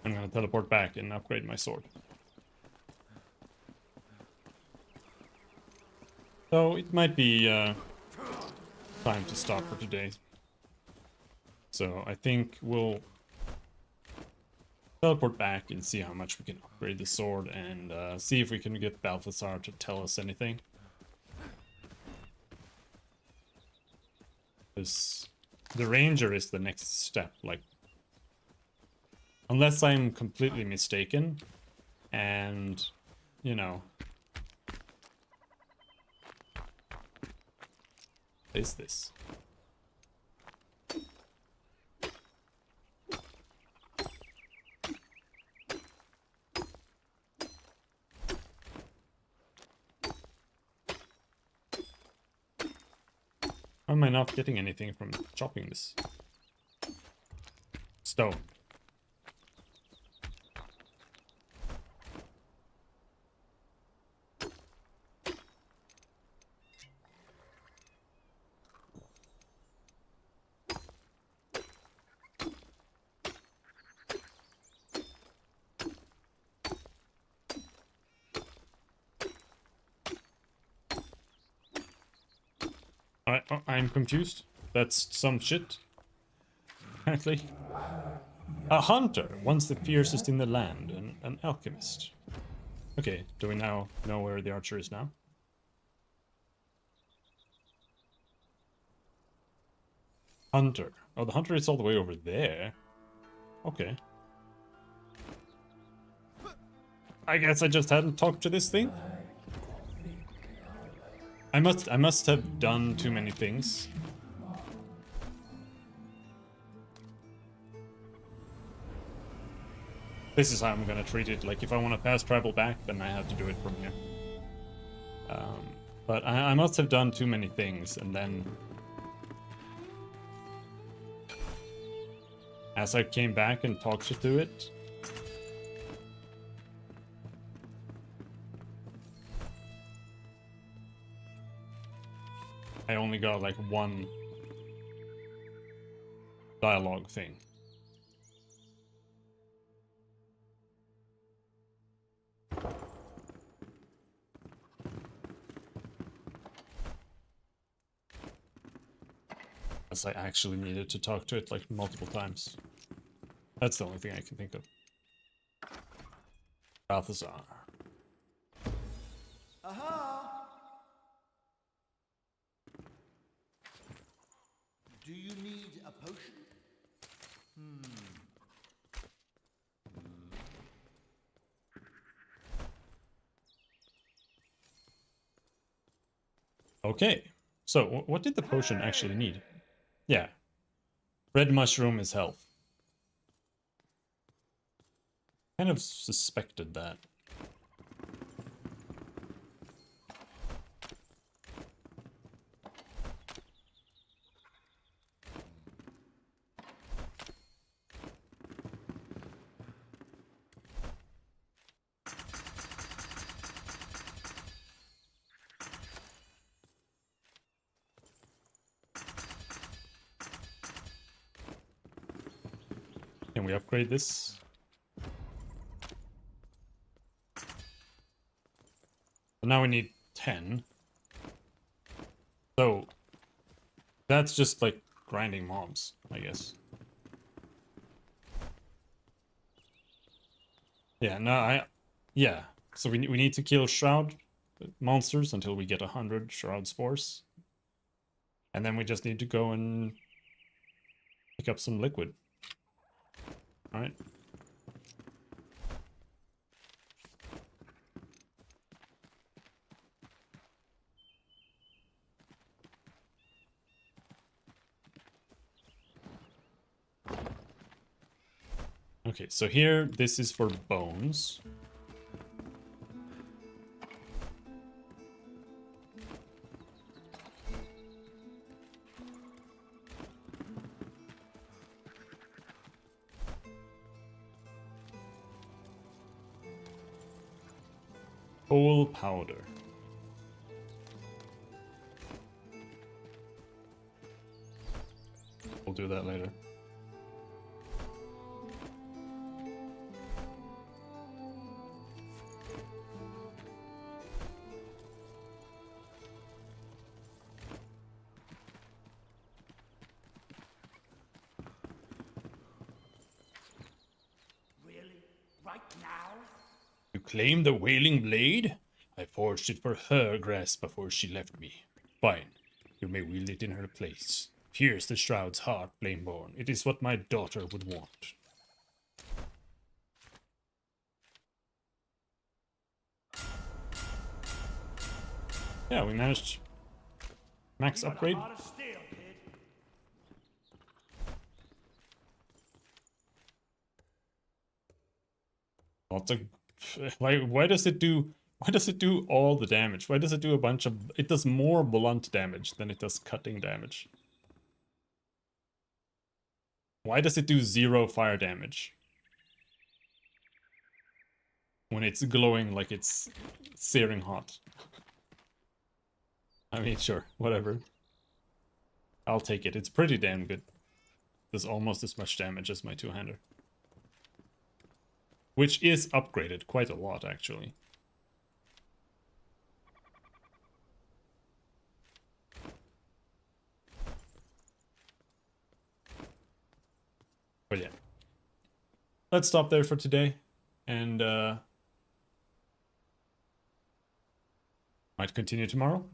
I'm gonna teleport back and upgrade my sword. So it might be time to stop for today. So I think we'll teleport back and see how much we can upgrade the sword and see if we can get Balthazar to tell us anything. Because the ranger is the next step, like, unless I'm completely mistaken, and, you know, what is this? Why am I not getting anything from chopping this stone? I'm confused. That's some shit. Apparently. A hunter, once the fiercest in the land, and an alchemist. Okay, do we now know where the archer is now? Hunter. Oh, the hunter is all the way over there. Okay. I guess I just hadn't talked to this thing. I must have done too many things. This is how I'm gonna treat it. Like, if I want to fast travel back, then I have to do it from here. But I must have done too many things, and then as I came back and talked to it, I only got like one dialogue thing. As I actually needed to talk to it like multiple times. That's the only thing I can think of. Balthazar. Aha! Do you need a potion? Okay, so what did the potion actually need? Yeah, red mushroom is health. Kind of suspected that. Can we upgrade this? So now we need 10. So that's just like grinding mobs, I guess. Yeah, no, yeah. So we need to kill Shroud monsters until we get 100 Shroud spores. And then we just need to go and pick up some liquid. Alright. Okay, so here, this is for bones. Coal powder. We'll do that later. You claim the Wailing Blade? I forged it for her grasp before she left me. Fine. You may wield it in her place. Pierce the Shroud's heart, Flameborn. It is what my daughter would want. Yeah, we managed. Max upgrade. Lots of... Why does it do Why does it do all the damage? Why does it do a bunch of... It does more blunt damage than it does cutting damage. Why does it do 0 fire damage? When it's glowing like it's searing hot. I mean, sure, whatever. I'll take it. It's pretty damn good. Does almost as much damage as my two-hander. Which is upgraded quite a lot, actually. But yeah. Let's stop there for today. And might continue tomorrow.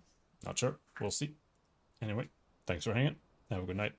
Not sure. We'll see. Anyway, thanks for hanging. Have a good night.